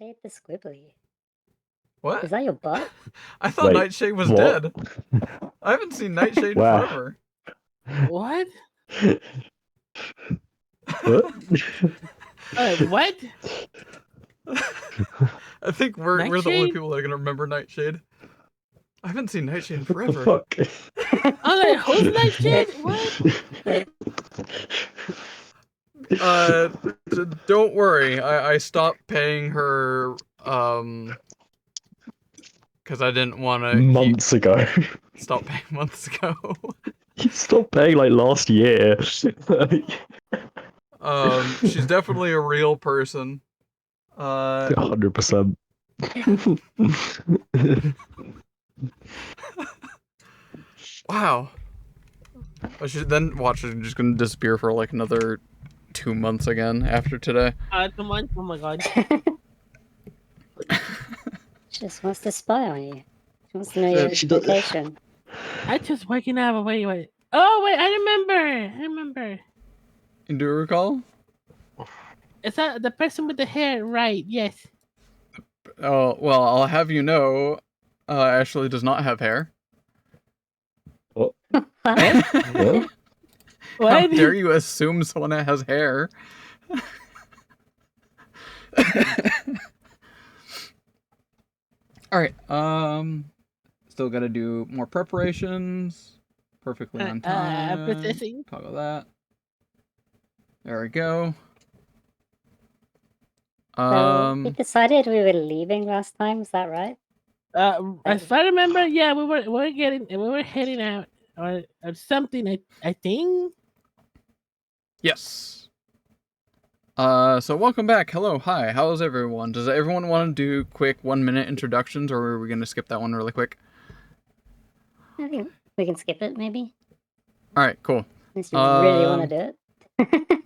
Nightshade the Squibbly. What? Is that your butt? I thought Wait, Nightshade was what? dead. I haven't seen Nightshade Wow. forever. What? What? What? I think we're the only Nightshade? people that are gonna remember Nightshade. I haven't seen Nightshade in What the forever. fuck? I'm like, who's Nightshade? What? Don't worry. I stopped paying her because I didn't want to Months ago. Stop paying months ago. You stopped paying like last year. She's definitely a real person. 100%. Wow. Then watch it just gonna disappear for like another 2 months again after today. 2 months? Oh my god. She just wants to spy on you. She wants to know your location. I just waking up. Wait. Oh wait, I remember. You do recall? Is that the person with the hair? Right? Yes. Oh well, I'll have you know, Ashley does not have hair. What? What? What? How dare you assume someone that has hair? Alright, still gotta do more preparations. Perfectly on time. Processing. Toggle that. There we go. We decided we were leaving last time, is that right? As I remember, yeah, we were heading out or something. I think. Yes. So welcome back. Hello, hi. How's everyone? Does everyone want to do quick 1-minute introductions, or are we gonna skip that one really quick? I think we can skip it, maybe. All right, cool. Unless you really want to do it.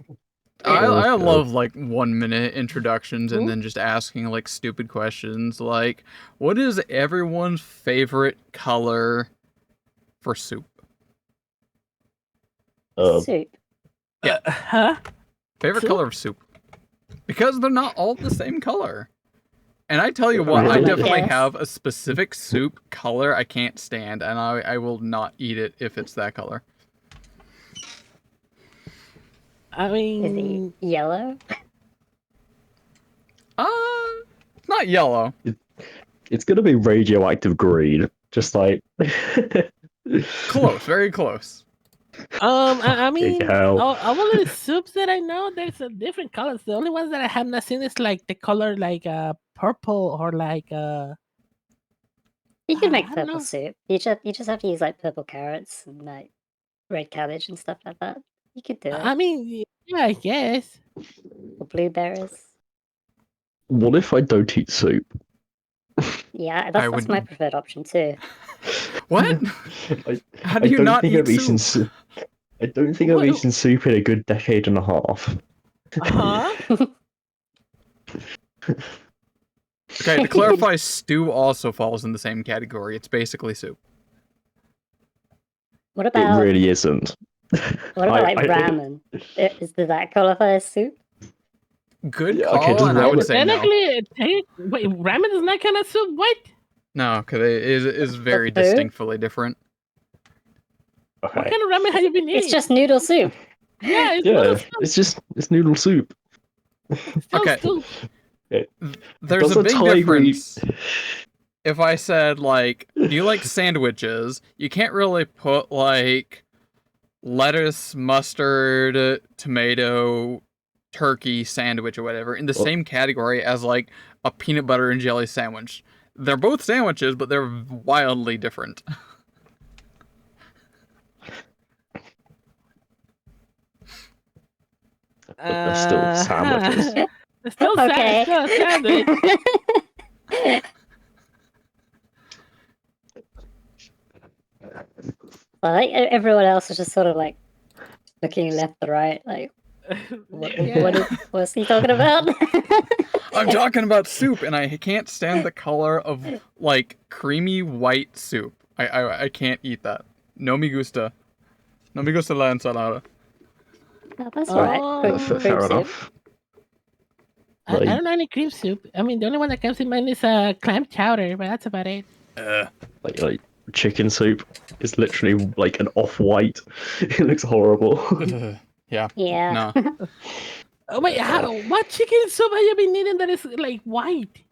I love like 1-minute introductions and then just asking like stupid questions like, what is everyone's favorite color for soup? Soup. Yeah. Huh? Favorite Soup? color of soup? Because they're not all the same color. And I tell you what, Really? I definitely Yes. have a specific soup color I can't stand, and I will not eat it if it's that color. I Is mean, it yellow? It's not yellow. It's gonna be radioactive green. Just like. Close, very close. I mean, hell. all of the soups that I know, there's a different colors. The only ones that I have not seen is like the color like purple or like You could make I don't purple know. soup. You just have to use like purple carrots and like red cabbage and stuff like that. You could do it. I mean, yeah, I guess. Or blueberries. What if I don't eat soup? Yeah, that's my preferred option too. What? How do you don't not think eat I've eaten soup? I don't think I've eaten soup in a good decade and a half. Huh? Okay, to clarify, stew also falls in the same category. It's basically soup. What about It really isn't. what about like ramen? Does that qualify as soup? Good call, does and I would ramen- say no. Technically, wait, ramen is not kind of soup. What? No, because it is very That's food? distinctly different. What Okay. kind of ramen have you been eating? It's just noodle soup. Yeah, it's Yeah, noodle soup. it's noodle soup. Still Okay. soup. There's Does a a big tiger difference. If I said, like, do you like sandwiches? You can't really put, like, lettuce, mustard, tomato, turkey sandwich or whatever in the same category as, like, a peanut butter and jelly sandwich. They're both sandwiches, but they're wildly different. But they're still sandwiches. It's still Okay. still a sandwich. Well, I think everyone else is just sort of like looking left and right, like Yeah. what's he talking about? I'm talking about soup, and I can't stand the color of, like, creamy white soup. I can't eat that. No me gusta. No me gusta la ensalada. Oh, that's right. Oh. Fruit Fair soup. enough. I Like, don't know any cream soup. I mean, the only one that comes in mind is clam chowder, but that's about it. like chicken soup is literally like an off-white. It looks horrible. Yeah. Yeah. No. Oh wait, what chicken soup have you been eating that is like white?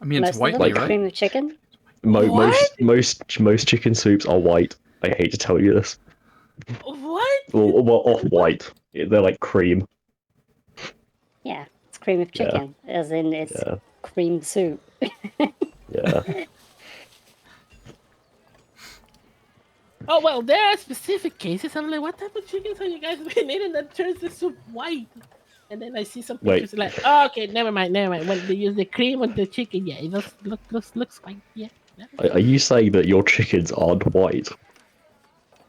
I mean, it's Most of white them meat, are right? cream of chicken. Most What? most chicken soups are white. I hate to tell you this. What? Well, off-white. They're like cream. Yeah, it's cream of Yeah. chicken, as in it's Yeah. cream soup. Yeah. Oh well, there are specific cases. I'm like, what type of chickens have you guys been eating that turns the soup white? And then I see some Wait. pictures like, oh, okay, never mind. When they use the cream on the chicken, yeah, it looks white. Yeah. Are you saying that your chickens aren't white?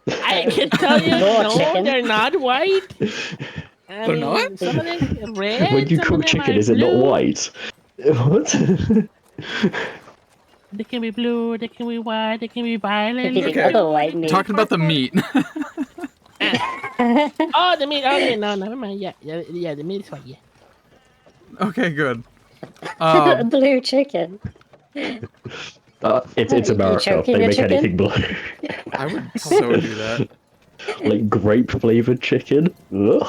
I can tell you, Raw no, chicken. they're not white. I They're mean, not? some of them are When red, you some of cook them chicken, are is it not blue. white? What? They can be blue, they can be white, they can be violet. Could be the Okay. other white meat. Talking about the meat. Oh, the meat. Okay, no, never mind. Yeah. The meat is white. Yeah. Okay, good. Blue chicken. It's You America. choking They your make chicken? anything blue. I would so do that. Like grape flavored chicken. Ugh.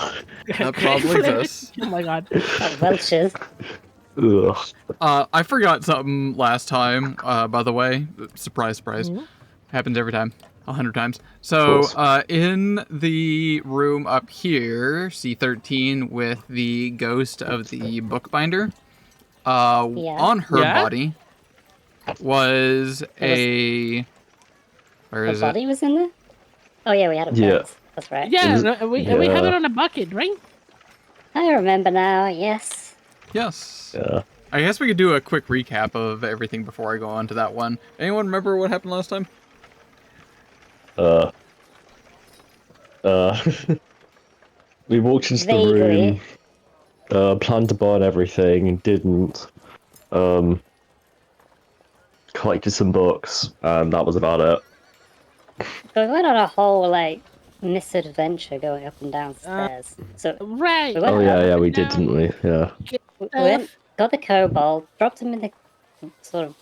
That Great probably flavor. exists. Oh my god. Oh, Welch's. Ugh. I forgot something last time, by the way. Surprise, surprise. Mhm. Happens every time. 100 times. So, course. in the room up here, C13, with the ghost of the bookbinder, Yeah. on her Yeah? body was a... Where The is it? body was in there? Oh yeah, we had a Yeah. pet. That's right. Yeah, was- no, we have it yeah. on a bucket, right? I remember now, yes. Yes. Yeah. I guess we could do a quick recap of everything before I go on to that one. Anyone remember what happened last time? Uh. We walked into the Vaguely. room, planned to burn everything, didn't. Collected some books, and that was about it. But we went on a whole, like, misadventure going up and down stairs. So Right. we went Oh up, yeah, we down. did, didn't we? Yeah. we went, got the kobold, dropped him in the sort of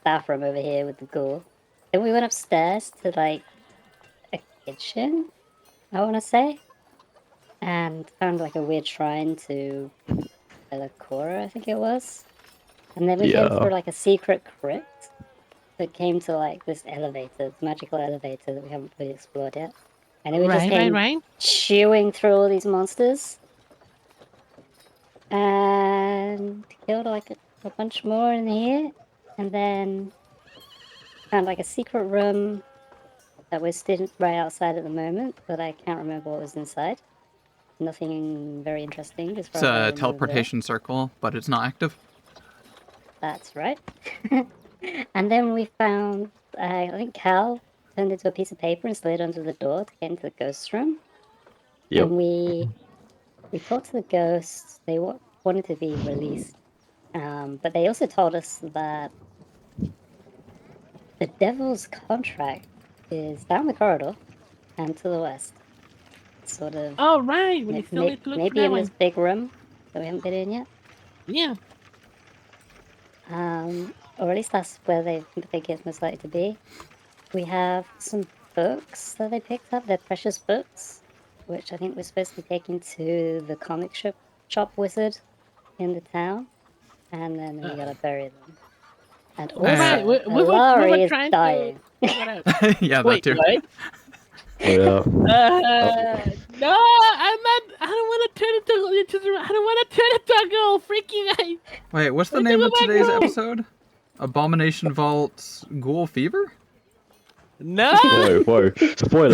bathroom over here with the ghoul. Then we went upstairs to, like, a kitchen, I want to say, and found, like, a weird shrine to Elakora, I think it was. And then we came Yeah. through, like, a secret crypt that came to, like, this elevator, this magical elevator that we haven't fully explored yet. And then we just came Right. chewing through all these monsters. And killed, like, a bunch more in here. And then found, like, a secret room that we're still right outside at the moment, but I can't remember what was inside. Nothing very interesting as far It's as I a remember. teleportation circle, but it's not active. That's right. And then we found, I think Cal turned into a piece of paper and slid under the door to get into the ghost room. Yep. And we talked to the ghosts. They wanted to be released. But they also told us that the devil's contract is down the corridor and to the west. Sort of Oh right. We still need to look for maybe that in one. this big room that we haven't been in yet. Yeah. Or at least that's where they think it's most likely to be. We have some books that they picked up. They're precious books, which I think we're supposed to be taking to the comic shop wizard in the town, and then we gotta bury them. And also, Right. We were Alari is trying dying. to figure out. Yeah, that Wait, too. what? Oh yeah. No, I'm not. I don't want to turn into. I don't want to turn into a girl. Freaking guy. Wait, what's the Where'd name you of go back today's home? episode? Abomination Vault's Ghoul Fever? No, Whoa.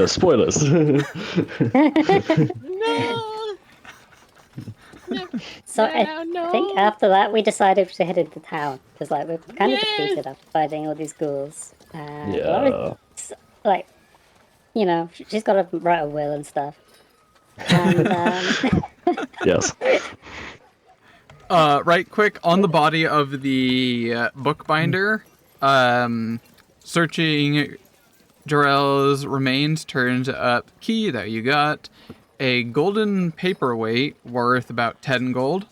Spoilers. no. So No. I think after that we decided to head into town because like we're kind of Yes. defeated after fighting all these ghouls. And Yeah. Alari's, like, you know, she's got to write a will and stuff. And Yes. Right quick, on the body of the bookbinder, searching Jarell's remains turns up key that you got, a golden paperweight worth about 10 gold,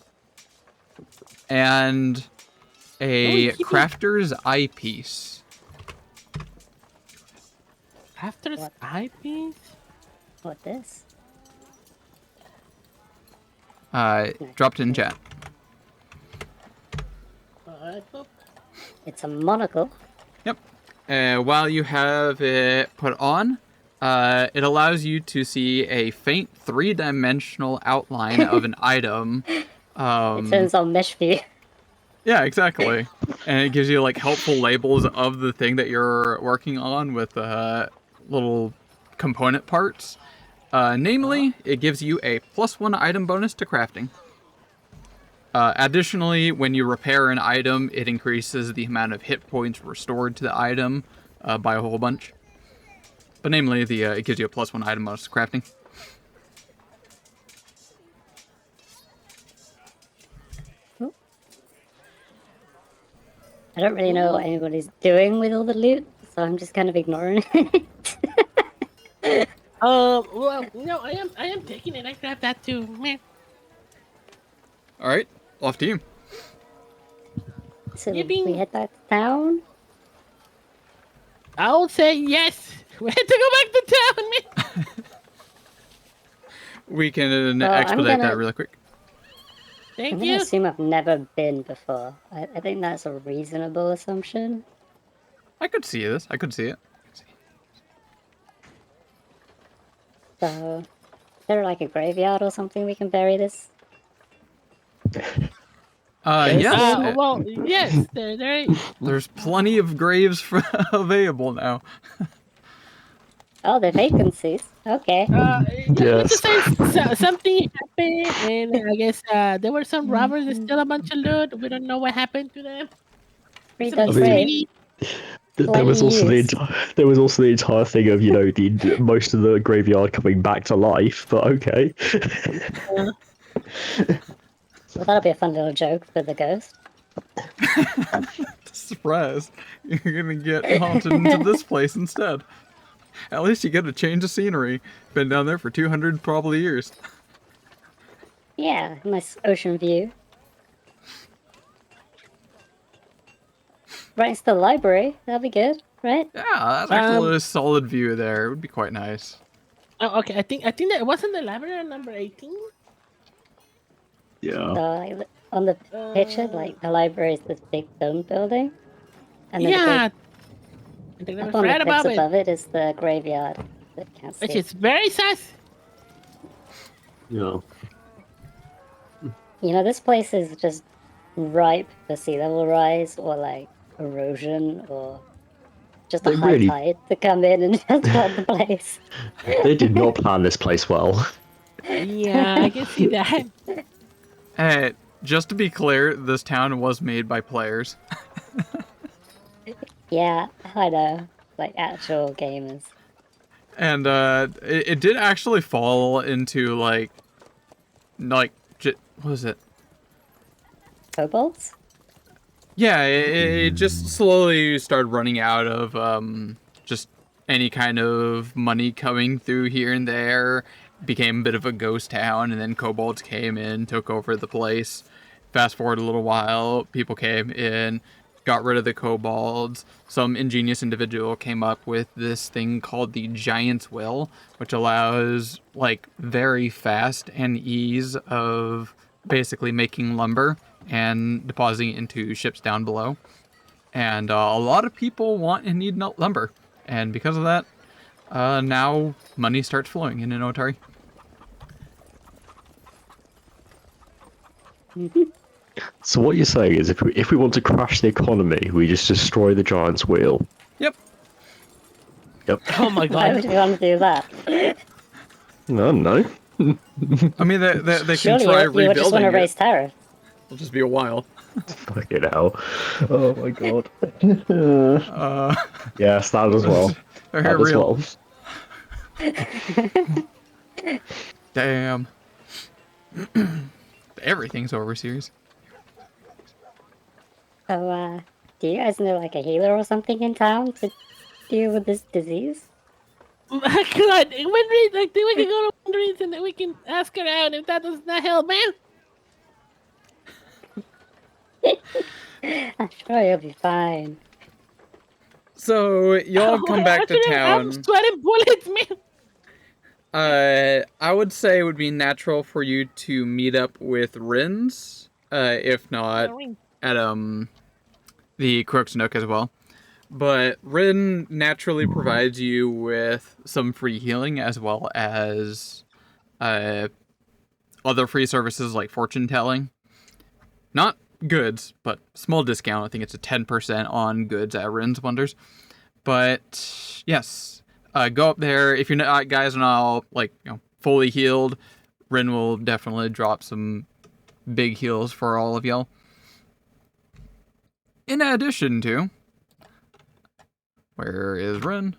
and a keeping- crafter's eyepiece. Crafter's What? eyepiece? What this? Dropped in chat. Oh, It's a monocle. Yep. While you have it put on, it allows you to see a faint 3-dimensional outline of an item. It turns on mesh view. Yeah, exactly. And it gives you like helpful labels of the thing that you're working on with little component parts. Namely, it gives you a +1 item bonus to crafting. Additionally, when you repair an item, it increases the amount of hit points restored to the item by a whole bunch. But namely, it gives you a +1 item bonus to crafting. I don't really know what anybody's doing with all the loot, so I'm just kind of ignoring it. Well, no, I am taking it. I grabbed that too, man. All right, off to you. So Yippee. we head back to town. I would say yes. We had to go back to town, man. We can Well, I'm expedite gonna- that really quick. I'm Thank gonna you. assume I've never been before. I think that's a reasonable assumption. I could see this. I could see it. So, is there like a graveyard or something we can bury this? Yes. Well, yes, there. There's plenty of graves available now. Oh, the vacancies. Okay. Let's Yes. just say something happened, and I guess there were some robbers that stole a bunch of loot. We don't know what happened to them. Free Some does I mean- great. There was also the entire thing of the most of the graveyard coming back to life. But okay. Well, that'll be a fun little joke for the ghost. Surprise. You're gonna get haunted into this place instead. At least you get a change of scenery. Been down there for 200 probably years. Yeah, nice ocean view. Right into the library. That'll be good, right? Yeah, that's actually a solid view there. It would be quite nice. Oh, okay. I think that wasn't the library number 18. Yeah. So, like, on the picture, like the library is this big dome building, and then Yeah. I think that up was on right the cliffs above it, above it is the graveyard. That can't which see. is very sus. Yeah. You know, this place is just ripe for sea level rise or like erosion or just a They high really- tide to come in and just flood the place. They did not plan this place well. Yeah, I can see that. Hey, just to be clear, this town was made by players. Yeah, I know. Like actual gamers. And it did actually fall into like what was it? Kobolds? Yeah, it just slowly started running out of just any kind of money coming through here and there. Became a bit of a ghost town, and then kobolds came in, took over the place. Fast forward a little while, people came in, got rid of the kobolds. Some ingenious individual came up with this thing called the Giant's Will, which allows like very fast and ease of basically making lumber and depositing it into ships down below. And a lot of people want and need lumber. And because of that, now money starts flowing in Otari. So what you're saying is, if we want to crash the economy, we just destroy the giant's wheel. Yep. Yep. Oh my Why god. would you want to do that? No, no. I mean, they can Surely try you would just want rebuilding to it. raise tariffs. It'll just be a while. Fucking hell. Oh my god. Uh, Yes, that as well. they're That as real. well. Damn. Everything's over series. So, do you guys know like a healer or something in town to deal with this disease? God, I think we can go to Wendy's and then we can ask her out if that does not help, man. I'm sure you'll be fine. So y'all come back to I'm town. sweating bullets, man. I would say it would be natural for you to meet up with Rins, if not at the Crook's Nook as well. But Rin naturally provides you with some free healing as well as other free services like fortune telling. Not goods, but small discount. I think it's a 10% on goods at Rin's Wonders. But yes, go up there. If you're not, guys are not all fully healed, Rin will definitely drop some big heals for all of y'all. In addition to, where is Rin?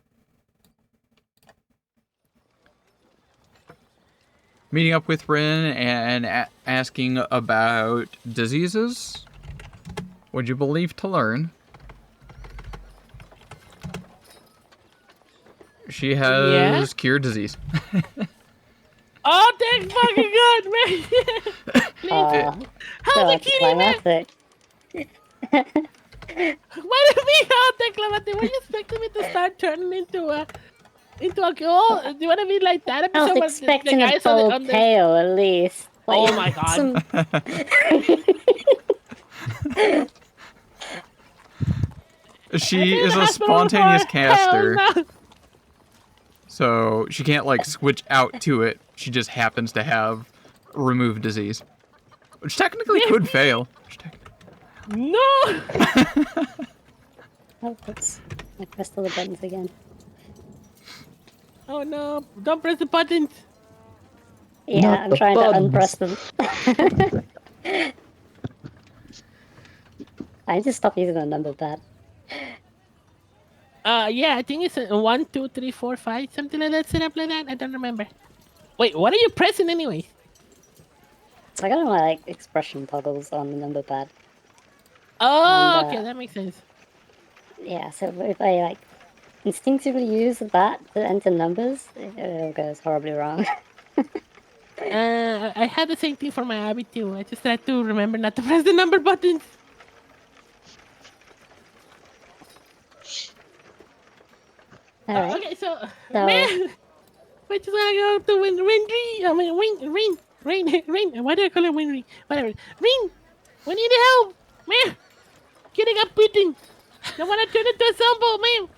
Meeting up with Rin and asking about diseases. Would you believe to learn? She has cured disease. Oh, thank fucking God, man! How's the kitty, man? What do you mean, oh, thank climate? Were you expecting me to start turning into a girl? Do you want to be like that? I was expecting a bold tail, at least. Oh my God. She is a spontaneous caster. No. So she can't switch out to it. She just happens to have remove disease. Which technically could fail. No! Oh, oops. I pressed all the buttons again. Oh no, don't press the buttons. Yeah, not I'm trying buttons. To unpress them. I need to stop using the number pad. Yeah, I think it's 1, 2, 3, 4, 5, something like that, set up like that. I don't remember. Wait, what are you pressing anyway? So I got my expression toggles on the number pad. Oh, and, okay, that makes sense. Yeah, so if I instinctively use that to enter numbers, it all goes horribly wrong. I had the same thing for my Abby too. I just had to remember not to press the number buttons. Alright. Okay, so man, I just wanna go to Rain. Why do I call it Rain? Whatever. Rain, we need help, man. Getting up beating. I wanna turn into a zombie, man.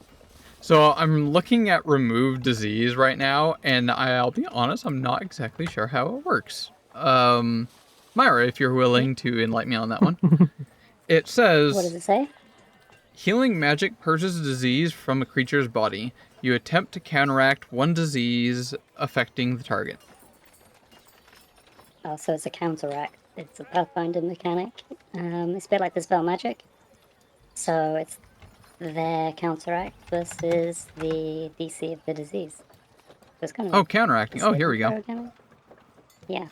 So I'm looking at remove disease right now, and I'll be honest, I'm not exactly sure how it works. Myra, if you're willing to enlighten me on that one. It says... What does it say? Healing magic purges disease from a creature's body. You attempt to counteract one disease affecting the target. Oh, so it's a counteract. It's a Pathfinder mechanic. It's a bit like the spell magic. So it's their counteract versus the DC of the disease. So it's kind of counteracting. Oh, here we go. Yeah.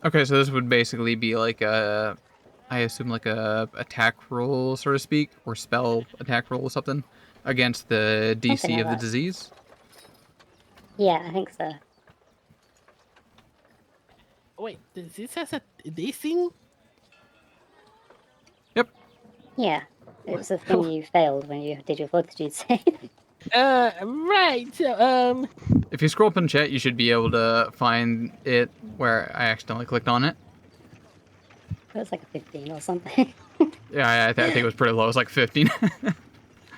Okay, so this would basically be I assume a attack roll, so to speak, or spell attack roll or something against the DC of the disease. Yeah, I think so. Wait, does this has a DC? Yep. Yeah, it was the thing you failed when you did your fortitude save. Right. So, if you scroll up in chat, you should be able to find it where I accidentally clicked on it. It was like a 15 or something. Yeah, I think it was pretty low. It was like 15.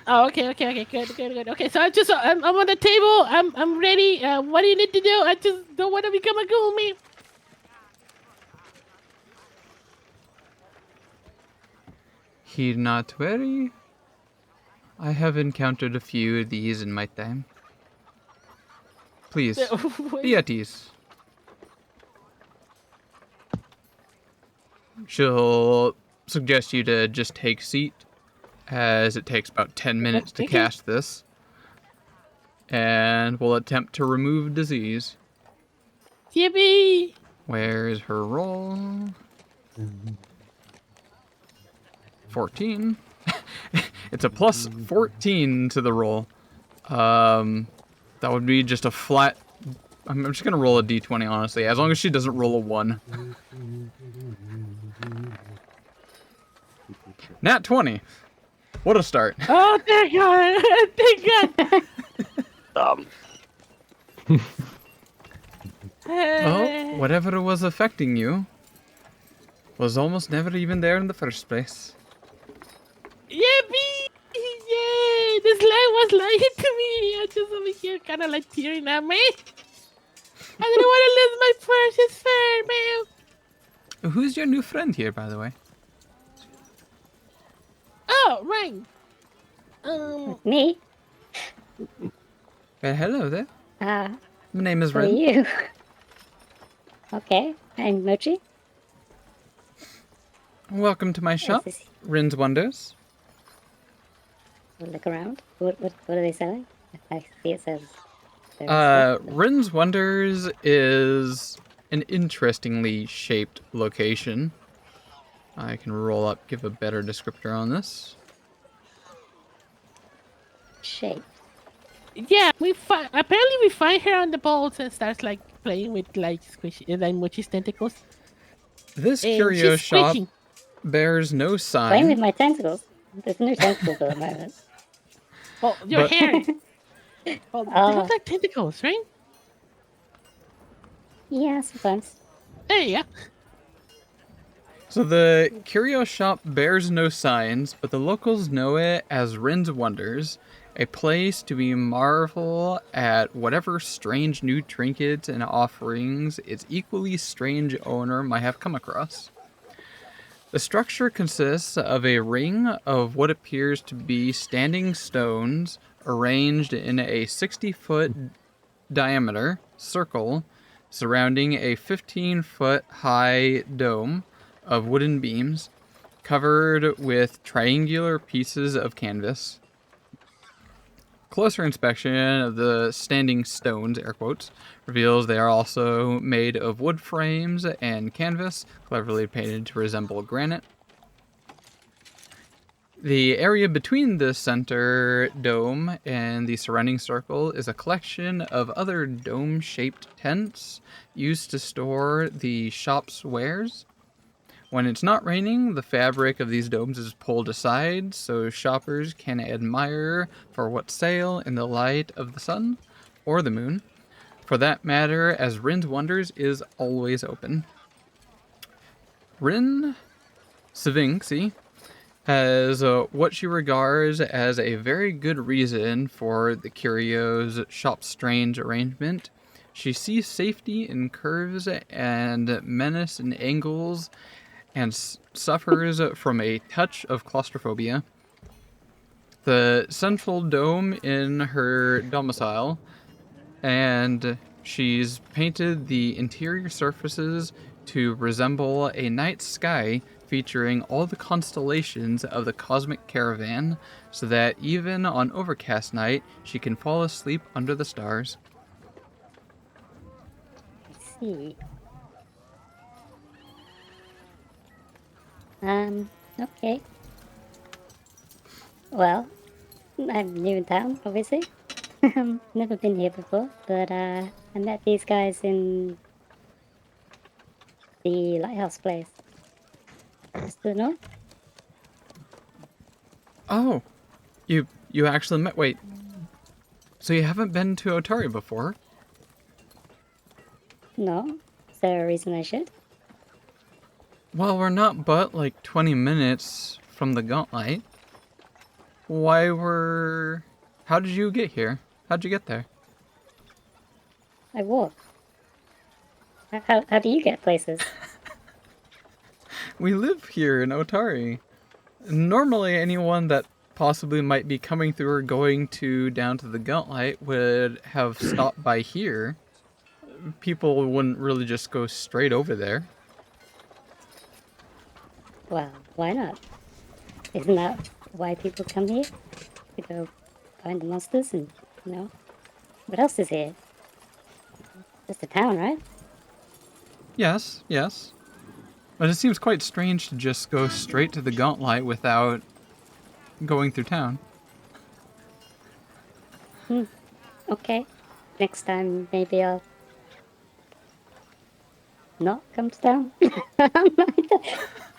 Oh, okay, good. Okay, so I'm on the table. I'm ready. What do you need to do? I just don't want to become a ghoul, man. Heed not wary. I have encountered a few of these in my time. Please, be at ease. She'll suggest you to just take seat, as it takes about 10 minutes to cast this. And we'll attempt to remove disease. Yippee! Where is her roll? 14. It's a plus 14 to the roll. That would be just a flat I'm just gonna roll a d20, honestly, as long as she doesn't roll a 1. Nat 20. What a start. Oh, thank God! Thank God! Well, whatever was affecting you was almost never even there in the first place. Yippee! Yay! This line was lying to me. I'm just over here, kind of like tearing at me. I didn't want to lose my precious fur, man. Who's your new friend here, by the way? Oh, right. Me? Well, hello there. Ah, My name is who are Ren. you? Okay, I'm Mochi. Welcome to my shop, Is this... Rin's Wonders. Look around. What are they selling? I see it says... there's stuff. Rin's Wonders is an interestingly shaped location. I can roll up, give a better descriptor on this. Shape. Yeah, apparently we find her on the boats and starts like playing with like squishy, like Mochi's tentacles. This And curio she's shop squishing. bears no Playing with sign. my tentacles. There's no tentacles at the moment. Oh, your But- hair. Oh, they look like tentacles, right? Yeah, sometimes. There you go. So the curio shop bears no signs, but the locals know it as Rin's Wonders, a place to be marvel at whatever strange new trinkets and offerings its equally strange owner might have come across. The structure consists of a ring of what appears to be standing stones arranged in a 60-foot diameter circle surrounding a 15-foot high dome of wooden beams covered with triangular pieces of canvas. Closer inspection of the standing stones, air quotes, reveals they are also made of wood frames and canvas, cleverly painted to resemble granite. The area between the center dome and the surrounding circle is a collection of other dome-shaped tents used to store the shop's wares. When it's not raining, the fabric of these domes is pulled aside so shoppers can admire for what sale in the light of the sun or the moon. For that matter, as Rin's Wonders is always open. Rin Savinxi has what she regards as a very good reason for the curio's shop's strange arrangement. She sees safety in curves and menace in angles and suffers from a touch of claustrophobia. The central dome in her domicile, and she's painted the interior surfaces to resemble a night sky featuring all the constellations of the cosmic caravan, so that even on overcast night, she can fall asleep under the stars. I see. Okay. Well, I'm new in town, obviously. Never been here before, but I met these guys in the lighthouse place. Just to the north. Oh, you actually met. Wait, so you haven't been to Otari before? No? Is there a reason I should? Well, we're not but like 20 minutes from the Gauntlet. How did you get here? How'd you get there? I walk. How do you get places? We live here in Otari. Normally, anyone that possibly might be coming through or going down to the Gauntlet would have stopped by here. People wouldn't really just go straight over there. Well, why not? Isn't that why people come here? To go find the monsters and, what else is here? Just a town, right? Yes. But it seems quite strange to just go straight to the Gauntlet without going through town. Okay. Next time, maybe I'll not come to town?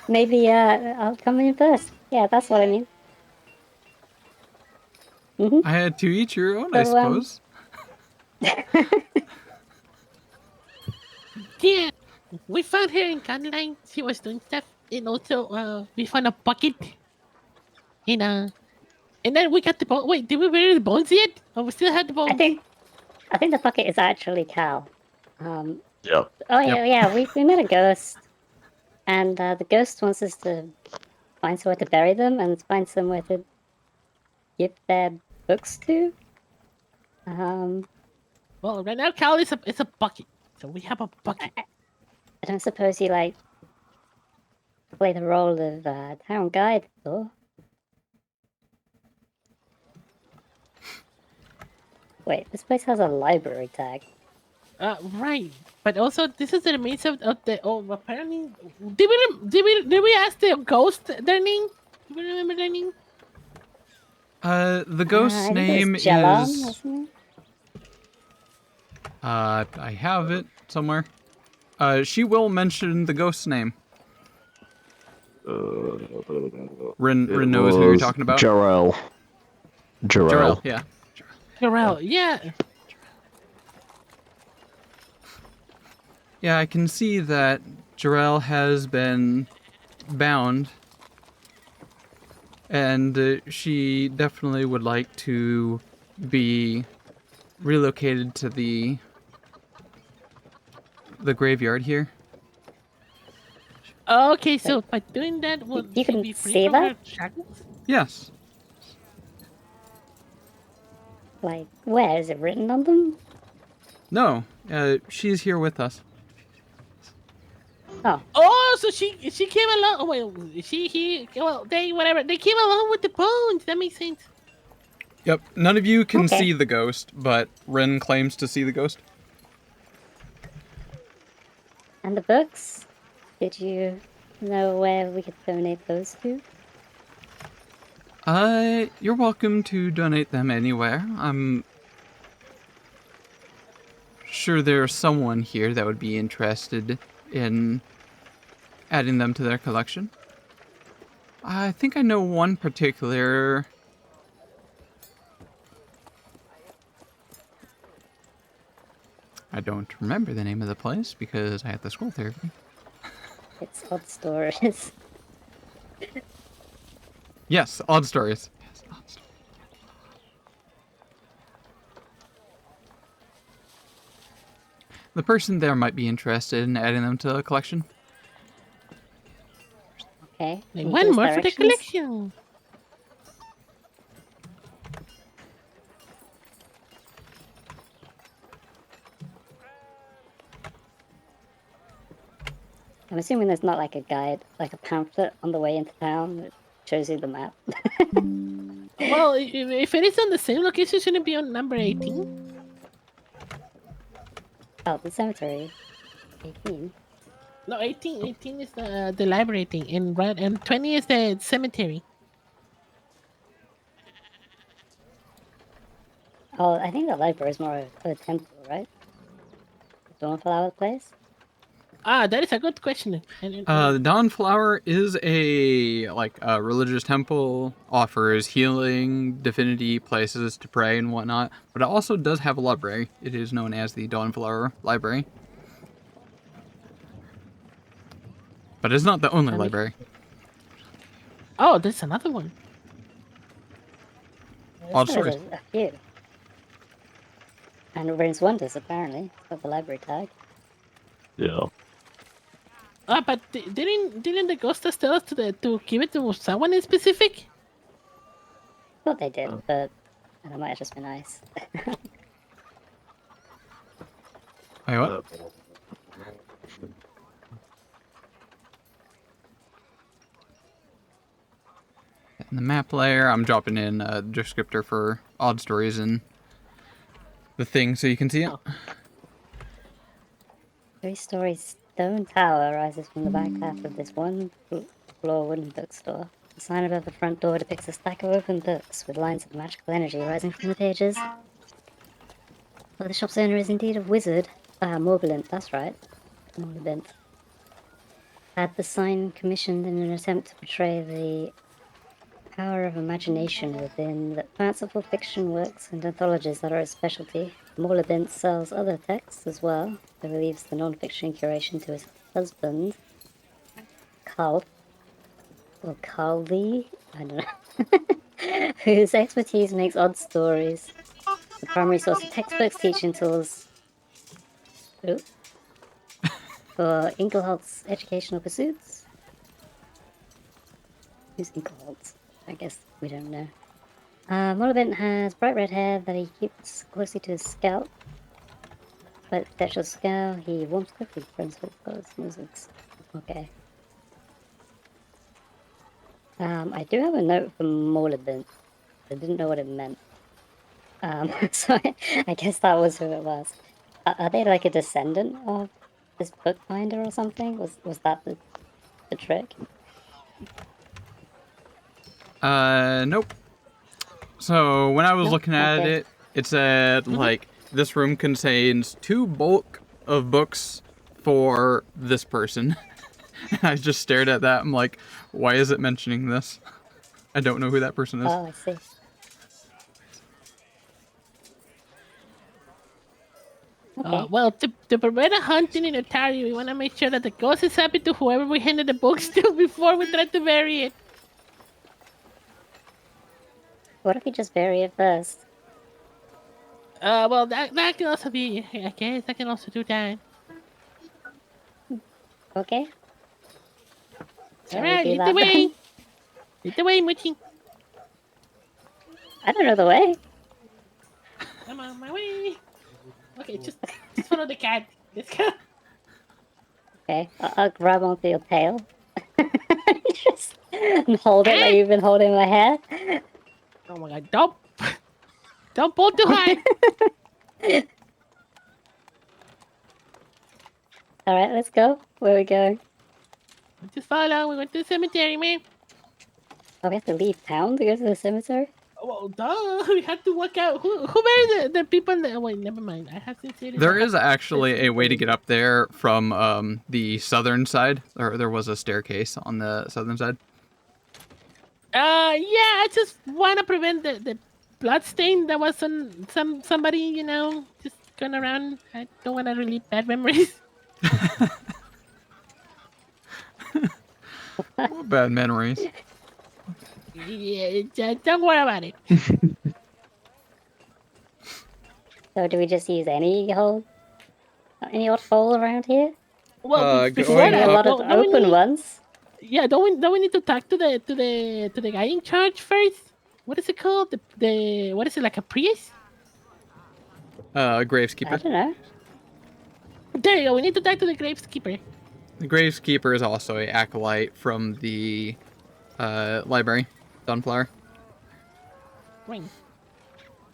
Maybe I'll come in first. Yeah, that's what I mean. I had to each your own, I So, suppose. Yeah, we found her in Gunline. She was doing stuff, and also we found a bucket. And then we got the bone. Wait, did we bury the bones yet? Oh, we still had the bones. I think the bucket is actually Cal. Yep. Oh Yep. yeah, we met a ghost, and the ghost wants us to find somewhere to bury them and find somewhere to give their books to. Well, right now, Cal is a bucket. So we have a bucket. I don't suppose you like play the role of town guide, though. Wait, this place has a library tag. Right. But also, this is the remains of the. Oh, apparently, did we ask the ghost their name? Do we remember their name? The ghost's I think it name was Jalan, is. wasn't it? I have it somewhere. She will mention the ghost's name. Rin knows who you're talking about. Jarrell. Jarrell, yeah. Jarrell, yeah. Yeah, I can see that Jarrell has been bound. And she definitely would like to be relocated to the graveyard here. Okay, so by doing that, will You she can be free see from that? her shackles? Yes. Like, where? Is it written on them? No, she's here with us. Oh, Oh, so she came along. Oh wait, they came along with the bones. That makes sense. Yep, none of you can Okay. see the ghost, but Ren claims to see the ghost. and the books? Did you know where we could donate those to? You're welcome to donate them anywhere. I'm sure there's someone here that would be interested in adding them to their collection. I think I know one particular... I don't remember the name of the place because I had the scroll therapy. It's odd stories. Yes, odd stories. Yes, odd stories. The person there might be interested in adding them to the collection. Okay. Like, can you one give us more for the directions? collection. I'm assuming there's not like a guide, like a pamphlet on the way into town that shows you the map. Well, if it is on the same location, shouldn't it be on number 18? Oh, the cemetery. 18. No, 18. 18 is the library thing, and 20 is the cemetery. Oh, I think the library is more of a temple, right? The Dawnflower place? Ah, that is a good question. The Dawnflower is a religious temple, offers healing, divinity, places to pray and whatnot, but it also does have a library. It is known as the Dawnflower Library. But it's not the only library. Oh, there's another one. Odd There's stories. a few. And Rain's Wonders, apparently. It's got the library tag. Yeah. Ah, but didn't the ghostess tell us to give it to someone in specific? Thought they did, but that might have just been nice. Wait, what? In the map layer, I'm dropping in a descriptor for odd stories and the thing so you can see it. 3-story stone tower rises from the back half of this one-floor wooden bookstore. The sign above the front door depicts a stack of open books with lines of magical energy rising from the pages. Well, the shop's owner is indeed a wizard. Morgulin, that's right. Morbent. Had the sign commissioned in an attempt to portray the power of imagination within the fanciful fiction works and anthologies that are its specialty. Morbent sells other texts as well, but leaves the non-fiction curation to his husband, Carl, or Carly, I don't know, whose expertise makes odd stories. The primary source of textbooks, teaching tools for Inkelholt's educational pursuits. Who's Inkelholt? I guess we don't know. Morbent has bright red hair that he keeps closely to his scalp. But Dash's scale, he warms quickly, friends with colors, musics. Okay. I do have a note from Morbent. I didn't know what it meant. So I guess that was who it was. Are they like a descendant of this Pathfinder or something? Was that the trick? Nope. So when I was looking at Okay. it, it said like this room contains 2 bulk of books for this person. And I just stared at that. I'm like, why is it mentioning this? I don't know who that person is. Oh, I see. Okay. Well, to prevent a hunting in Otari, we want to make sure that the ghost is happy to whoever we handed the books to before we try to bury it. What if we just bury it first? Well, that can also be, I guess, I can also do that. Okay. Shall we Alright, do lead that the way. then? Lead the way, Muchi. I don't know the way. I'm on my way. Okay, just follow the cat. Let's go. Okay, I'll grab onto your tail. Just and hold it like you've been holding my hair. Oh my god, don't pull too high. Alright, let's go. Where are we going? Just follow. We went to the cemetery, man. Oh, we have to leave town to go to the cemetery? Well, duh. We had to work out. Who buried the people in the... Oh, wait, never mind. I have to say this. There is actually a way to get up there from the southern side. There was a staircase on the southern side. Yeah, I just want to prevent the blood stain that was on somebody, you know, just going around. I don't want to relieve bad memories. Oh, bad memories. Yeah, don't worry about it. So do we just use any old hole around here? Well, before going Maybe that, a lot of don't we open need- ones. Yeah, don't we need to talk to the guy in charge first? What is it called? The what is it, like a priest? I Graveskeeper. don't know. There you go. We need to talk to the graveskeeper. The Graveskeeper is also a acolyte from the library, Sunflower. Ring.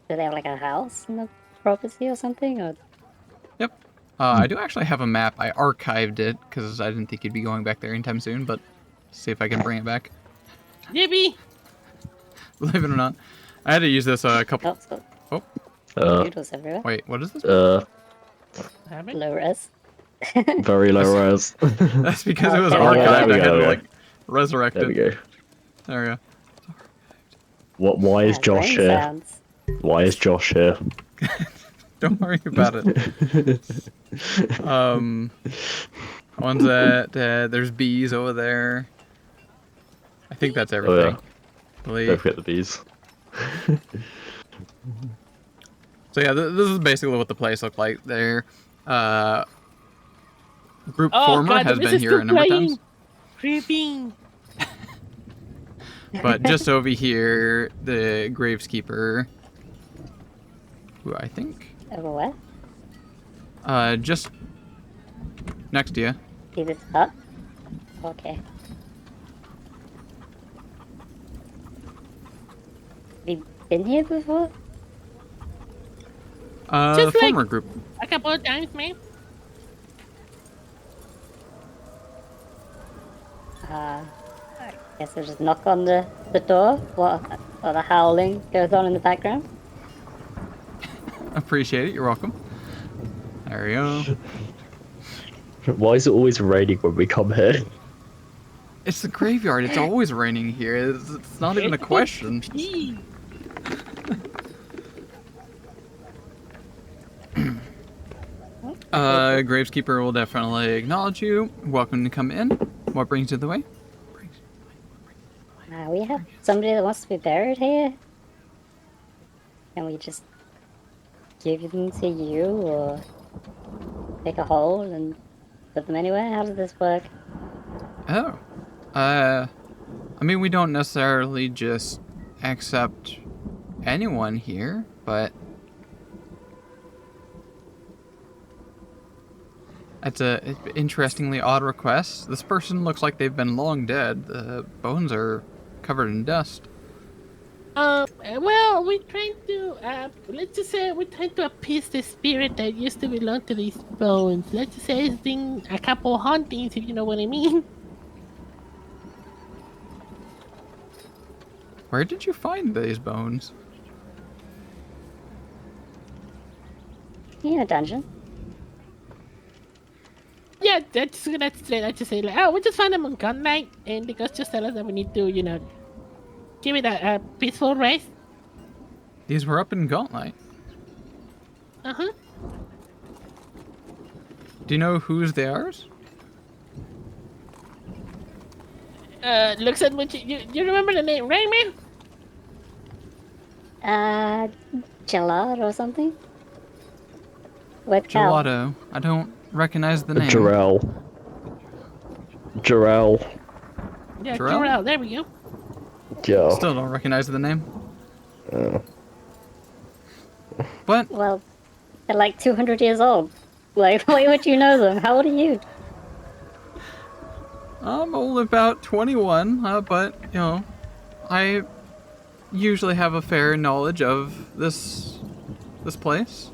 Do they have like a house in the property or something? Or Yep. I do actually have a map. I archived it because I didn't think you'd be going back there anytime soon, but see if I can bring it back. Yippee! Believe it or not. I had to use this a couple... it's got Oh, noodles everywhere. wait, what is this? Have it? Low res. Very low res. That's because it was there we go, archived. there we I had go. to, like, resurrect There we it. go. There we go. Why is Ah, Josh brain here? sounds. Why is Josh here? Don't worry about it. One's that there's bees over there. I think that's everything. Oh, yeah. Believe. Don't forget the bees. So yeah, this is basically what the place looked like there. Group Oh Former god, has this been is here still a number of playing. times. Creeping. But just over here, the Graveskeeper, who I think, Over where? just next to you. See this hut? Okay. Have you been here before? The Just like- former group. A couple of times, man. I guess I'll just knock on the door while the howling goes on in the background. Appreciate it. You're welcome. There we go. Why is it always raining when we come here? It's the graveyard. It's always raining here. It's not even a question. Pee. Graveskeeper will definitely acknowledge you. Welcome to come in. What brings you the way? We have somebody that wants to be buried here. Can we just give them to you, or pick a hole and put them anywhere? How does this work? Oh. I mean, we don't necessarily just accept anyone here, but it's a interestingly odd request. This person looks like they've been long dead. The bones are covered in dust. Well, we're trying to, let's just say we're trying to appease the spirit that used to belong to these bones. Let's just say it's been a couple hauntings, if you know what I mean. Where did you find these bones? In a dungeon. Yeah, that's just say like, oh, we just found them on gun night, and the ghost just tell us that we need to, give it a peaceful rest. These were up in Gauntlet. Uh-huh. Do you know whose they are? Looks at what you remember the name, right, man? Gelard or something? With Cal. Gelato. I don't recognize the name. Jarrell. Yeah, Jarrell? Jarrell, there we go. Yeah. Still don't recognize the name. Uh, But Well, they're like 200 years old. Like, why would you know them? How old are you? I'm only about 21, but, I usually have a fair knowledge of this place.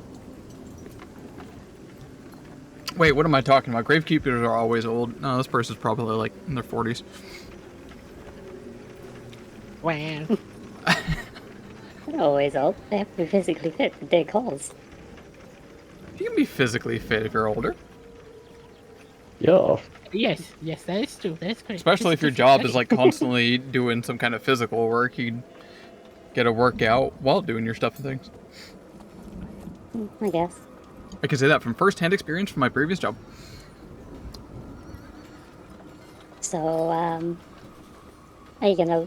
Wait, what am I talking about? Gravekeepers are always old. No, this person's probably like in their 40s. Wow. They're always old. They have to be physically fit for dig holes. You can be physically fit if you're older. yeah. Yes, that is true. That's correct. Especially if your job is like constantly doing some kind of physical work. You get a workout while doing your stuff and things. I guess. I can say that from first-hand experience from my previous job. So, are you gonna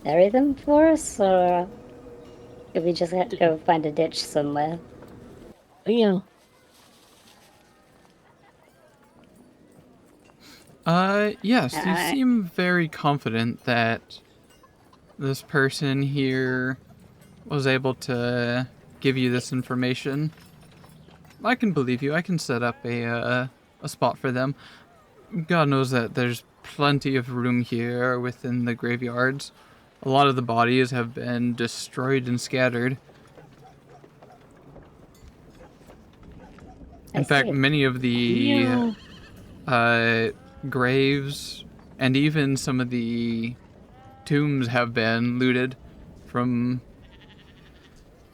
bury them for us, or could we just have to go find a ditch somewhere? Yeah. Yes, you I- seem very confident that this person here was able to give you this information. I can believe you. I can set up a spot for them. God knows that there's plenty of room here within the graveyards. A lot of the bodies have been destroyed and scattered. I In fact, see. many of the graves and even some of the tombs have been looted from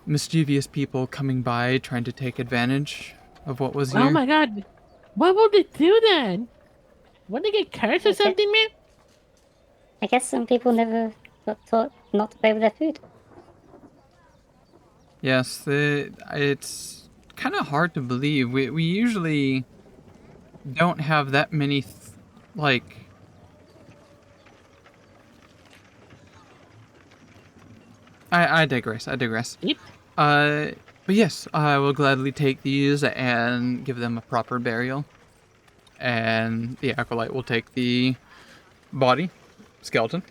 mischievous people coming by trying to take advantage of what was here. Oh my god. Why would they do that? Would they get cursed or Okay. something, man? I guess some people never got taught not to play with their food. Yes, it's kind of hard to believe. We usually don't have that many, I digress. Yep. But yes, I will gladly take these and give them a proper burial. And the acolyte will take the body, skeleton.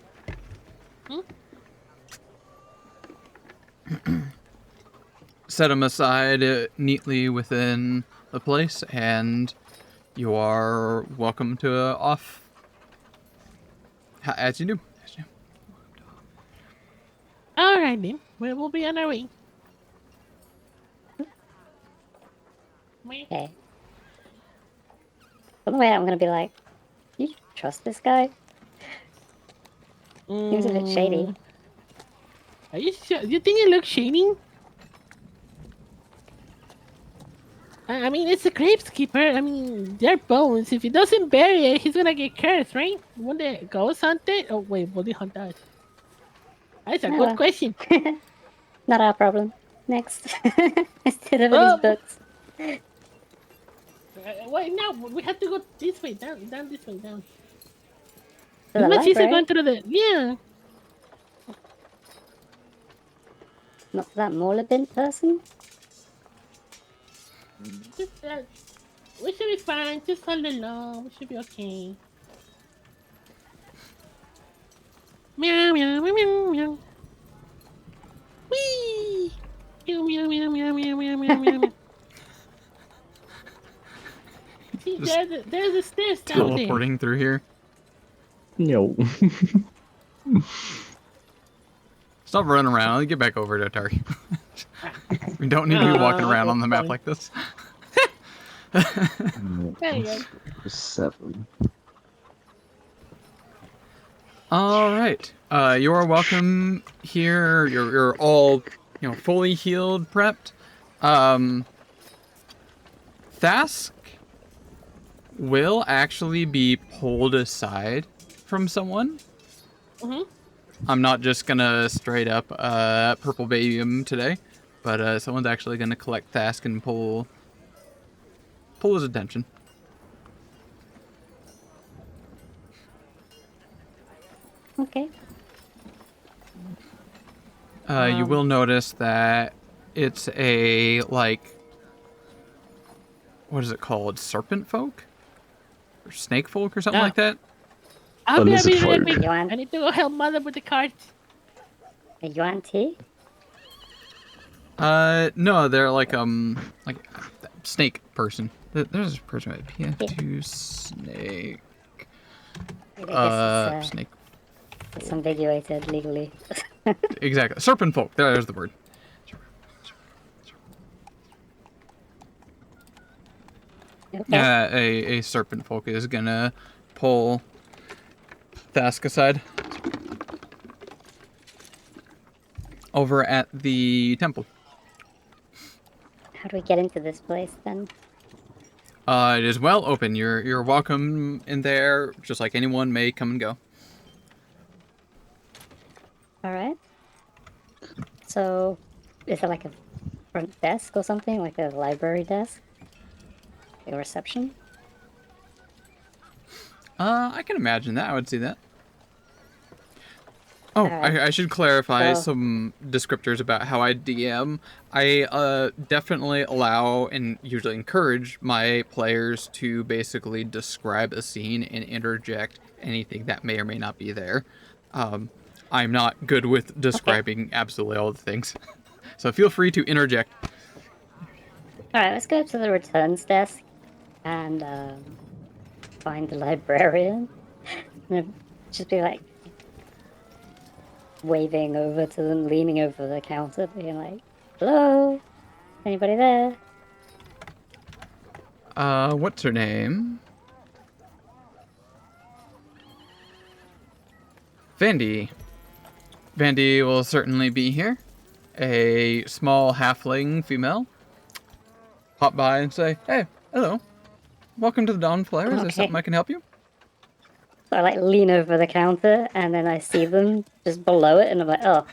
Set them aside neatly within the place, and you are welcome to off as you do. Alright then. We'll be on our way. Okay. On the way out, I'm gonna be like, you trust this guy? Seems a bit shady. Are you sure? You think it looks shady? I mean, it's a gravekeeper. I mean, they're bones. If he doesn't bury it, he's gonna get cursed, right? Won't the ghost hunt it? Oh, wait, will they hunt us? That's a Oh, good well. question. Not our problem. Next. Instead of these Oh, books. wait, no, we have to go this way, down this way, down. To It's the much easier library. going through the, yeah. Not that Morlabin person. Just, we should be fine. Just follow along. We should be okay. Meow, meow, meow, meow, meow. Whee! Meow, meow, meow, meow, meow, meow, meow, meow, meow. See, Just there's a stairs down there. teleporting through here. No. Stop running around. Get back over to Otari. We don't need to be walking around on the map like this. There you go. 7. All right. You are welcome here. You're all, fully healed, prepped. Thask will actually be pulled aside from someone. Mm-hmm. I'm not just gonna straight up purple baby him today, but someone's actually gonna collect Thask and pull his attention. Okay. You will notice that it's a, what is it called? Serpent folk? Or snake folk or something Ah. like that? I'll be lizard right folk. back. Yuan. I need to go help mother with the cards. A Yuan tea? No, they're like a snake person. There's a person with PF2 snake. I guess Snake. it's ambiguated legally. Exactly. Serpent folk. There's the word. Okay. Yeah, a serpent folk is gonna pull Thask aside over at the temple. How do we get into this place then? It is well open. You're welcome in there, just like anyone may come and go. All right. So, is it like a front desk or something, like a library desk, a reception? I can imagine that. I would see that. Oh, Alright. I should clarify So- some descriptors about how I DM. I definitely allow and usually encourage my players to basically describe a scene and interject anything that may or may not be there. I'm not good with describing absolutely all the things. So feel free to interject. All right, let's go to the returns desk and find the librarian. And just be like waving over to them, leaning over the counter, being like, "Hello, anybody there?" What's her name? Vandy. Vandy will certainly be here. A small halfling female. Hop by and say, "Hey, hello. Welcome to the Dawn Flare. Is there Okay. something I can help you?" So I like lean over the counter, and then I see them just below it, and I'm like, "Oh,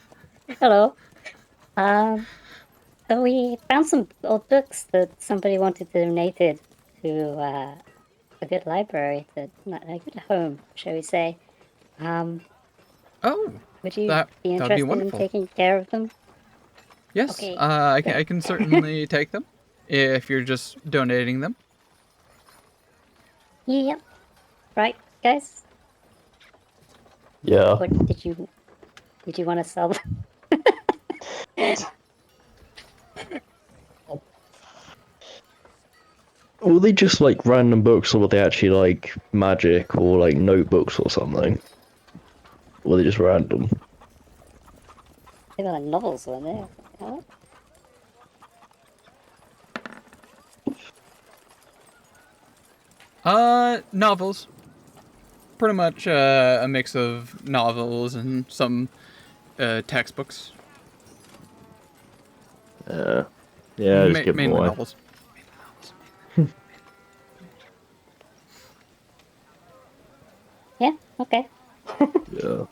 hello." So we found some old books that somebody wanted donated to a good library, to a good home, shall we say? Oh, Would you That- be that'd be interested in wonderful. taking care of them? yes. Okay. I can certainly take them if you're just donating them. Yep. Right, guys? Yeah. Or did you want to sell them? Were they just like random books, or were they actually like magic or like notebooks or something? Or were they just random? They were like novels, weren't they? Oh, Novels. Pretty much a mix of novels and some textbooks. Yeah, just give them Mainly away. novels. Yeah, okay. Yeah.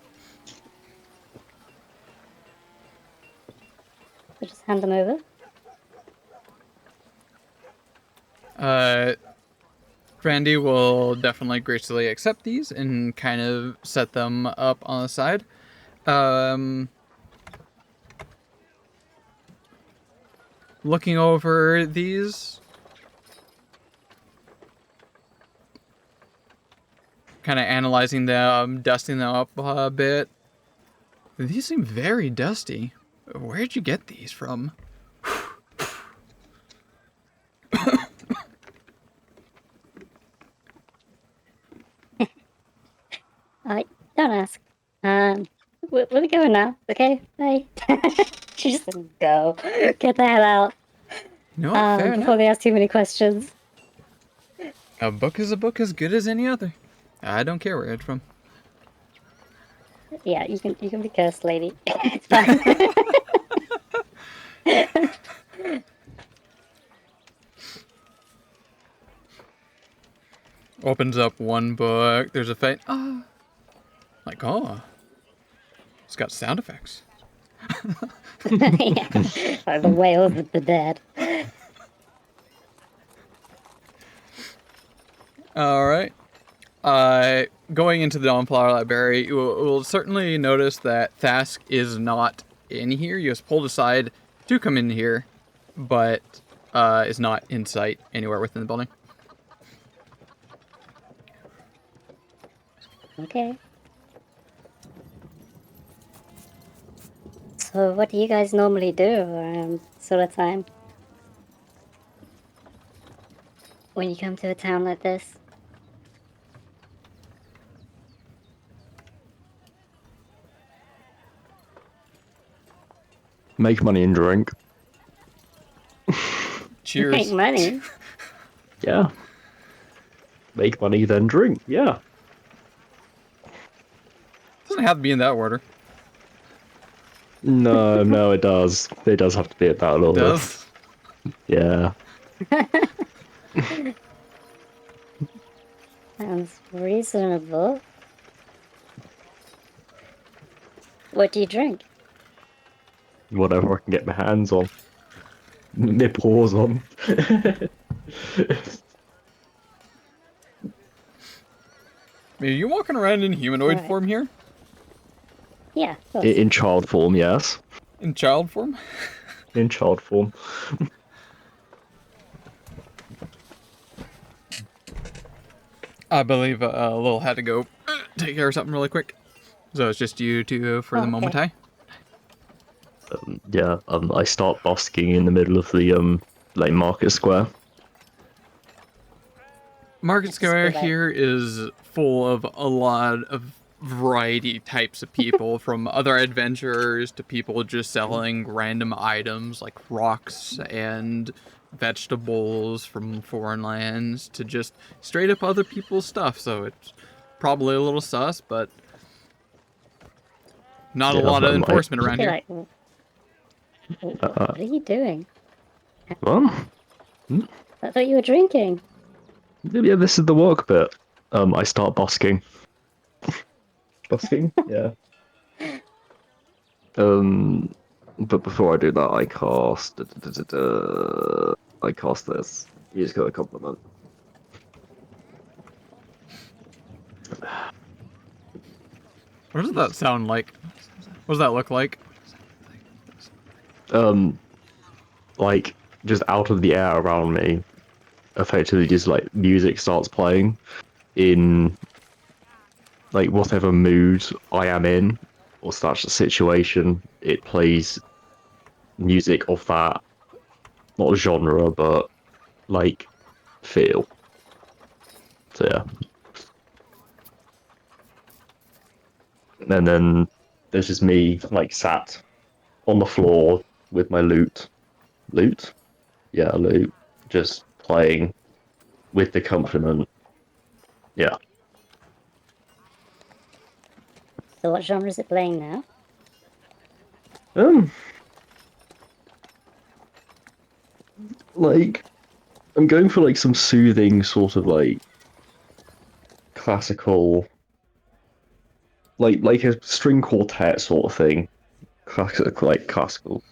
So just hand them over. Randy will definitely graciously accept these and kind of set them up on the side. Looking over these, kind of analyzing them, dusting them up a bit. These seem very dusty. Where'd you get these from? Don't ask. We're going now, okay? Bye. She just didn't go. Get the hell out. You know what? Fair Before enough. they ask too many questions. A book is a book as good as any other. I don't care where it's from. Yeah, you can be cursed, lady. It's fine. Opens up one book. There's a faint like, oh, it's got sound effects. Yeah. Like the whales of the dead. All right. Going into the Dawnflower Library, you will certainly notice that Thask is not in here. He was pulled aside to come in here, but is not in sight anywhere within the building. Okay. So what do you guys normally do around sort of time? When you come to a town like this? Make money and drink. Cheers. Make money? Yeah. Make money, then drink. Yeah. Doesn't have to be in that order. No, it does. It does have to be at that order. Does. Yeah. Sounds reasonable. What do you drink? Whatever I can get my hands on. My paws on. Are you walking around in humanoid Alright. form here? Yeah, of course. In child form, yes. In child form? In child form. I believe Lil had to go take care of something really quick. So it's just you two for the moment, Okay. Yeah, I start busking in the middle of the like market square. Market Just Square be like- here is full of a lot of variety types of people, from other adventurers to people just selling random items like rocks and vegetables from foreign lands to just straight up other people's stuff. So it's probably a little sus, but not a Yeah, lot of I- enforcement Just around be here. like, what are you doing? Well, I thought you were drinking. yeah, this is the work bit. I start busking. Busking? Yeah. But before I do that, I cast. I cast this. You just got a compliment. What does that sound like? What does that look like? Like just out of the air around me, effectively just like music starts playing in like whatever mood I am in or such a situation. It plays music of that, not genre, but like feel. So yeah. And then there's just me like sat on the floor with my lute, yeah, lute, just playing with the accompaniment. Yeah. So what genre is it playing now? Like I'm going for like some soothing sort of like classical like a string quartet sort of thing, like classical.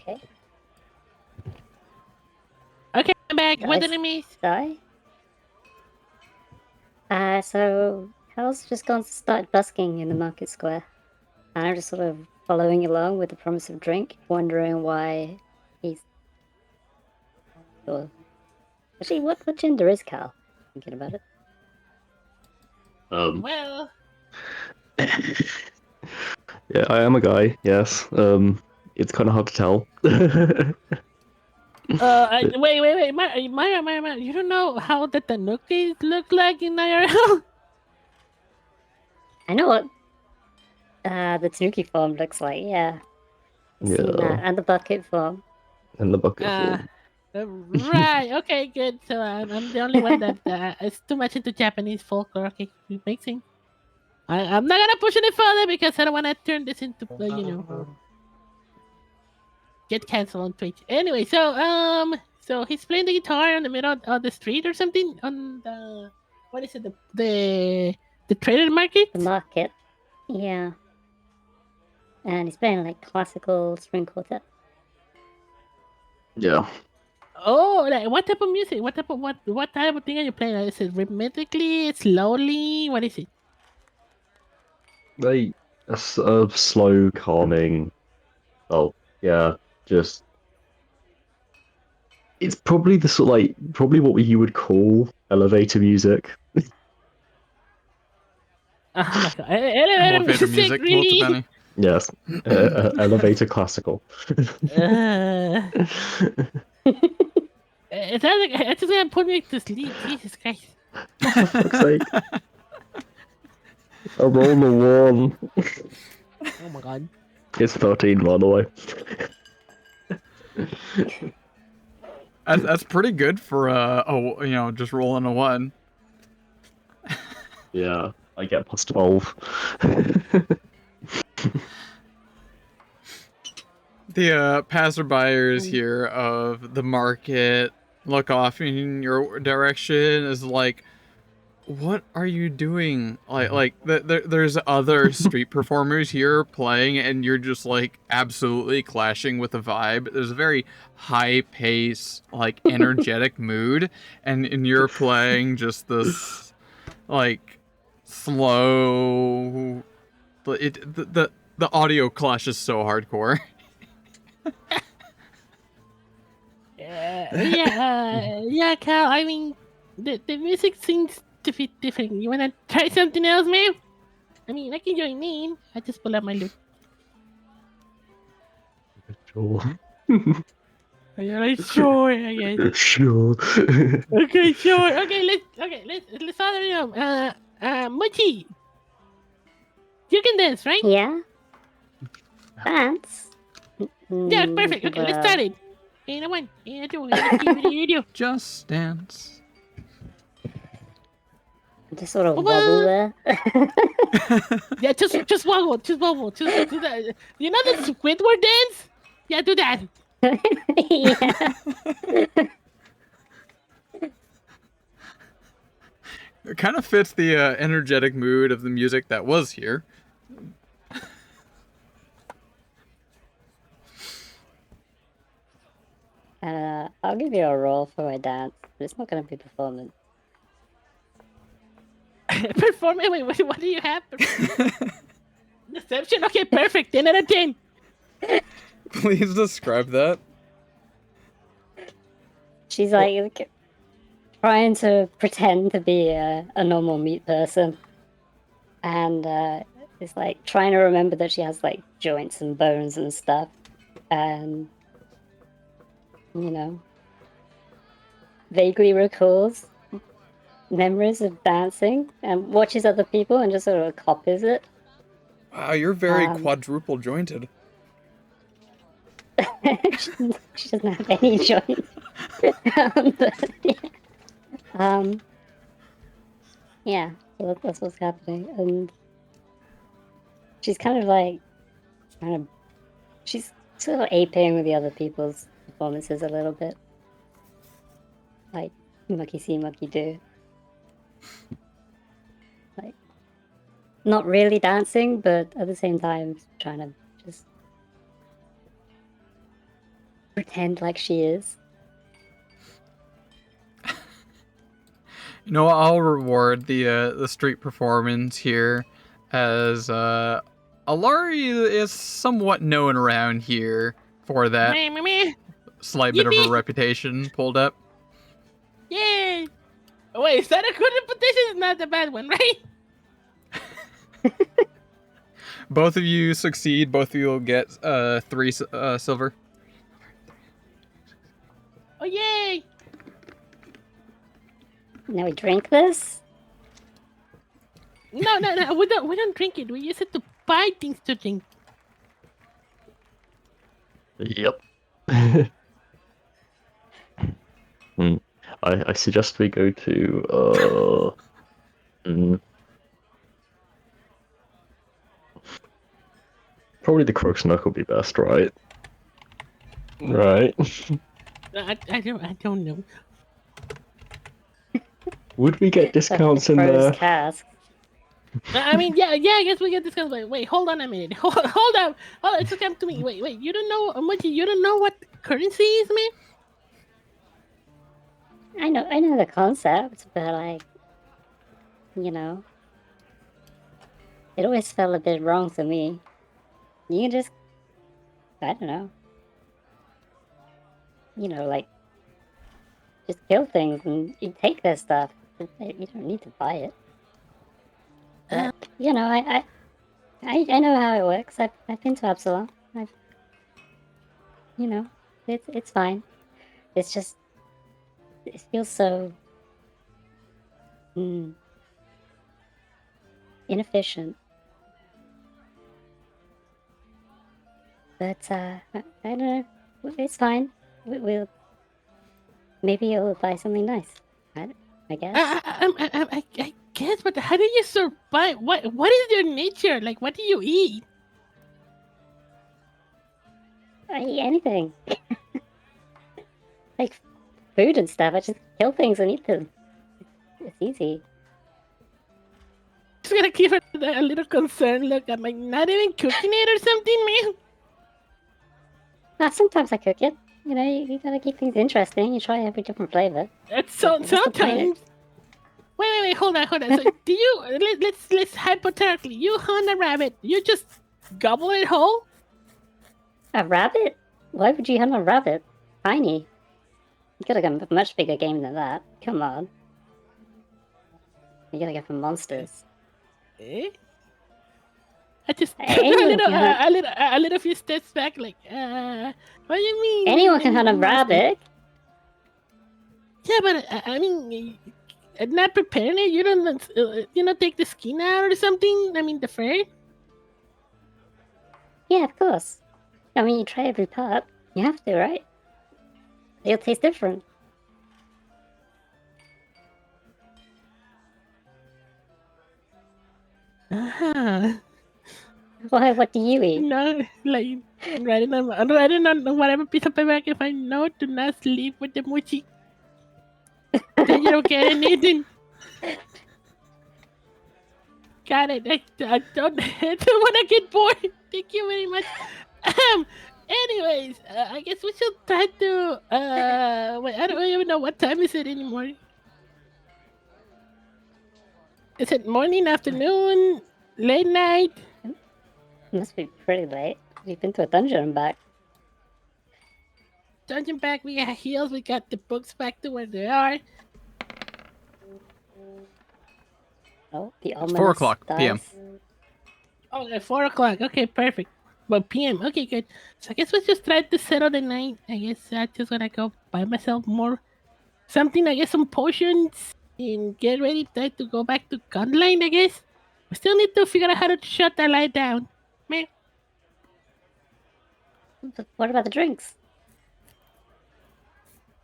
Okay. Okay, I'm back. What Guys. did I miss? Die. So Hal's just gone to start busking in the market square. And I'm just sort of following along with the promise of drink, wondering why he's. Or... Actually, what gender is Cal? Thinking about it. Well, Yeah, I am a guy. Yes. It's kind of hard to tell. wait, Maya, you don't know how the tanukis look like in IRL? I know what the Tanuki form looks like, yeah. I've seen that. Yeah, And the bucket form. and the bucket Uh, full. right. Okay, good. So I'm the only one that is too much into Japanese folklore. Okay, it makes sense. I'm not gonna push any further because I don't want to turn this into get canceled on Twitch. Anyway, so he's playing the guitar in the middle of the street or something on the what is it the trader market? The market. Yeah. And he's playing like classical string quartet. Yeah. Oh, like what type of music? What type of thing are you playing? Is it rhythmically, slowly? What is it? Like a slow, calming. Oh, yeah. Just it's probably the sort like probably what you would call elevator music. Oh my god, elevator Elevator music, music, well, really? Benny. Yes, elevator classical. It sounds like it's just gonna put me to sleep. Jesus Christ! For fuck's sake! I rolled a one. Oh my god. It's 13, by the way. That's pretty good for just rolling a 1. Yeah, I get plus 12. The passerbyers here of the market look off in your direction is like, what are you doing? There's other street performers here playing, and you're just like absolutely clashing with the vibe. There's a very high pace, like energetic mood, and you're playing just this like slow. The audio clash is so hardcore. Yeah, Cal. I mean, the music seems to be different. You wanna try something else, man? I mean, I can join in. I just pull out my loot. Sure. You're like, sure, I guess. Sure. Okay, sure. Let's follow him. Mochi, you can dance, right? Yeah. Dance. Yeah, perfect. Okay, let's start it. In a 1, in a 2, in a 3, Just dance. Just sort of wobble there. Yeah, just wobble, do that. You know the Squidward dance? Yeah, do that. Yeah. It kind of fits the energetic mood of the music that was here. I'll give you a roll for my dance, but it's not going to be performance. Performance? Wait, what do you have? Deception? Okay, perfect. 10 out of 10. Please describe that. She's like trying to pretend to be a normal meat person, and is like trying to remember that she has like joints and bones and stuff, and vaguely recalls memories of dancing and watches other people and just sort of copies it. Wow, you're very quadruple jointed. She doesn't have any joints. But, yeah. Yeah, so that's what's happening. And she's kind of like, she's sort of aping with the other people's performances a little bit. Like, monkey see, monkey do. Like, not really dancing, but at the same time, trying to just pretend like she is. You know, I'll reward the street performance here, as Alari is somewhat known around here for that Meh. slight bit of a Yippee! reputation pulled up. Yay! Oh, wait, is that a good reputation? It's not a bad one, right? Both of you succeed. Both of you will get 3 silver. Oh, yay! Now we drink this? No, we don't drink it. We use it to buy things to drink. Yep. I suggest we go to probably the Crux Nook will be best, right? Right. I don't know. Would we get discounts in Froze there? cask. I mean, yeah, I guess we get this. Wait, hold on a minute. Hold up. Oh, it's come to me. Wait. You don't know, Mochi, you don't know what currency is, man? I know the concept, but like, you know, it always felt a bit wrong to me. You can just, I don't know, like, just kill things and you take their stuff. You don't need to buy it. But, I know how it works. I've been to Absalom. It's fine. It's just, it feels so inefficient. But I don't know. It's fine. We'll maybe you'll buy something nice. I guess. I guess, but how do you survive? What is your nature? Like, what do you eat? I eat anything. Like food and stuff. I just kill things and eat them. It's easy. Just gonna give it a little concern look. Am I not even cooking it or something, man? Sometimes I cook it. You gotta keep things interesting. You try every different flavor. It's so What's the point? sometimes. Wait, hold on. So do you let's hypothetically, you hunt a rabbit, you just gobble it whole? A rabbit? Why would you hunt a rabbit? Tiny. You gotta go a much bigger game than that. Come on. You gotta go for monsters. Eh? I just took Anyone a little few steps back, like, what do you mean? Anyone can hunt a rabbit. Yeah, but I mean, not preparing it. You don't, take the skin out or something. I mean, the fur. Yeah, of course. I mean, you try every part. You have to, right? It'll taste different. Why? What do you eat? No, like I'm writing on whatever piece of paper I can find. No, do not sleep with the mochi. Then you don't get anything. Got it. I don't want to get bored. Thank you very much. Anyways, I guess we should try to. Wait, I don't even know what time is it anymore. Is it morning, afternoon, late night? It must be pretty late. We've been to a dungeon and back. Dungeon back. We got heals. We got the books back to where they are. Oh, the It's 4 o'clock p.m. Oh, at 4 o'clock. Okay, perfect. Well, PM. Okay, good. So I guess we just try to settle the night. I guess I just gonna go buy myself more something. I guess some potions and get ready to go back to Gunline. I guess we still need to figure out how to shut that light down, man. But what about the drinks?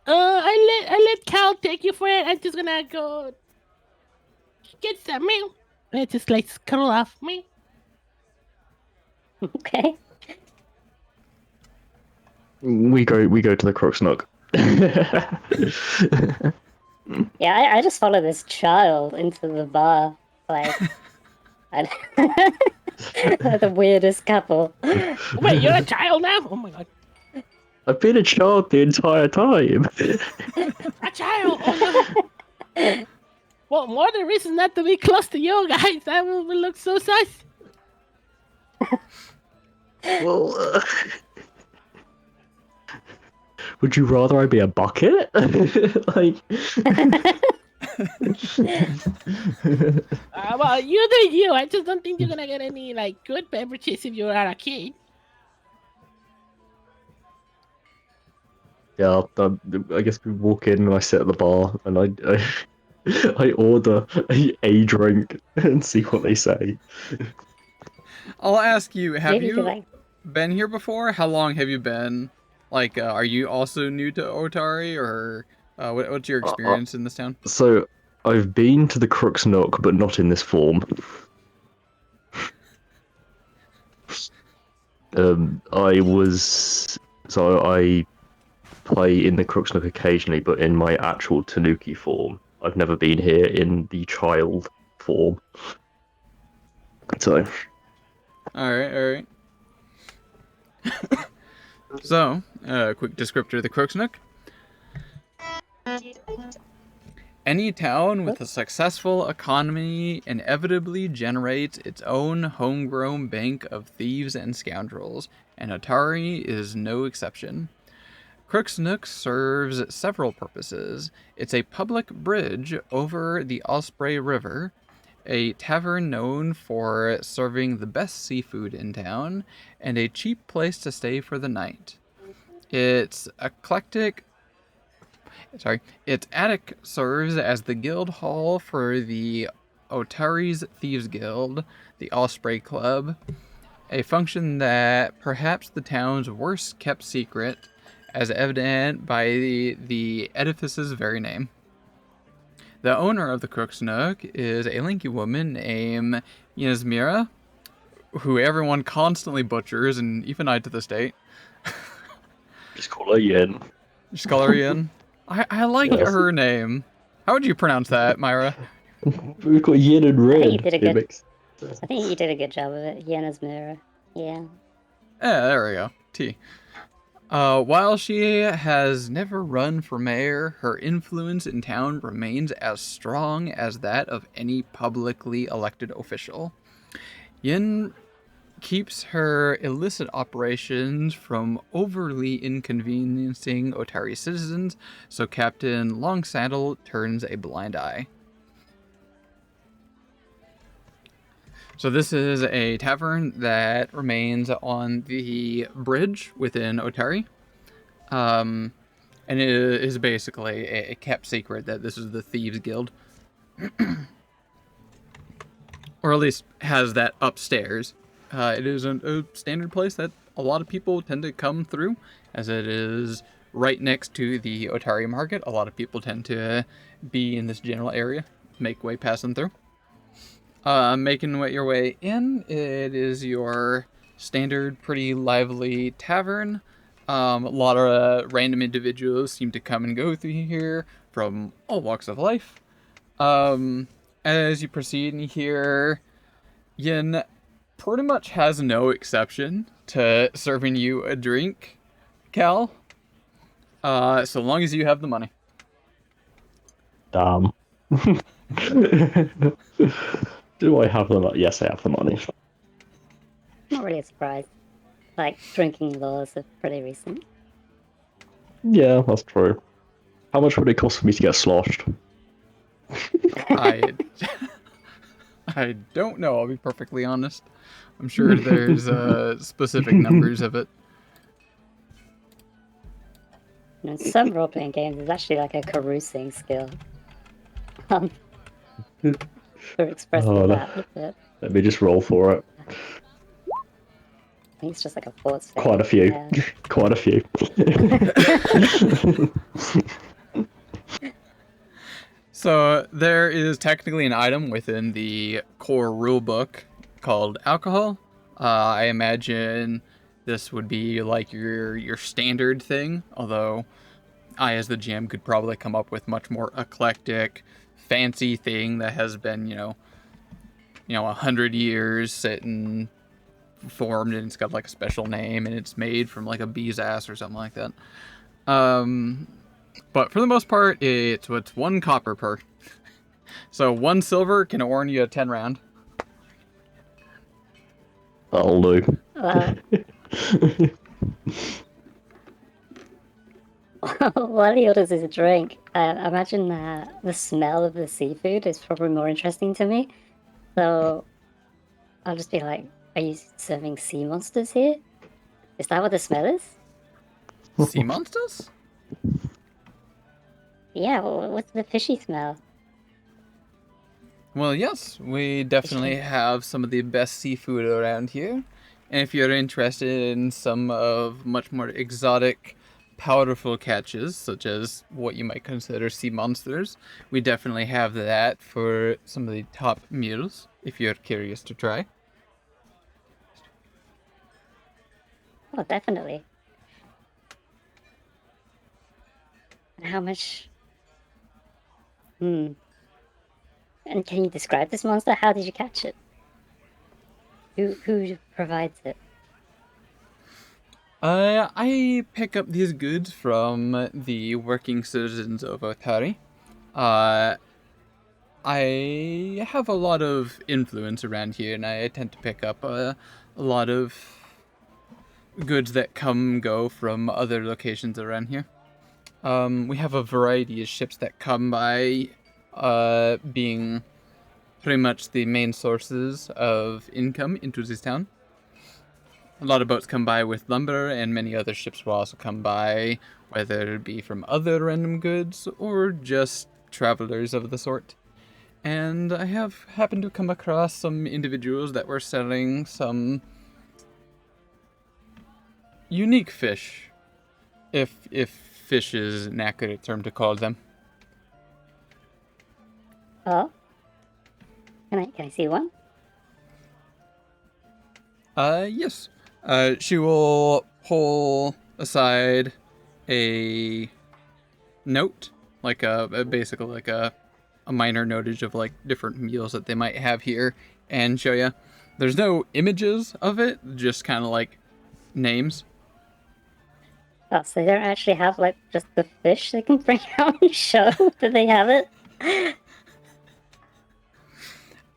I let Cal take you for it. I'm just gonna go get some meal. And it just like cuddle off me. Okay. We go to the Crux Nook. Yeah, I just follow this child into the bar. Like, they're the weirdest couple. Wait, you're a child now? Oh my god. I've been a child the entire time. A child? Oh no. Well, more the reason not to be close to you guys. That will look so sus. Well, would you rather I be a bucket? Like, Well, you do you. I just don't think you're gonna get any like good beverages if you are a kid. yeah, I guess we walk in and I sit at the bar and I order a drink and see what they say. I'll ask you, have Maybe you like, been here before? How long have you been? Like, are you also new to Otari, or what's your experience in this town? So I've been to the Crux Nook, but not in this form. I play in the Crux Nook occasionally, but in my actual Tanuki form. I've never been here in the child form. So, Alright. So, quick descriptor of the Crux Nook. Any town with a successful economy inevitably generates its own homegrown bank of thieves and scoundrels, and Otari is no exception. Crux Nook serves several purposes. It's a public bridge over the Osprey River, a tavern known for serving the best seafood in town, and a cheap place to stay for the night. Its attic serves as the guild hall for the Otari's Thieves Guild, the Osprey Club, a function that perhaps the town's worst kept secret, as evident by the edifice's very name. The owner of the Crux Nook is a lanky woman named Yasmira, who everyone constantly butchers, and even I to this date. just call her Yen. Just call her Yin. I like Yes. her name. How would you pronounce that, Myra? We've got Yen and Red. you did a good- makes... I think you did a good job of it. Yena's mirror. Yeah. Yeah, there we go. T. While she has never run for mayor, her influence in town remains as strong as that of any publicly elected official. Yin keeps her illicit operations from overly inconveniencing Otari citizens, so Captain Longsaddle turns a blind eye. So this is a tavern that remains on the bridge within Otari. And it is basically a kept secret that this is the Thieves Guild. Or at least has that upstairs. It is a standard place that a lot of people tend to come through, as it is right next to the Otari market. A lot of people tend to be in this general area, make way passing through. Making your way in, it is your standard, pretty lively tavern. A lot of random individuals seem to come and go through here from all walks of life. As you proceed in here, Yin pretty much has no exception to serving you a drink, Cal. So long as you have the money. Damn. Do I have the money? Yes, I have the money. Not really a surprise. Like, drinking laws are pretty recent. Yeah, that's true. How much would it cost for me to get sloshed? I don't know, I'll be perfectly honest. I'm sure there's specific numbers of it. In some role-playing games, there's actually like a carousing skill. For expressing that. But Let me just roll for it. I think it's just like a force thing. Quite a few. Yeah. Quite a few. So there is technically an item within the core rulebook called alcohol. I imagine this would be like your standard thing, although I, as the GM, could probably come up with much more eclectic, fancy thing that has been, 100 years sitting formed, and it's got like a special name, and it's made from like a bee's ass or something like that. But for the most part, it's 1 copper per. So 1 silver can earn you a 10 round. That'll do. Well, while he orders his drink, I imagine that the smell of the seafood is probably more interesting to me. So I'll just be like, "Are you serving sea monsters here? Is that what the smell is?" Sea monsters? Yeah. What's the fishy smell? Well, yes, we definitely have some of the best seafood around here. And if you're interested in some of much more exotic, powerful catches, such as what you might consider sea monsters, we definitely have that for some of the top meals, if you're curious to try. Oh, definitely. And how much? And can you describe this monster? How did you catch it? Who provides it? I pick up these goods from the working citizens of Otari. I have a lot of influence around here, and I tend to pick up a lot of goods that come and go from other locations around here. We have a variety of ships that come by, being pretty much the main sources of income into this town. A lot of boats come by with lumber, and many other ships will also come by, whether it be from other random goods or just travelers of the sort. And I have happened to come across some individuals that were selling some unique fish, if fish is an accurate term to call them. Oh, can I see one? Yes. She will pull aside a note, like basically like a minor notage of like different meals that they might have here, and show you. There's no images of it, just kind of like names. Oh, so they don't actually have like just the fish they can bring out and show that they have it?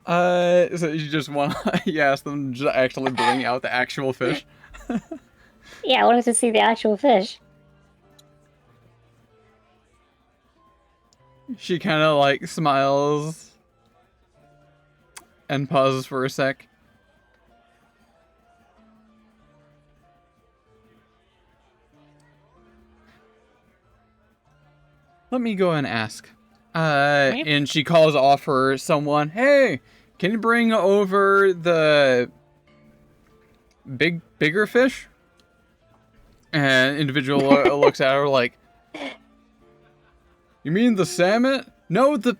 So you just want you ask them to just actually bring out the actual fish. Yeah, I wanted to see the actual fish. She kind of like smiles and pauses for a sec. Let me go and ask. And she calls off her someone. Hey, can you bring over the bigger fish? And individual looks at her like, you mean the salmon? No, the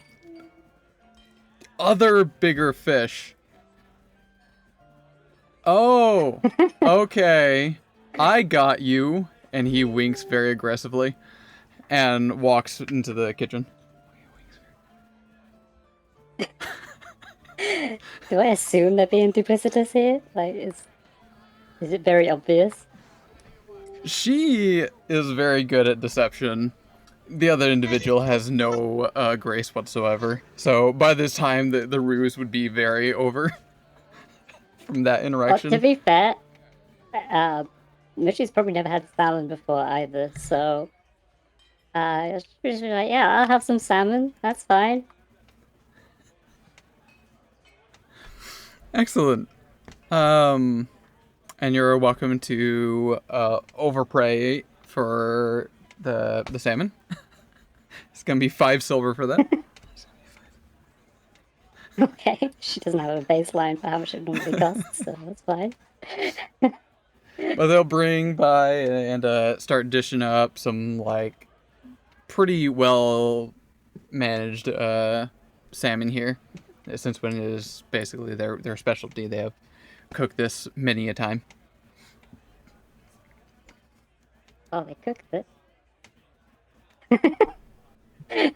other bigger fish. Oh, okay. I got you. And he winks very aggressively and walks into the kitchen. Do I assume they're being duplicitous here? Like, is it very obvious? She is very good at deception. The other individual has no grace whatsoever. So by this time, the ruse would be very over from that Well, interaction. to be fair, Mitchie's probably never had salmon before either, so she's just be like, yeah, I'll have some salmon. That's fine. Excellent. And you're welcome to overpay for the salmon. It's gonna be 5 silver for that. Okay, she doesn't have a baseline for how much it normally costs, so that's fine. But they'll bring by and start dishing up some like pretty well managed salmon here, since when it is basically their specialty. They have cooked this many a time. Oh, they cooked it.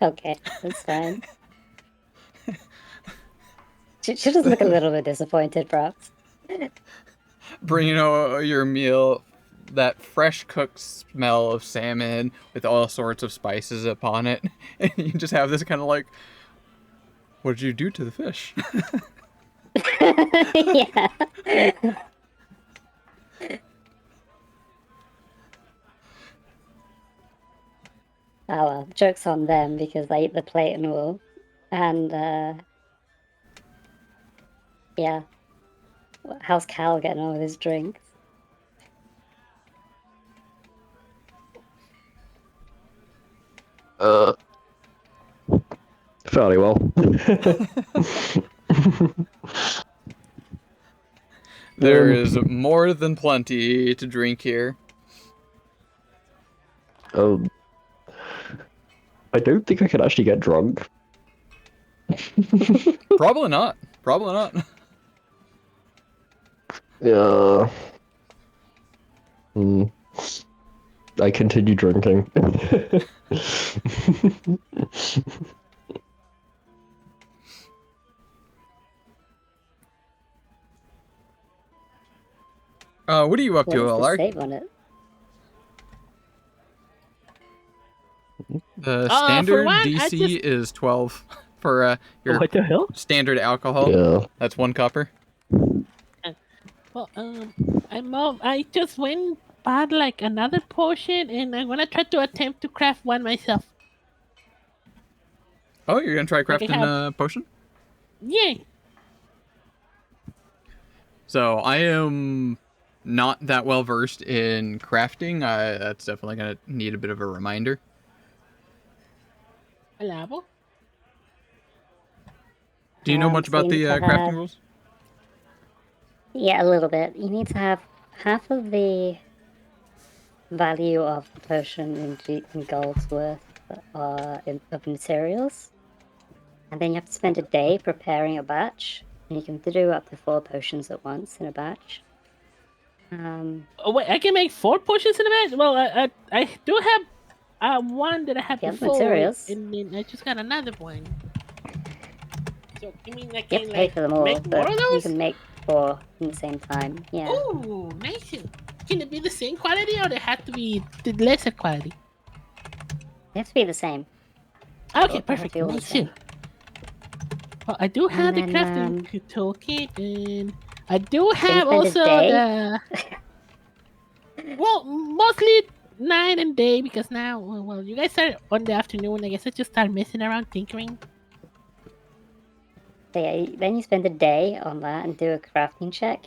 Okay, that's fine. She does look a little bit disappointed, perhaps. Bringing your meal, that fresh cooked smell of salmon with all sorts of spices upon it, and you just have this kind of like, what did you do to the fish? Yeah. Oh well, joke's on them because I eat the plate and all. And yeah. How's Cal getting on with his drinks? Fairly well. There is more than plenty to drink here. I don't think I can actually get drunk. Probably not. Probably not. Yeah. I continue drinking. What are you up to, What is the Otari? save on it? The For standard one, I DC is 12 for your What the hell? standard alcohol. Yeah. That's 1 copper. Well, I just went bought like another potion, and I'm gonna try to attempt to craft one myself. Oh, you're gonna try Like I crafting have- a potion? Yeah. So I am not that well versed in crafting. That's definitely gonna need a bit of a reminder. Alabo. Do you know much So about you the need to crafting have- rules? Yeah, a little bit. You need to have half of the value of the potion in gold's worth of materials. And then you have to spend a day preparing a batch. And you can do up to 4 potions at once in a batch. Oh wait, I can make 4 potions in a bed. Well, I do have one that I had You have before, materials. and then I just got another one. So you mean I You have can to pay like for them all, make more but of you those? can make 4 in the same time. Yeah. Ooh, nice. Can it be the same quality, or they have to be the lesser quality? They have to be the same. Okay, They have to perfect. be all the Nice. same. Well, I do have the then, crafting toolkit, and I do you have spend a also day? the. Well, mostly night and day because now, well, you guys are on the afternoon. I guess I just start messing around tinkering. So yeah, then you spend a day on that and do a crafting check.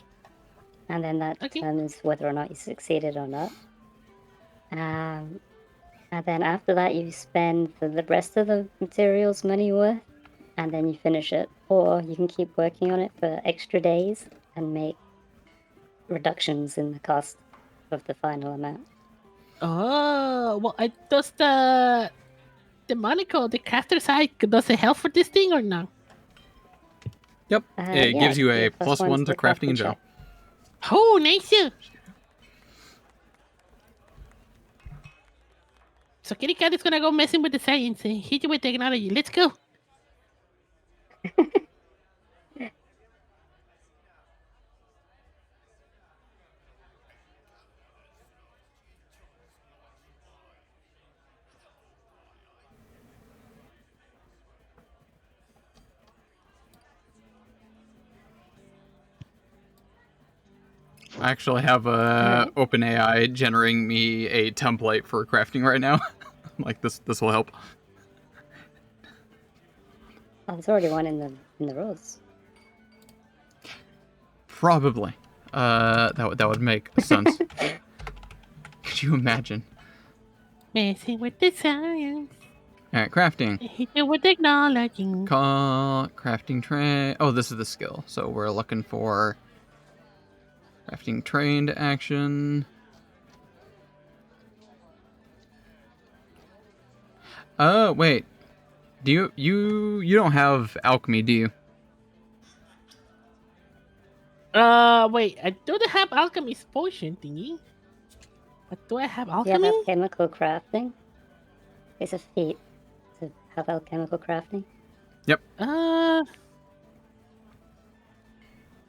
And then that Okay. determines whether or not you succeeded or not. And then after that, you spend the rest of the materials money worth, and then you finish it. Or you can keep working on it for extra days and make reductions in the cost of the final amount. Oh, well, does the Monaco, the crafter side, does it help for this thing or no? Yep. It Yeah, gives you yeah, a plus +1 1 to the crafting in general. check. Oh, nice. So Kitty Cat is gonna go messing with the science and hit you with technology. Let's go. I actually have OpenAI generating me a template for crafting right now. Like this will help. Oh, there's already one in the rules. Probably. That would make sense. Could you imagine? Messing with the science. All right, crafting. Hit you with technology. Crafting tray. Oh, this is the skill. So we're looking for crafting trained action. Oh, wait. Do you don't have alchemy, do you? Wait, I don't have alchemist potion thingy. But do I have Do you have alchemy? alchemical crafting? It's a feat to have alchemical crafting. Uh,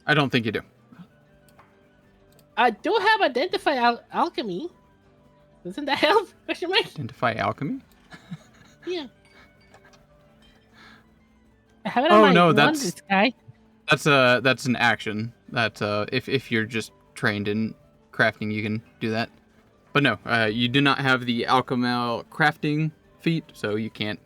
I don't think you do. I do have identify alchemy. Doesn't that help? Question mark? Identify alchemy? Yeah. I have it on Oh, my no, wondrous guy. That's an action. That if you're just trained in crafting, you can do that. But no, you do not have the alchemical crafting feat, so you can't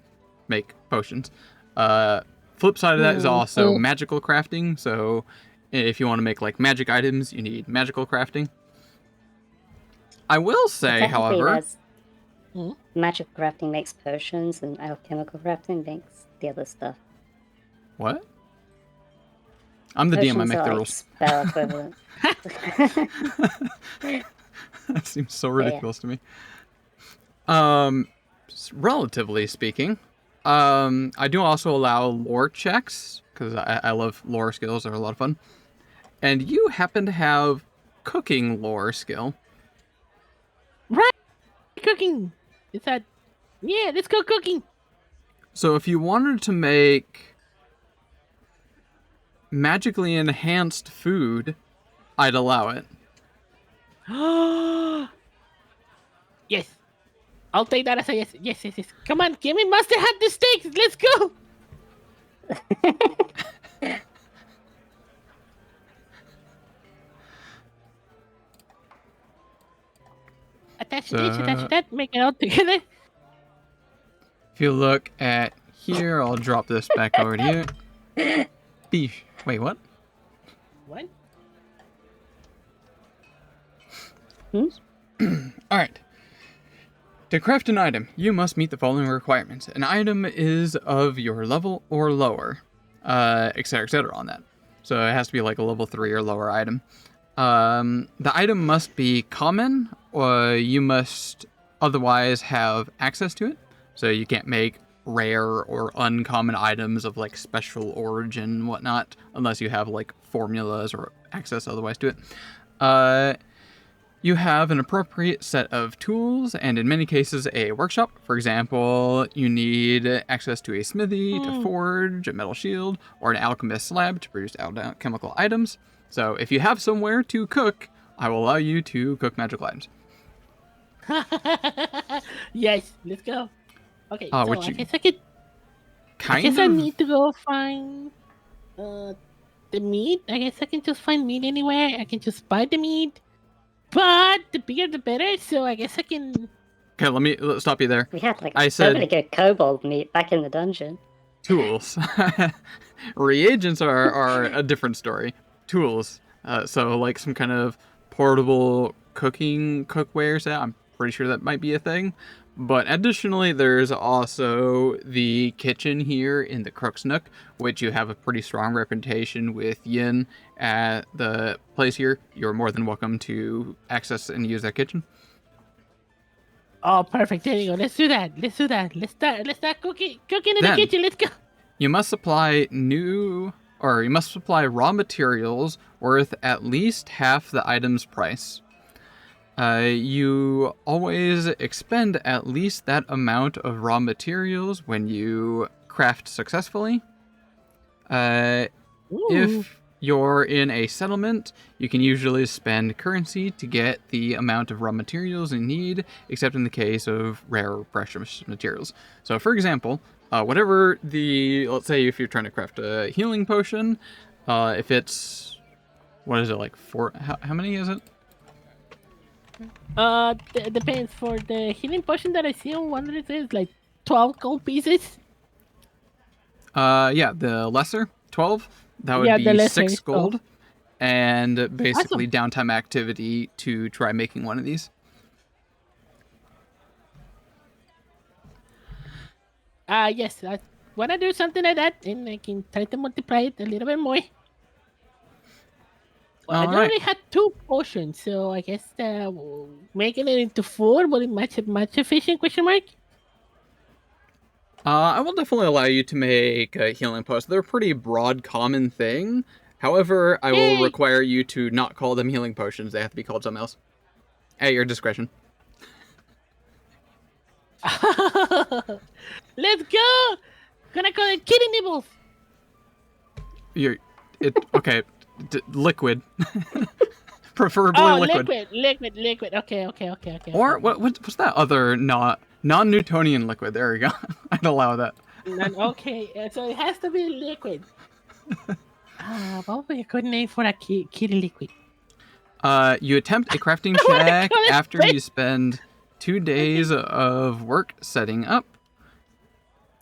make potions. Flip side of that is also magical crafting. So if you want to make like magic items, you need magical crafting. I will say, Technically, however, there's Hmm? magic crafting makes potions, and alchemical crafting makes the other stuff. what? I'm the DM. I Potions make are the like rules. spell equivalent. That seems so yeah. ridiculous to me. Relatively speaking, I do also allow lore checks because I love lore skills. They're a lot of fun. And you happen to have cooking lore skill. Right, cooking. Is that? Yeah, let's go cooking. So if you wanted to make magically enhanced food, I'd allow it. Yes, I'll take that as a yes. Yes, yes, yes. Come on, give me Master Hat the steaks. Let's go. Attach this, attach that, make it all together. If you look at here, I'll drop this back over to you. Beef. Wait, what? What? Alright. To craft an item, you must meet the following requirements. An item is of your level or lower, etc. on that. So it has to be like a level 3 or lower item. The item must be common, or you must otherwise have access to it. So you can't make rare or uncommon items of like special origin and whatnot, unless you have like formulas or access otherwise to it. You have an appropriate set of tools, and in many cases, a workshop. For example, you need access to a smithy to forge a metal shield, or an alchemist's lab to produce alchemical items. So if you have somewhere to cook, I will allow you to cook magical items. Yes, let's go. Okay, so which I you guess I could. I guess I need to go find the meat. I guess I can just find meat anywhere. I can just buy the meat. But the bigger the better, so I guess I can. Okay, let's stop you there. We had like I so said- many good kobold meat back in the dungeon. Tools. Reagents are a different story. Tools. So like some kind of portable cookware set. I'm pretty sure that might be a thing. But additionally, there's also the kitchen here in the Crook's Nook, which you have a pretty strong reputation with Yin at the place here. You're more than welcome to access and use that kitchen. Oh, perfect. There you go. Let's do that. Let's do that. Let's start cooking in Then- the kitchen. Let's go. You must supply raw materials worth at least half the item's price. You always expend at least that amount of raw materials when you craft successfully. If you're in a settlement, you can usually spend currency to get the amount of raw materials you need, except in the case of rare or precious materials. So, for example, let's say if you're trying to craft a healing potion, if it's, what is it, like how many is it? Depends. For the healing potion that I see on one it is like 12 gold pieces. Yeah, the lesser, 12. That would Yeah, be the lesser 6 is gold. 12. And basically downtime activity to try making one of these. Yes. I want to do something like that, and I can try to multiply it a little bit more. Well, I All right. already had 2 potions, so I guess making it into 4 will be much efficient? Question mark. I will definitely allow you to make a healing potion. They're a pretty broad, common thing. However, I will Yay! require you to not call them healing potions. They have to be called something else. At your discretion. Let's go! Gonna call it kitty nibbles. Okay. Liquid. Preferably liquid. Liquid. Okay. Or what's that other non-Newtonian liquid? There we go. I'd allow that. Okay, so it has to be liquid. What would be a good name for a kitty liquid? You attempt a crafting I wanna check call it after liquid. you spend 2 days of work setting up.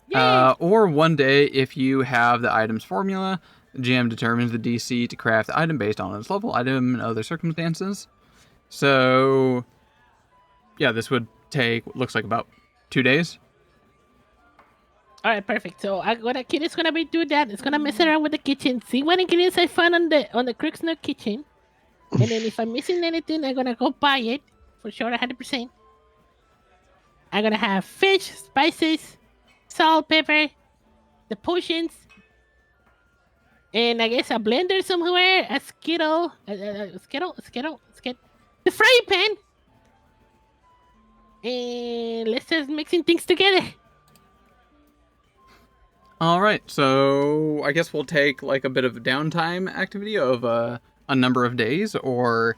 Yay! Or 1 day if you have the item's formula. The GM determines the DC to craft the item based on its level, item, and other circumstances. So, yeah, this would take what looks like about 2 days. All right, perfect. So Kitty's gonna be doing that. It's gonna mess around with the kitchen, see what ingredients I find on the Crooksnook kitchen, and then if I'm missing anything, I'm gonna go buy it for sure, 100%. I'm gonna have fish, spices, salt, pepper, the potions, and I guess a blender somewhere, a skittle, the frying pan, and let's start mixing things together. All right, so I guess we'll take like a bit of a downtime activity of a number of days, or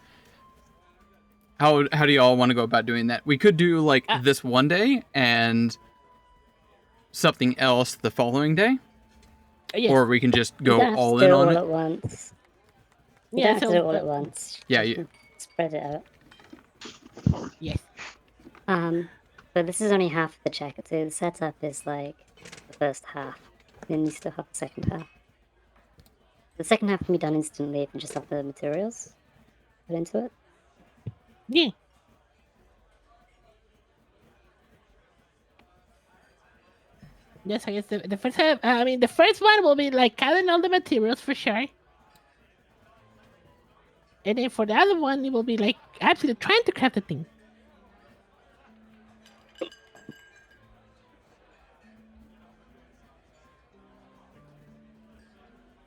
how do you all want to go about doing that? We could do like this 1 day and something else the following day, Yes. or we can just go You don't have all to in do it on all it. at once. You Yeah, don't have to do it all at once. Yeah, You you. can spread it out. Yes. But this is only half the check. So the setup is like the first half. Then you still have the second half. The second half can be done instantly if you just have the materials put into it. Yeah. Yes, I guess the first half. The first one will be like gathering all the materials for sure, and then for the other one, it will be like actually trying to craft the thing.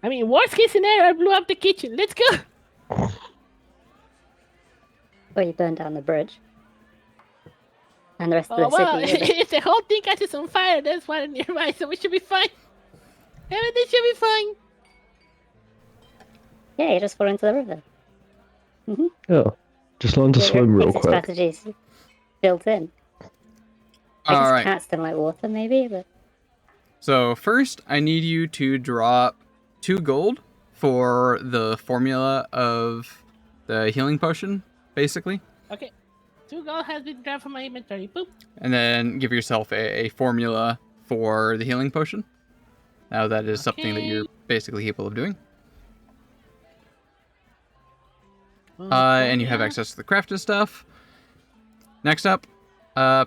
Worst case scenario, I blew up the kitchen. Let's go. Or you burn down the bridge. And the rest of Oh the well, city. if the whole thing catches on fire, there's water nearby, so we should be fine. Everything should be fine. Yeah, you just fall into the river. Yeah. Just learn to swim real exit quick. strategies built in. I All guess right. cats don't like water, maybe, but So first, I need you to drop 2 gold for the formula of the healing potion, basically. Okay. 2 gold has been dropped from my inventory. Boop. And then give yourself a formula for the healing potion. Now that is something that you're basically capable of doing. And you have access to the crafted stuff. Next up,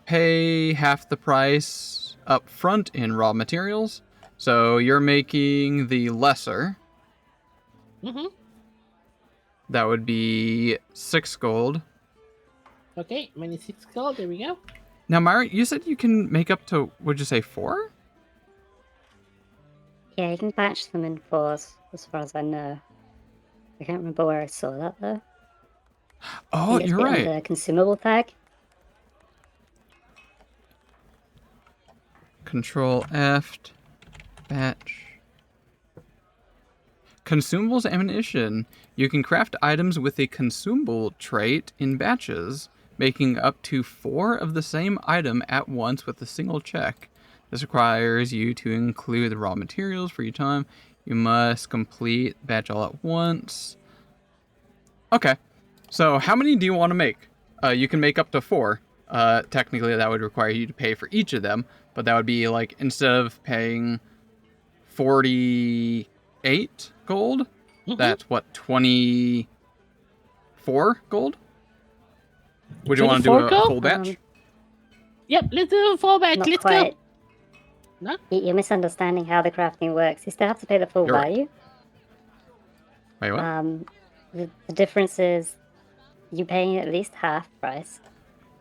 pay half the price up front in raw materials. So you're making the lesser. Mm-hmm. That would be 6 gold. Okay, minus 6 gold. There we go. Now, Myra, you said you can make up to, would you say 4? yeah, you can batch them in 4s, as far as I know. I can't remember where I saw that, though. Oh, you're right. The consumable tag. Control F, batch. Consumables ammunition. You can craft items with a consumable trait in batches, making up to 4 of the same item at once with a single check. This requires you to include the raw materials for each time. You must complete batch all at once. Okay. So how many do you want to make? You can make up to 4. Technically, that would require you to pay for each of them, but that would be like, instead of paying 48 gold, that's what, 24 gold? Would you want to do a full batch? Yep, let's do a full batch. Let's quite. go. No? You're misunderstanding how the crafting works. You still have to pay the full You're right. value. Wait, what? The difference is you paying at least half price,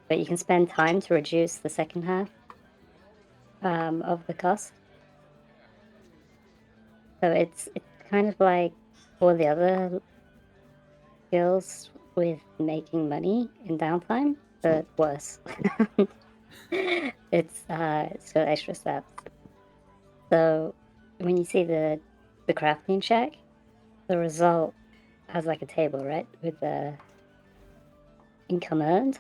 but you can spend time to reduce the second half. of the cost. So it's kind of like all the other skills with making money in downtime, but worse. It's got extra stats. So when you see the crafting check, the result has like a table, right, with the income earned.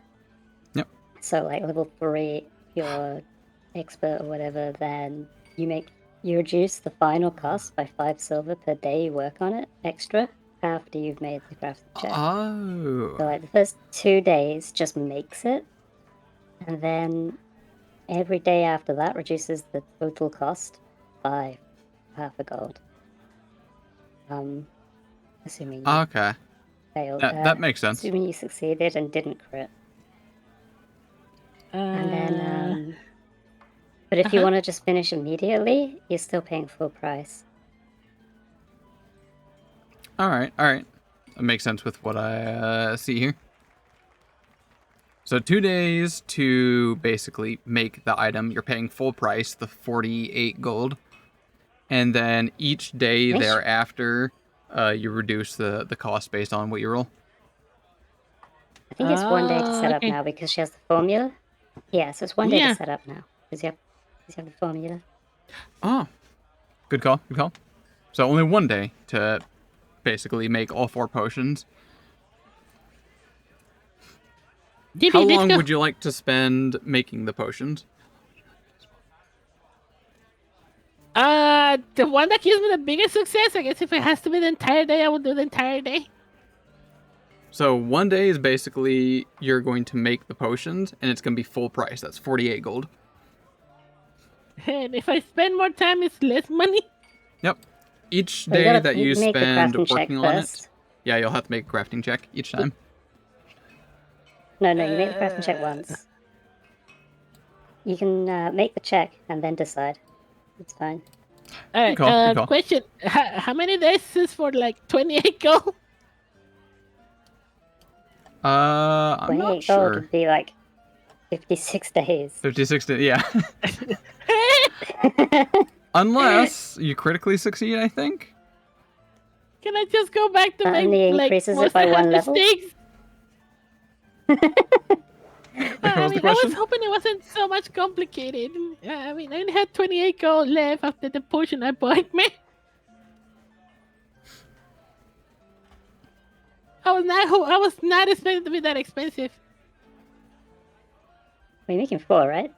Yep. So like level 3, if you're expert or whatever, then you reduce the final cost by 5 silver per day you work on it extra after you've made the crafting check. Oh. So like the first 2 days just makes it, and then every day after that reduces the total cost by half a gold. Assuming you Okay. failed. That makes sense. Assuming you succeeded and didn't crit. And then, but if you want to just finish immediately, you're still paying full price. All right. That makes sense with what I see here. So 2 days to basically make the item. You're paying full price, the 48 gold. And then each day Nice. thereafter, you reduce the cost based on what you roll. I think it's 1 day to set up okay. now because she has the formula. Yeah, so it's 1 day Yeah. to set up now because you have the formula. Oh, good call. So only 1 day to basically make all 4 potions. JP, How let's long go. would you like to spend making the potions? The one that gives me the biggest success, I guess if it has to be the entire day, I will do the entire day. So 1 day is basically you're going to make the potions, and it's going to be full price. That's 48 gold. And if I spend more time, it's less money. Yep. Each Well, day that you make the spend crafting check working on it, first. yeah, you'll have to make a crafting check each time. No, you make the crafting check once. You can make the check and then decide. It's fine. All right. Good call. Question: how many days is for like 28 gold? I'm 28 not gold sure. would be like 56 days. 56 days, yeah. Unless you critically succeed, I think. Can I just go back to That make only like increases it most by of the 1 level? mistakes? What was the I question? was hoping it wasn't so much complicated. I only had 28 gold left after the potion I bought, man. I was not expecting to be that expensive. We're making 4, right?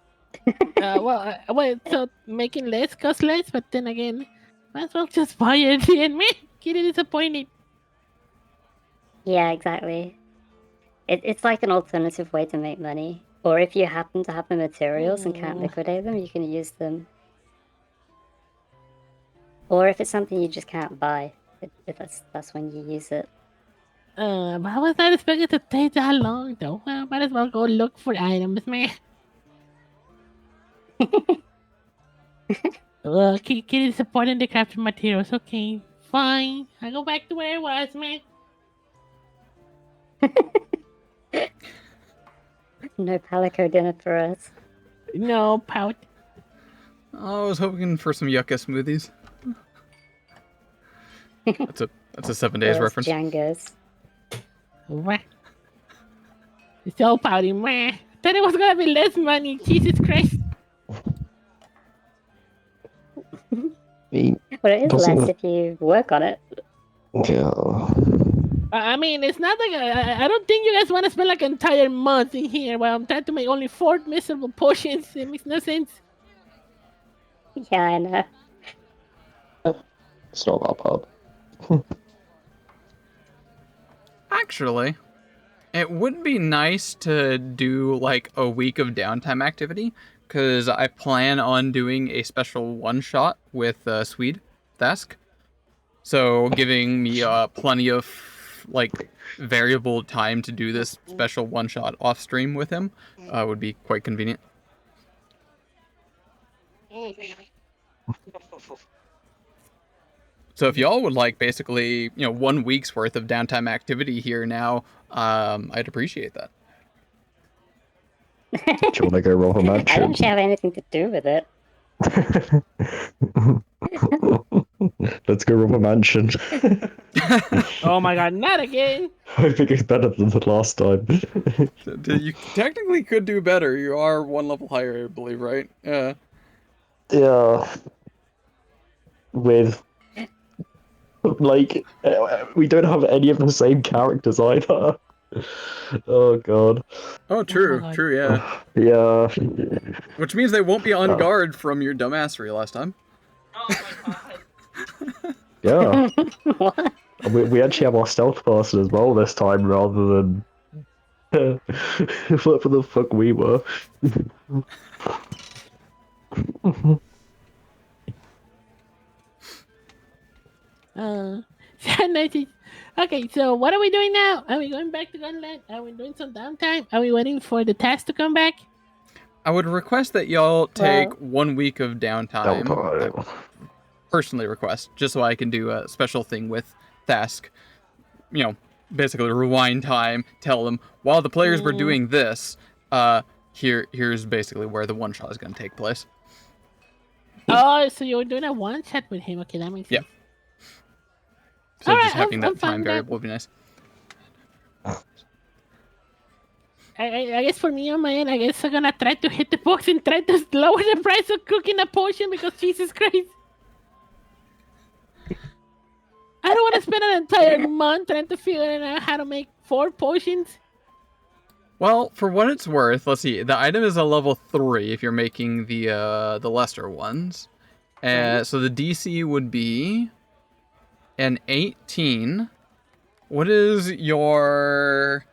So making less costs less, but then again, might as well just buy it and me getting disappointed. Yeah, exactly. It's like an alternative way to make money. Or if you happen to have the materials and can't liquidate them, you can use them. Or if it's something you just can't buy, that's when you use it. But I was not expecting to take that long though. Well, might as well go look for items, man. Getting disappointed in the crafting materials. Okay, fine. I go back to where I was, man. No palico dinner for us. No pout. Oh, I was hoping for some yucca smoothies. That's a 7 days Those reference. Django's. What? It's so pouty, man. Thought it was gonna be less money. Jesus Christ. Well, it is less if you work on it. Yeah. I mean, it's not like I don't think you guys want to spend like an entire month in here while I'm trying to make only 4 miserable potions. It makes no sense. Yeah, I know. It's not that bad. Actually, it would be nice to do like a week of downtime activity, because I plan on doing a special one-shot with Swede Thask. So giving me plenty of like variable time to do this special one-shot off-stream with him would be quite convenient. So if y'all would like basically, 1 week's worth of downtime activity here now, I'd appreciate that. Do you want to go roll a match? I don't actually have anything to do with it. Let's go rob a mansion. Oh my god, not again! I think it's better than the last time. You technically could do better. You are one level higher, I believe, right? Yeah. Yeah. With like, we don't have any of the same characters either. Oh god. Oh, Oh my true, god. true, yeah. Yeah. Which means they won't be on guard from your dumbassery last time. Oh my god. Yeah. What? We actually have our stealth person as well this time rather than whatever the fuck we were. Okay, so what are we doing now? Are we going back to Gunland? Are we doing some downtime? Are we waiting for the task to come back? I would request that y'all take Well- 1 week of downtime. I Downtime. personally request, just so I can do a special thing with Thask. You know, basically rewind time, tell them, while the players were doing this, here's basically where the one shot is going to take place. Oh, so you're doing a one shot with him? Okay, that makes sense. Yeah. So Alright, just having I'm that fine time with that. variable would be nice. I guess for me on my end, I guess I'm gonna try to hit the box and try to lower the price of cooking a potion because Jesus Christ. I don't want to spend an entire month trying to figure out how to make 4 potions. Well, for what it's worth, let's see. The item is a level 3 if you're making the lesser ones. So the DC would be an 18. What is your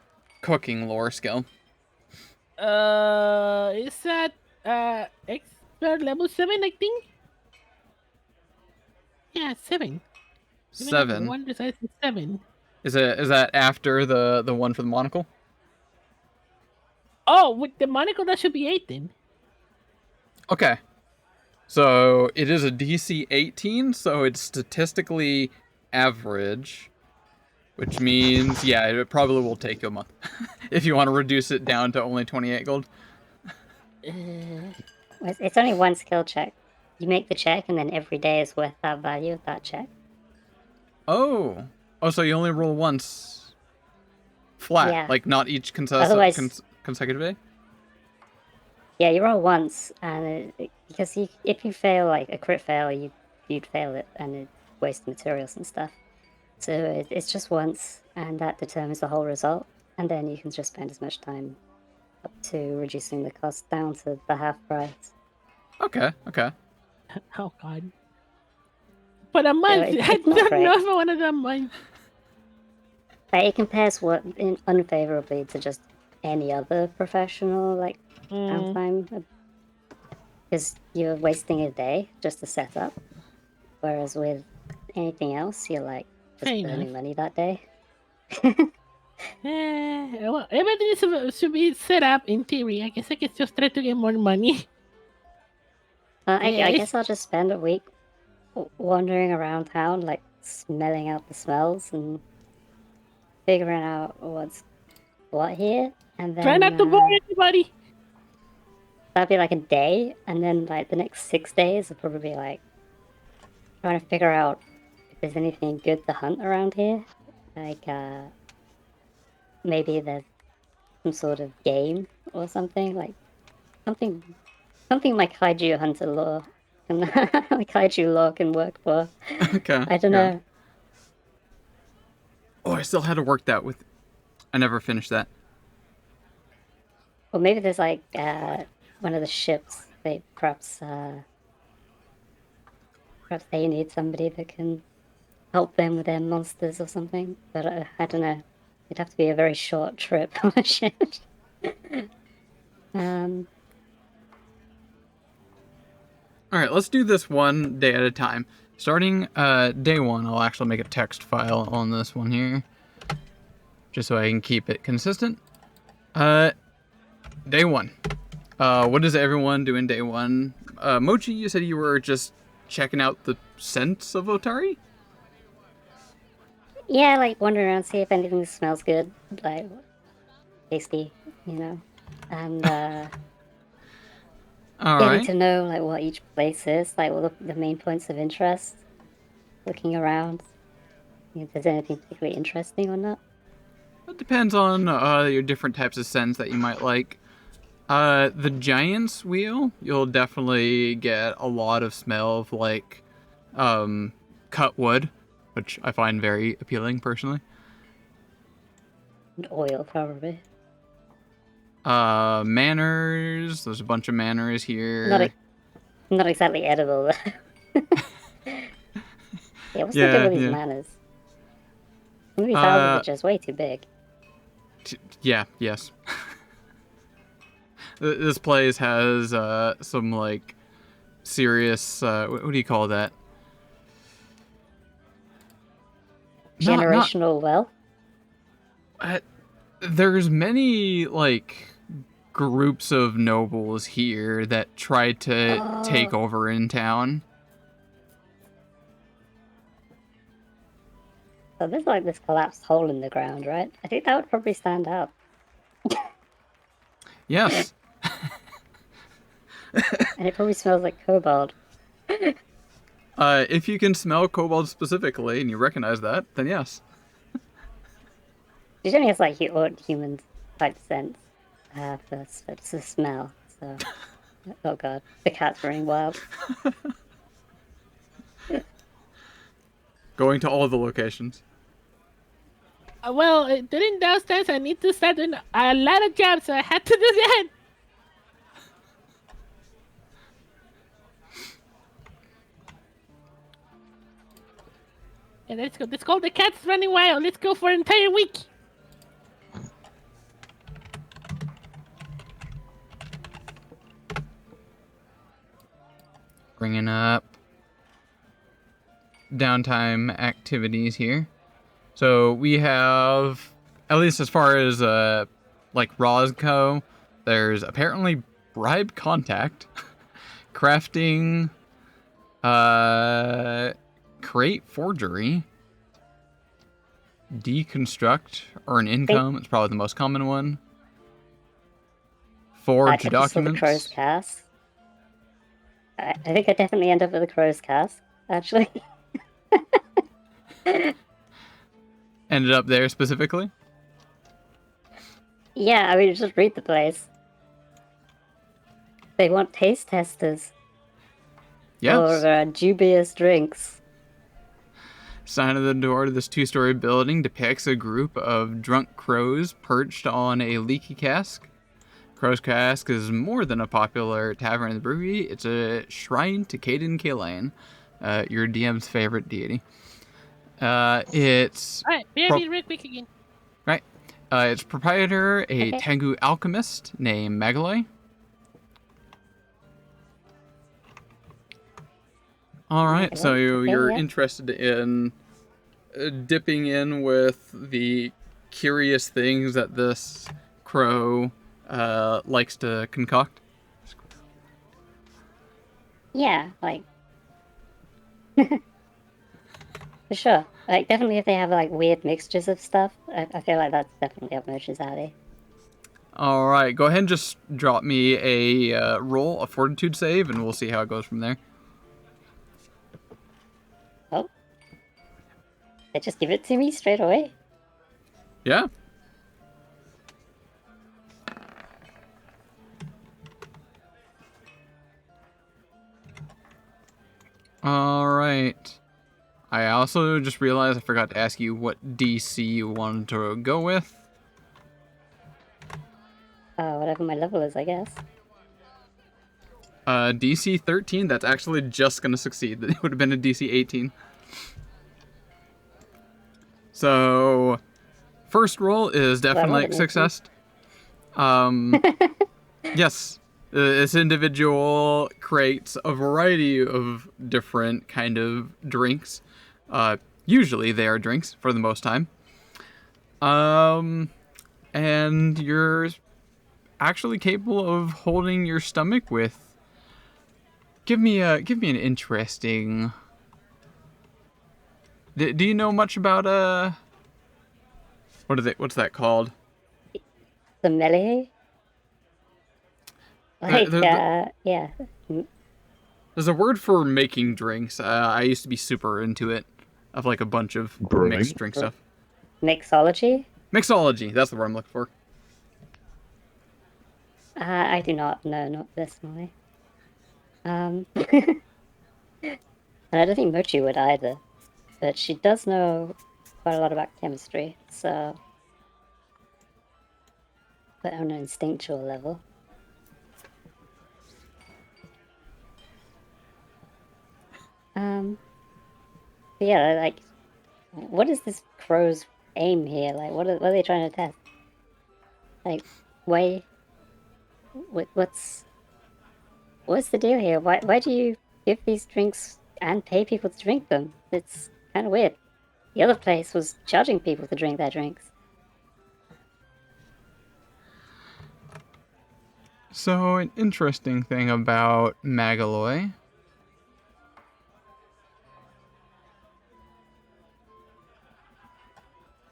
cooking lore skill? Is that expert level 7? I think. Yeah, 7. 7. One decides it's 7. Is that after the one for the monocle? Oh, with the monocle that should be 8 then. Okay. So it is a DC 18, so it's statistically average, which means, yeah, it probably will take you a month if you want to reduce it down to only 28 gold. It's only one skill check. You make the check, and then every day is worth that value of that check. Oh, so you only roll once flat, Yeah. like not each Otherwise- consecutive day? Yeah, you roll once, and because if you fail like a crit fail, you'd fail it, and it wastes materials and stuff. So it's just once, and that determines the whole result. And then you can just spend as much time up to reducing the cost down to the half price. Okay. Oh god. But a month, it's I not don't great. know if I want to do a month. But it compares unfavorably to just any other professional like downtime, because you're wasting a day just to set up. Whereas with anything else, you're like just Fair burning enough. money that day. Well, everything should be set up in theory. I guess I can just try to get more money. I Yeah, guess I'll just spend a week wandering around town, like smelling out the smells and figuring out what's what here. And then Try not to bore anybody. that'd be like a day, and then like the next 6 days will probably be like trying to figure out if there's anything good to hunt around here. Like maybe there's some sort of game or something, like something like kaiju hunter lore can like kaiju lore can work for. Okay. I don't know. Oh, I still had to work that with. I never finished that. Or maybe there's like one of the ships. Perhaps they need somebody that can help them with their monsters or something. But I don't know. It'd have to be a very short trip on a ship. All right, let's do this one day at a time. Starting day 1, I'll actually make a text file on this one here, just so I can keep it consistent. Day 1. What is everyone doing day 1? Mochi, you said you were just checking out the scents of Otari? Yeah, like wander around, see if anything smells good, like tasty, you know. And All Getting right. to know like what each place is, like what the main points of interest. Looking around, if there's anything particularly interesting or not. It depends on your different types of scents that you might like. The Giant's Wheel, you'll definitely get a lot of smell of like cut wood, which I find very appealing personally. And oil, probably. Manners, there's a bunch of manners here. Not exactly edible. Yeah, what's the deal Yeah, with these yeah. manners? 3,000 is just way too big. Yeah, yes. This place has some like serious what do you call that? Generational wealth. There's many like groups of nobles here that try to take Oh. over in town. So there's like this collapsed hole in the ground, right? I think that would probably stand out. Yes. And it probably smells like cobalt. If you can smell cobalt specifically and you recognize that, then yes. It only has like human type sense for the smell. So, oh god, the cat's running wild. Going to all the locations. Well, during those times, I need to start doing a lot of jobs, so I had to do that. Yeah, let's go. Let's go. The cat's running wild. Let's go for an entire week. Bringing up downtime activities here. So we have, at least as far as like Roscoe, there's apparently bribe contact, crafting, create forgery, deconstruct, earn income. It's probably the most common one. Forge documents. The crow's cast. I think I definitely end up with a crow's cast, actually. Ended up there specifically? Yeah, I mean, just read the place. They want taste testers. Yes. Or dubious drinks. Sign of the door to this 2-story building depicts a group of drunk crows perched on a leaky cask. Crow's Cask is more than a popular tavern in the brewery. It's a shrine to Caden Kalane, your DM's favorite deity. It's... Alright, BRB real quick again. Right. Its proprietor, a Okay. Tengu alchemist named Megaloi. Alright, so you're interested in dipping in with the curious things that this crow likes to concoct? Yeah, like... For sure. Like, definitely if they have, like, weird mixtures of stuff, I feel like that's definitely up Mosh's alley. Alright, go ahead and just drop me a roll, a fortitude save, and we'll see how it goes from there. Oh. They just give it to me straight away. Yeah. Alright. I also just realized I forgot to ask you what DC you wanted to go with. Whatever my level is, I guess. DC 13, that's actually just going to succeed. It would have been a DC 18. So, first roll is definitely a success. Yes, this individual creates a variety of different kind of drinks. Usually they are drinks for the most time. And you're actually capable of holding your stomach with. Give me an interesting. Do you know much about what's that called? The melee? Like, There- yeah. Mm, There's a word for making drinks. I used to be super into it, of like a bunch of Brewing. mixed drink stuff. Mixology? Mixology, that's the word I'm looking for. I do not know, not personally. And I don't think Mochi would either, but she does know quite a lot about chemistry, so. But on an instinctual level. But yeah, like, what is this crow's aim here? Like, what are they trying to test? Like, why? What's the deal here? Why do you give these drinks and pay people to drink them? It's kind of weird. The other place was charging people to drink their drinks. So, an interesting thing about Magaloy.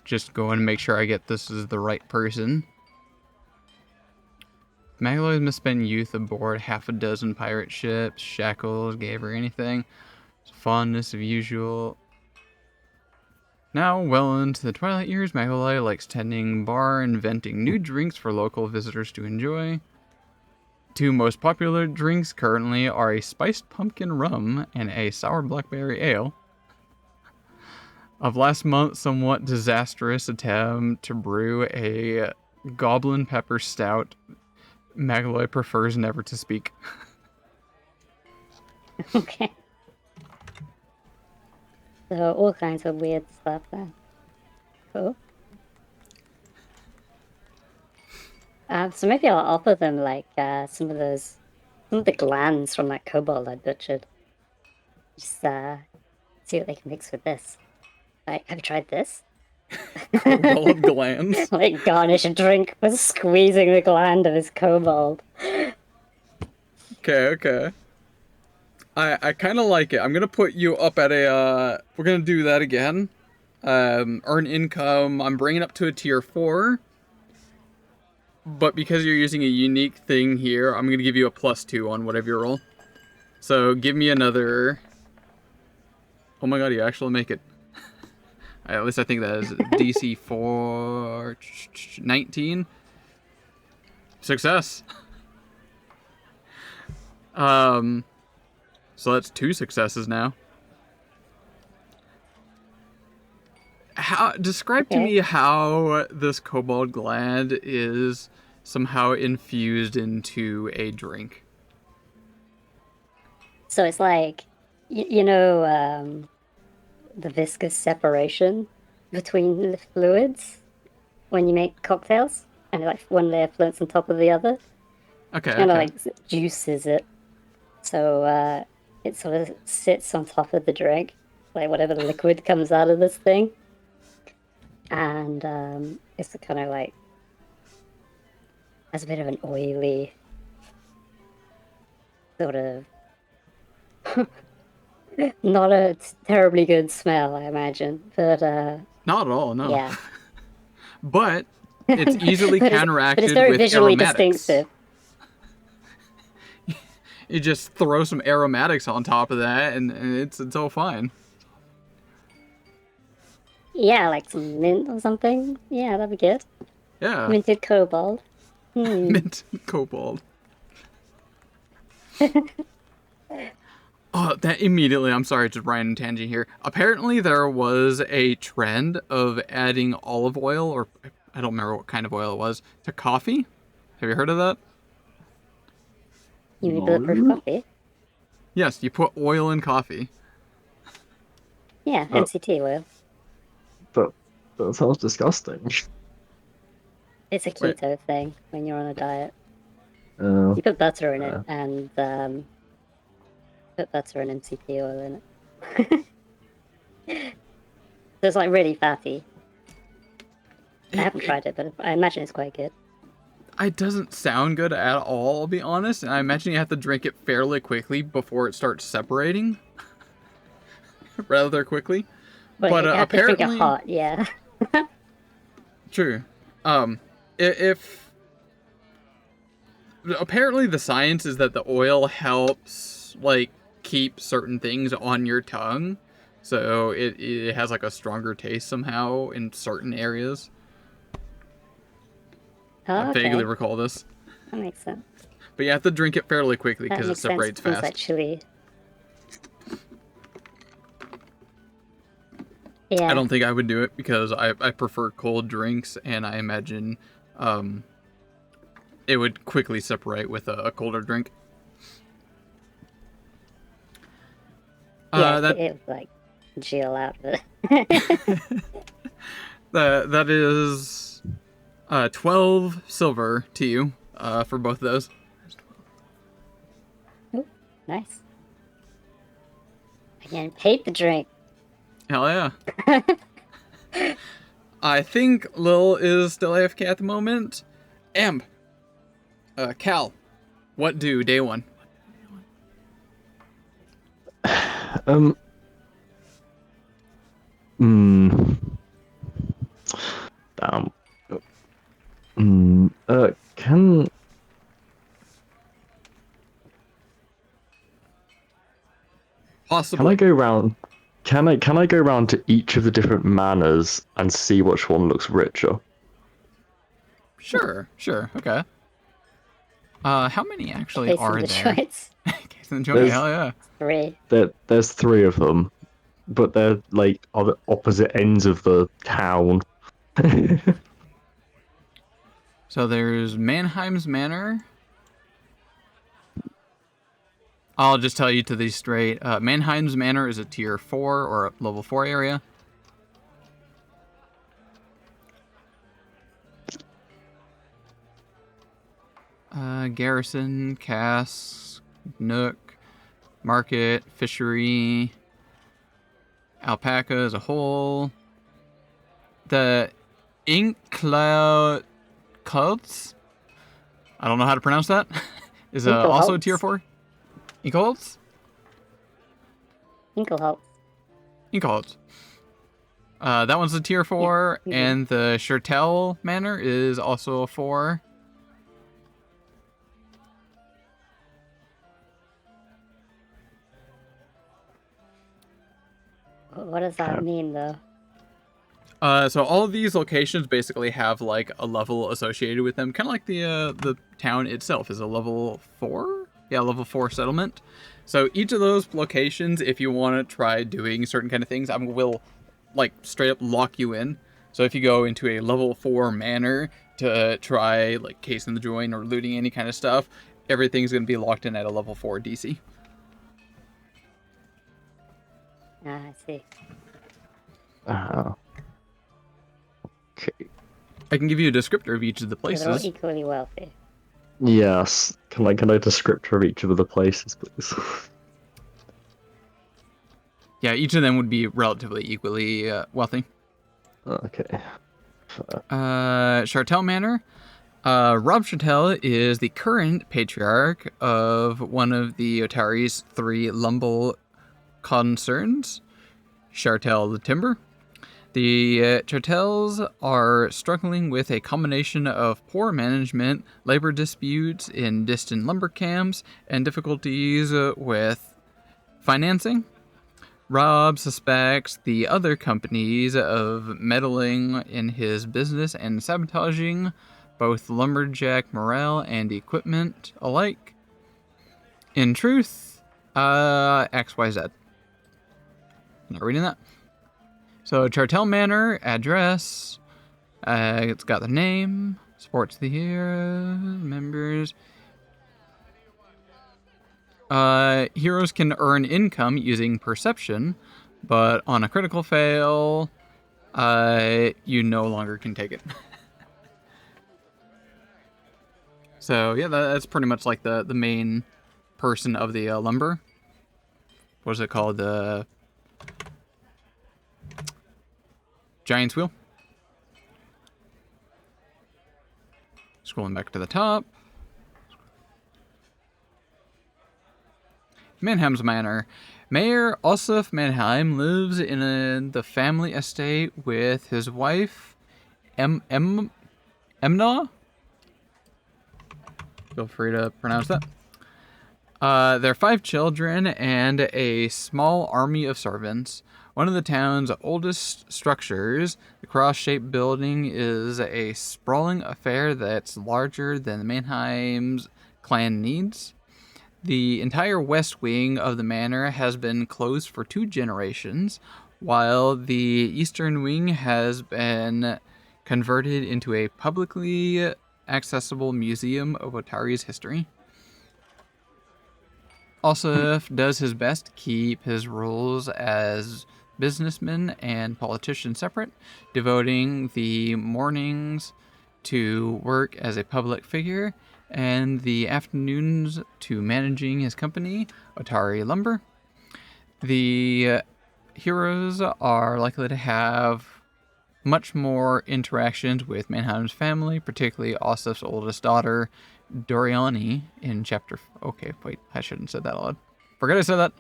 Just go and make sure I get this is the right person. Magaloy must spend youth aboard half a dozen pirate ships, shackles, gave her anything. Fondness of usual. Now, well into the twilight years, Magaloy likes tending bar, inventing new drinks for local visitors to enjoy. Two most popular drinks currently are a spiced pumpkin rum and a sour blackberry ale. Of last month's somewhat disastrous attempt to brew a goblin pepper stout, Magaloy prefers never to speak. Okay. So all kinds of weird stuff there. Cool. So maybe I'll offer them like some of the glands from that kobold I butchered. Just see what they can mix with this. Like, have you tried this? Kobold glands. Like garnish a drink with squeezing the gland of his kobold. Okay. I kind of like it. I'm gonna put you up at a. We're gonna do that again. Earn income. I'm bringing up to a tier 4. But because you're using a unique thing here, I'm gonna give you a +2 on whatever you roll. So give me another. Oh my god, you actually make it. At least I think that is DC 4 19. Success. So that's 2 successes now. Describe to Okay. me how this kobold gland is somehow infused into a drink. So it's like, the viscous separation between the fluids when you make cocktails, and like one layer floats on top of the other. Okay. Kind of like juices it, so it sort of sits on top of the drink, like whatever liquid comes out of this thing, and it's kind of like has a bit of an oily sort of not a terribly good smell, I imagine, but Not at all, no. yeah. But it's easily But counteracted it's very with visually aromatics. distinctive. You just throw some aromatics on top of that, and it's all fine. Yeah, like some mint or something. Yeah, that'd be good. Yeah. Minted kobold. Mint kobold. Oh, that immediately, I'm sorry, just Ryan and tangent here. Apparently there was a trend of adding olive oil, or I don't remember what kind of oil it was, to coffee. Have you heard of that? You mean bulletproof coffee? Yes, you put oil in coffee. Yeah, Oh. MCT oil. That sounds disgusting. It's a Wait. keto thing when you're on a diet. Uh, You put butter in it, and put butter and MCT oil in it. So it's like really fatty. I haven't tried it, but I imagine it's quite good. It doesn't sound good at all, I'll be honest. And I imagine you have to drink it fairly quickly before it starts separating. Rather quickly. But But you have to drink apparently... it hot, yeah. True. If apparently the science is that the oil helps like keep certain things on your tongue, so it has like a stronger taste somehow in certain areas. Oh, I okay. vaguely recall this, That makes sense. but you have to drink it fairly quickly That because it makes sense separates because fast. actually, yeah. I don't think I would do it because I prefer cold drinks, and I imagine it would quickly separate with a colder drink. Yeah, That it would like chill out of it. that is 12 silver to you for both of those. Ooh, nice. I getting paid to drink. Hell yeah. I think Lil is still AFK at the moment. Amb. Cal. What do day one? Mm, damn. Can Possibly. I go round? Can I go round to each of the different manors and see which one looks richer? Sure, okay. How many actually Case are in there? Detroit's Case in Detroit, hell yeah. 3. There's three of them, but they're like on the opposite ends of the town. So there's Mannheim's Manor. I'll just tell you to these straight. Mannheim's Manor is a tier 4 or a level 4 area. Garrison, Cass, Nook, Market, Fishery, Alpaca as a whole. The Ink Clouds, I don't know how to pronounce that, is also a tier 4. Inkholz? Inkelholtz. Inkholz. That one's a tier 4, Yeah, and the Schertel Manor is also a 4. What does that mean, though? So all of these locations basically have like a level associated with them, kind of like the town itself is a level 4. Yeah, level 4 settlement. So each of those locations, if you want to try doing certain kind of things, I will like straight up lock you in. So if you go into a level 4 manor to try like casing the joint or looting any kind of stuff, everything's going to be locked in at a level 4 DC. Ah, I see. Okay. I can give you a descriptor of each of the They're all places. equally wealthy. Yes. Can I descriptor of each of the places, please? Yeah, each of them would be relatively equally wealthy. Okay. Chartel Manor. Rob Chartel is the current patriarch of one of the Otari's 3 lumble concerns, Chartel the Timber. The Chartels are struggling with a combination of poor management, labor disputes in distant lumber camps, and difficulties with financing. Rob suspects the other companies of meddling in his business and sabotaging both lumberjack morale and equipment alike. In truth, XYZ. Not reading that. So, Chartel Manor, address, it's got the name, supports the heroes, members. Heroes can earn income using perception, but on a critical fail, you no longer can take it. So yeah, that's pretty much like the main person of the lumber. What is it called? The Giant's Wheel. Scrolling back to the top. Mannheim's Manor. Mayor Osif Mannheim lives in the family estate with his wife, Emna. Feel free to pronounce that. There are 5 children and a small army of servants. One of the town's oldest structures, the cross-shaped building, is a sprawling affair that's larger than the Mannheim's clan needs. The entire west wing of the manor has been closed for 2 generations, while the eastern wing has been converted into a publicly accessible museum of Otari's history. Osif does his best to keep his roles as businessman and politician separate, devoting the mornings to work as a public figure and the afternoons to managing his company, Otari Lumber. The heroes are likely to have much more interactions with Mannheim's family, particularly Osif's oldest daughter, Doriani, in chapter... Okay, wait, I shouldn't have said that out loud. Forget I said that.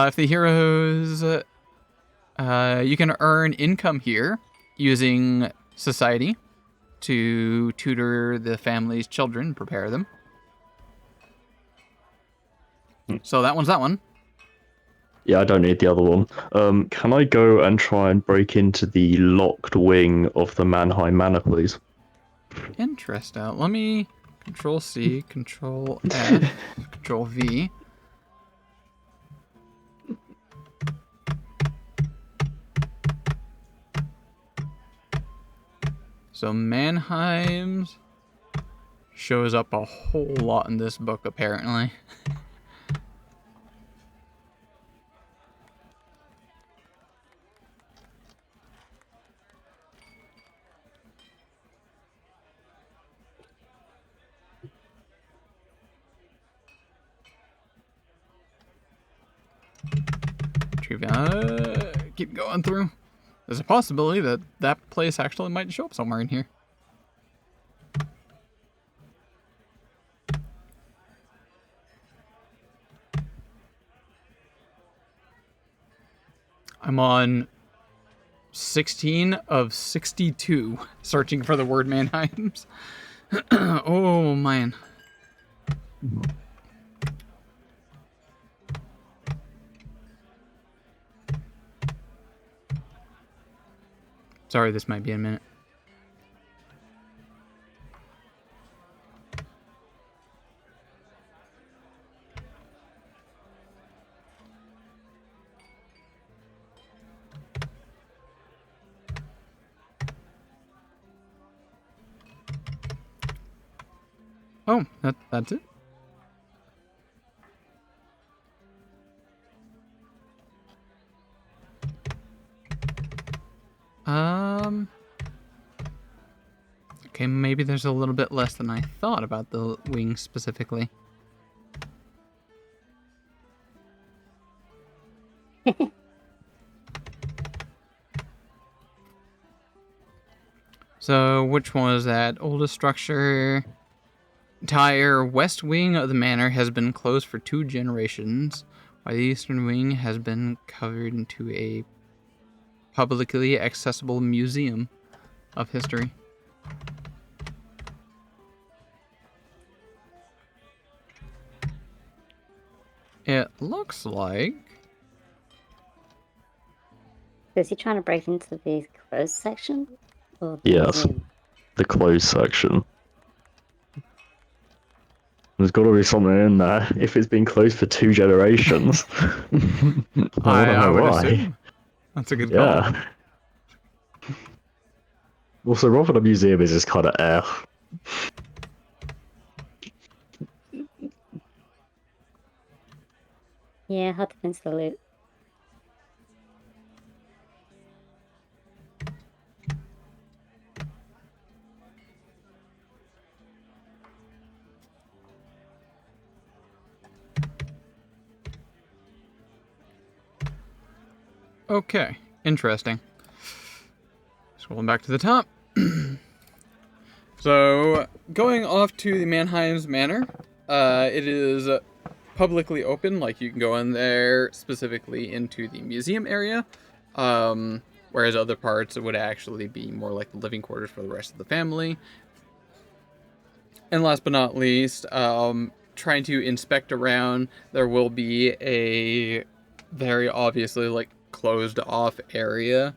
If the heroes... you can earn income here using society to tutor the family's children, prepare them. So that one's that one. Yeah, I don't need the other one. Can I go and try and break into the locked wing of the Mannheim Manor, please? Interesting. Let me Control C, Control F, Control V. So Mannheim's shows up a whole lot in this book, apparently. Keep going through. There's a possibility that that place actually might show up somewhere in here. I'm on 16 of 62 searching for the word Mannheim's. Oh, man. Sorry, this might be a minute. Oh, that's it? Okay, maybe there's a little bit less than I thought about the wings specifically. So, which one was that? Oldest structure. Entire west wing of the manor has been closed for 2 generations, while the eastern wing has been covered into a publicly accessible museum of history. It looks like... Is he trying to break into the closed section? Or the Yes, museum? the closed section. There's got to be something in there if it's been closed for 2 generations. I would assume. That's a good call. Yeah. Also, rather than a museum is just kind of air. Yeah, hard to fence the loot. Okay, interesting. Scrolling back to the top. So, going off to the Mannheim's Manor, it is publicly open, like you can go in there specifically into the museum area. whereas other parts would actually be more like the living quarters for the rest of the family. And last but not least, trying to inspect around, there will be a very obviously like closed off area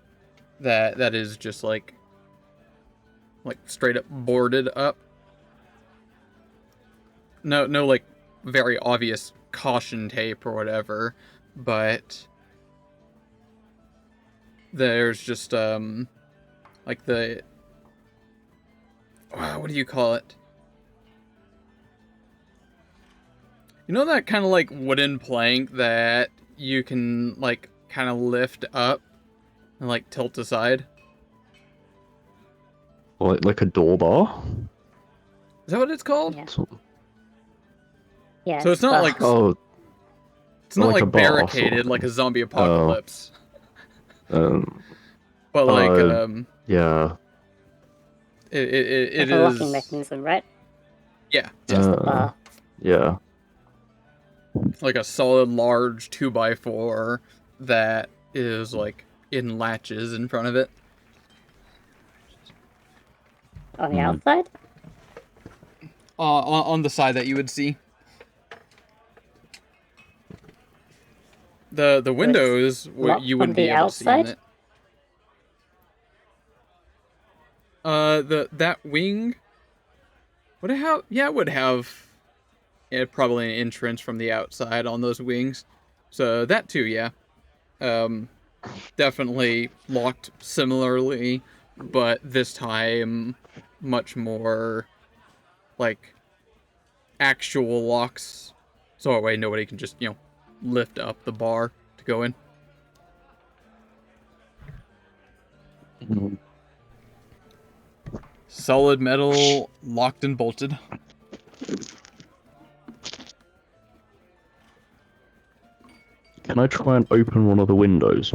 that is just like straight up boarded up. No like very obvious caution tape or whatever, but there's just like the what do you call it? You know that kind of like wooden plank that you can like kind of lift up and like tilt aside? Like a door bar? Is that what it's called? Yeah. So, Yeah. So it's not like oh, it's not like a like bar, barricaded sort of. like a zombie apocalypse. um, But like yeah. it like a locking is mechanism, right? yeah, Just a bar. Yeah. like a solid large 2x4 that is like in latches in front of it. On the outside? On the side that you would see. The windows locked you from wouldn't the be able to see in outside? it. That wing would it have? Yeah, it would have. Yeah, probably an entrance from the outside on those wings. So that too, yeah. Definitely locked similarly, but this time much more like actual locks. So that way nobody can just, lift up the bar to go in. Solid metal, locked and bolted. Can I try and open one of the windows?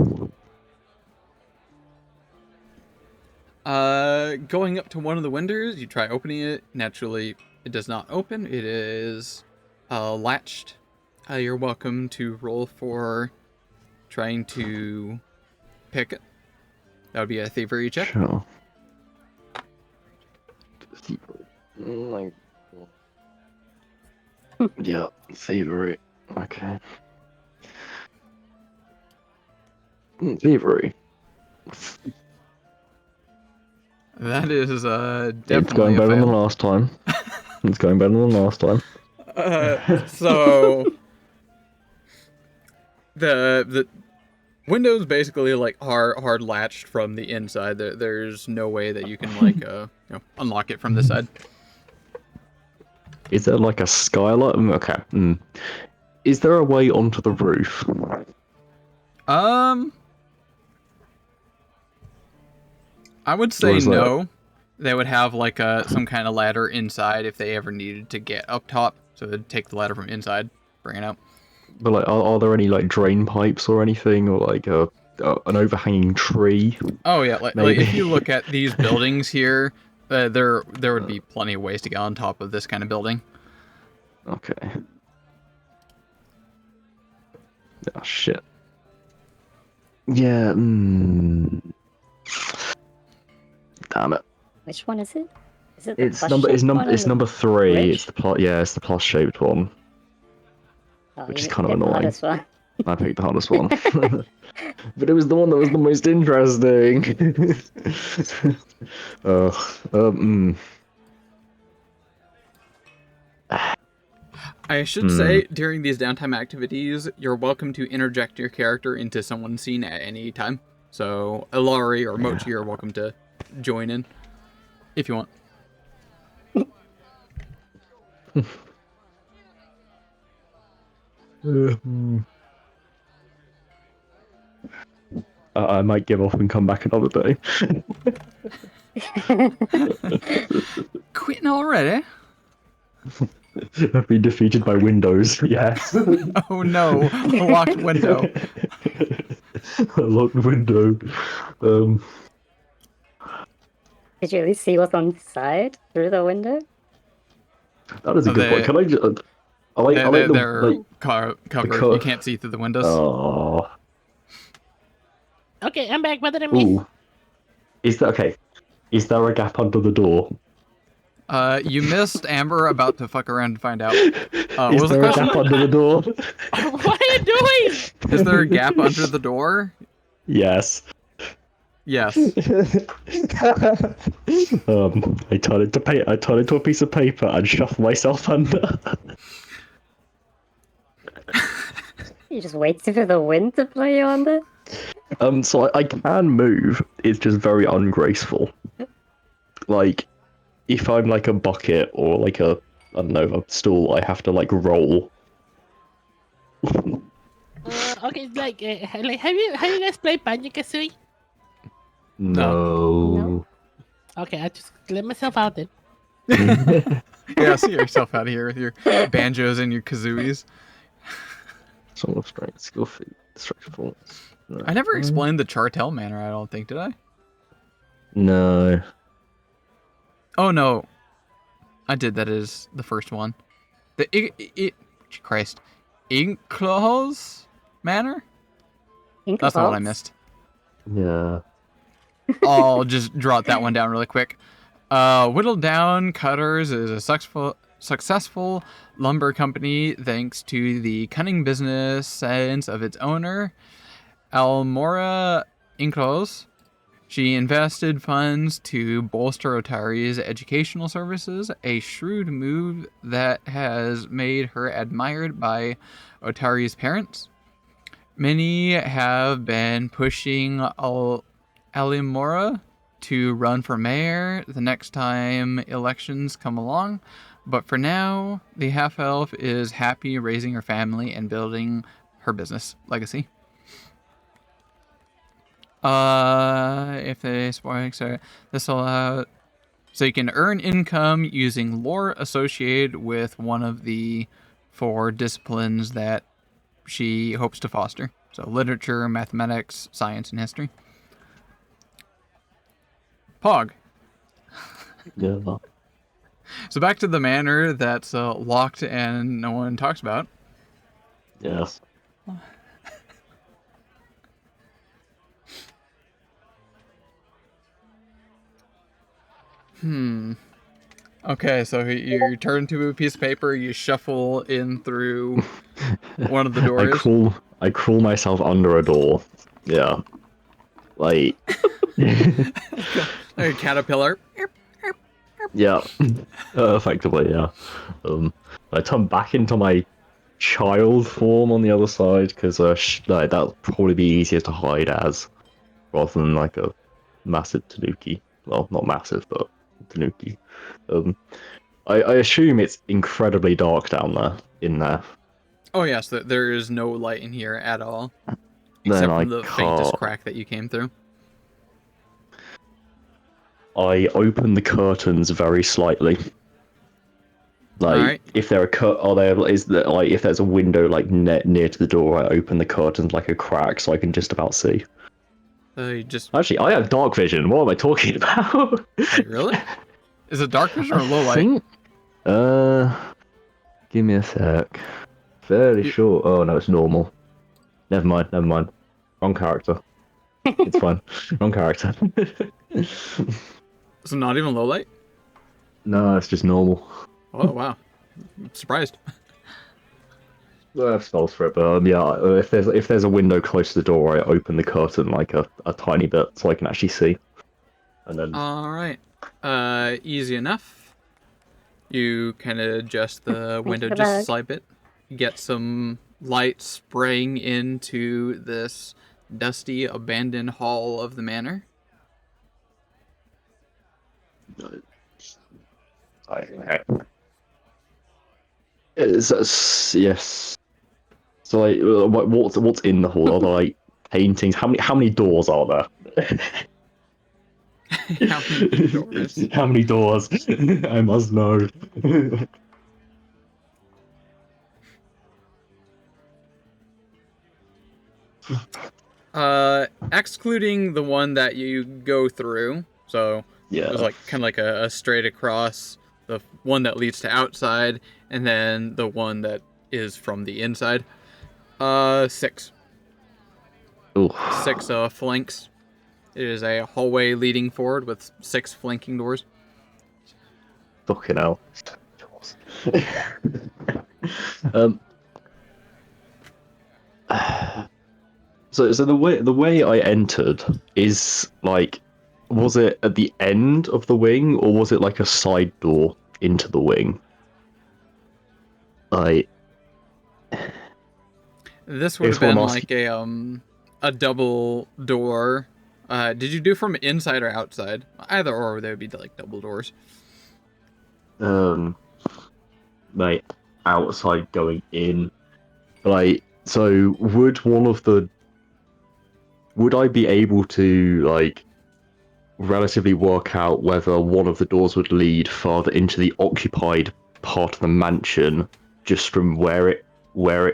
Going up to one of the windows, you try opening it. Naturally, it does not open. It is latched. You're welcome to roll for trying to pick it. That would be a thievery check. Sure. Yeah, thievery. Okay. Thievery. That is definitely It's going a better than fail. last time. It's going better than last time. So the windows basically like are hard latched from the inside. There's no way that you can like unlock it from this side. Is there like a skylight? Okay. Is there a way onto the roof? I would Or say is that- no. They would have like some kind of ladder inside if they ever needed to get up top. So they'd take the ladder from inside, bring it out. But like, are there any like drain pipes or anything, or like an overhanging tree? Oh yeah, like Maybe. if you look at these buildings here, there would be plenty of ways to get on top of this kind of building. Okay. Oh shit. Yeah. Damn it. Which one is it? Is it the It's plus-shaped one on the number 3. bridge? It's the plus. Yeah, it's the plus shaped one. Oh, which you is kind of picked the annoying. hardest one. I picked the hardest one. But it was the one that was the most interesting. I should say, during these downtime activities, you're welcome to interject your character into someone's scene at any time. So, Ilari or Mochi are welcome to join in, if you want. I might give off and come back another day. Quitting already? I've been defeated by Windows, yes. Oh no, a locked window. A locked window. Did you at least see what's on the side through the window? That is a good point. Can I just... They're covered. You can't see through the windows. Oh. Okay, I'm back. What did I miss? Ooh. Is that okay? Is there a gap under the door? You missed Amber about to fuck around and find out. What Is was the there a question? gap under the door? What are you doing? Is there a gap under the door? Yes. Yes. I turn into a piece of paper and shove myself under. You just waiting for the wind to blow you under? So I can move. It's just very ungraceful. Like, if I'm like a bucket or like I don't know, a stool, I have to like roll. Okay, like have you guys played Banjo-Kazooie? No. Okay, I just let myself out there. Yeah, see yourself out of here with your banjos and your kazooies. Song of strength, skill feat, structure performance. I never explained the Chartel Manor, I don't think, did I? No. Oh, no. I did, that is the first one. Christ. Inklos Manor? That's not what I missed. Yeah. I'll just jot that one down really quick. Whittled Down Cutters is a successful lumber company thanks to the cunning business sense of its owner, Almora Inklos. She invested funds to bolster Otari's educational services, a shrewd move that has made her admired by Otari's parents. Many have been pushing Alimora to run for mayor the next time elections come along, but for now, the half-elf is happy raising her family and building her business legacy. If they spoil, so this will allow, so you can earn income using lore associated with one of the 4 disciplines that she hopes to foster. So literature, mathematics, science, and history. Pog. Yeah. So back to the manor that's locked and no one talks about. Yes. Okay, so you turn to a piece of paper, you shuffle in through one of the doors. I crawl myself under a door. Yeah. Like. Like a caterpillar. Yeah. Effectively, yeah. I turn back into my child form on the other side because like, that'll probably be easier to hide as rather than like a massive tanuki. Well, not massive, but tanuki. I assume it's incredibly dark down there. In there. Oh yes, there is no light in here at all, Then except I from the faintest crack that you came through. I open the curtains very slightly. Like, Alright. if there if there's a window like near to the door, I open the curtains like a crack so I can just about see. You just Actually, I have dark vision. What am I talking about? wait, really? Is it dark vision or low light? Think... Give me a sec. Fairly sure. Oh no, it's normal. Never mind. Wrong character. It's fine. Wrong character. So not even low light? No, it's just normal. Oh wow, I'm surprised. I have spells for it, but yeah, if there's a window close to the door, I open the curtain like a tiny bit so I can actually see. And then All right, easy enough. You kind of adjust the window just a slight bit. You get some light spraying into this dusty, abandoned hall of the manor. Yes. So like, what's in the hall? Are there like paintings? How many doors are there? How many doors? How many doors? I must know. Excluding the one that you go through, so Yeah. there's like kind of like a straight across, the one that leads to outside, and then the one that is from the inside. 6. Ooh, 6 flanks. It is a hallway leading forward with 6 flanking doors. fucking hell. um. So the way I entered is like, was it at the end of the wing or was it like a side door into the wing? Like, This would have Here's what I'm been asking. like a double door. Did you do from inside or outside? Either or, they would be like double doors. Like outside going in. Like, so would I be able to like relatively work out whether one of the doors would lead farther into the occupied part of the mansion just from where it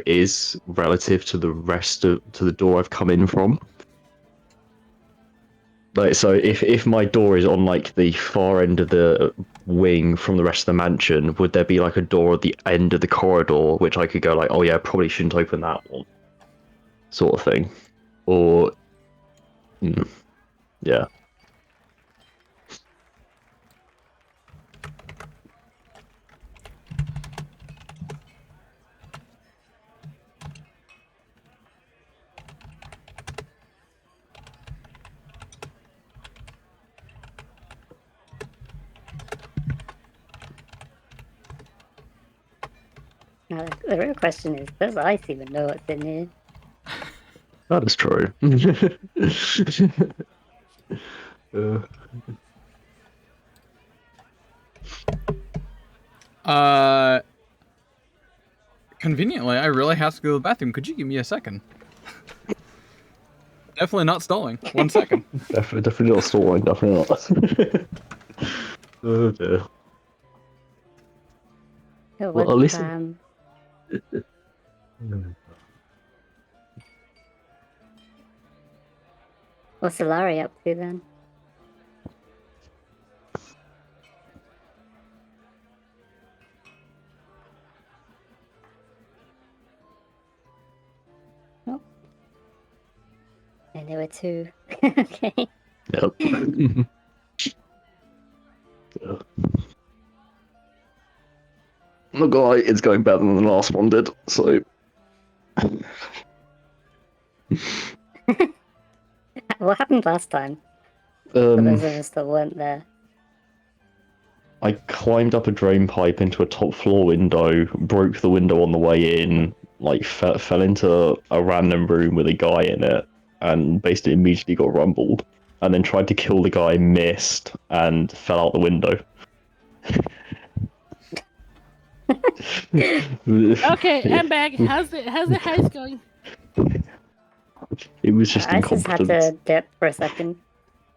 is relative to to the door I've come in from? Like, so if my door is on like the far end of the wing from the rest of the mansion, would there be like a door at the end of the corridor which I could go like, oh yeah, probably shouldn't open that one, sort of thing, or yeah. Now, the real question is, does Ice even know what's in here? That is true. uh, Conveniently, I really have to go to the bathroom. Could you give me a second? Definitely not stalling. 1 second. definitely not stalling. Definitely not. Oh dear. Well, at least. What's Solari up to then? Oh. And there were 2. Okay. Yep. Yeah. The guy is going better than the last one did, so. What happened last time? For those of us that weren't there. I climbed up a drain pipe into a top floor window, broke the window on the way in, like fell into a random room with a guy in it, and basically immediately got rumbled. And then tried to kill the guy, missed, and fell out the window. Okay, I'm back. How's the heist going? It was just I just had to incompetence. dip for a second.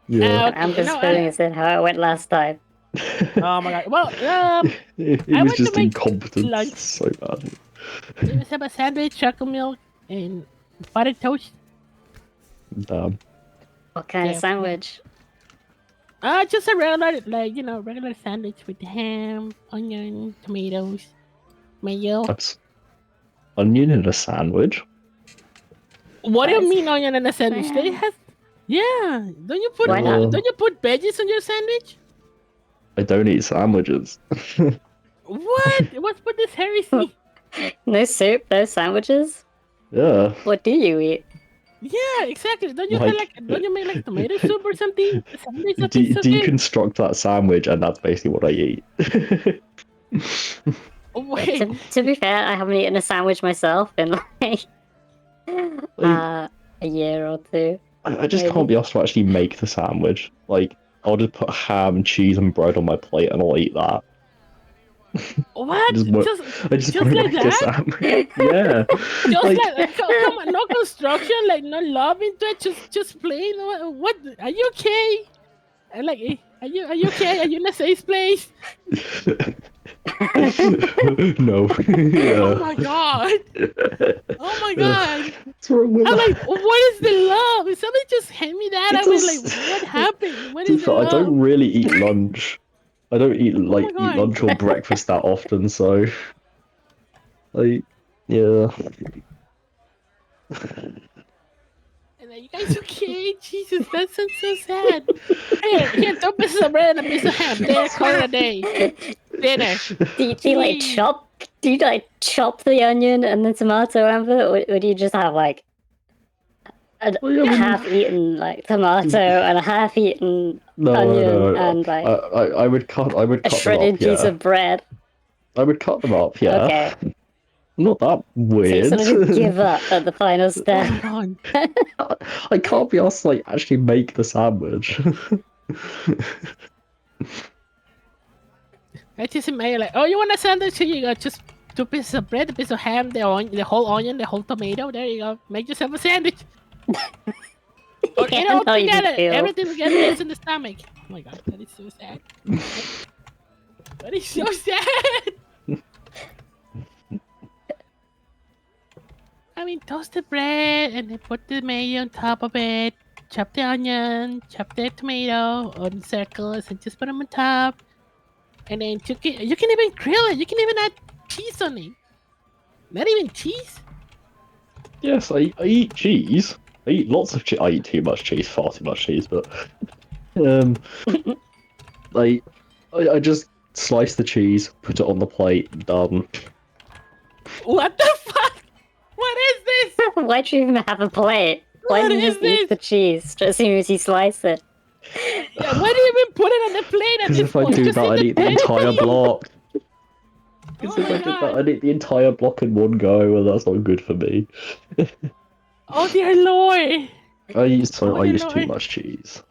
Yeah. I'm just feeling as if how it went last time. Oh my god. Well, it I was went to just make incompetence. lunch. So bad. It was a sandwich, chocolate milk, and buttered toast. Damn. What kind of sandwich? Just a regular, regular sandwich with ham, onion, tomatoes, mayo. That's onion in a sandwich. What do you mean onion in a sandwich? They Yeah. have, yeah. Don't you put Why not? don't you put veggies on your sandwich? I don't eat sandwiches. What? What's with this heresy? No soup, no sandwiches? Yeah. What do you eat? Yeah, exactly. Don't you Like- don't you make like tomato soup or something? A sandwich that tastes okay? Deconstruct that sandwich, and that's basically what I eat. Wait. To be fair, I haven't eaten a sandwich myself in like a year or 2. I just maybe. can't be asked to actually make the sandwich. Like, I'll just put ham, cheese, and bread on my plate, and I'll eat that. What? I just want to like make a that? sandwich. Yeah. Come on, no construction, like no love into it, just plain. What? Are you okay? And like, are you okay? Are you in a safe place? No. Oh my god! Oh my god! What's wrong with I'm that? like, what is the love? If somebody just hand me that, I was like, what happened? What is the I love? don't really eat lunch. I don't eat my eat God. lunch or breakfast that often, so like, yeah. And are you guys okay? Jesus, that sounds so sad. Here, 2 pieces of bread and a piece of ham. There, call it a day. Dinner. Do you like Jeez. chop? Do you like chop the onion and the tomato, Amber, or do you just have like a Well, yeah, I mean- half-eaten like tomato and a half-eaten No, onion no. and like I would cut. I would a cut them shredded up. piece Yeah, of bread? I would cut them up. Yeah. Okay. Not that So you weird. sort of just give up at the final step. Hold on. I can't be asked to like actually make the sandwich. I just imagine like, oh, you want a sandwich? Here you go. Just 2 pieces of bread, a piece of ham, the whole onion, the whole tomato. There you go. Make yourself a sandwich. Or Yeah, eat it all how you together. feel. Everything will get nice in the stomach. Oh my god, that is so sad. That is so sad. I mean, toast the bread and then put the mayo on top of it. Chop the onion, chop the tomato on circles, and just put them on top. And then you can even grill it. You can even add cheese on it. Not even cheese. Yes, I eat cheese. I eat lots of cheese. I eat too much cheese, far too much cheese, but like I just slice the cheese, put it on the plate, done. What the fuck? What is this? Why'd you even have a plate? Why What didn't you is just eat this? the cheese as soon as you slice it? Yeah, why do you even put it on the plate at Because this if I point? do Just that, eat I'd eat the plate. entire block. Because Oh if my I did that, God. I'd eat the entire block in one go, and that's not good for me. Oh dear lord. I use too Lord. much cheese.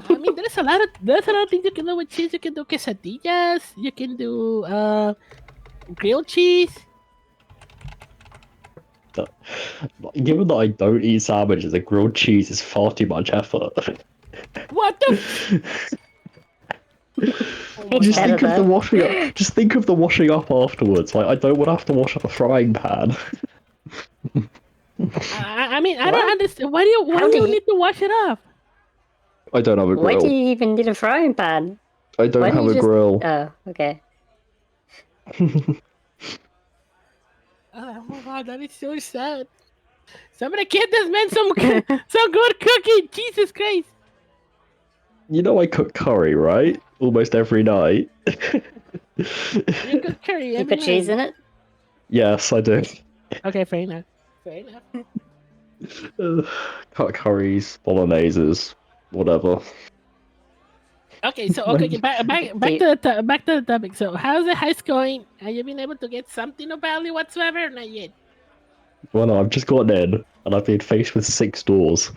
I mean, there's a lot of things you can do with cheese. You can do quesadillas. You can do grilled cheese. Given that I don't eat sandwiches, a grilled cheese is far too much effort. What the? Oh my It's Just God. think of better the washing up. Just think of the washing up afterwards. Like I don't want to have to wash up a frying pan. I mean, I What? don't understand. Why do you How do you- need to wash it off? I don't have a Why do grill. you even need a frying pan? I don't Why have you a just... grill. Oh, okay. Oh my god, that is so sad. Somebody get this man some good cooking. Jesus Christ. You know I cook curry, right? Almost every night. You cook curry You every put cheese night. in it? Yes, I do. Okay, fair enough. Fair enough. Cut curries, bologneses, whatever. Okay, so okay, back to the topic. So, how's the heist going? Have you been able to get something of value whatsoever? Or not yet. Well, no, I've just gotten in, and I've been faced with 6 doors.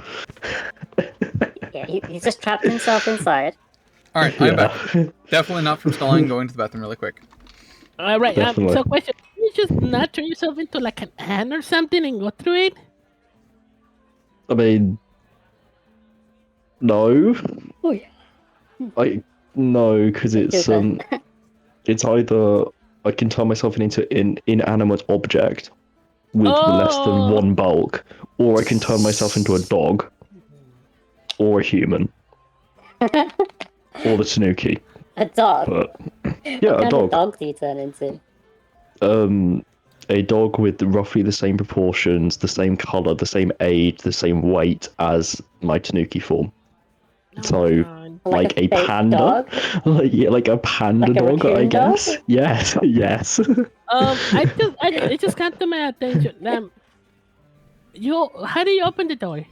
Yeah, he's just trapped himself inside. All right, I'm back. Definitely not from stalling. Going to the bathroom really quick. All right. Definitely. So, question: can you just not turn yourself into like an ant or something and go through it? I mean, no. Oh yeah. No, because it's Do it's either I can turn myself into an inanimate object with less than Oh. 1 bulk, or I can turn myself into a dog, or a human, or the Tanuki. A dog. But What yeah, a kind of dog. dog do you turn into? A dog with roughly the same proportions, the same color, the same age, the same weight as my Tanuki form. Oh, So, God. like a fake panda, dog? like a panda Like a dog, I raccoon dog? guess. Yes, yes. It just got to my attention. How do you open the door?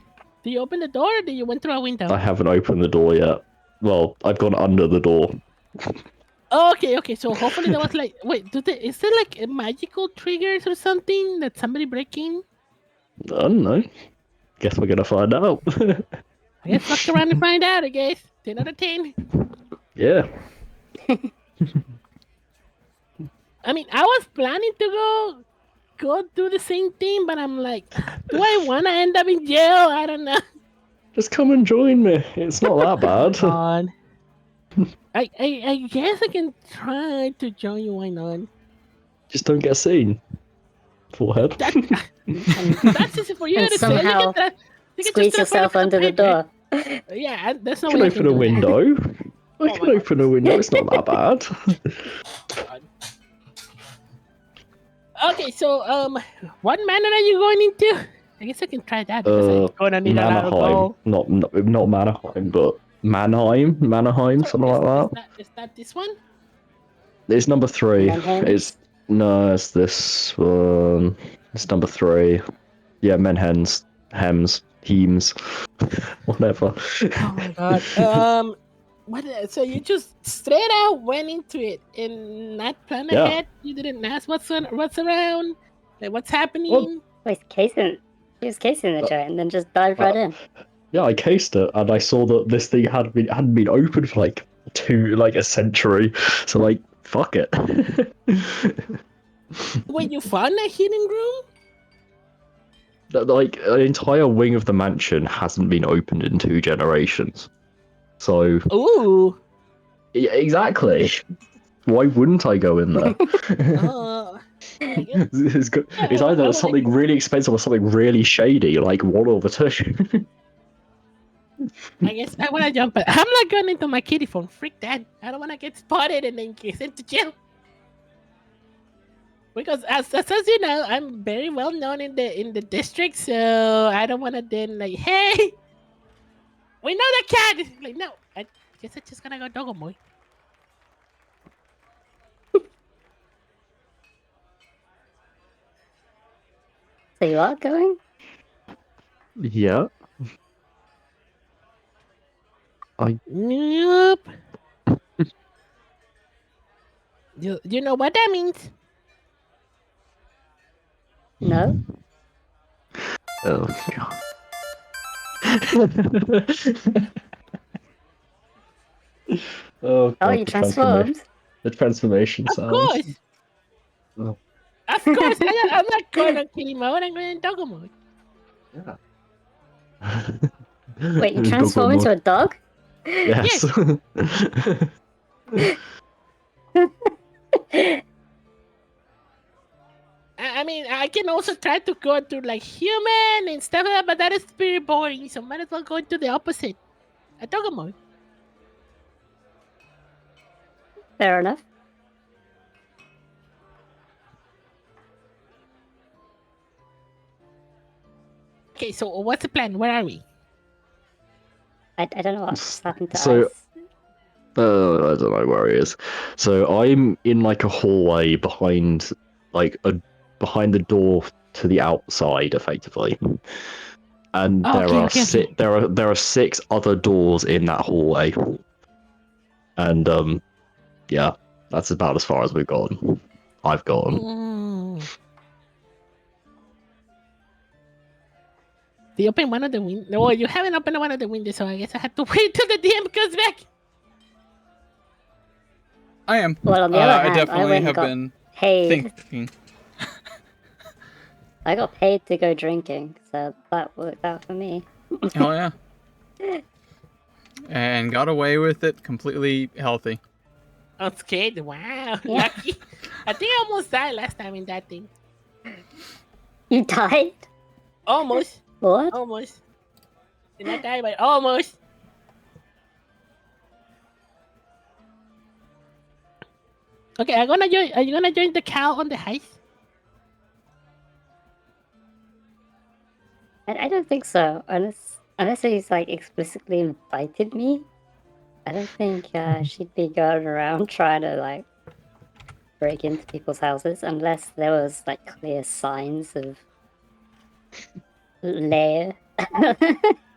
Do you open the door or do you went through a window? I haven't opened the door yet. Well, I've gone under the door. Oh, okay. So hopefully there was like, wait, is there like a magical triggers or something that somebody break in? I don't know. Guess we're gonna find out. I guess fuck around and find out. I guess 10 out of 10. Yeah. I mean, I was planning to go do the same thing, but I'm like, do I want to end up in jail? I don't know. Just come and join me. It's not that bad. On. I guess I can try to join you. Why not? Just don't get seen. Forehead. That's easy for you And to somehow say. You can Squeeze just throw yourself it under the paper. door. Yeah, that's no I can way I open can a do that. window. I Oh can my open a window. It's not that bad. Okay, so what manor are you going into? I guess I can try that because I'm gonna need a lot of Mannerheim, gold. not Mannerheim, but Mannerheim, So something like that. is that this one? It's number 3. Menhens? It's this one. It's number 3. Yeah, Menhens, Hems, Hems, whatever. Oh my god. What? So you just straight out went into it and not plan Yeah. ahead? You didn't ask what's around, like what's happening. Well, Wait, he was casing the giant and then just dived right in. Yeah, I cased it and I saw that this thing hadn't been open for like a century. So like, fuck it. Wait, you found a hidden room? Like an entire wing of the mansion hasn't been opened in 2 generations. So Ooh. yeah, exactly. Why wouldn't I go in there? I guess, It's I either wanna something really expensive or something really shady, like one or the two. I wanna jump. But I'm not going into my kitty phone. Freak that! I don't wanna get spotted and then get sent to jail. Because as you know, I'm very well known in the district, so I don't wanna then like, hey, we know the cat. Like, no, I guess I'm just gonna go Dogomoy. So you are going? Yeah. Yep. You know what that means? No? Oh god. Oh Oh, god, you transformed? the transformation Of sounds. course, Oh, of course. I'm not going on kitty mode. I'm going Doggo mode. yeah. Wait, you Doggo transform into mode. a dog? Yes. I mean, I can also try to go to like human and stuff like that, but that is very boring. So might as well go into the opposite. A Doggo mode. Fair enough. Okay, so what's the plan? Where are we? I don't know what just happened to So- Ice. I don't know where he is. So I'm in like a hallway behind behind the door to the outside, effectively. And Oh, there okay, are okay, okay. there are 6 other doors in that hallway. And yeah, that's about as far as we've gone. I've gone. They open one of the windows. No, you haven't opened one of the windows, so I guess I have to wait till the DM comes back. I am. Well, on the other I hand, I definitely went and have got been paid. thinking. I got paid to go drinking, so that worked out for me. Oh yeah. And got away with it completely healthy. Unscathed. Wow, Yeah. lucky. I think I almost died last time in that thing. You died? Almost. What? Almost. Did not die, but almost. Okay, I'm gonna join. Are you gonna join the cow on the heist? I don't think so. Unless he's like explicitly invited me. I don't think she'd be going around trying to like break into people's houses unless there was like clear signs of lair.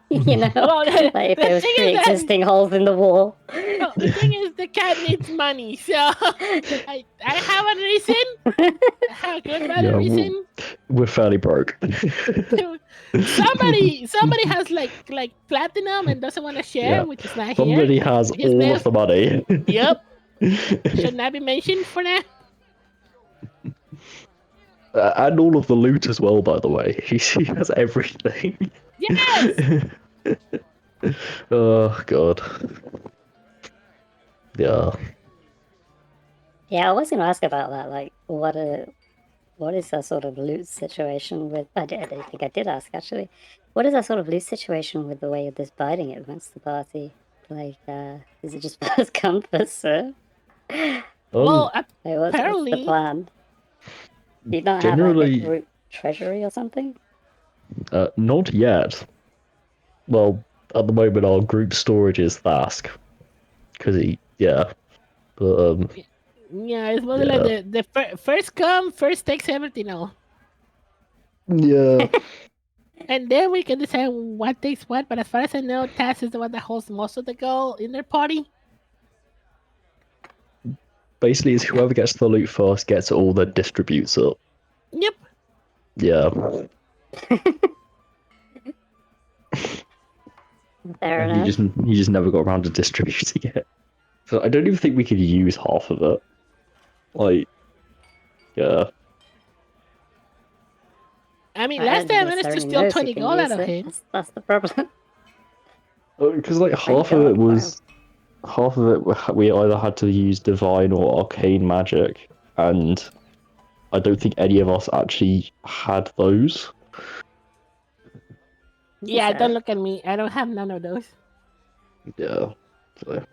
You know, Well, like if the there was thing is that- pre-existing holes in the wall. Well, the thing is, the cat needs money, so I have a reason. I have a good valid Yeah, reason. we're fairly broke. somebody has like platinum and doesn't want to share, Yeah. which is not here. Somebody has His all name- of the money. Yep. Should not be mentioned for now. And all of the loot as well, by the way. He has everything. Yes. Oh god. Yeah. Yeah, I was gonna ask about that. Like, what is that sort of loot situation with? I don't think I did ask actually. What is that sort of loot situation with the way you're dividing it amongst the party? Like, is it just first come first serve? Well, Like, what's the apparently, plan? Do you not have like generally, a group treasury or something? Not yet. Well, at the moment, our group storage is Thask. Yeah. But, Yeah, it's mostly like yeah. the first come, first takes everything all. Yeah. And then we can decide what takes what. But as far as I know, Taz is the one that holds most of the gold in their party. Basically, it's whoever gets the loot first gets it all, then distributes it. Yep. Yeah. Fair And enough. you just never got around to distributing it. So I don't even think we could use half of it. Like, yeah. I mean, I last don't time I managed to necessarily steal know if you 20 can gold out use of it. him. That's the problem. Because like Thank half of God, it was half of it we either had to use divine or arcane magic, and I don't think any of us actually had those. Yeah, So, don't look at me. I don't have none of those. Yeah. So,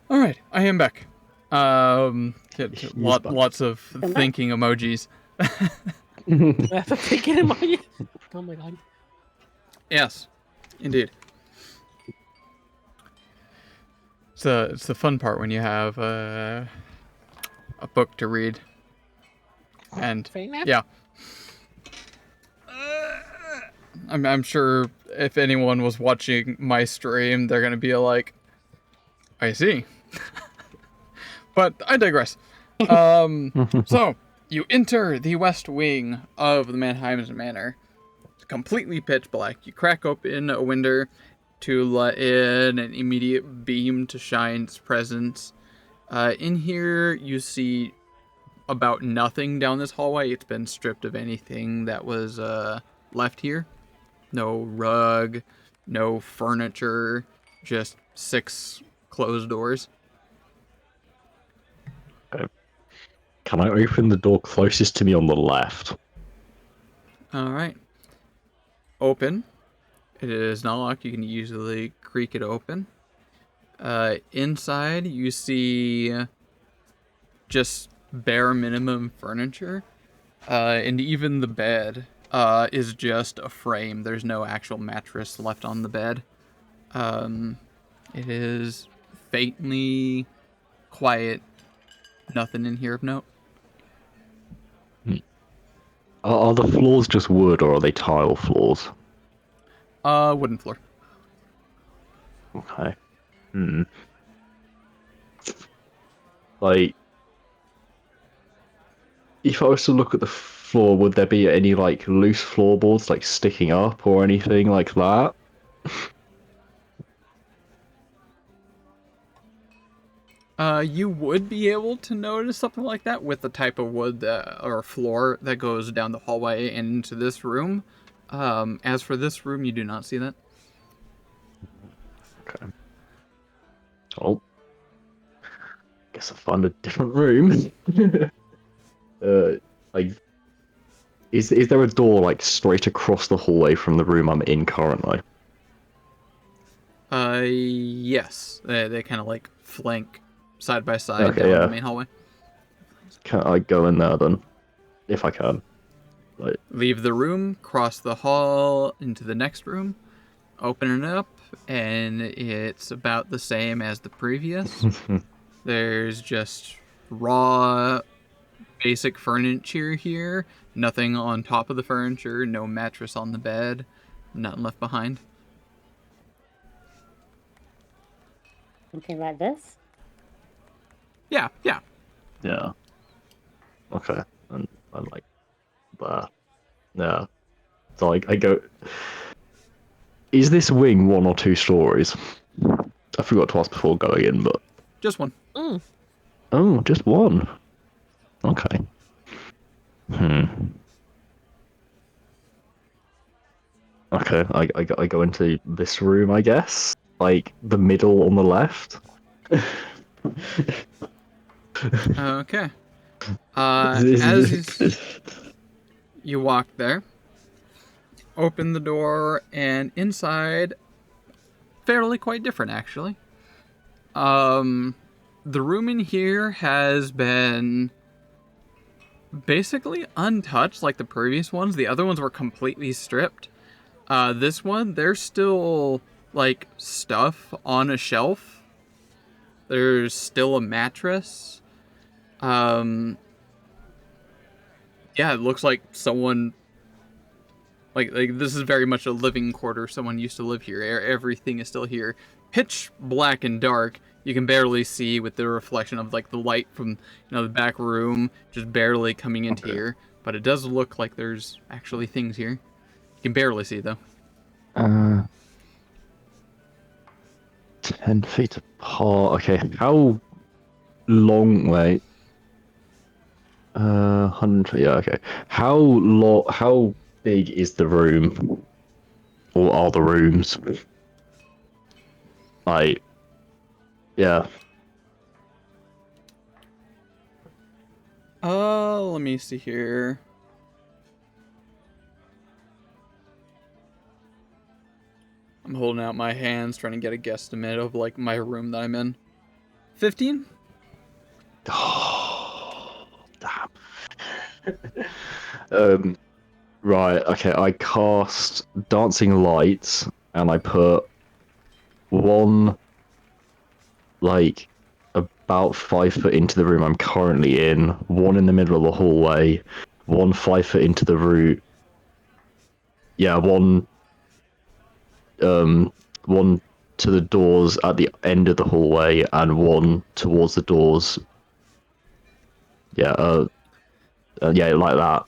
All right, I am back. He's back. Lots of back. thinking emojis. That's a thinking emoji. Oh my god. Yes, indeed. It's the fun part when you have a book to read. And Fair enough. yeah, I'm sure if anyone was watching my stream, they're gonna be like, I see. But I digress. So you enter the west wing of the Mannheim's Manor. It's completely pitch black. You crack open a window to let in an immediate beam to shine its presence. In here, you see about nothing down this hallway. It's been stripped of anything that was left here. No rug, no furniture, just 6 closed doors. Can I open the door closest to me on the left? All right. Open. It is not locked. You can easily creak it open. Inside, you see just bare minimum furniture. And even the bed is just a frame. There's no actual mattress left on the bed. It is faintly quiet. Nothing in here of note. Are the floors just wood or are they tile floors? Wooden floor. Okay. Like, if I was to look at the floor, would there be any like loose floorboards like sticking up or anything like that? You would be able to notice something like that with the type of wood or floor that goes down the hallway and into this room. As for this room, you do not see that. Okay. Oh, guess I'll find a different room. Like, is there a door like straight across the hallway from the room I'm in currently? Yes. They kind of like flank side by side Okay, down yeah. the main hallway. Can I go in there then? If I can. Like, Leave the room, cross the hall into the next room, open it up, and it's about the same as the previous. There's just raw, basic furniture here. Nothing on top of the furniture, no mattress on the bed, nothing left behind. Something like this. Yeah. yeah. Okay. And I'm like, there. Yeah. So I go. Is this wing 1 or 2 stories? I forgot to ask before going in, but Just one. oh, just 1. Okay. Okay, I go into this room, I guess. Like the middle on the left. Okay. As you walk there, open the door, and inside, fairly quite different actually. The room in here has been basically untouched like the previous ones. The other ones were completely stripped. This one, there's still like stuff on a shelf. There's still a mattress. Yeah, it looks like someone like this is very much a living quarter. Someone used to live here. Everything is still here. Pitch black and dark. You can barely see with the reflection of like the light from the back room just barely coming into here. But it does look like there's actually things here. You can barely see though. 10 feet apart. Okay, how long? Wait. 100. Yeah, okay. How big is the room? Or are the rooms? Like, yeah. Let me see here. I'm holding out my hands trying to get a guesstimate of like my room that I'm in. 15? Oh, damn. Right, okay, I cast Dancing Lights and I put one like about 5 foot into the room I'm currently in, one in the middle of the hallway, one 5 foot into the route. Yeah, one to the doors at the end of the hallway and one towards the doors. Yeah, yeah, like that.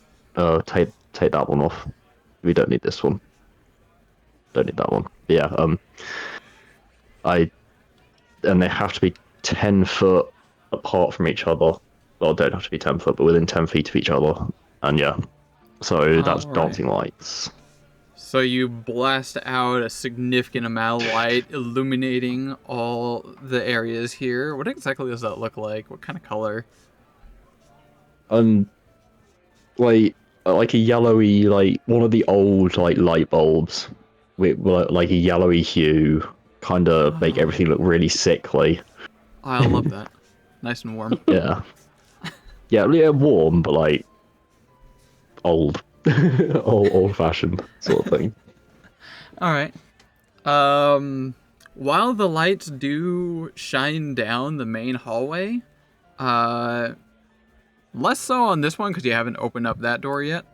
Take that one off. We don't need this one. Don't need that one. But yeah, and they have to be 10 foot apart from each other. Well, don't have to be 10 foot, but within 10 feet of each other. And yeah, so that's Alright. dancing lights. So you blast out a significant amount of light, illuminating all the areas here. What exactly does that look like? What kind of color? Like a yellowy, like one of the old like light bulbs with like a yellowy hue, kind of make everything look really sickly. I love that. Nice and warm. Yeah, yeah, warm, but like old, old fashioned sort of thing. Alright. While the lights do shine down the main hallway, less so on this one because you haven't opened up that door yet.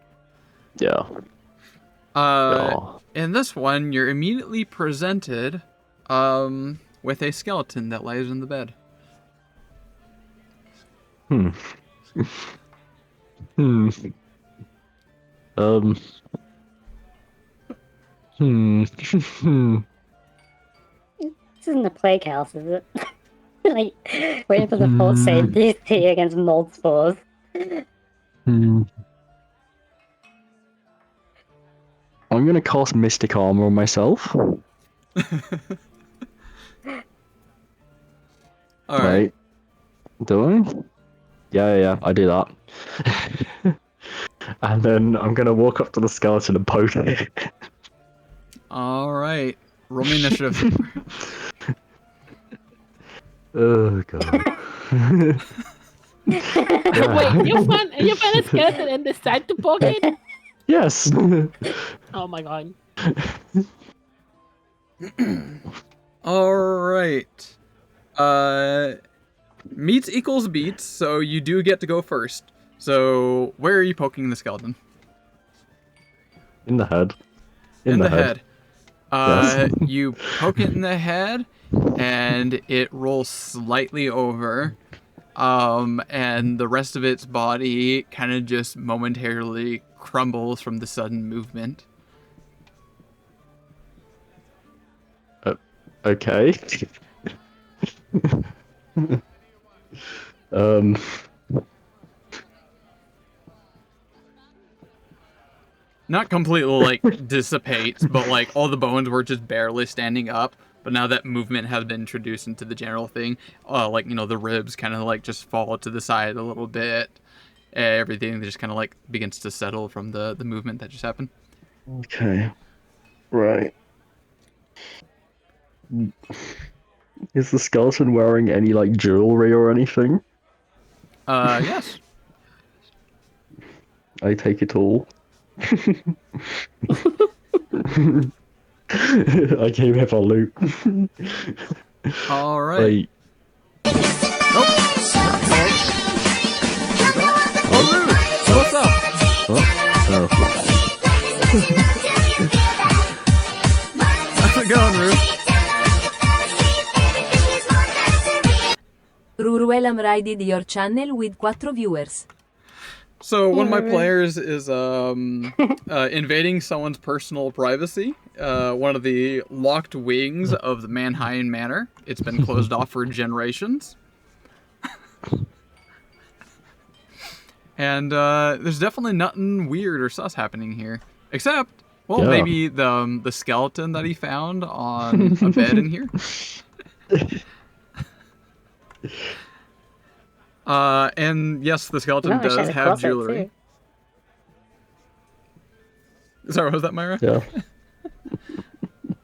Yeah. In this one, you're immediately presented with a skeleton that lays in the bed. Hmm. Hmm. Hmm. This isn't a plague house, is it? Like, waiting for the full safety against mold spores. Hmm. I'm gonna cast Mystic Armor on myself. Alright. Do I? Yeah, I do that. And then I'm gonna walk up to the skeleton and poke it. Alright. Roll me initiative. Oh god. Wait, you found a skeleton and decide to poke it? Yes. Oh my god. Alright. Meets equals beats, so you do get to go first. So, where are you poking the skeleton? In the head. In the head. Yes. You poke it in the head, and it rolls slightly over. And the rest of its body kind of just momentarily crumbles from the sudden movement. Okay. Not completely, like, dissipates, but, like, all the bones were just barely standing up. But now that movement has been introduced into the general thing, like, the ribs kind of, like, just fall to the side a little bit. Everything just kind of, like, begins to settle from the movement that just happened. Okay. Right. Is the skeleton wearing any, like, jewelry or anything? Yes. I take it all. I came here for loot. All right. Like, Oh, Rude! What's up? oh. How's it going, Rude? Ruruelam raided your channel with 4 viewers. So one of my Rude. players is invading someone's personal privacy. One of the locked wings of the Mannheim Manor. It's been closed off for generations. And there's definitely nothing weird or sus happening here, except, well, Yeah. maybe the skeleton that he found on a bed in here. And yes, the skeleton No, check does the have closet, jewelry. Sorry, what was that, Myra? Yeah.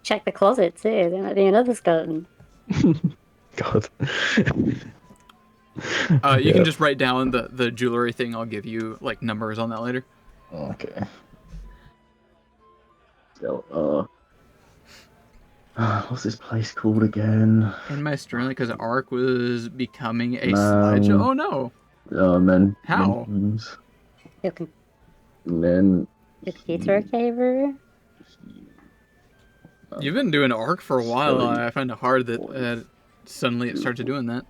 Check the closet too. There might be another skeleton. God. You can just write down the jewelry thing. I'll give you like numbers on that later. Okay. So, what's this place called again? In my stream, because Ark was becoming a Man. slideshow. Oh no! Men. How? Your, com- Men. your computer okay, Ruru? You've been doing Ark for a while. Sorry. I find it hard that suddenly it started doing that.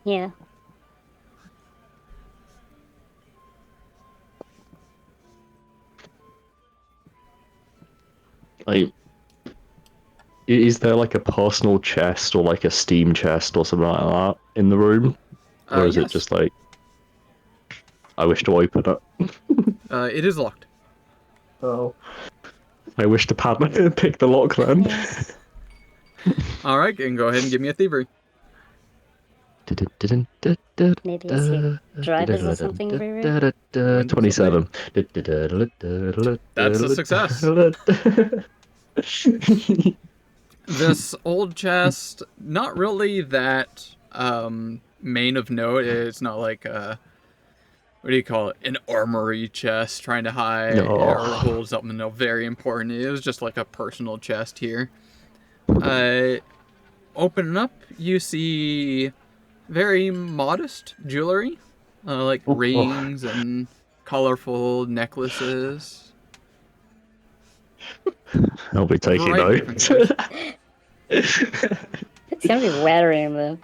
Yeah. Like, is there like a personal chest or like a Steam chest or something like that in the room? Or is Yes. it just like, I wish to open it? It is locked. Oh. I wish to pick the lock then. All right, and go ahead and give me a thievery. Maybe it's your drivers or something, Ruru? 27. That's a success. This old chest, not really that main of note. It's not like what do you call it? An armory chest trying to hide or hold something very important. It was just like a personal chest here. Open up, you see very modest jewelry, like rings and colorful necklaces. I'll be taking Right, notes. It's gonna be wearing them.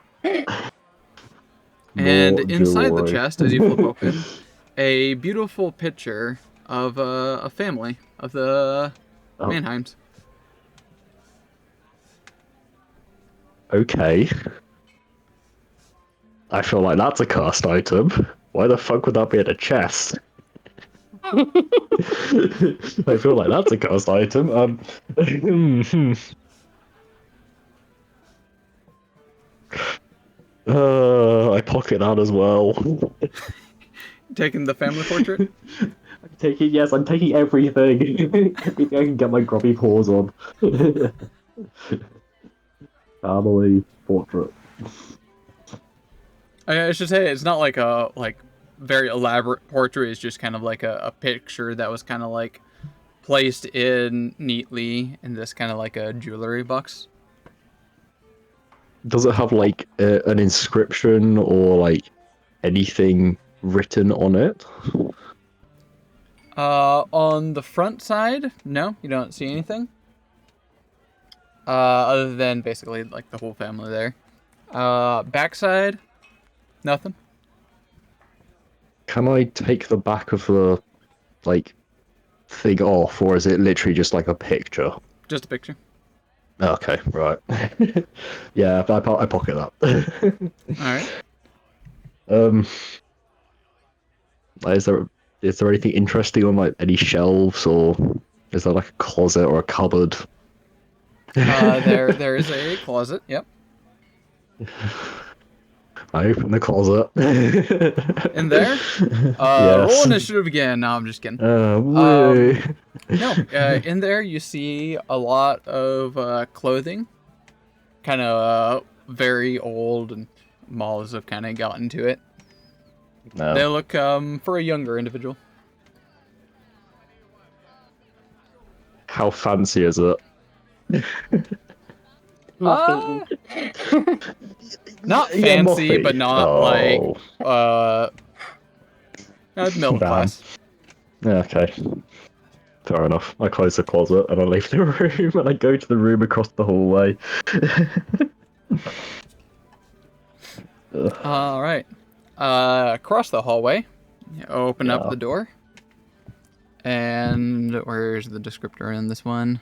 And More inside the jewelry. chest, as you flip open, a beautiful picture of a family of the Mannheims. Okay. I feel like that's a cursed item. Why the fuck would that be at a chest? I feel like that's a cursed item. I pocket that as well. Taking the family portrait. I'm taking everything. I can get my grubby paws on. Family portrait. I should say it's not like a very elaborate portrait. It's just kind of like a picture that was kind of like placed in neatly in this kind of like a jewelry box. Does it have like an inscription or like anything written on it? On the front side, no, you don't see anything. Other than basically like the whole family there. Backside, nothing. Can I take the back of the like thing off, or is it literally just like a picture? Just a picture. Okay, right. Yeah, I pocket that. All right. Is there anything interesting on like any shelves, or is there like a closet or a cupboard? There is a closet. Yep. I open the closet. In there. Yes. Roll initiative again. No, I'm just kidding. Woo. No, in there you see a lot of clothing, kind of very old, and moths have kind of gotten to it. No. They look for a younger individual. How fancy is it? Moth-eaten. Not Yeah, fancy, mouthy. but not Oh. middle Damn. class. Yeah, okay. Fair enough. I close the closet and I leave the room and I go to the room across the hallway. Ugh, All right. Across the hallway, you open up yeah. the door. And where's the descriptor in this one?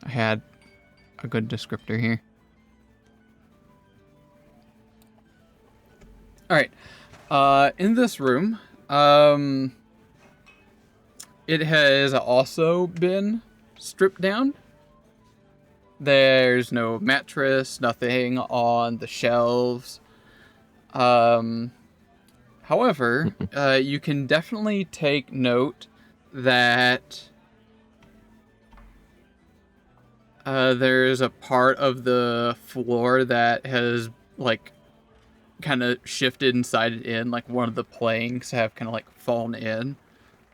I had a good descriptor here. All right. In this room, it has also been stripped down. There's no mattress, nothing on the shelves. However, you can definitely take note that there's a part of the floor that has like kind of shifted and sided in, like one of the planks have kind of like fallen in.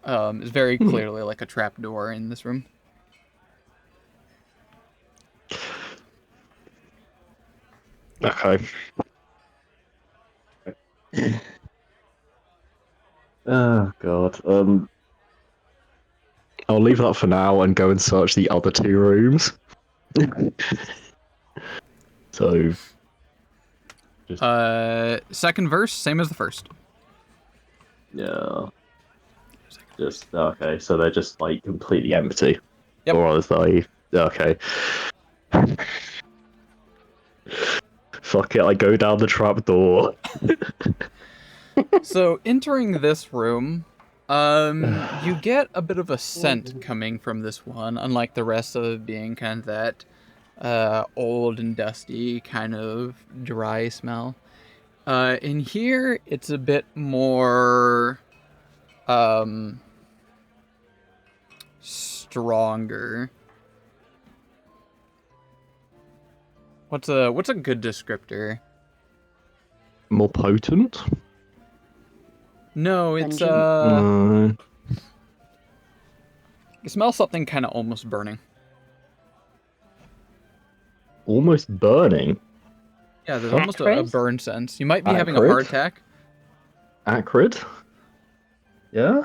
It's very clearly like a trap door in this room. Okay. Oh god. I'll leave that for now and go and search the other two rooms. So Second verse, same as the first. yeah. Just okay, so they're just like completely empty. Yep. Or is they okay. Fuck it, I go down the trap door. So entering this room, you get a bit of a scent coming from this one, unlike the rest of it being kind of that old and dusty kind of dry smell. In here, it's a bit more stronger. What's a good descriptor? More potent? No, it's Pungent? you smell something kind of almost burning. Almost burning. Yeah, there's almost a Acrid? burn sense. You might be having a Acrid? heart attack. Acrid? Yeah?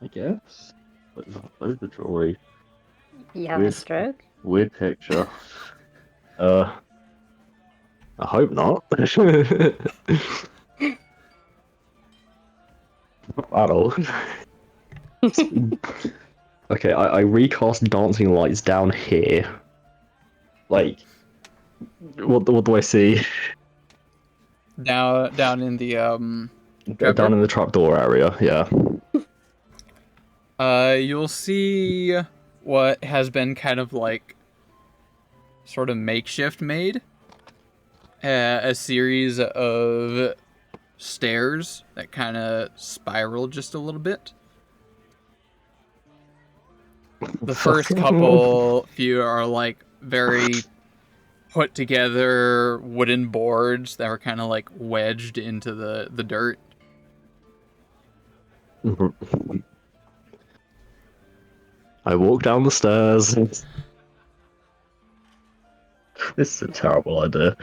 I guess. But loads of jewelry. You have a Weird. stroke? Weird picture. I hope not. Not at all. Okay, I recast dancing lights down here. Like, what do I see? Down in the Down trapdoor? in the trapdoor area, yeah. You'll see what has been kind of like sort of makeshift made. A series of stairs that kind of spiral just a little bit. The first few are like very put together wooden boards that are kind of like wedged into the dirt. I walk down the stairs. This is a terrible idea.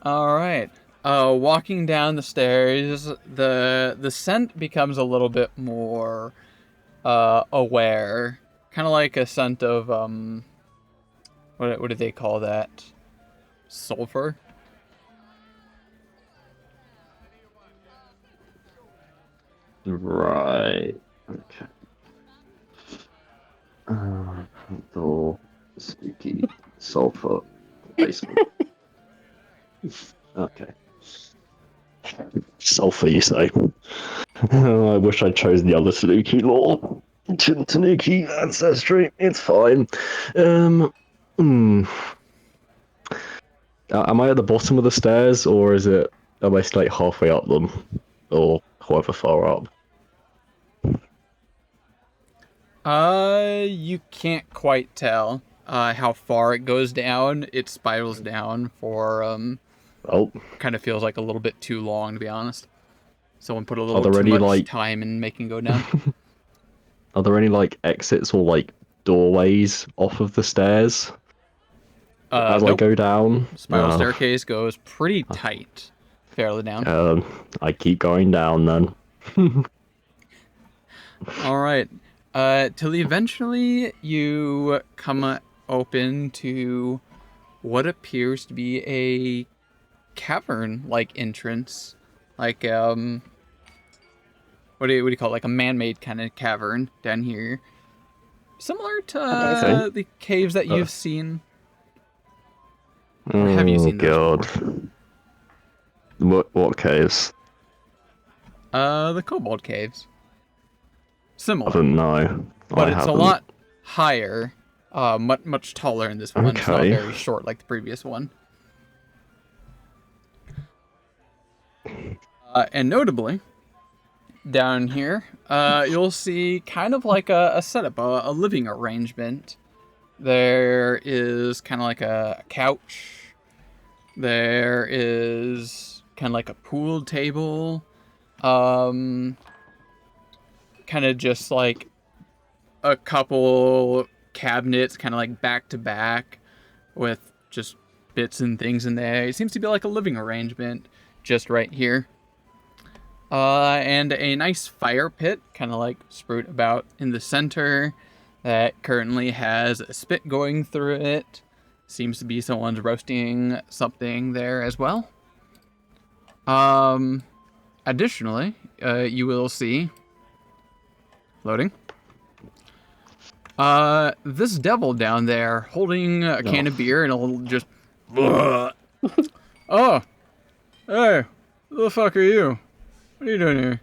All right. Walking down the stairs, the scent becomes a little bit more aware, kind of like a scent of what do they call that? Sulfur. Right. Okay. Door, spooky, sulfur, basement. Okay. Sulfur, you say? I wish I'd chosen the other Tanuki law. Tanuki ancestry, it's fine. Am I at the bottom of the stairs, or am I like halfway up them? Or however far up? You can't quite tell how far it goes down. It spirals down for Oh, kind of feels like a little bit too long, to be honest. Someone put a are little there too any much like time in making it go down. are there any like exits or like doorways off of the stairs as I Nope. go down? Spiral No. staircase goes pretty tight, fairly down. I keep going down then. All right. Till eventually you come open to what appears to be a cavern-like entrance, like what do you call it? Like a man-made kind of cavern down here, similar to Okay. the caves that you've seen. Or have you Oh seen those god. before? What caves? The Kobold caves. I Similar, don't know. but I it's haven't. a lot higher, much taller in this one. It's not Okay. very short like the previous one. And notably, down here, you'll see kind of like a setup, a living arrangement. There is kind of like a couch. There is kind of like a pool table. Kind of just like a couple cabinets, kind of like back to back, with just bits and things in there. It seems to be like a living arrangement just right here. And a nice fire pit, kind of like spruit about in the center, that currently has a spit going through it. Seems to be someone's roasting something there as well. Additionally, you will see loading. This devil down there holding a can of beer and it'll just. Oh, hey, who the fuck are you? What are you doing here?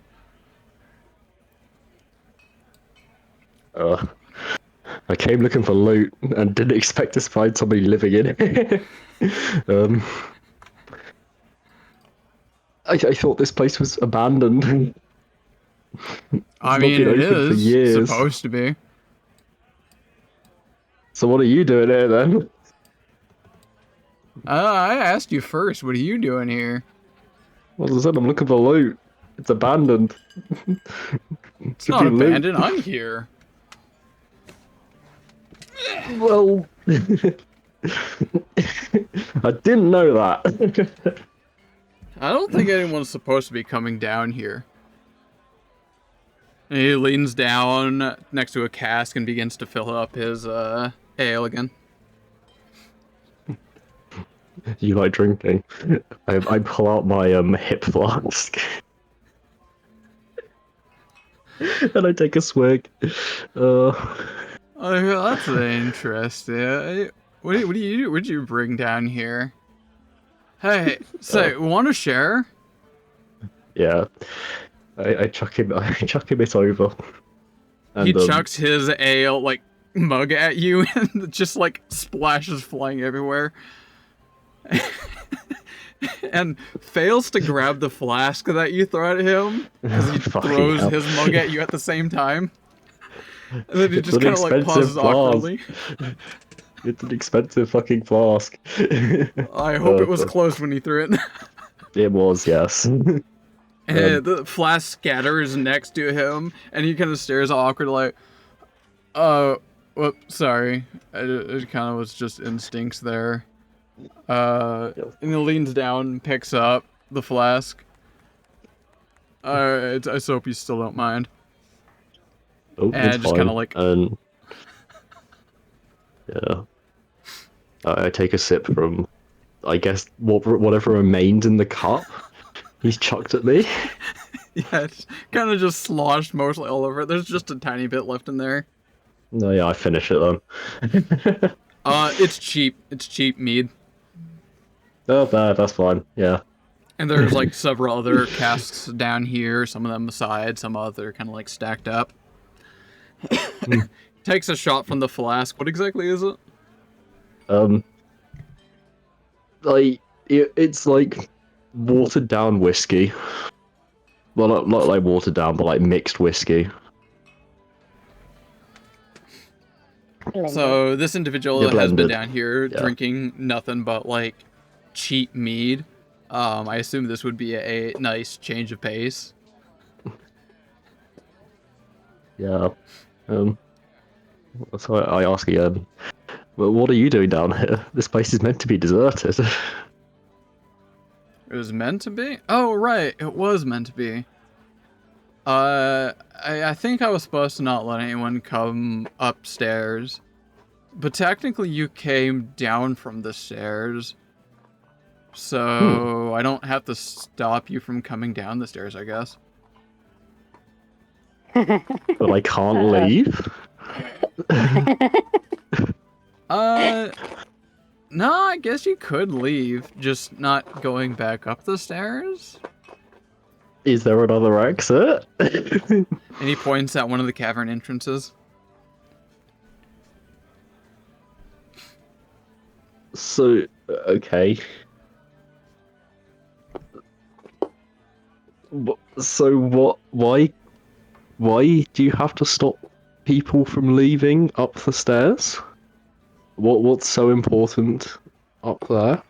I came looking for loot and didn't expect to find somebody living in it. I thought this place was abandoned. I not mean, been it open for is years. supposed to be. So what are you doing here then? I asked you first. What are you doing here? Well, as I said, I'm looking for loot. It's abandoned. It's not abandoned. I'm here. Well, I didn't know that. I don't think anyone's supposed to be coming down here. And he leans down next to a cask and begins to fill up his ale again. You like drinking? I pull out my hip flask. And I take a swig. Oh, that's interesting. What do you What'd you bring down here? Hey, say, want to share? Yeah. I chuck him it over. And, He chucks his ale like mug at you and just like splashes flying everywhere. And fails to grab the flask that you throw at him because he Fucking throws hell. his mug at you at the same time. And then he It's just an kind of like expensive pauses awkwardly. It's an expensive fucking flask. I hope it was close when he threw it. It was, yes. And the flask scatters next to him, and he kind of stares awkward, like, whoop, sorry. It kind of was just instincts there. And he leans down and picks up the flask. I hope you still don't mind. Oh, And it's just fine. kinda like- Yeah. I take a sip from, I guess, whatever remained in the cup. He's chucked at me. Yeah, it's kind of just sloshed mostly all over it. There's just a tiny bit left in there. No, yeah, I finish it then. It's cheap. It's cheap mead. Oh, that's fine. Yeah. And there's like several other casks down here, some of them beside, some other kind of like stacked up. Takes a shot from the flask. What exactly is it? Like it's like watered down whiskey. Well, not like watered down, but like mixed whiskey. Blended. So this individual You're has been blended. down here Yeah. drinking nothing but like cheap mead. I assume this would be a nice change of pace. Yeah. So I ask again. Well, what are you doing down here? This place is meant to be deserted. It was meant to be? Oh, right. It was meant to be. I think I was supposed to not let anyone come upstairs. But technically you came down from the stairs. So I don't have to stop you from coming down the stairs, I guess. But I can't leave. No, I guess you could leave, just not going back up the stairs. Is there another exit? And he points at one of the cavern entrances. So, okay. So what? Why do you have to stop people from leaving up the stairs? What's so important up there?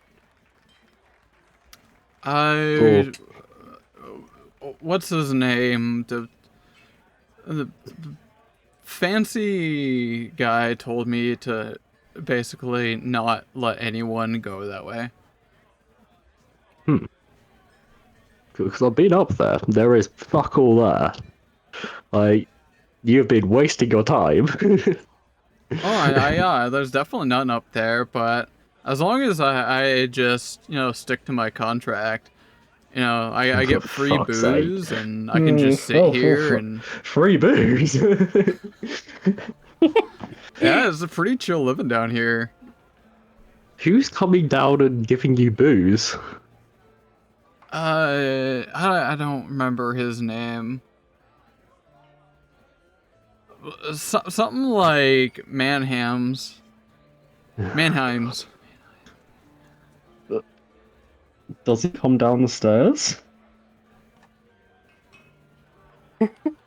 What's his name? The fancy guy told me to basically not let anyone go that way. Because I've been up there. There is fuck all there. Like, you've been wasting your time. Yeah, there's definitely nothing up there, but as long as I just, stick to my contract, I get free Fuck's sake. booze and I can just sit here and... Free booze? Yeah, it's a pretty chill living down here. Who's coming down and giving you booze? I don't remember his name. Something like Manheims. Does he come down the stairs?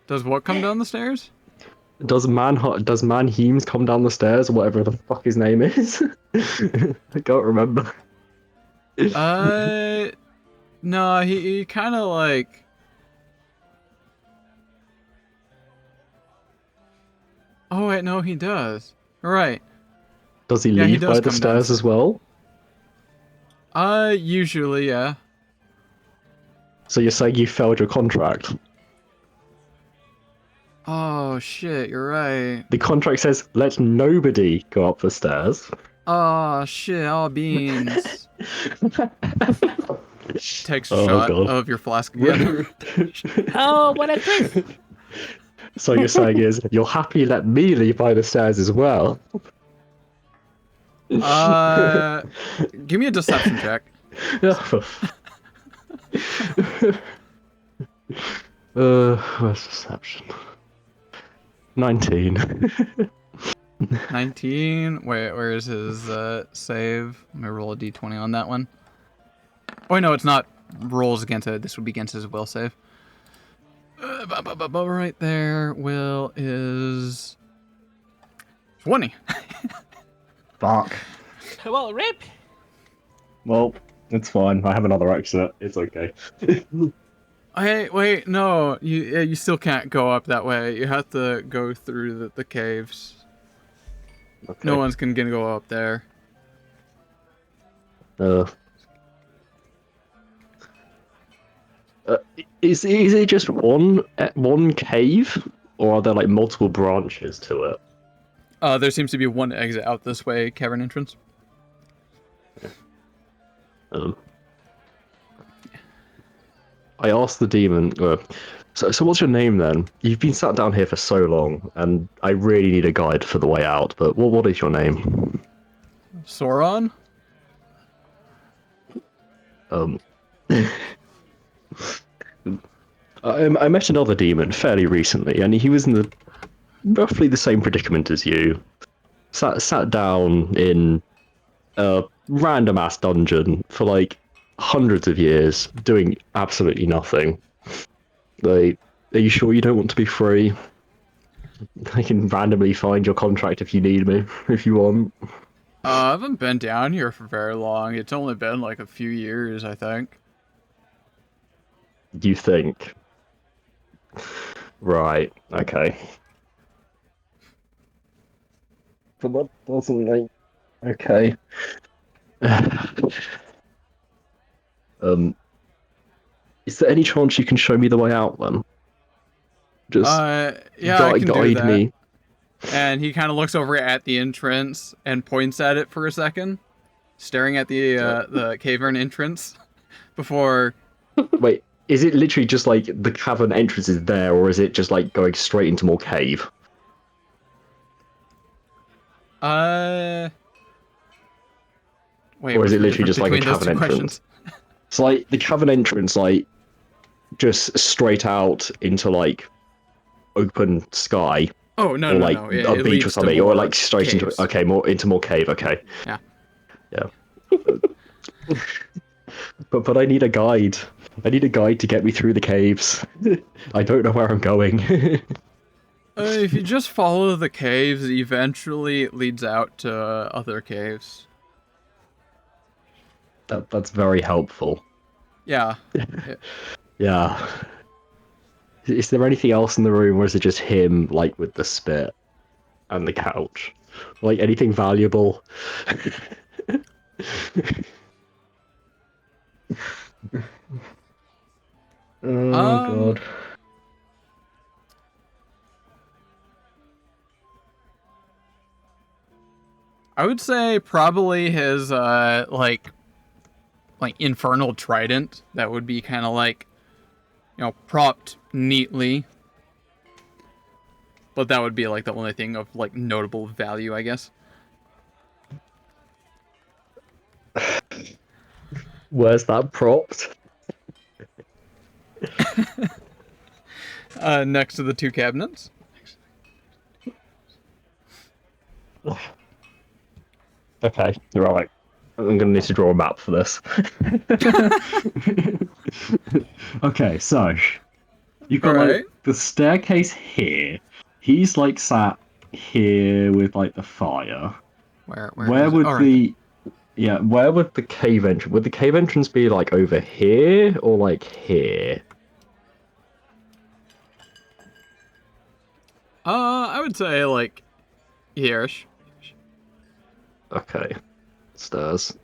Does what come down the stairs? Does Manheems come down the stairs, or whatever the fuck his name is? I can't remember. No, he kind of like... Oh wait, no, he does. Right. Does he Yeah, leave he by does the come stairs as well? Usually, yeah. So you're saying you failed your contract? Oh shit, you're right. The contract says let nobody go up the stairs. Oh shit, all beans. Takes a Oh, shot God. of your flask again. Oh, what a twist! So you're saying is you're happy let me leave by the stairs as well? Give me a deception check. Where's deception? 19. 19. Wait, where is his save? Let me roll a d20 on that one. Oh no, it's not rolls against it. This would be against his will save. Right there, will is 20. Fuck. Well, rip. Well, it's fine. I have another exit. It's okay. Hey, wait, no, you still can't go up that way. You have to go through the caves. Okay. No one's gonna go up there. Is it just one cave, or are there like multiple branches to it? There seems to be one exit out this way, cavern entrance. I asked the demon. So what's your name then? You've been sat down here for so long, and I really need a guide for the way out. But what is your name? Sauron? I met another demon fairly recently, and he was in roughly the same predicament as you. Sat down in a random ass dungeon for like hundreds of years, doing absolutely nothing. Like, are you sure you don't want to be free? I can randomly find your contract if you need me, if you want. I haven't been down here for very long. It's only been like a few years, I think. You think? Right. Okay. But that doesn't make. Okay. Is there any chance you can show me the way out then? Just Yeah, I can do guide that. me. And he kind of looks over at the entrance and points at it for a second, staring at the cavern entrance before. Wait, is it literally just like the cavern entrance is there, or is it just like going straight into more cave? Wait, Or is what's it the literally difference just like a between those cavern two entrance? questions? It's like the cavern entrance, like just straight out into like open sky, Oh no, or no, like no! a It beach or leads to something, or more like straight caves. into more cave. Okay. Yeah. But I need a guide. I need a guide to get me through the caves. I don't know where I'm going. If you just follow the caves, eventually it leads out to other caves. That's very helpful. Yeah. Yeah. Is there anything else in the room, or is it just him, like with the spit and the couch? Like anything valuable? Oh god. I would say probably his like infernal trident that would be kind of like, you know, propped neatly. But that would be like the only thing of like notable value, I guess. Where's that propped? Next to the two cabinets. Okay, right. I'm gonna need to draw a map for this. Okay, so you've got Alright. like the staircase here. He's like sat here with like the fire. Where is it? would All right. where would the cave entrance? Would the cave entrance be like over here or like here? I would say like here-ish. Okay. Stairs.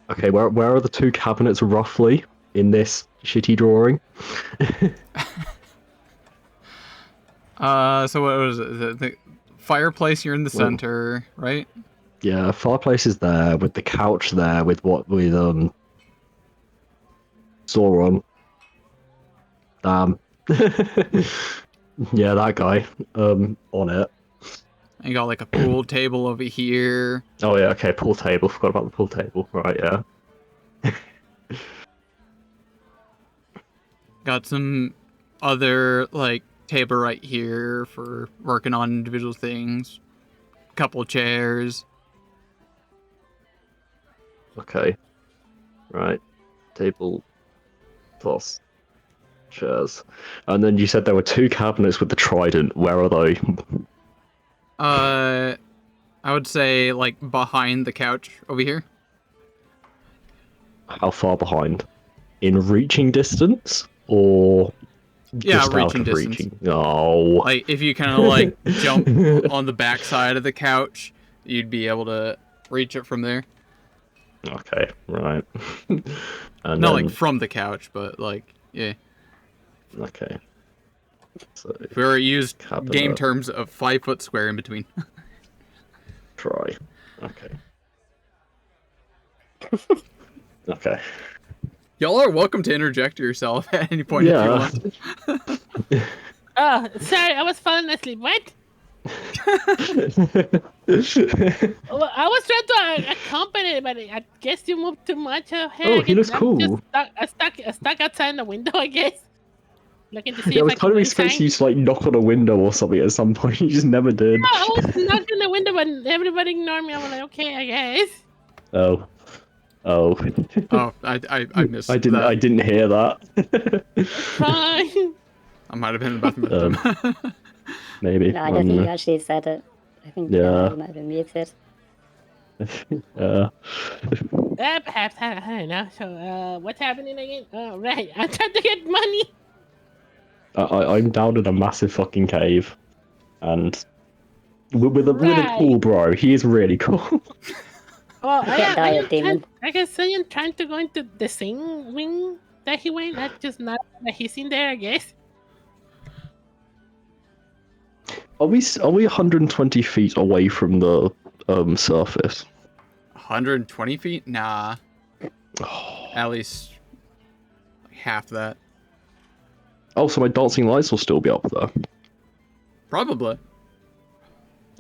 Okay, where are the two cabinets roughly in this shitty drawing? So what was it? The fireplace here in the center, right? Yeah, fireplace is there with the couch there with Sauron. Yeah, that guy. On it. And you got like a pool table over here. Oh yeah, okay, pool table. Forgot about the pool table. Right, yeah. Got some other like table right here for working on individual things. Couple chairs. Okay. Right. Table plus chairs. And then you said there were two cabinets with the trident. Where are they? I would say like behind the couch over here. How far behind? In reaching distance? Or Yeah, just out reaching of distance. reaching? Oh. Like if you kind of like jump on the back side of the couch, you'd be able to reach it from there. Okay, right. And Not then, like from the couch, but like yeah. okay. So If we were to use cabinet. game terms of 5 foot square in between. Try. Okay. Okay. Y'all are welcome to interject yourself at any point if you want. Oh, sorry, I was falling asleep. What? Well, I was trying to accompany, but I guess you moved too much. Oh, he looks cool. Stuck outside the window, I guess. Looking to see Yeah, I if was I kind of can expecting you to like knock on a window or something at some point. You just never did. No, I was knocking the window, but everybody ignored me. I was like, okay, I guess. Oh. Oh. Oh, I missed I didn't. that. I didn't hear that. Fine. I might have been in the bathroom at the time. Maybe. No, I I don't don't think you know. actually said it. I think Yeah. you might have been muted. Perhaps I don't know. So, what's happening again? Oh, right. I'm trying to get money. I'm down in a massive fucking cave, and with a Right. cool bro. He is really cool. Well, You can't die, I a am trying. demon. I guess I am trying to go into the same wing that he went. Not just not that he's in there. I guess. Are we 120 feet away from the surface? 120 feet? Nah. At least half that. Oh, so my dancing lights will still be up there. Probably.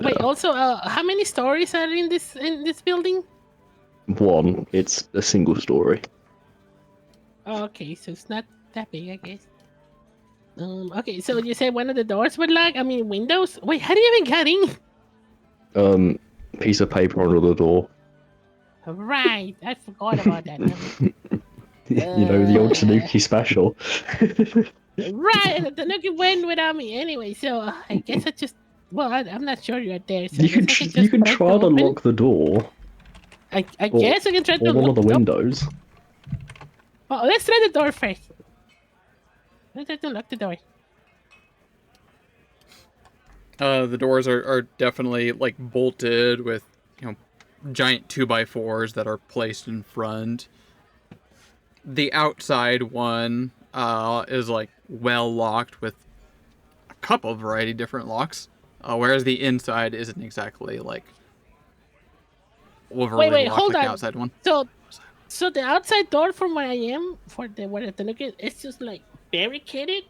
Wait. Yeah. Also, how many stories are in this building? One. It's a single story. Oh, okay, so it's not that big, I guess. Okay, so you said one of the doors were locked. I mean, windows. Wait, how do you even get in? Piece of paper under the door. Right, I forgot about that. You know, the old Uh, Tanuki special. right, and the Tanuki went without me anyway. So I guess I just. Well, I'm not sure you're there, so I You guess can I can you just can try to try to open. lock the door I or, guess I can try to or one lock. of the windows. Oh, let's try the door first. Let's try to lock the door. The doors are definitely like bolted with, giant 2x4s that are placed in front. The outside one is like well locked with a couple variety different locks, whereas the inside isn't exactly like overly Wait, locked hold like the on. outside one. So the outside door from where I am, for the where the Tanuki, it's just like barricaded.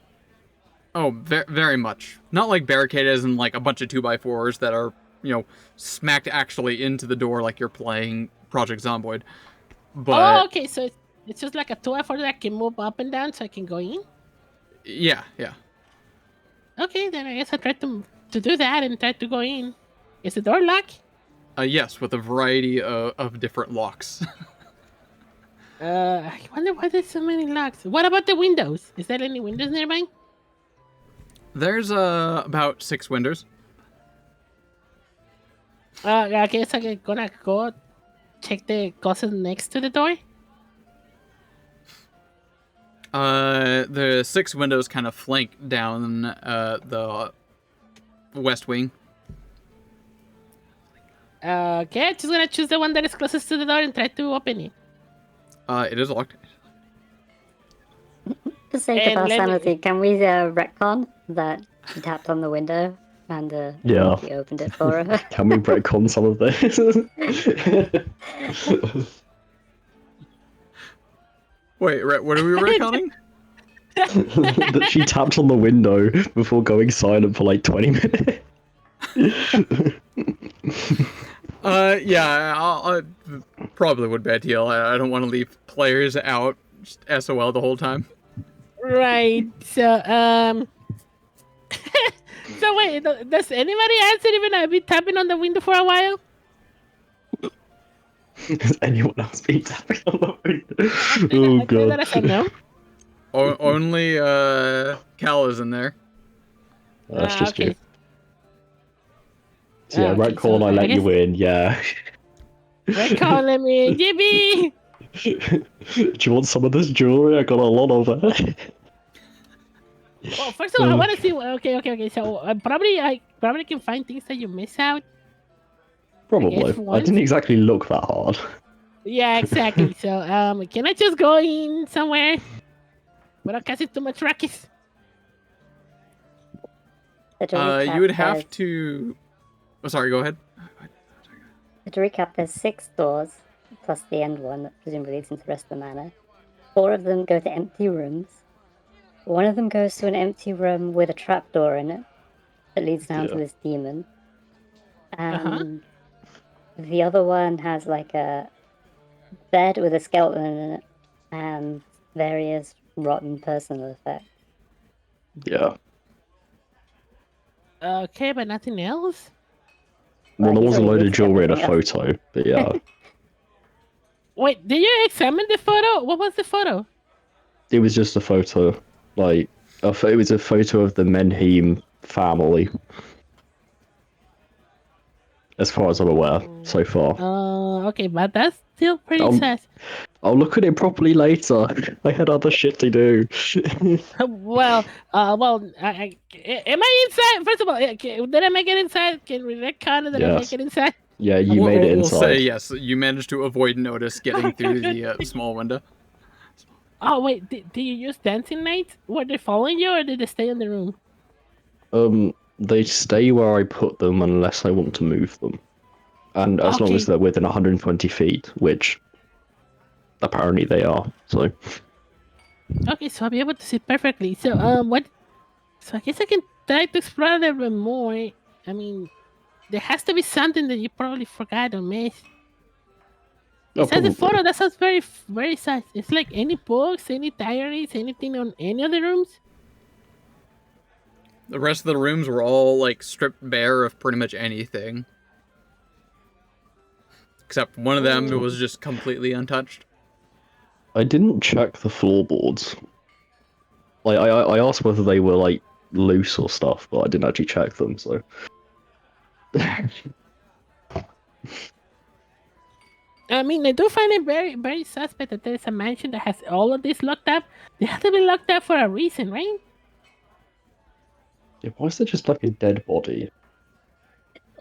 Oh, very much. Not like barricaded as in like a bunch of 2x4s that are, smacked actually into the door like you're playing Project Zomboid. Oh, But okay. So it's just like a 2x4 that I can move up and down so I can go in. yeah. Okay, then I guess I tried to do that and try to go in. Is the door locked? Yes, with a variety of different locks. I wonder why there's so many locks. What about the windows? Is there any windows nearby? There's about 6 windows. I guess I'm gonna go check the closet next to the door. The 6 windows kind of flank down the west wing. Okay, I'm just gonna choose the one that is closest to the door and try to open it. It is locked. For the sake of And our let me- sanity, can we retcon that she tapped on the window and Yeah. he opened it for her? Can we retcon some of this? Wait, what are we retconning? That she tapped on the window before going silent for like 20 minutes. Yeah, I probably would be ideal. I don't want to leave players out just SOL the whole time. Right. So so wait, does anybody else even be tapping on the window for a while? Has anyone else been tapping on the window? I think that I said no. Only Cal is in there. That's just Okay. you. So yeah, Okay, retcon, so I I let you guess- win, yeah. Red calling me, Jimmy. Do you want some of this jewelry? I got a lot of it. Well, first of all, I want to see. Okay. So I probably can find things that you miss out. Probably. I once- didn't exactly look that hard. Yeah, exactly. So can I just go in somewhere without causing too much ruckus? You would have to. Oh, sorry. Go ahead. To recap, there's 6 doors, plus the end one that presumably leads into the rest of the manor. 4 of them go to empty rooms. 1 of them goes to an empty room with a trapdoor in it that leads down to this demon. And the other one has like a bed with a skeleton in it and various rotten personal effects. Yeah. Okay, but nothing else. Well, there he's was a already load of listed jewelry in a everything else. photo, but yeah. Wait, did you examine the photo? What was the photo? It was just a photo, like it was a photo of the Menheim family, as far as I'm aware so far. Okay, but that's still pretty I'll, sus. I'll look at it properly later. I had other shit to do. Well, am I inside? First of all, did I make it inside? Can we recount that I make Yes. it inside? Yeah, you made it We'll inside. say yes. You managed to avoid notice getting through the small window. Oh wait, did you use dancing knights? Were they following you, or did they stay in the room? They stay where I put them unless I want to move them, and as long as Okay. they're within 120 feet, which apparently they are. So Okay, so I'll be able to see perfectly. So what? So I guess I can try to explore a little bit more. I mean, there has to be something that you probably forgot or missed. Besides the probably. photo, that sounds very sad. It's like any books, any diaries, anything on any of the rooms. The rest of the rooms were all like stripped bare of pretty much anything, except one of them was just completely untouched. I didn't check the floorboards. Like I asked whether they were like loose or stuff, but I didn't actually check them. So I mean, I do find it very suspect that there's a mansion that has all of this locked up. They have to be locked up for a reason, right? yeah, why is there just like a dead body?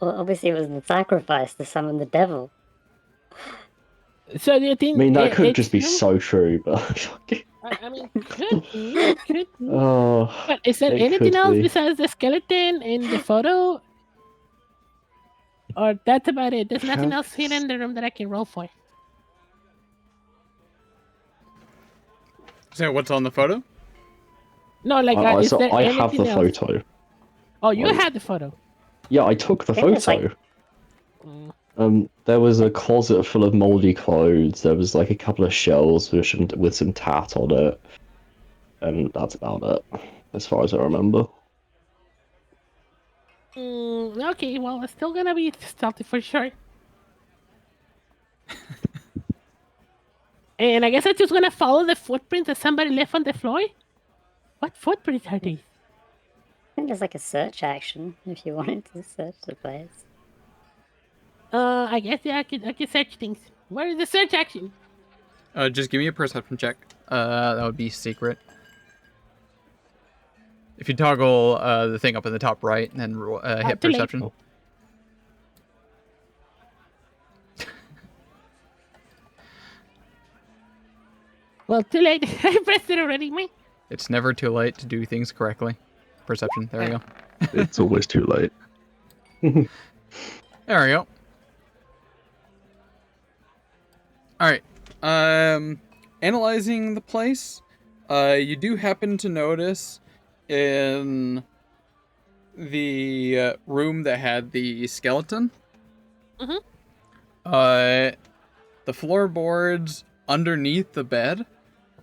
Well, obviously, it was the sacrifice to summon the devil. So do you I think mean, that could it's just be true? so true, but I mean, could be, could be. oh, But is there it anything could else be. besides the skeleton in the photo? Or that's about it? There's nothing else hidden in the room that I can roll for. So what's on the photo? No, like, is So there I have the anything else? photo. Oh, you Like- had the photo. Yeah, I took the I think it's photo. like- There was a closet full of moldy clothes. There was like a couple of shells with some tat on it, and that's about it, as far as I remember. Okay, well, it's still gonna be stealthy for sure. And I guess I'm just gonna follow the footprints that somebody left on the floor. What footprints are these? I think there's like a search action if you wanted to search the place. I guess yeah, I can search things. Where is the search action? Just give me a perception check. That would be secret. If you toggle the thing up in the top right and then hit too late. perception. Well, too late. I pressed it already, man. It's never too late to do things correctly. Perception. There we go. It's always too late. There we go. Alright. Analyzing the place, you do happen to notice in the room that had the skeleton, the floorboards underneath the bed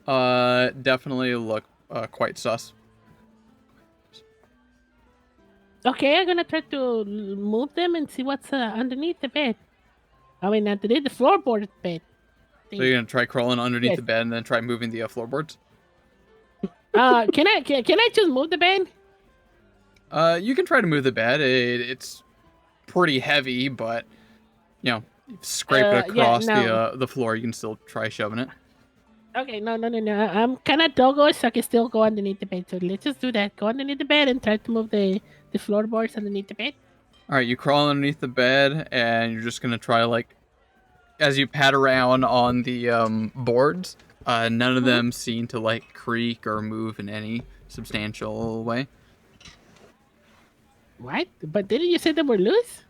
definitely look quite sus. Okay, I'm gonna try to move them and see what's underneath the bed. I mean, underneath the floorboard bed. So you're gonna try crawling underneath Yes. the bed and then try moving the floorboards? Can I just move the bed? You can try to move the bed. It's pretty heavy, but you know, scrape it across the floor. You can still try shoving it. Okay, no. I'm kind of doggish, so I can still go underneath the bed. So let's just do that. Go underneath the bed and try to move the floorboards underneath the bed. All right, you crawl underneath the bed, and you're just gonna try like, as you pat around on the boards, none of them seem to like creak or move in any substantial way. What? But didn't you say they were loose?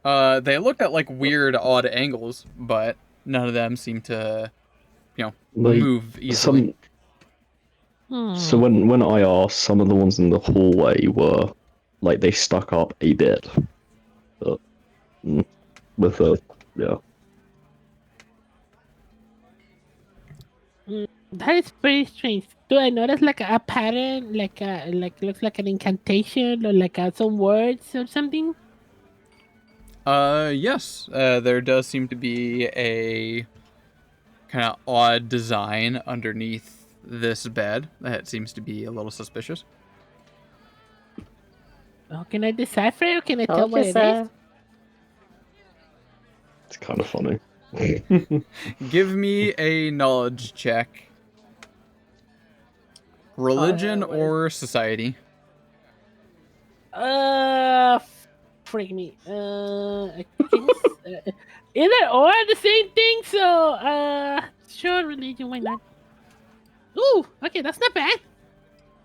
They looked at like weird, odd angles, but none of them seem to, Like, move easily. So when I asked, some of the ones in the hallway were like they stuck up a bit, but with a That is pretty strange. Do I notice like a pattern, like looks like an incantation or like some words or something? Yes. There does seem to be a kind of odd design underneath this bed that seems to be a little suspicious. Oh, can I decipher it or can I tell Told what you it is? so. It's kind of funny. Give me a knowledge check. Religion what is- or society? Freak me. I think either or the same thing. So, sure, religion. Why not? Ooh, okay, that's not bad.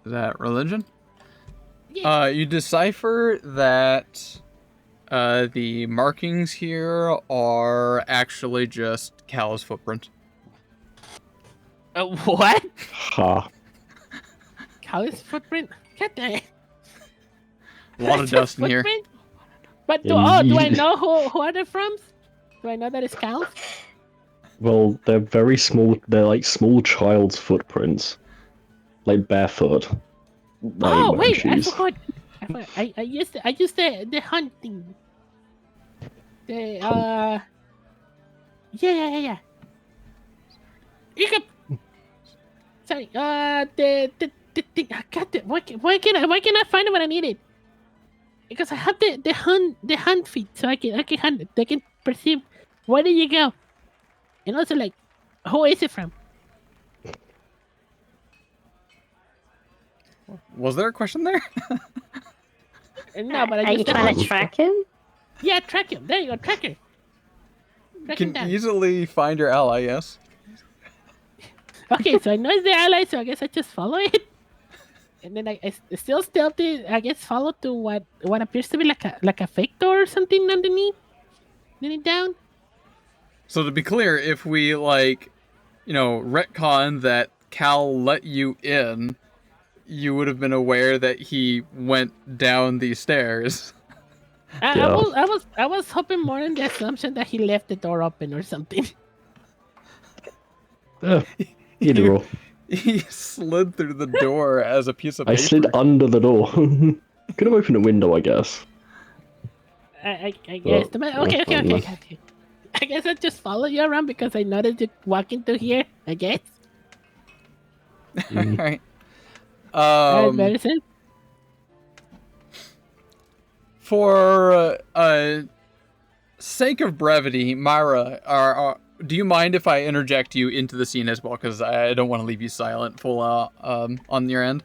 Is that religion? Yeah. You decipher that the markings here are actually just Cal's footprint. What? Ha. Cow's footprint? God dang it. A lot of dust in here. Footprint? But do Yeah, I you- know who are they from? Do I know that it's cows? Well, they're very small. They're like small child's footprints, like barefoot. Like Oh wearing wait, shoes. I forgot. I used the hunting. The yeah. You can. Sorry. The thing. I got it. Why can I find it when I need it? Because I have the hunt feet, so I can hunt it. I can perceive where did you go, and also like who is it from? Was there a question there? No, but I Are you used the trying hunt. to track him? Yeah, track him. There you go, track him. Track him Can down. easily find your ally, yes. Okay, so I know it's the ally, so I guess I just follow it. And then I still stealthy, I guess follow to what appears to be like a fake door or something underneath. Then it down. So to be clear, if we retcon that Cal let you in, you would have been aware that he went down these stairs. Yeah. I was hoping more in the assumption that he left the door open or something. Yeah, either or. He slid through the door as a piece of I paper. slid under the door. Could have opened a window, I guess. I guess. Well, Okay. yeah. I guess I just follow you around because I noticed you walking through here. I guess. Alright. Medicine. For sake of brevity, Myra, do you mind if I interject you into the scene as well? Because I don't want to leave you silent full on your end.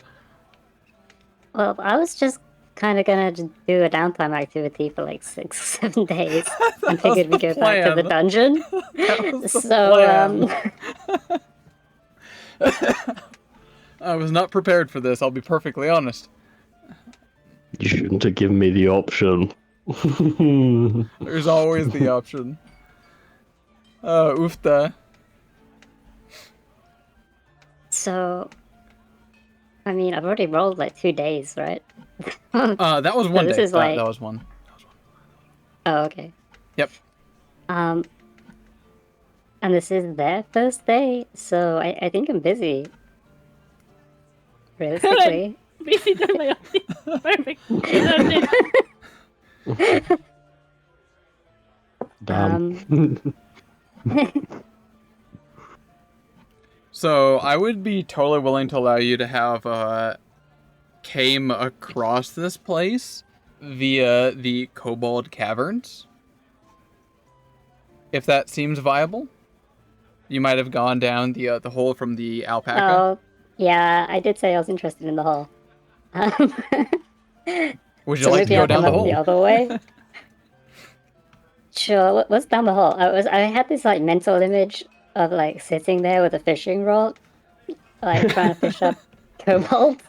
Well, I was just kind of gonna do a downtime activity for like 6 or 7 days, and figured we'd go back to the plan. dungeon. That was the So, plan. I was not prepared for this, I'll be perfectly honest. You shouldn't have given me the option. There's always the option. Oofta. so, I mean, I've already rolled like 2 days, right? That was one this day. is like- that was one. Oh, okay. Yep. And this is their first day, so I think I'm busy. Realistically. Busy doing my own thing. Perfect. That's it. Damn. So I would be totally willing to allow you to have came across this place via the Kobold Caverns. If that seems viable. You might have gone down the hole from the alpaca. Oh, yeah, I did say I was interested in the hole. Would you So like to maybe go I'll down come the up the hole? other way. Sure. What's down the hole? I had this like mental image of like sitting there with a fishing rod, like trying to fish up kobolds.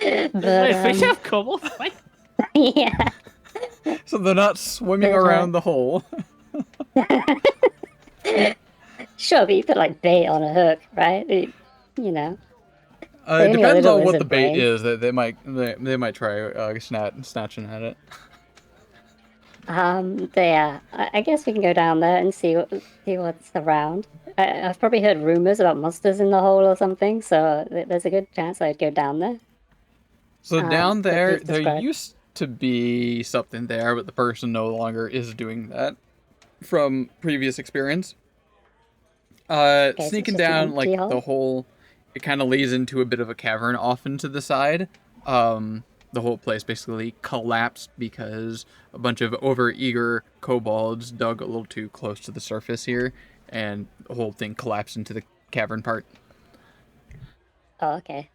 Wait, But fish have kobolds? What? yeah. So they're not swimming But, around the hole. Sure, but you put like bait on a hook, right? You know. It only depends little on what the lizard bait brains. is. They might try snatching at it. But yeah, I guess we can go down there and see what's around. I've probably heard rumors about monsters in the hole or something, so there's a good chance I'd go down there. So down but there, please there describe. used to be something there, but the person no longer is doing that from previous experience. so it's Sneaking just an down empty like hole? the hole, it kind of leads into a bit of a cavern off into the side. The whole place basically collapsed because a bunch of overeager kobolds dug a little too close to the surface here, and the whole thing collapsed into the cavern part. Oh, okay.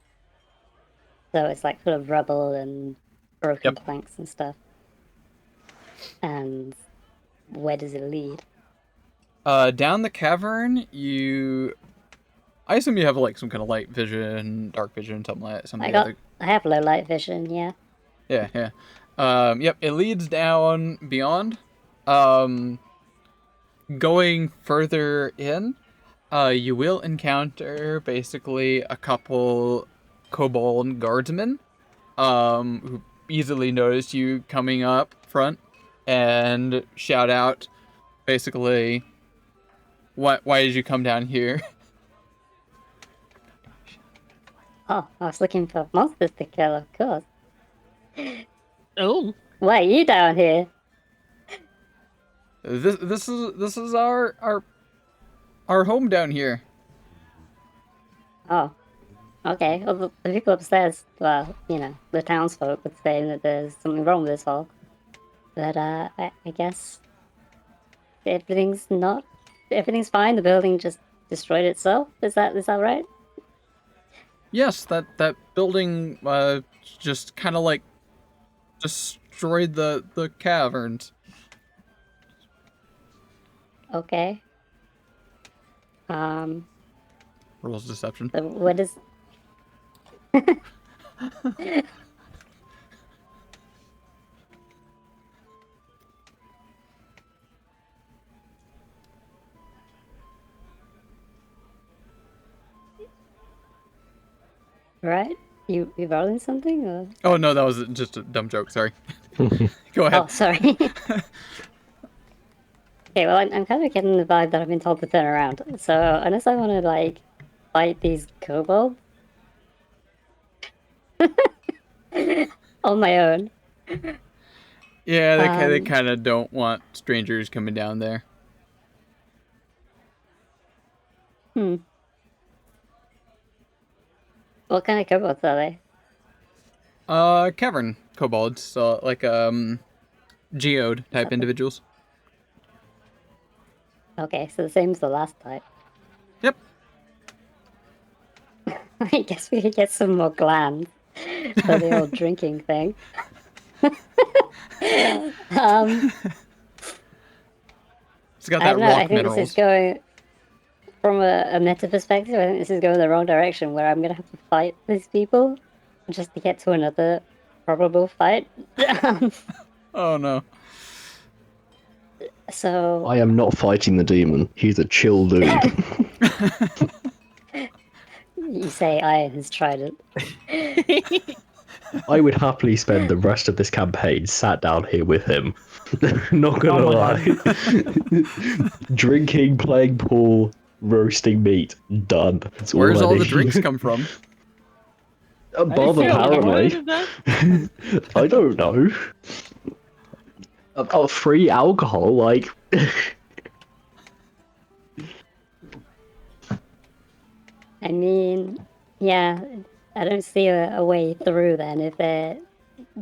So it's like full of rubble and broken Yep. planks and stuff. And where does it lead? Down the cavern, I assume you have like some kind of light vision, dark vision, something like that. Some of the other. I have low light vision, yeah. Yeah. Yep. It leads down beyond. Going further in, you will encounter basically a couple kobold guardsmen, who easily notice you coming up front and shout out, basically, why did you come down here? Oh, I was looking for monsters to kill, of course. Oh, Why are you down here? This is our home down here. Oh, okay. Well, the people upstairs, well, the townsfolk would say that there's something wrong with this hall. But, I guess everything's fine. The building just destroyed itself. Is that right? Yes, that building just kind of like destroyed the caverns. Okay. Rules deception. So what is... Right? You rolling something, or... Oh no, that was just a dumb joke. Sorry. Go ahead. Oh, sorry. Okay, well, I'm kind of getting the vibe that I've been told to turn around. So, unless I want to, like, fight these kobolds on my own. Yeah, they kind of don't want strangers coming down there. What kind of kobolds are they? Cavern kobolds, so like geode type individuals. Okay, so the same as the last type. Yep. I guess we could get some more glands for the old drinking thing. It's got I that don't know, rock I think minerals. this is going... From a meta perspective, I think this is going the wrong direction, where I'm gonna have to fight these people just to get to another probable fight. Oh no. So... I am not fighting the demon. He's a chill dude. You say Iron has tried it. I would happily spend the rest of this campaign sat down here with him. Not gonna Oh my lie. Drinking, playing pool, roasting meat. Done. That's Where does I all the need. drinks come from? Above, I feel apparently. bored of that. I don't know. About free alcohol, like. I mean, yeah, I don't see a way through then if they're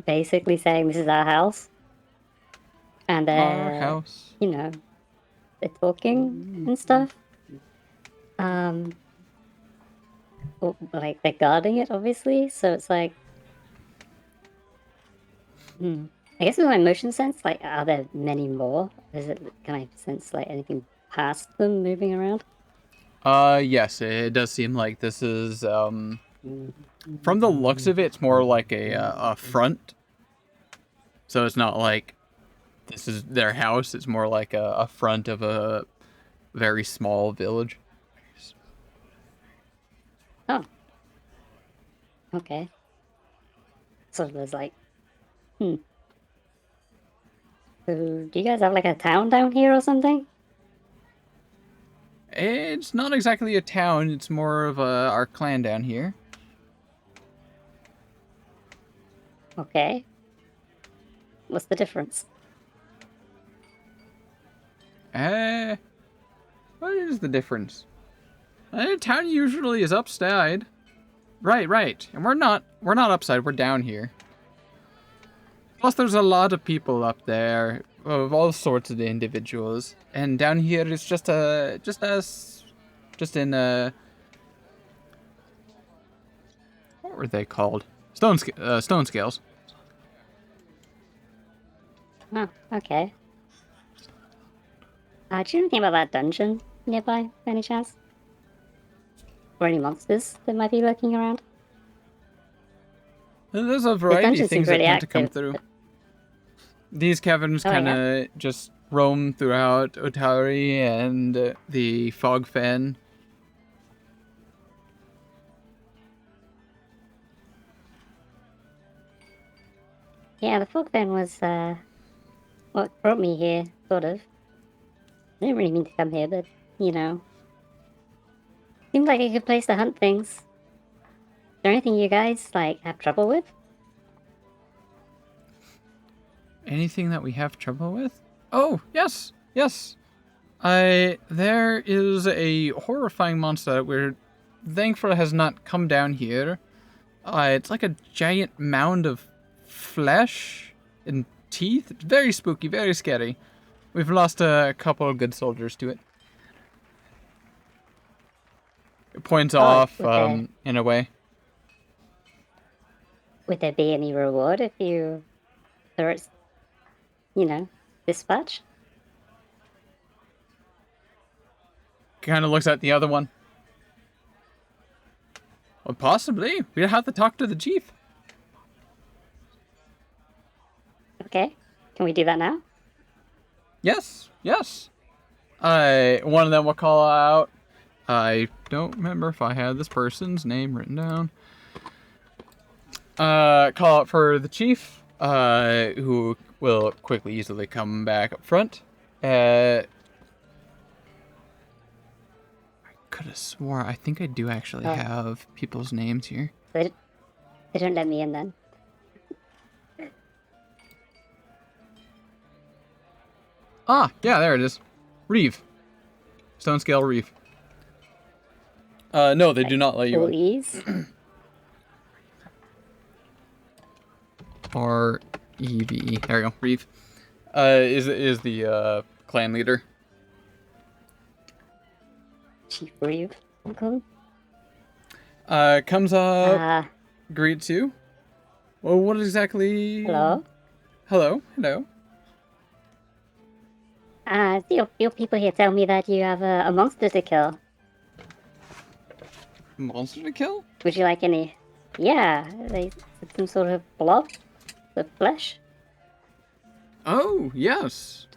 basically saying this is our house. And Our they're, house. they're talking and stuff. Like, they're guarding it, obviously, so it's like... I guess with my motion sense, like, are there many more? Can I sense, like, anything past them moving around? Yes, it does seem like this is from the looks of it, it's more like a front. So it's not like this is their house, it's more like a front of a very small village. Oh. Okay. So there's like... So do you guys have like a town down here or something? It's not exactly a town, it's more of our clan down here. Okay. What's the difference? What is the difference? Town usually is upside. Right. And we're not upside, we're down here. Plus there's a lot of people up there of all sorts of individuals. And down here is just us in what were they called? Stone scales. Oh, okay. Do you know anything about that dungeon nearby, by any chance? Or any monsters that might be lurking around? And there's a variety of dungeon things seems that really tend to come active, through. but- These caverns Oh, kind of just roam throughout Otari and the Fog Fen. Yeah, the fog then was what brought me here, sort of. I didn't really mean to come here, but you know, seemed like a good place to hunt things. Is there anything you guys like have trouble with? Anything that we have trouble with? Oh, yes. There is a horrifying monster that we're thankful has not come down here. It's like a giant mound of flesh and teeth. It's very spooky, very scary. We've lost a couple of good soldiers to it. It points off, okay. in a way. Would there be any reward if you, or it's, dispatch? Kind of looks at the other one. Well, possibly. We'd have to talk to the chief. Okay, can we do that now? Yes. One of them will call out. I don't remember if I had this person's name written down. Call out for the chief, who will quickly, easily come back up front. I could have swore. I think I do actually have people's names here. They don't let me in then. Ah, yeah, there it is. Reeve. Stone Scale Reeve. No, they do not let you in. Please? R-E-V-E. There you go. Reeve. Is the clan leader. Chief Reeve, I'm calling. Comes up, greets you. Well, what exactly? Hello? Hello. Your people here tell me that you have a monster to kill. Monster to kill? Would you like any? Yeah, they some sort of blob of flesh. Oh, yes.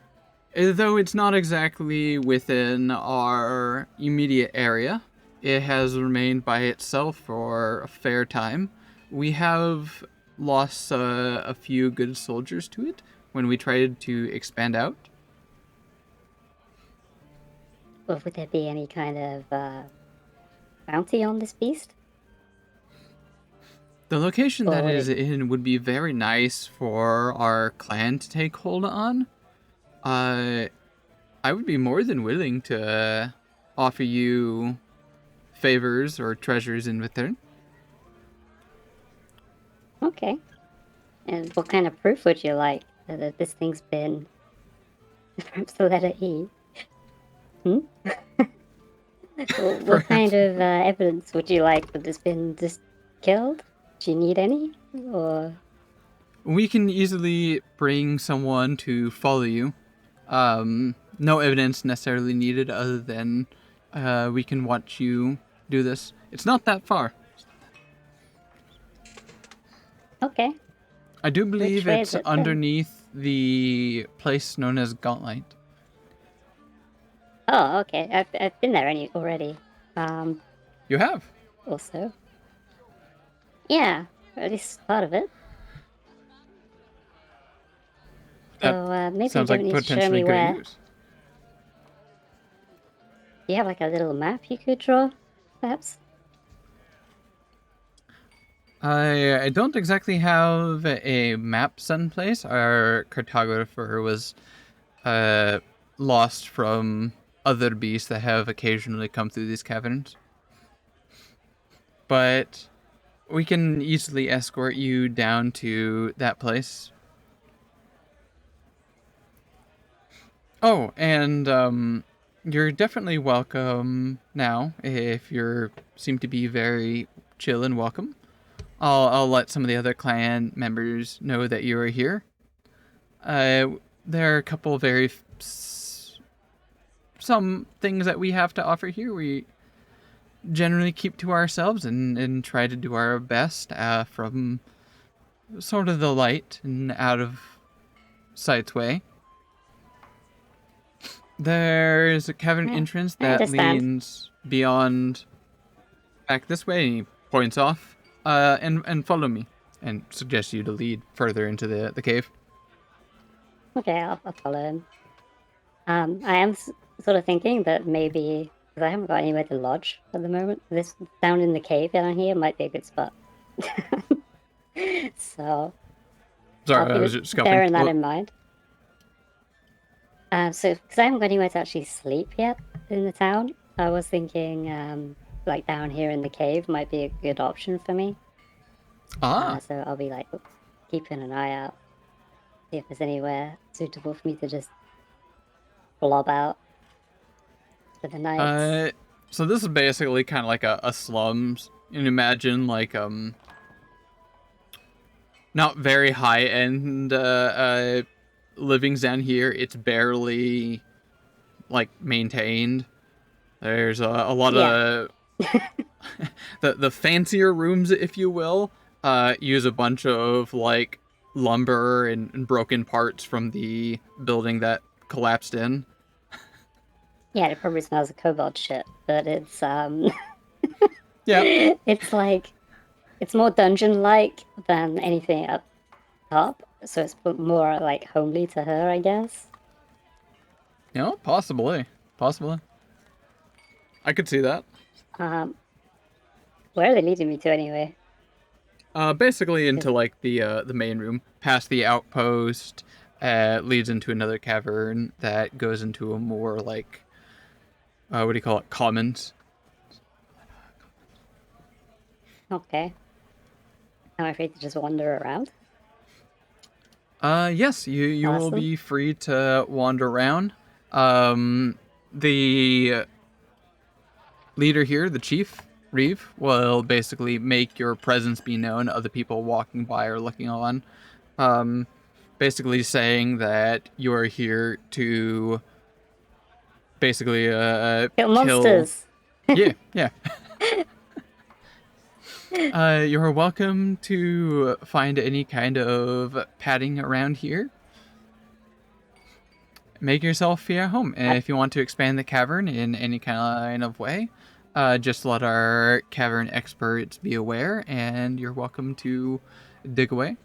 Though it's not exactly within our immediate area, it has remained by itself for a fair time. We have lost a few good soldiers to it when we tried to expand out. Or would there be any kind of bounty on this beast? The location Or that would it is in would be very nice for our clan to take hold on. I would be more than willing to offer you favors or treasures in return. Okay. And what kind of proof would you like that this thing's been perhaps the letter E? What kind of evidence would you like that it's been just killed? Do you need any? Or We can easily bring someone to follow you. No evidence necessarily needed other than we can watch you do this. It's not that far. okay. I do believe way it's is it then? underneath the place known as Gauntlet. Oh, okay. I've been there already. You have? Also. Yeah, or at least part of it. That So maybe sounds you like don't need to show potentially me good where. news. Do you have like a little map you could draw, perhaps? I don't exactly have a map set in place. Our cartographer was lost from other beasts that have occasionally come through these caverns. but we can easily escort you down to that place. Oh, and you're definitely welcome now. If you seem to be very chill and welcome, I'll let some of the other clan members know that you are here. There are a couple very some things that we have to offer here. We generally keep to ourselves and try to do our best from sort of the light and out of sight's way. There's a cavern entrance that leads beyond back this way. He points off, and follow me, and suggests you to lead further into the cave. Okay, I'll follow him. I am sort of thinking that maybe, because I haven't got anywhere to lodge at the moment, this down in the cave down here might be a good spot. So, Sorry, I was just scuffing. bearing that in mind. So, because I haven't got anywhere to actually sleep yet in the town, I was thinking, like down here in the cave might be a good option for me. So I'll be like keeping an eye out, see if there's anywhere suitable for me to just blob out for the night. So this is basically kind of like a slums. You can imagine like not very high end livings down here. It's barely like maintained. There's a lot of the fancier rooms, if you will, use a bunch of like lumber and broken parts from the building that collapsed in. Yeah, it probably smells of cobalt shit, but it's Yeah. it's like it's more dungeon-like than anything up top, so it's more like homely to her, I guess. You know, possibly. I could see that. Where are they leading me to anyway? Basically into like the main room, past the outpost, leads into another cavern that goes into a more like what do you call it? Commons. Okay. Am I free to just wander around? Yes, you will Awesome. be free to wander around. The leader here, the chief, Reeve, will basically make your presence be known. Other people walking by or looking on. Basically saying that you are here to basically Kill monsters! Yeah. You're welcome to find any kind of padding around here. Make yourself feel at home. And if you want to expand the cavern in any kind of way, just let our cavern experts be aware, and you're welcome to dig away.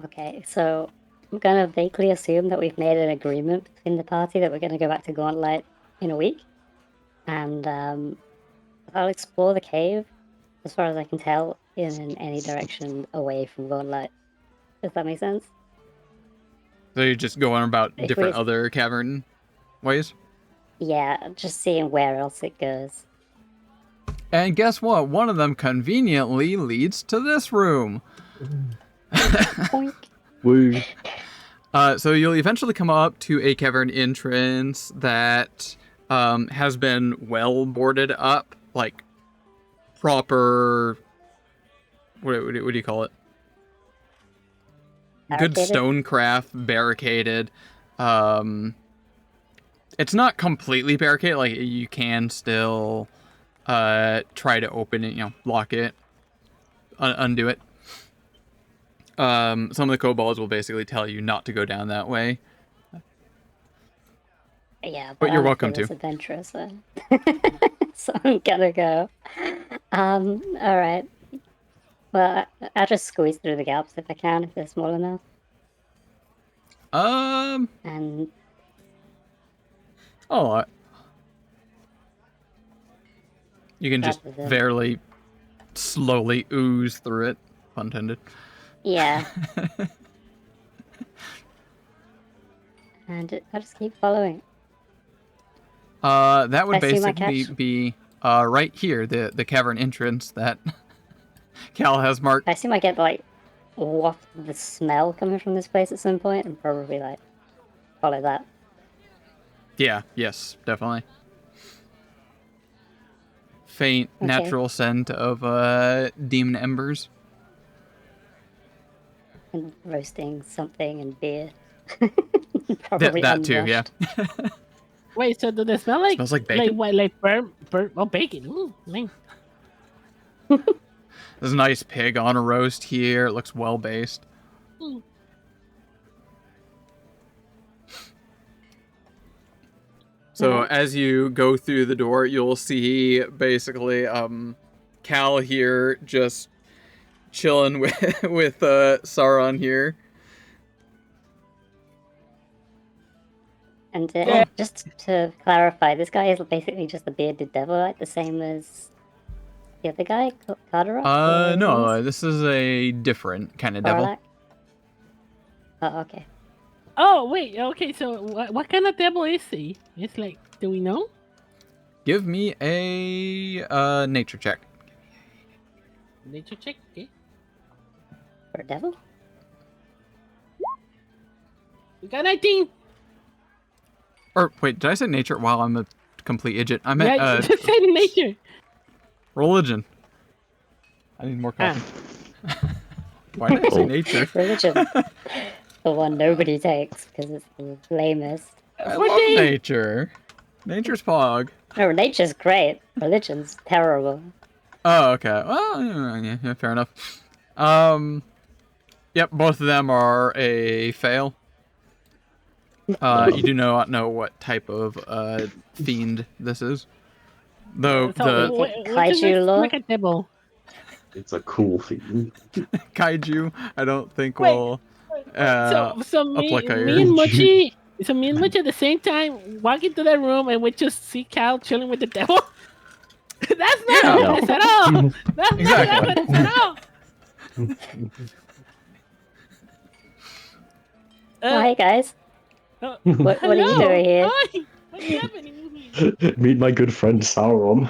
Okay, so I'm gonna vaguely assume that we've made an agreement between the party that we're gonna go back to Gauntlet in a week. And I'll explore the cave, as far as I can tell, in any direction away from Gauntlet. Does that make sense? So you're just going about If different we- other cavern ways? Yeah, just seeing where else it goes. And guess what? One of them conveniently leads to this room. Boink. Woo. So you'll eventually come up to a cavern entrance that has been well boarded up, like proper. What do you call it? Good Barricaded? stonecraft, barricaded. It's not completely barricaded. Like you can still try to open it, lock it, undo it. Some of the kobolds will basically tell you not to go down that way. Yeah, But you're I don't welcome feel to. it's adventurous, so. So I'm gonna go. Alright. Well, I'll just squeeze through the gaps if I can, if they're small enough. And Oh, you can just Rather than- very slowly ooze through it, pun intended. yeah. And I'll just keep following. That would I see my basically catch. be right here, the cavern entrance that Cal has marked. I assume I get like waft the smell coming from this place at some point, and probably like follow that. Yeah, yes, definitely. Faint, Okay. natural scent of demon embers. And roasting something and beer. That, Probably that too, yeah. unwashed. Wait, so do they smell like Smells like bacon. Like what? Like burn? Oh, bacon. Ooh, nice. There's a nice pig on a roast here. It looks well based. Mm. So as you go through the door, you'll see basically Cal here just chilling with Sauron here. And Yeah. just to clarify, this guy is basically just the bearded devil, like the same as the other guy, Cardarok? No, this is a different kind of devil. Carlac? Oh, okay. Oh wait. Okay. So what kind of devil is he? It's like, do we know? Give me a nature check. Nature check. Okay. For a devil? We got 19. Or wait, did I say nature? Wow, I'm a complete idiot. I meant Yeah, just say nature. religion. I need more coffee. Why did I say nature? Religion. The one nobody takes because it's the lamest. I What love day? nature. Nature's pog. No, nature's great. Religion's terrible. Oh, okay. Well, yeah, fair enough. Yep, both of them are a fail. You do not know what type of fiend this is. Though So, the what Kaiju is this lore? like a devil? It's a cool thing. kaiju, I don't think Wait, will So me apply and here. Mochi, at the same time walk into that room and we just see Cal chilling with the devil. That's not Yeah. ominous at all. That's Exactly. not ominous at all. Oh, hey guys. What are you hello. doing here? Hi. What's happening here? Meet my good friend Sauron.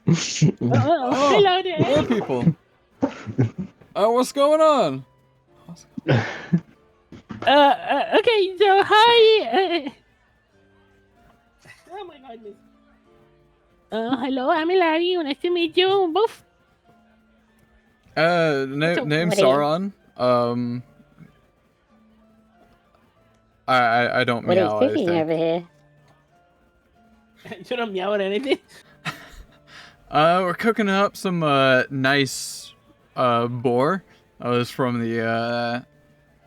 Oh, hello there. hello, people. What's going on? Okay, so hi. Oh my goodness. Hello, I'm Larry. Nice to meet you both. Name what are you- Sauron. I don't What meow. are you I cooking think. over here? You don't meow at anything. We're cooking up some nice boar. I was from the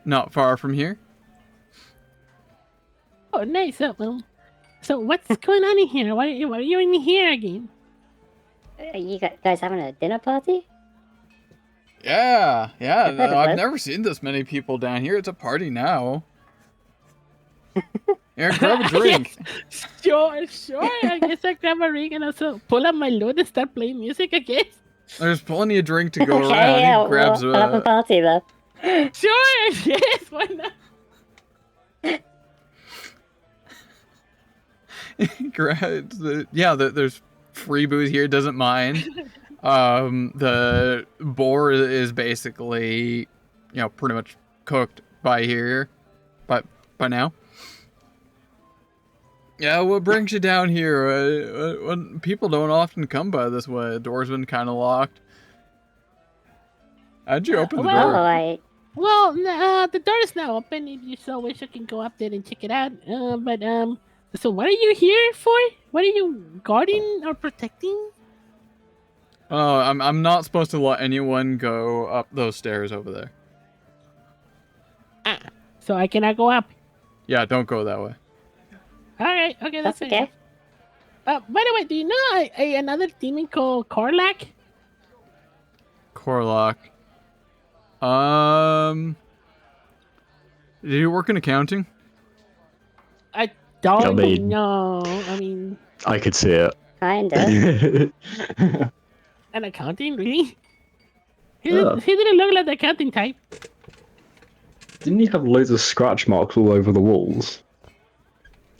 not far from here. Oh, nice. So what's going on in here? Why are you in here again? Are you guys having a dinner party? Yeah. I bet it I've was. never seen this many people down here. It's a party now. Here, grab a drink. Sure. I guess I grab a ring and also pull up my load and start playing music again. There's plenty of drink to go Okay, around. yeah, He grabs we'll have a party then. Sure, yes, why not? There's free booze here. Doesn't mind. The boar is basically, pretty much cooked by here, by now. Yeah, what brings you down here? When people don't often come by this way. The door's been kind of locked. How'd you open the well, door? Well, the door is now open. If you so wish, I can go up there and check it out. So what are you here for? What are you guarding or protecting? Oh, I'm not supposed to let anyone go up those stairs over there. So I cannot go up. Yeah, don't go that way. All right, okay, That's fair. okay. By the way, do you know another demon called Karlak? Corlock. Did you work in accounting? I don't I mean- know. I mean, I could see it. Kinda. an accounting, really? He Yeah. didn't look like the accounting type. Didn't he have loads of scratch marks all over the walls?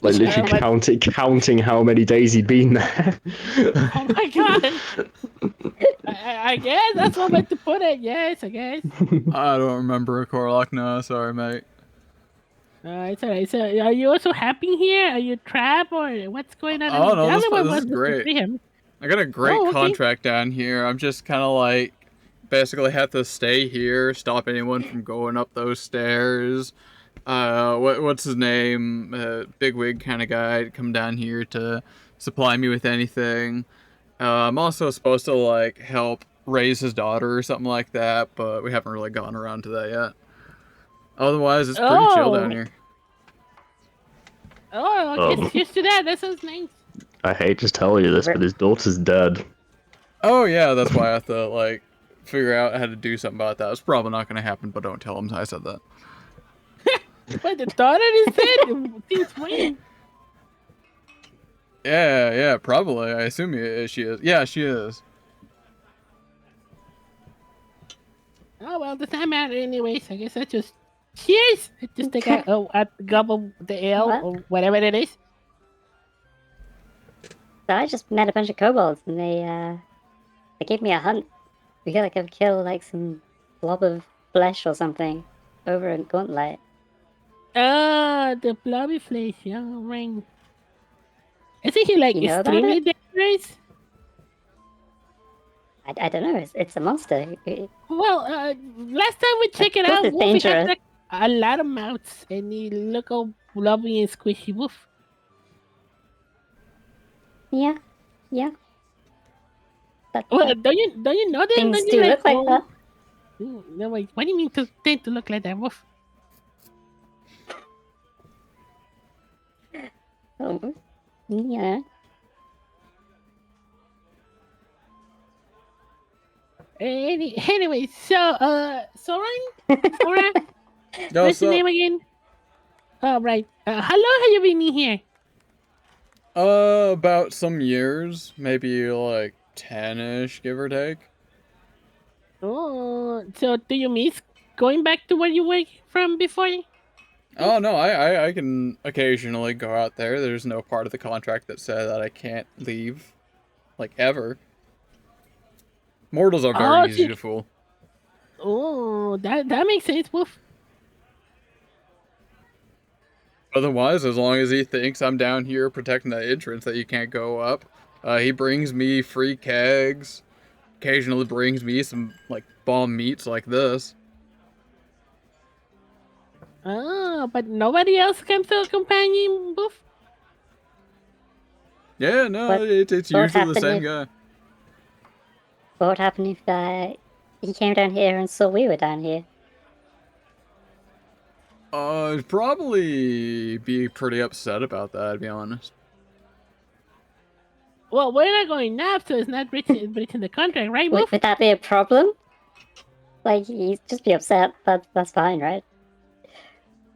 Like literally counting how many days he'd been there. Oh my god! I guess that's one way to put it. Yes, I guess. I don't remember a Korlock. No, sorry, mate. It's alright. So, are you also happy here? Are you trapped or what's going on? Oh, no, the this- other one this is was to great. free him. I got a great Oh, okay. contract down here. I'm just kind of like basically have to stay here, stop anyone from going up those stairs. What's his name? Bigwig kind of guy to come down here to supply me with anything. I'm also supposed to like help raise his daughter or something like that, but we haven't really gotten around to that yet. Otherwise, it's pretty chill down here. Oh, okay. Here's to that. That sounds nice. I hate to tell you this, but his daughter's dead. Oh yeah, that's why I have to like figure out how to do something about that. It's probably not going to happen, but don't tell him I said that. But the daughter is dead. Since when? Yeah, probably. I assume she is. Yeah, she is. Oh well, the time out anyways. I guess I just cheers. I just take a gobble of the ale What? or whatever it is. So I just met a bunch of kobolds, and they gave me a hunt. We gotta go kill like some blob of flesh or something over in Gauntlet. Ah, the blobby flesh. Yeah, ring. Isn't he like You know about extremely it? dangerous? I don't know. It's a monster. Well, last time we checked it This out, is Wolfie had dangerous. like a lot of mouths, and he look all blobby and squishy. Woof. Yeah. But Well, don't you know that? things Don't do you look like that. No, wait. What do you mean to tend to look like that? Woof. Oh, yeah. Anyway, so Soren, Sora, No, what's your name again? Oh, right. How long have you been in here? About some years, maybe like 10-ish, give or take. Oh, so do you miss going back to where you were from before? Oh no, I can occasionally go out there. There's no part of the contract that said that I can't leave, like ever. Mortals are very Oh, easy so- to fool. Oh, that makes sense, Wolf. Otherwise, as long as he thinks I'm down here protecting the entrance that you can't go up, he brings me free kegs. Occasionally brings me some like bomb meats like this. Oh, but nobody else comes to accompany you, Wolf? Yeah, no, What- it's what usually the happened same if- guy. What would happen if he came down here and saw we were down here? I'd probably be pretty upset about that, to be honest. Well, we're not going now, so it's not breaching the contract, right, Wolf? Would that be a problem? Like, he'd just be upset. That's fine, right?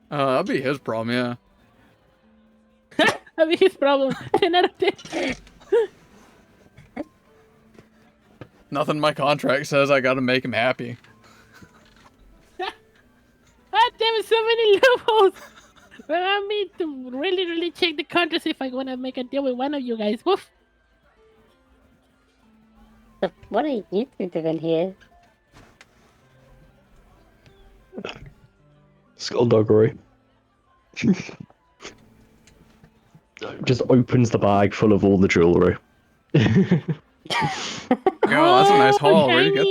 That'd be his problem, yeah. I mean, his problem. 10 out of 10. Nothing in my contract says I gotta make him happy. Ah, damn it, so many loopholes. But I need to really check the contracts if I want to make a deal with one of you guys. Woof. So what are you two doing here? Skullduggery. Just opens the bag full of all the jewellery. Oh, that's a nice haul. Where'd you get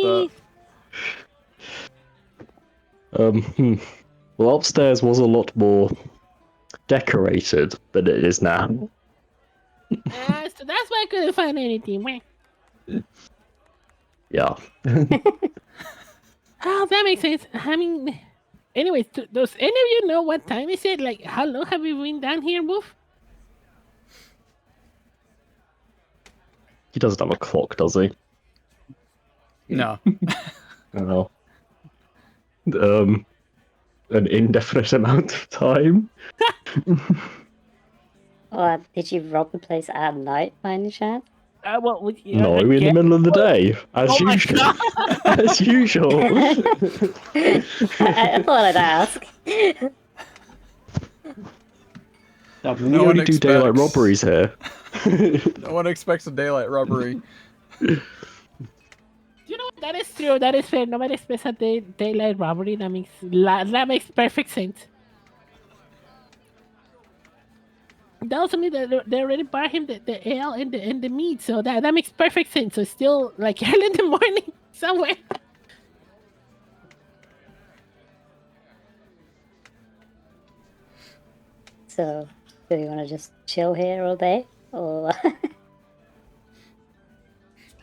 that? Shiny. Well, upstairs was a lot more decorated than it is now. So that's why I couldn't find anything. Meh. Yeah. Oh, that makes sense. I mean, anyways, does any of you know what time is it? Like, how long have you been down here, Woof? He doesn't have a clock, does he? No. Oh. An indefinite amount of time. Or did you rob the place at night by any chance? Well, No, in the middle of the day, as Oh my usual. God. As usual. I thought I'd ask. We No one only do daylight expects- robberies here. No one expects a daylight robbery. You know what? That is true. That is fair. Nobody expects a daylight robbery. That makes perfect sense. That also means that they already bought him the ale and the meat, so that makes perfect sense. So it's still like early in the morning somewhere. So, do you want to just chill here all day? Or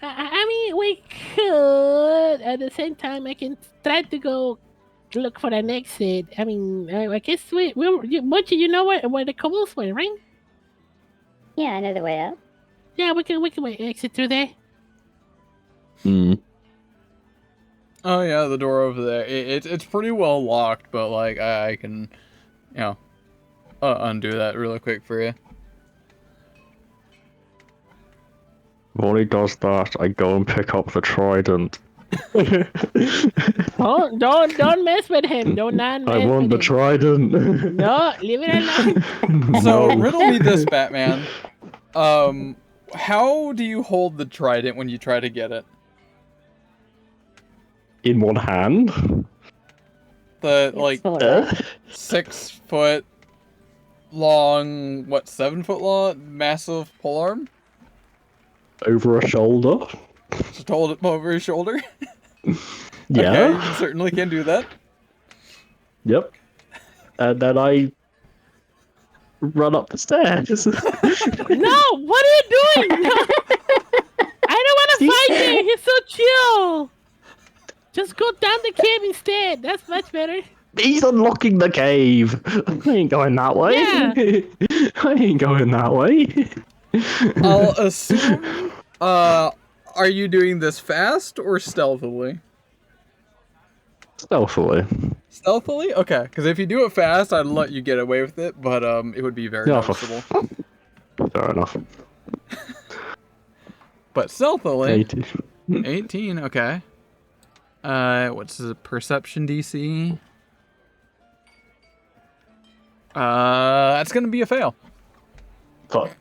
I mean, we could. At the same time, I can try to go look for an exit. I mean, I guess Mochi, you know where the cobbles were, right? yeah, I know the way out. Yeah, we can exit through there. Hmm. Oh yeah, the door over there. It's pretty well locked, but like I can, you know, undo that really quick for you. While he does that, I go and pick up the trident. Oh, don't mess with him. Don't not mess I want with the him. trident. No, leave it alone. So No. riddle me this, Batman. How do you hold the trident when you try to get it? In one hand. The It's like all right. 6 foot long, what, 7 foot long, massive polearm? Over a shoulder. Just hold it over his shoulder. Yeah. Okay, you certainly can do that. Yep. And then I run up the stairs. No, what are you doing? No. I don't want to fight him. He's so chill. Just go down the cave instead. That's much better. He's unlocking the cave. I ain't going that way. Yeah. I ain't going that way. I'll assume, are you doing this fast or stealthily? Stealthily. Stealthily? Okay, because if you do it fast, I'd let you get away with it, but it would be very Yeah, noticeable. Fair enough. But stealthily, 80. 18, okay. What's the perception DC? That's gonna be a fail. Fuck.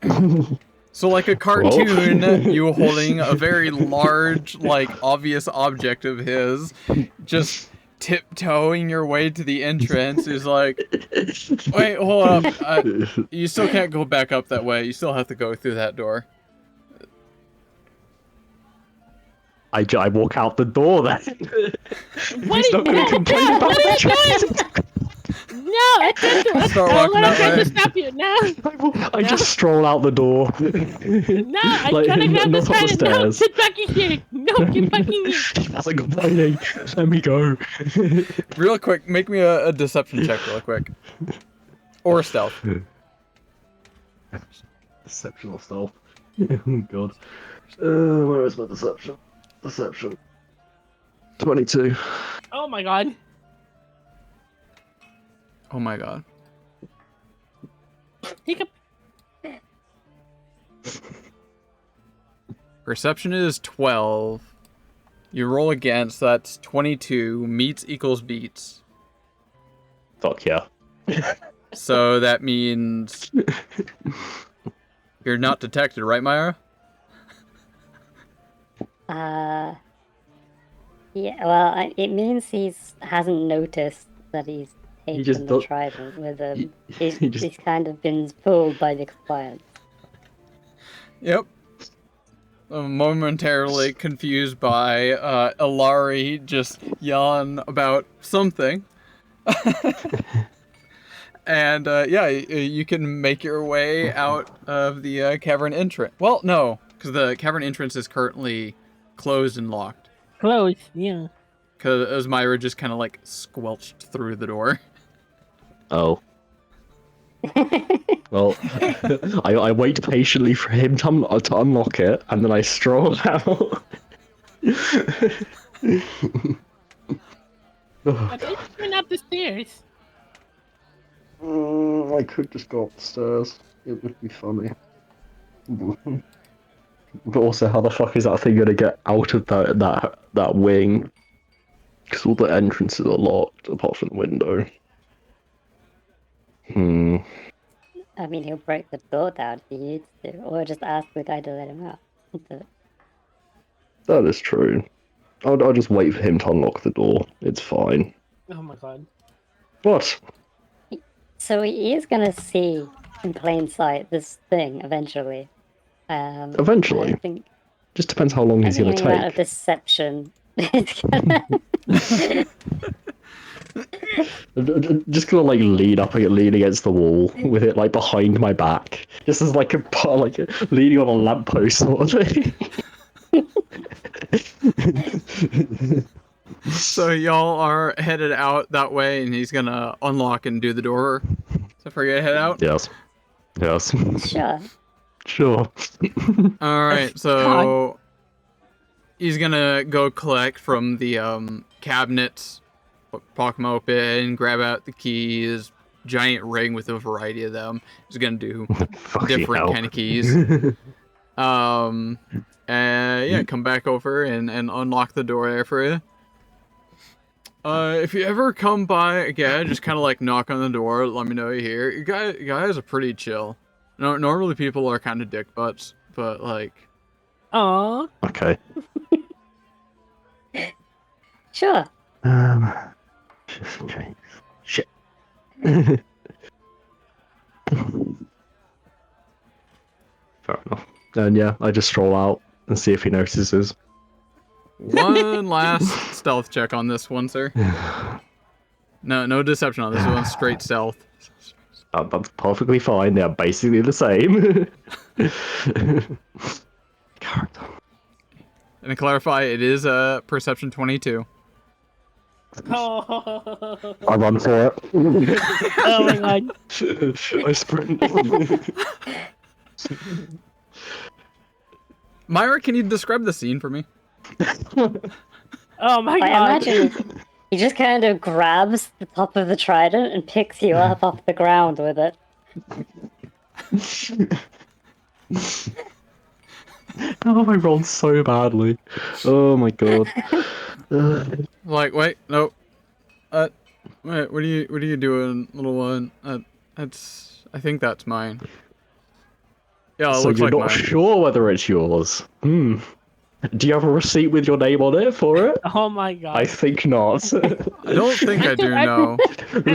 So like a cartoon, you holding a very large, like, obvious object of his, just tiptoeing your way to the entrance is like, wait, hold up. You still can't go back up that way. You still have to go through that door. I walk out the door then. What He's are not going to complain about what are you the doing? No, I tried to. Start I'm walking gonna that try way. to stop you. No, I just stroll out the door. no, I'm Like, trying to grab not the up the trident. No, stairs. get back in here. No, get back in here. That's a complaining. Let me go. Real quick, make me a deception check real quick. Or stealth. Deception stealth. Oh god. Where is my deception? Deception. 22. Oh my god. Oh my god. Hiccup. Perception is 12. You roll again, so that's 22. Meets equals beats. Fuck yeah. So that means you're not detected, right, Myra? Yeah, well, it means hasn't noticed that he's just taken the don't- trident with him. he just- He's kind of been fooled by the compliance. Yep. I'm momentarily confused by Ilari just yelling about something. And yeah, you can make your way out of the cavern entrance. Well, no, because the cavern entrance is currently closed and locked. Close. Yeah. Because Myra just kind of like squelched through the door. Oh. Well, I wait patiently for him to unlock it, and then I stroll out. But they went up the stairs. I could just go up the stairs. It would be funny. But also, how the fuck is that thing gonna get out of that wing? Because all the entrances are locked, apart from the window. I mean, he'll break the door down if he needs to, or just ask the guy to let him out. But That is true. I'll just wait for him to unlock the door. It's fine. Oh my god. What? so he is gonna see in plain sight this thing eventually. I Eventually. don't think Just depends how long he's any gonna amount of take. deception is gonna. Just gonna like lean against the wall with it like behind my back, just as like leaning on a lamppost sort of thing. So y'all are headed out that way, and he's gonna unlock and do the door. So for you to head out. Yes. Sure. Sure. All right. So he's gonna go collect from the cabinets, pop them open, grab out the keys, giant ring with a variety of them. He's gonna do different kind of keys. And yeah, come back over and unlock the door there for you. If you ever come by again, just kind of like knock on the door, let me know you're here. You guys are pretty chill. No, normally people are kind of dick butts, but like. Aw. Okay. Sure. Okay. Shit. Fair enough. And yeah, I just stroll out and see if he notices. One last stealth check on this one, sir. No deception on this one. Straight stealth. That's perfectly fine. They're basically the same. Character. And to clarify, it is a perception 22. Oh. I run for it. Oh my god. I sprint. Myra, can you describe the scene for me? Oh my I god. imagine he just kind of grabs the top of the trident and picks you up off the ground with it. Oh, I rolled so badly. Oh my god. Like, wait, no. Wait, what are you doing, little one? I think that's mine. Yeah, it So looks you're like not mine. sure whether it's yours? Do you have a receipt with your name on it for it? Oh my god. I think not. I don't think I do know.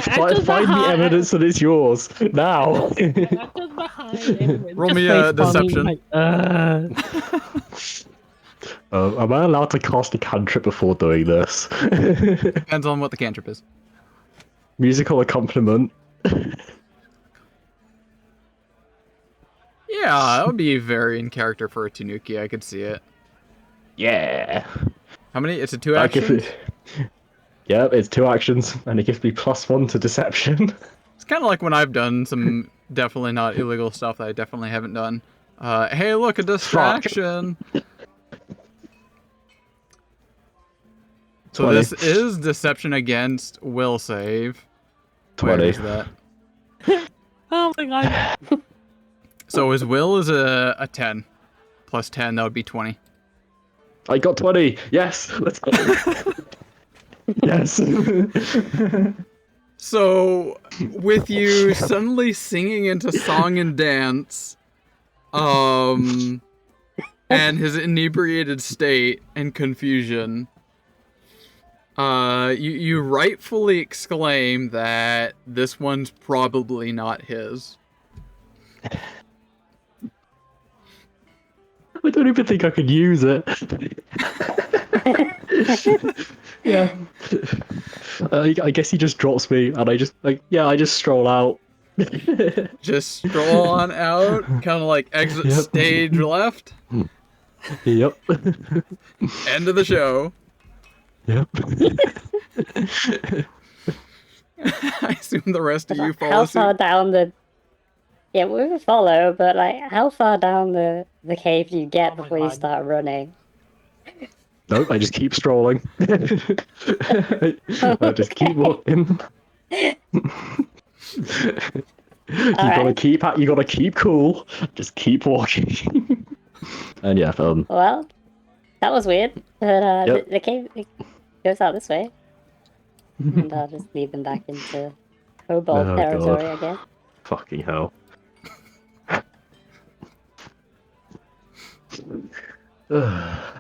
Find the evidence that it's yours now. I'm just behind and Roll just me a face palming, deception. like, Am I allowed to cast a cantrip before doing this? Depends on what the cantrip is. Musical accompaniment. Yeah, that would be very in character for a Tanuki. I could see it. Yeah. How many? It's a 2 I give action. Yeah, it's 2 actions, and it gives me +1 to deception. It's kind of like when I've done some definitely not illegal stuff that I definitely haven't done. Hey, look, a distraction. So 20. this is deception against will save. 20. Where is that? oh my god. So his will is a 10. Plus 10, that would be 20. I got 20. Yes. Let's go. Yes. So, with you suddenly singing into song and dance, and his inebriated state and confusion, you rightfully exclaim that this one's probably not his. I don't even think I could use it. Yeah. I guess he just drops me, and I just I just stroll out. Just stroll on out, kind of like exit Yep. stage left, Yep. end of the show. Yep. I assume the rest of you follow How far suit. down the... Yeah, we will follow, but like, how far down the cave do you get Oh my before you God. start running? Nope, I just keep strolling. I just keep walking. You gotta keep cool. Just keep walking. And yeah, Well, that was weird, but Yep. the cave it goes out this way. And I'll just lead them back into kobold Oh, territory, God. I guess. fucking hell. Well,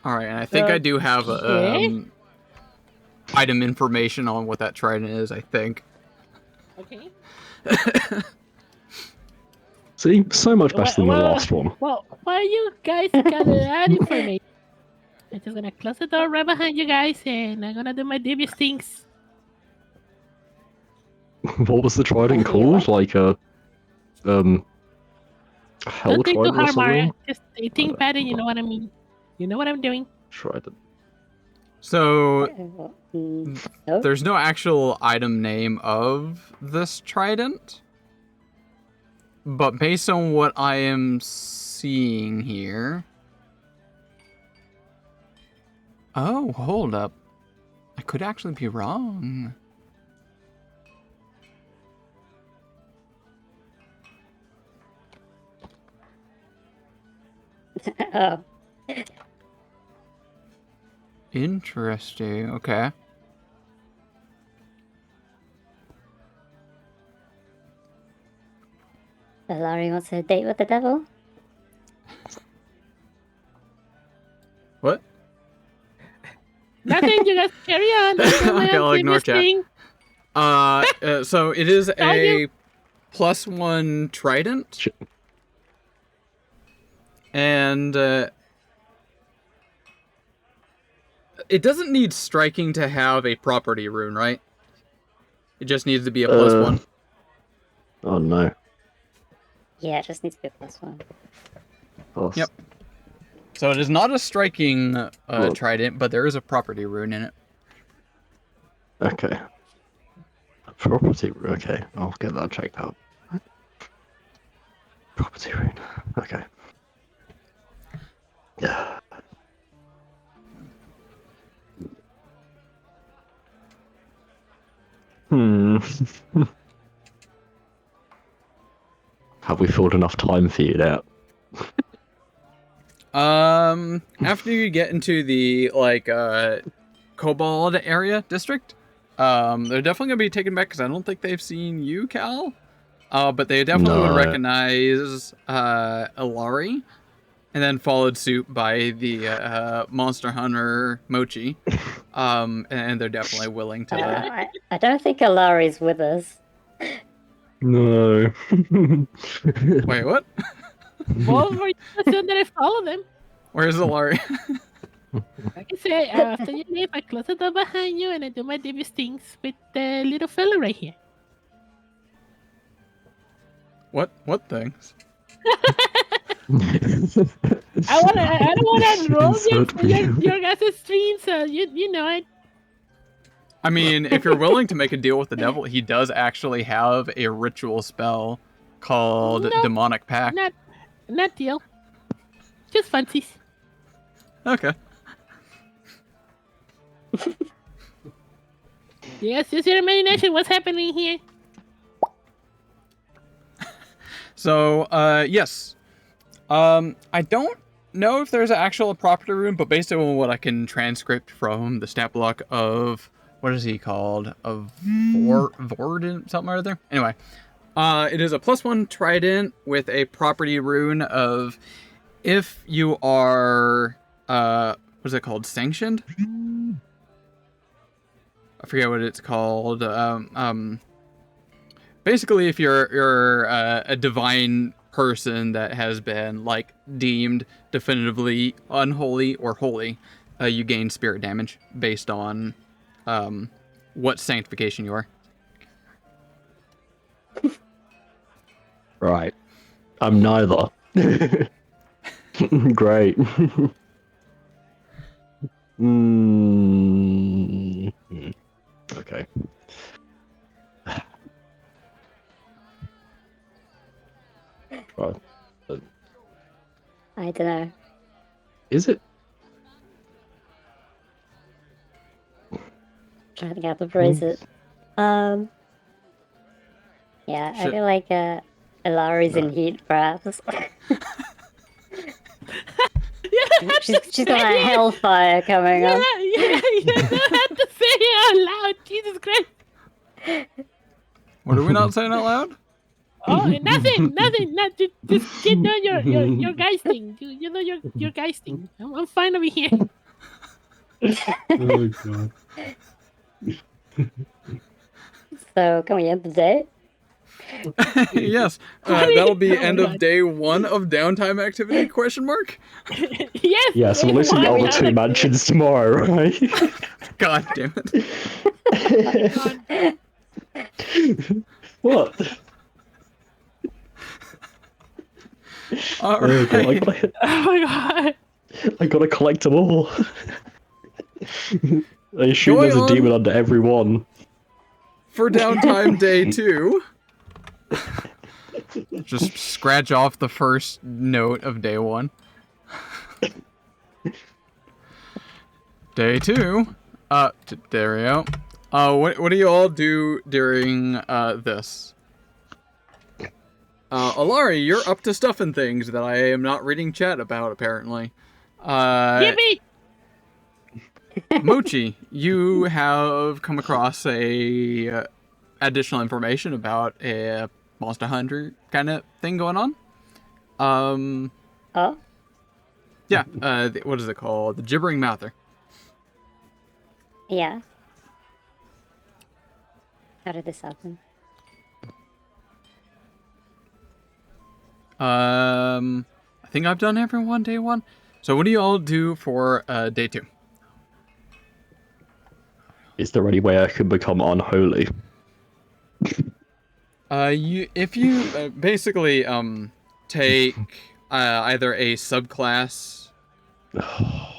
All right, and I think I do have Okay. item information on what that trident is. I think. Okay. see, so much better than the last one. Well, why you guys got that information? I'm just gonna close the door right behind you guys, and I'm gonna do my devious things. What was the trident Okay, called? what? Like a hell Don't think too trident or hard, Mario. something? Just think bad, and you know what I mean. You know what I'm doing. Trident. So No. there's no actual item name of this trident, but based on what I am seeing here. Oh, hold up. I could actually be wrong. Oh. Interesting. Okay. Larry wants a date with the devil? What? Nothing. You guys carry on. Okay, I'll ignore chat. Thing. So it is Tell a you. +1 trident. And it doesn't need striking to have a property rune, right? It just needs to be a +1. Oh no. Yeah, it just needs to be a +1. Plus. Yep. So it is not a striking Well- trident, but there is a property rune in it. Okay. Property. Okay, I'll get that checked out. Property rune. Okay. Yeah. Have we filled enough time for you out? After you get into the Kobold area district, they're definitely gonna be taken back because I don't think they've seen you, Cal. But they definitely would No. recognize Ilari, and then followed suit by the Monster Hunter Mochi. And they're definitely willing to. I don't think Alari's with us. No. Wait, what? Well, for you assume that I follow them. Where's Ilari? Like I say, after you leave, I close the door behind you, and I do my devious things with the little fella right here. What things? I don't want to enroll Insert your guys' stream, so you know it. I mean, if you're willing to make a deal with the devil, he does actually have a ritual spell called No. Demonic Pact. Not deal. Just fancies. Okay. Yes, use your imagination. What's happening here? So, yes. I don't know if there's an actual property rune, but based on what I can transcript from the stat block of, what is he called? Of Vord something or other? Anyway, it is a +1 trident with a property rune of, if you are, what is it called? Sanctioned? I forget what it's called. Basically, if you're a divine person that has been deemed definitively unholy or holy, you gain spirit damage based on what sanctification you are. Right. I'm neither. Great. Okay. Right. I don't know. Is it? Trying to think how to phrase it. Yeah, I Shit. feel like Ilari's in heat, perhaps. she's got a hellfire coming up. You don't have to say it out loud. Jesus Christ. What are we not saying out loud? Nothing. Not just keep doing your guys thing. You know your guys thing. I'm fine over here. Oh god. So can we end the day? Yes, Honey, that'll be oh my end of God. day 1 of downtime activity? Question mark. Yes. Yeah, so we'll listen to the other two mansions tomorrow, right? God damn it. What? All Oh god, right. Oh my god. I gotta collect them all. I assume Going there's a demon on. under every one. For downtime day 2. Just scratch off the first note of day 1. Day 2. There we go. What do you all do during this? Otari, you're up to stuff and things that I am not reading chat about, apparently. Yippee! Mochi, you have come across a additional information about a Monster Hunter kind of thing going on. Oh, Yeah, what is it called? The Gibbering Mouther. yeah. How did this happen? I think I've done everyone day 1. So what do you all do for day 2? Is there any way I can become unholy? If you basically take either a subclass Can I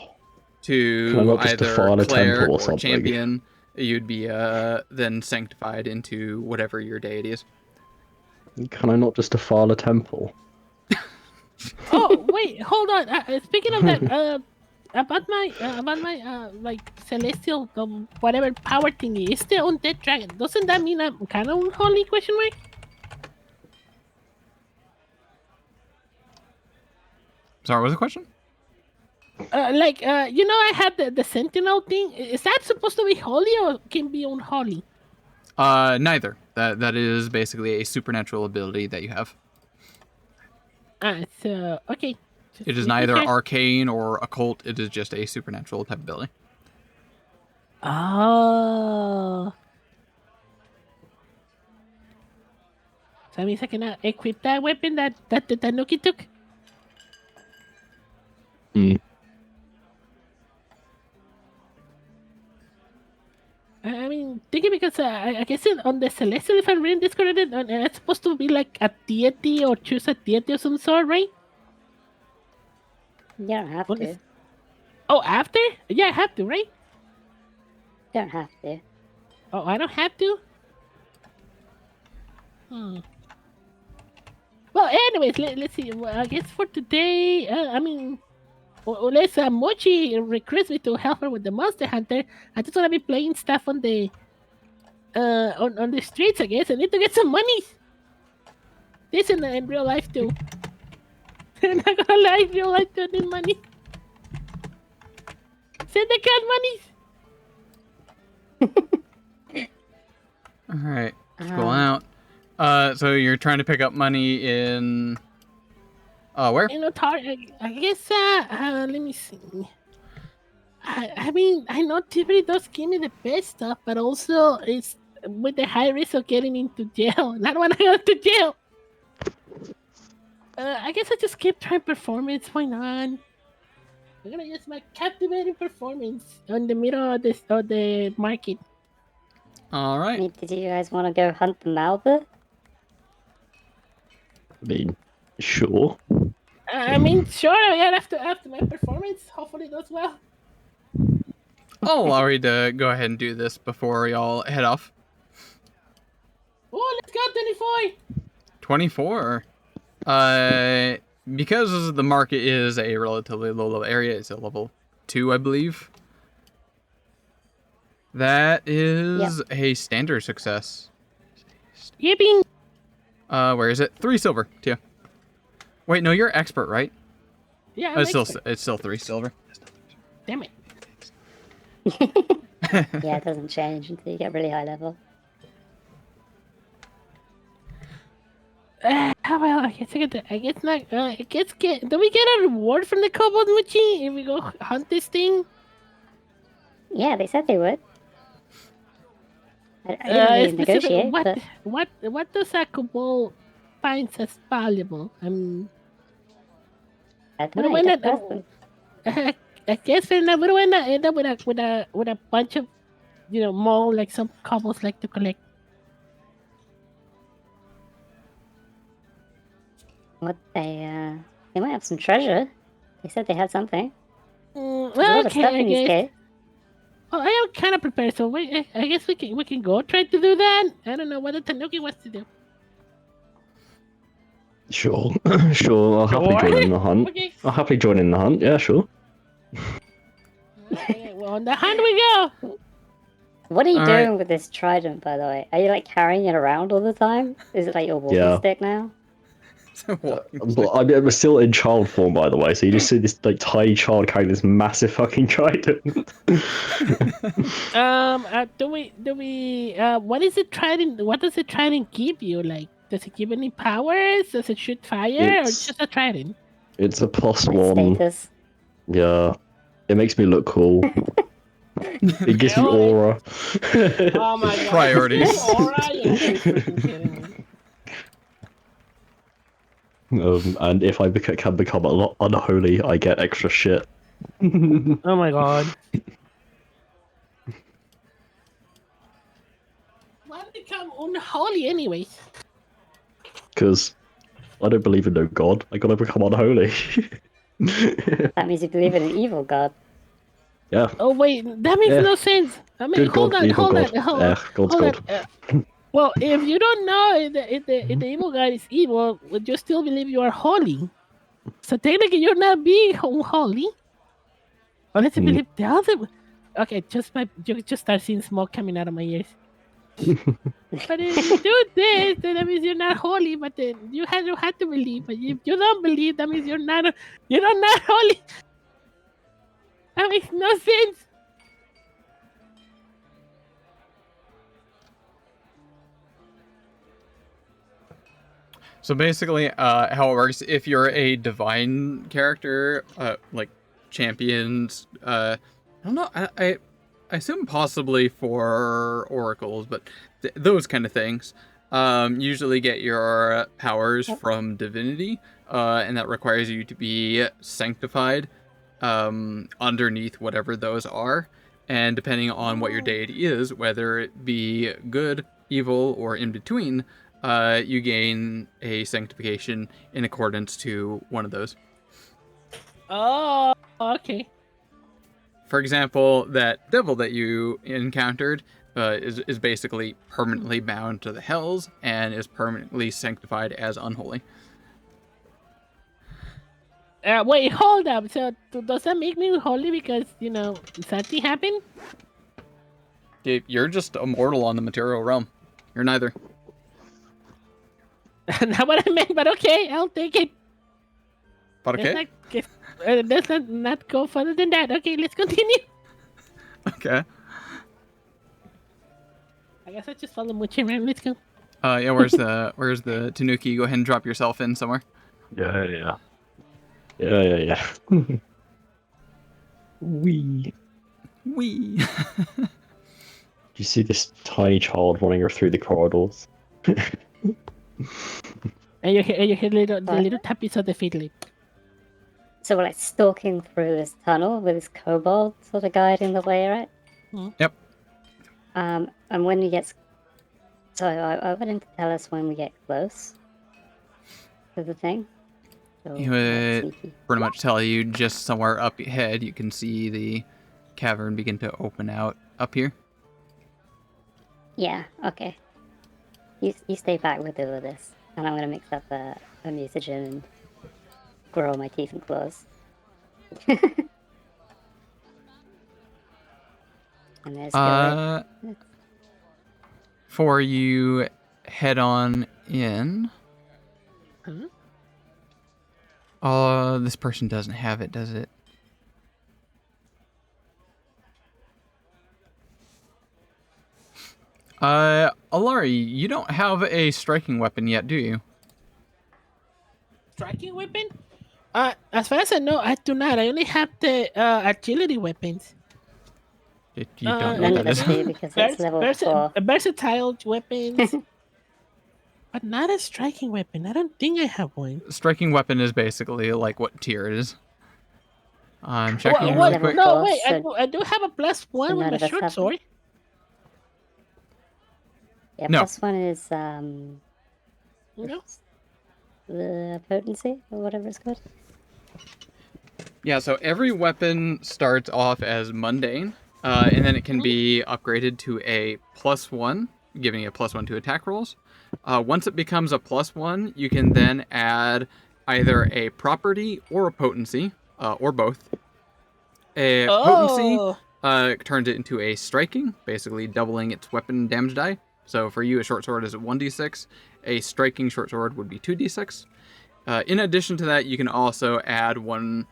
to not just either defile a cleric temple or or something? champion, you'd be then sanctified into whatever your deity is. Can I not just defile a temple? Oh wait, hold on. Speaking of that, about my like celestial whatever power thingy, it's the undead dragon. Doesn't that mean I'm kind of unholy? Question mark. Sorry, what was the question? I had the sentinel thing. Is that supposed to be holy or can be unholy? Neither. That is basically a supernatural ability that you have. So okay. Just It is making neither sure. arcane or occult. It is just a supernatural type ability. Oh. So that means I can equip that weapon that Tanuki took. Hmm. I mean, thinking because I guess on the Celestial, if I'm reading this correctly, it's supposed to be like a deity or choose a deity of some sort, right? You don't have What to. is- Oh, after? Yeah, I have to, right? You don't have to. Oh, I don't have to? Well, anyways, let's see. Well, I guess for today, unless Mochi recruits me to help her with the Monster Hunter, I just want to be playing stuff on the on the streets. I guess I need to get some money. This in real life too. I'm not gonna lie, in real life too, I need money. Send the cat monies. All right, scroll out. So you're trying to pick up money in. Where? You know, I guess. Let me see. I mean, I know Tiffany does give me the best stuff, but also it's with the high risk of getting into jail. And I don't want to go to jail. I guess I just keep trying performance. Why not? I'm gonna use my captivating performance on the middle of the market. All I right. mean, did you guys want to go hunt the Malva? I mean, sure. I mean, sure. Yeah, after my performance, hopefully it does well. I'll allow you to go ahead and do this before y'all head off. Oh, let's go 24. 24. Because the market is a relatively low level area, it's a level 2, I believe. That is a standard success. Yippee! Where is it? 3 silver. Yeah. Wait, no, you're expert, right? Yeah, It's still 3 silver. Damn it. Yeah, it doesn't change until you get really high level. Well, I guess not. Do we get a reward from the kobold Muchi if we go hunt this thing? Yeah, they said they would. I didn't really negotiate, but what does a kobold finds as valuable? I We don't don't know. You want have to ask to. them. I guess we don't want to end up with a bunch of more like some kobolds like to collect. What they might have some treasure. They said they had something. There's a Well, lot of stuff okay, I in these guess. caves. Well, I am kind of prepared, so I guess we can go try to do that. I don't know what the Tanuki wants to do. Sure, sure. I'll happily Sure. join in the hunt. Okay. I'll happily join in the hunt. Yeah, sure. Okay, well, on the hunt we go. What are you All right. doing with this trident, by the way? Are you like carrying it around all the time? Is it like your walking Yeah. stick now? But I'm still in child form, by the way. So you just see this like tiny child carrying this massive fucking trident. Do we? What is it trident? What does it trident give you? Like, does it give any powers? Does it shoot fire, or It's just a trident? it's a plus Like one. status? Yeah, it makes me look cool. It gives me Oh, aura. Oh my god! Priorities. Aura? You're freaking kidding me. And if I can become a lot unholy, I get extra shit. Oh my god! Why become unholy, anyways? Because I don't believe in no god. I gotta become unholy. That means you believe in an evil god. Yeah. Oh wait, that makes Yeah. no sense. I mean, Good hold god, on, evil hold god. on, hold Yeah, on, god's hold god. on. Well, if you don't know if the evil guy is evil, would you still believe you are holy? So technically, you're not being holy. Unless you Hmm. believe the other. Okay, you just start seeing smoke coming out of my ears. But if you do this, then that means you're not holy. But then you had to believe. But if you don't believe, that means you're not holy. That makes no sense. So basically, how it works, if you're a divine character, like champions, I don't know, I assume possibly for oracles, but those kind of things, usually get your powers from divinity, and that requires you to be sanctified, underneath whatever those are, and depending on what your deity is, whether it be good, evil, or in between, you gain a sanctification in accordance to one of those. Oh, okay. For example, that devil that you encountered is basically permanently bound to the hells and is permanently sanctified as unholy. Wait, hold up. So does that make me holy because something happened? You're just immortal on the material realm. You're neither. Not what I meant, but okay, I'll take it. But okay? Let's not go further than that. Okay, let's continue. Okay. I guess I just follow Muchi around. Let's go. Yeah, where's the Tanuki? Go ahead and drop yourself in somewhere. Yeah. Wee. Wee. Do you see this tiny child running through the corridors? And you hear the little tappies of the fiddly. So we're like stalking through this tunnel with this kobold sort of guiding the way, right? Yep. And when we get... So I want him to tell us when we get close to the thing. So He that's would sneaky. pretty much tell you just somewhere up ahead, you can see the cavern begin to open out up here. Yeah, okay. You stay back with all of this. And I'm going to mix up a mutagen and grow my teeth and claws. And there's Billy. Before you head on in. This person doesn't have it, does it? Alari, you don't have a striking weapon yet, do you? striking weapon? As far as I know, I do not. I only have the agility weapons. You don't know None what of that us is. do because it's level 4. Versatile weapons, but not a striking weapon. I don't think I have one. Striking weapon is basically like what tier it is. I'm Yeah, checking it's really level quick. No, 4, wait. so I do have a +1 with none my of us short have sword. yeah, No. +1 is You know? the potency or whatever it's called. Yeah, so every weapon starts off as mundane, and then it can be upgraded to a +1, giving you a +1 to attack rolls. Once it becomes a +1, you can then add either a property or a potency, or both. A potency Oh, turns it into a striking, basically doubling its weapon damage die. So for you, a short sword is a 1d6. A striking short sword would be 2d6. In addition to that, you can also add one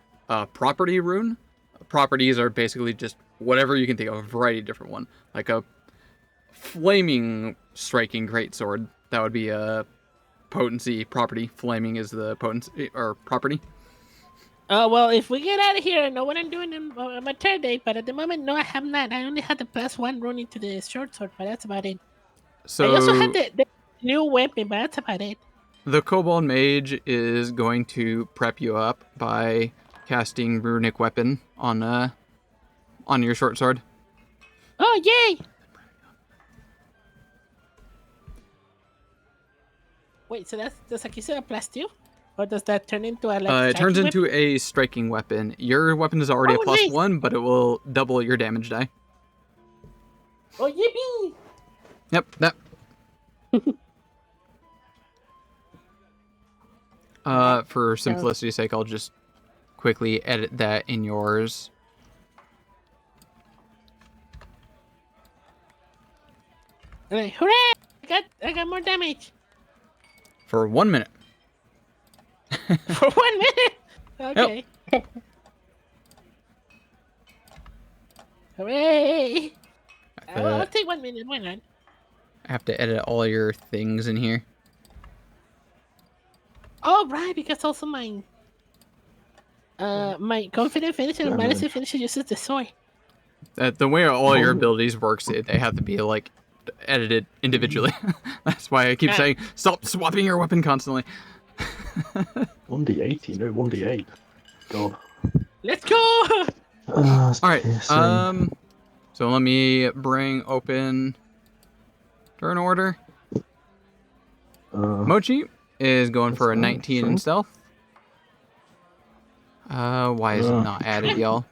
property rune. Properties are basically just whatever you can think of, a variety of different one. Like a flaming striking greatsword, that would be a potency property. Flaming is the potency or property. well, if we get out of here, I know what I'm doing on my third day, but at the moment, no, I have not. I only had the +1 running to the short sword, but that's about it. I also So had the new weapon, but that's about it. the Kobold Mage is going to prep you up by casting Runic Weapon on your short sword. Oh, yay! Wait, so that's like you said a +2? Or does that turn into a It turns striking into weapon? a striking weapon. Your weapon is already Oh, a +1, nice. but it will double your damage die. Oh, yippee! Yep. For simplicity's sake, I'll just quickly edit that in yours. Like, hooray! I got more damage For 1 minute. for 1 minute. Okay. Hooray! I'll take 1 minute. Why not? I have to edit all your things in here. Oh, right, because also my confident finisher and medicine finisher uses the sword. The way all your abilities works, they have to be like edited individually. That's why I keep saying stop swapping your weapon constantly. 1d8, no 1d8. God. Let's go! All right. So let me bring open turn order. Mochi is going for a 19 in stealth. Why is it not added, y'all?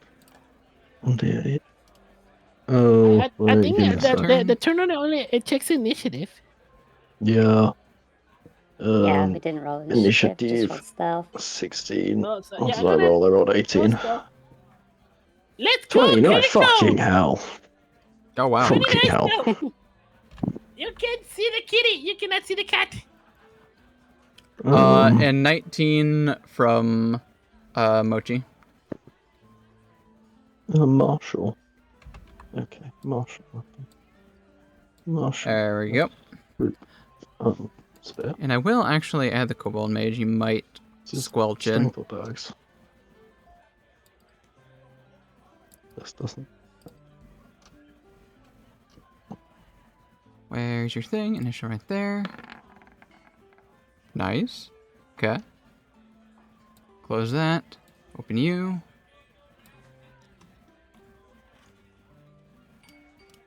1d8. Oh, I wait, think give me a sec. the turn order only it checks initiative. Yeah. Yeah, we didn't roll initiative, just Initiative rolled stealth. 16. Oh, so, What yeah, did I roll? I rolled 18. Let's go! 20, no, Critical! fucking hell. Oh wow. Pretty Fucking nice hell. though. You can see the kitty. You cannot see the cat. And 19 from Mochi. Marshall. Okay, Marshall. There we go. Spare. And I will actually add the Kobold Mage. You might squelch in. Strength bags. This doesn't. Where's your thing? Initial right there. Nice. Okay. Close that. Open you.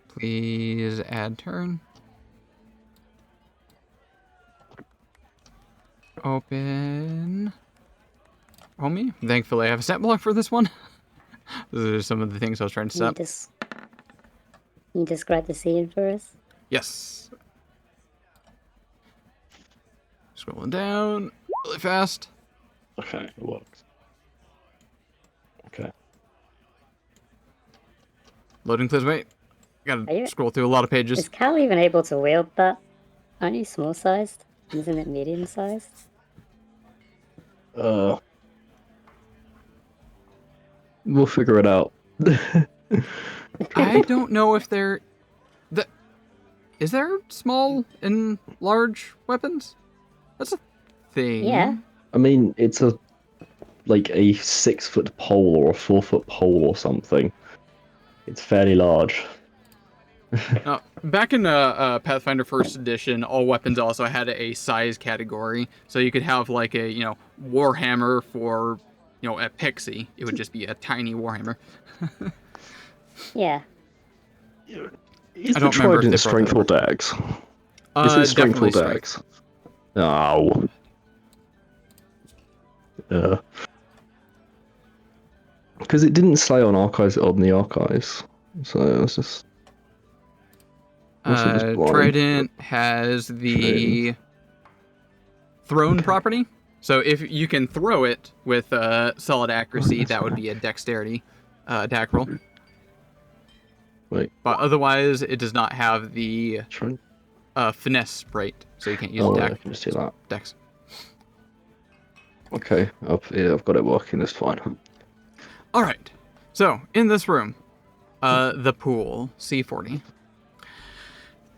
Please add turn. Open. Homie. Thankfully, I have a stat block for this one. Those are some of the things I was trying to set. Can you describe the scene for us? Yes. Scrolling down really fast. Okay, it works. Okay. Loading, please wait. Gotta scroll through a lot of pages. Is Cal even able to wield that? Aren't you small sized? Isn't it medium sized? We'll figure it out. I don't know if they're... Is there small and large weapons? That's a thing. Yeah. I mean, it's a 6-foot pole or a 4-foot pole or something. It's fairly large. Back in Pathfinder First Edition, all weapons also had a size category, so you could have like a warhammer for a pixie. It would just be a tiny warhammer. Yeah. Is I the don't remember if trident they strength or brought that dex? Is it strength or definitely dex? Oh. Because it didn't say on the archives, so it was just. Trident has the thrown property. So if you can throw it with solid accuracy, that would be a dexterity attack roll. Wait. But otherwise, it does not have the finesse rate, so you can't use attack. I can just see that. Dex. Okay, I've got it working. That's fine. All right. So in this room, the pool, C40.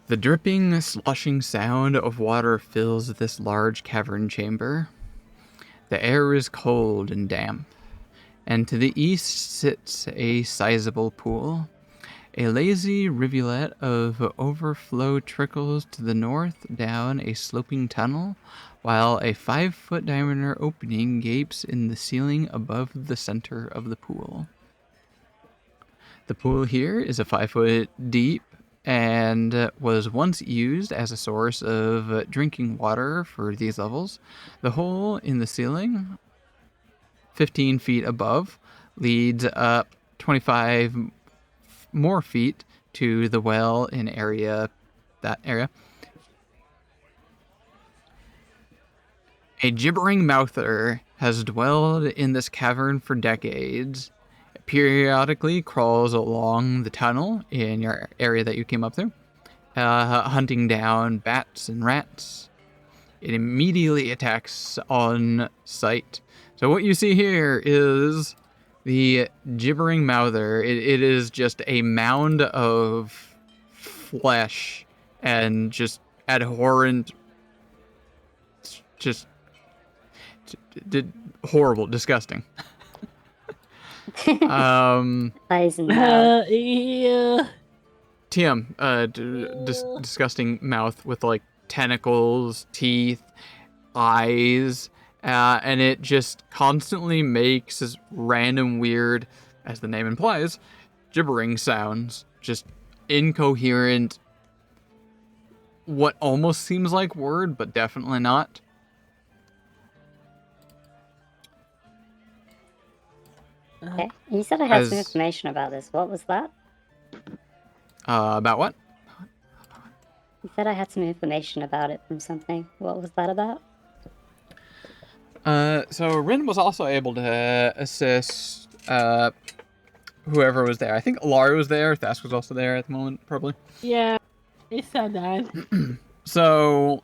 The dripping, sloshing sound of water fills this large cavern chamber. The air is cold and damp, and to the east sits a sizable pool. A lazy rivulet of overflow trickles to the north down a sloping tunnel, while a 5-foot diameter opening gapes in the ceiling above the center of the pool. The pool here is a 5-foot deep and was once used as a source of drinking water for these levels. The hole in the ceiling, 15 feet above, leads up 25 more feet to the well in that area. A gibbering mouther has dwelled in this cavern for decades. It periodically crawls along the tunnel in your area that you came up through, hunting down bats and rats. It immediately attacks on sight. So what you see here is the gibbering mouther. It is just a mound of flesh and just abhorrent, just horrible, disgusting. Eyes and mouth. Yeah. TM, disgusting mouth with like tentacles, teeth, eyes, and it just constantly makes this random weird, as the name implies, gibbering sounds. Just incoherent, what almost seems like word, but definitely not. Okay. You said I had some information about this. What was that? About what? You said I had some information about it from something. What was that about? So Rin was also able to assist whoever was there. I think Alari was there. Thask was also there at the moment, probably. Yeah, it's so that. So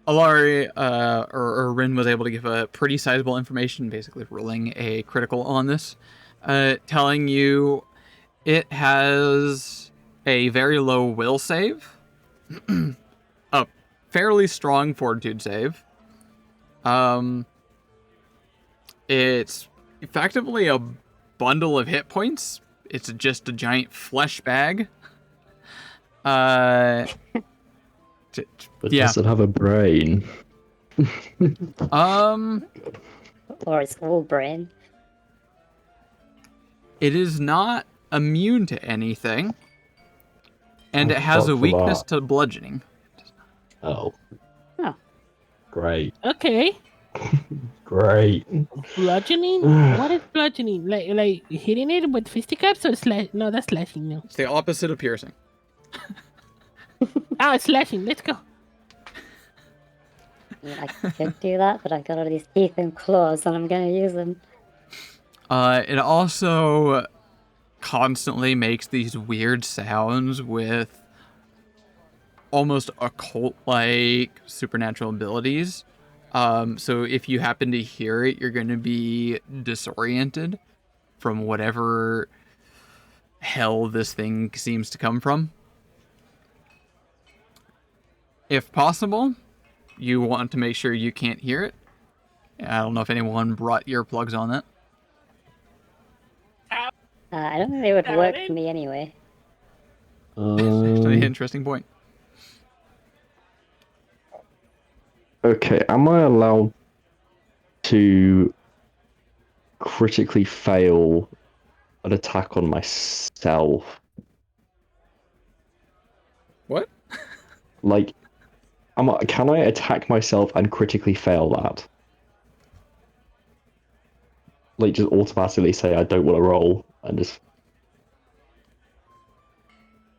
Alari or Rin was able to give a pretty sizable information, basically rolling a critical on this, telling you it has a very low will save, a fairly strong fortitude save. It's effectively a bundle of hit points. It's just a giant flesh bag. But does it have a brain? Or its whole brain. It is not immune to anything, and it has a weakness to bludgeoning. Oh. Oh. Great. Okay. Great. Bludgeoning? What is bludgeoning? Like hitting it with fisticuffs or slash? No, that's slashing. No. It's the opposite of piercing. It's slashing. Let's go. Yeah, I could do that, but I've got all these teeth and claws, and I'm going to use them. It also constantly makes these weird sounds with almost occult-like supernatural abilities. So if you happen to hear it, you're going to be disoriented from whatever hell this thing seems to come from. If possible, you want to make sure you can't hear it. I don't know if anyone brought earplugs on that. I don't think they would work Paladin? for me anyway. Actually, interesting point. Okay, am I allowed to critically fail an attack on myself? What? Like, can I attack myself and critically fail that? Like, just automatically say I don't want to roll and just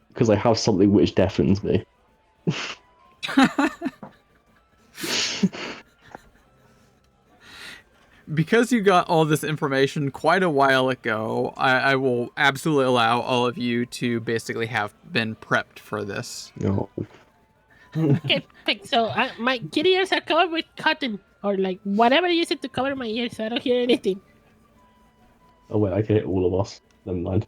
because I have something which deafens me. Because you got all this information quite a while ago, I will absolutely allow all of you to basically have been prepped for this. No. Okay, perfect. So my kitty ears are covered with cotton or like whatever you use it to cover my ears, so I don't hear anything. Oh wait, I can hit all of us. Never mind.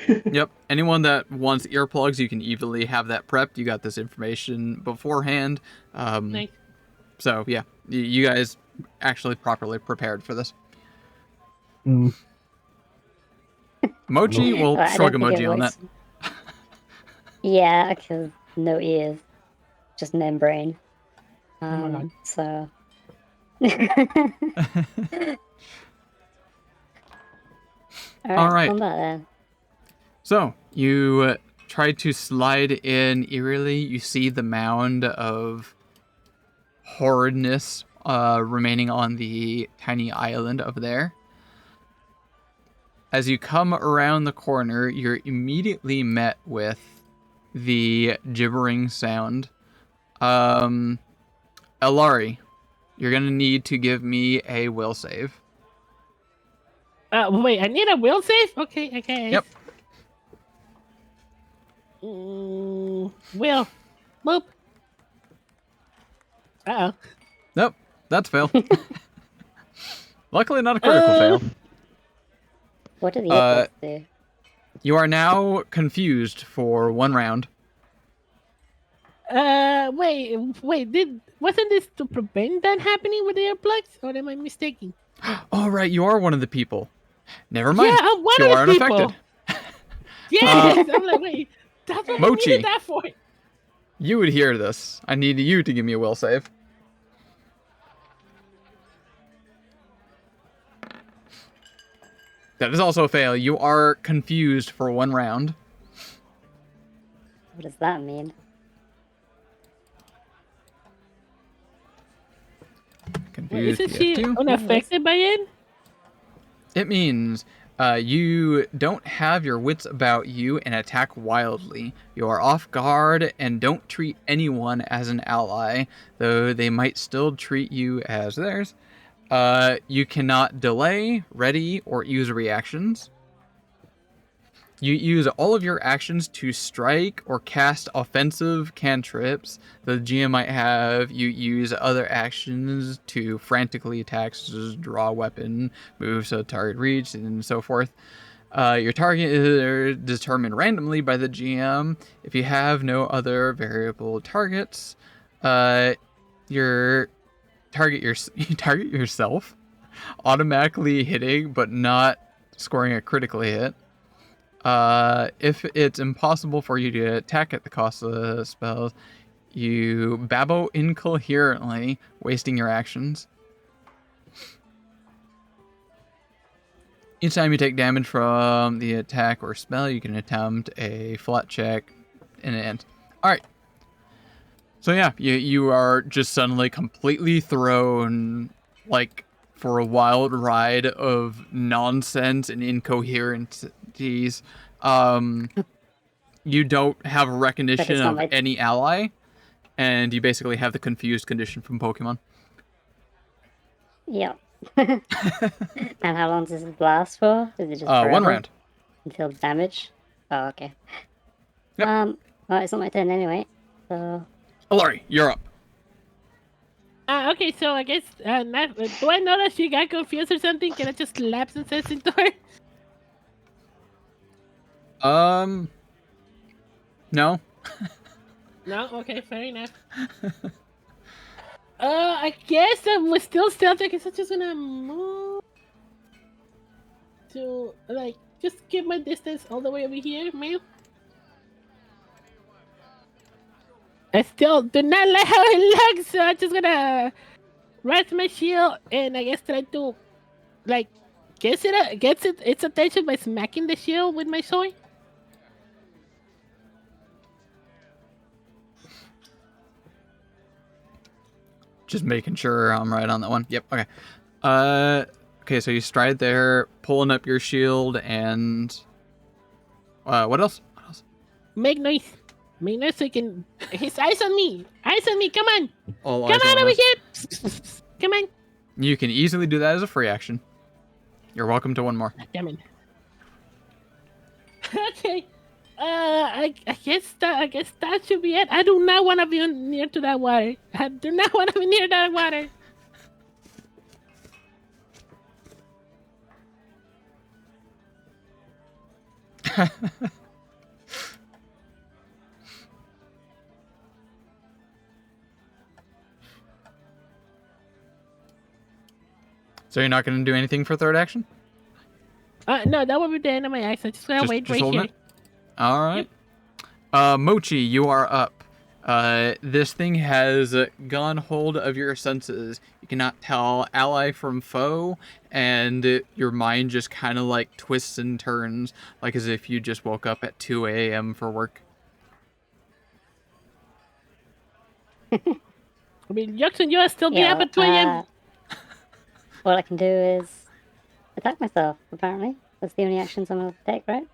Yep. Anyone that wants earplugs, you can easily have that prepped. You got this information beforehand. Nice. So yeah, you guys actually properly prepared for this. Mochi, No. we'll I shrug don't think it emoji on that. works. Yeah, because no ears, just membrane. my God. So. All right. Combat then. So you try to slide in eerily. You see the mound of horridness remaining on the tiny island over there. As you come around the corner, you're immediately met with the gibbering sound. Elari, you're gonna need to give me a will save. Wait, I need a will save? Okay. Yep. Will. Boop. Uh-oh. Nope, that's fail. Luckily, not a critical fail. What do the earplugs do? You are now confused for 1 round. Wasn't this to prevent that happening with the earplugs? Or am I mistaken? Oh, right, you are one of the people. Never mind. Yeah, I'm one you of the are people. unaffected. Yes! I'm like, wait, that's what Mochi. I needed that for. You would hear this. I need you to give me a will save. That is also a fail. You are confused for 1 round. What does that mean? Wait, Confused. isn't she PS2. unaffected by it? It means you don't have your wits about you and attack wildly. You are off guard and don't treat anyone as an ally, though they might still treat you as theirs. You cannot delay, ready, or use reactions. You use all of your actions to strike or cast offensive cantrips. The GM might have you use other actions to frantically attack, such as draw a weapon, move so target reach, and so forth. Your target is determined randomly by the GM. If you have no other variable targets, you target yourself, automatically hitting but not scoring a critical hit. If it's impossible for you to attack at the cost of the spells, you babble incoherently, wasting your actions. Each time you take damage from the attack or spell, you can attempt a flat check and it ends. Alright. So yeah, you are just suddenly completely thrown, like, for a wild ride of nonsense and incoherencies. You don't have recognition of any ally, and you basically have the confused condition from Pokemon. Yep. And how long does it last for? Is it just forever? 1 round. Until damage? Oh, okay. Yep. Well, it's not my turn anyway, so... Alari, you're up. Okay, so I guess, do I know that she got confused or something? Can I just slap some sense into her? No. No? Okay, fair enough. I guess we're still stealthy. I guess I'm just gonna move to like just keep my distance all the way over here, man. I still do not like how it looks, so I'm just gonna rest my shield and I guess try to like gets its attention by smacking the shield with my sword. Just making sure I'm right on that one. Yep. Okay. Okay. So you stride there, pulling up your shield, and what else? What else? Make noise. Make noise so he can. His eyes on me. Eyes on me. Come on. All Come eyes on on over us. here. Come on. You can easily do that as a free action. You're welcome to one more. Damn it. Okay. I guess that should be it. I do not want to be near to that water. I do not want to be near that water. So you're not going to do anything for third action? No, that would be the end of my action. Just gonna wait right holding here. it? All right. Mochi, you are up. This thing has gone hold of your senses. You cannot tell ally from foe, and your mind just kind of like twists and turns, like as if you just woke up at 2 a.m. for work. I mean, Jackson, you'll still be Yeah, up at 2 a.m. What I can do is attack myself, apparently. That's the only actions I'm gonna take, right?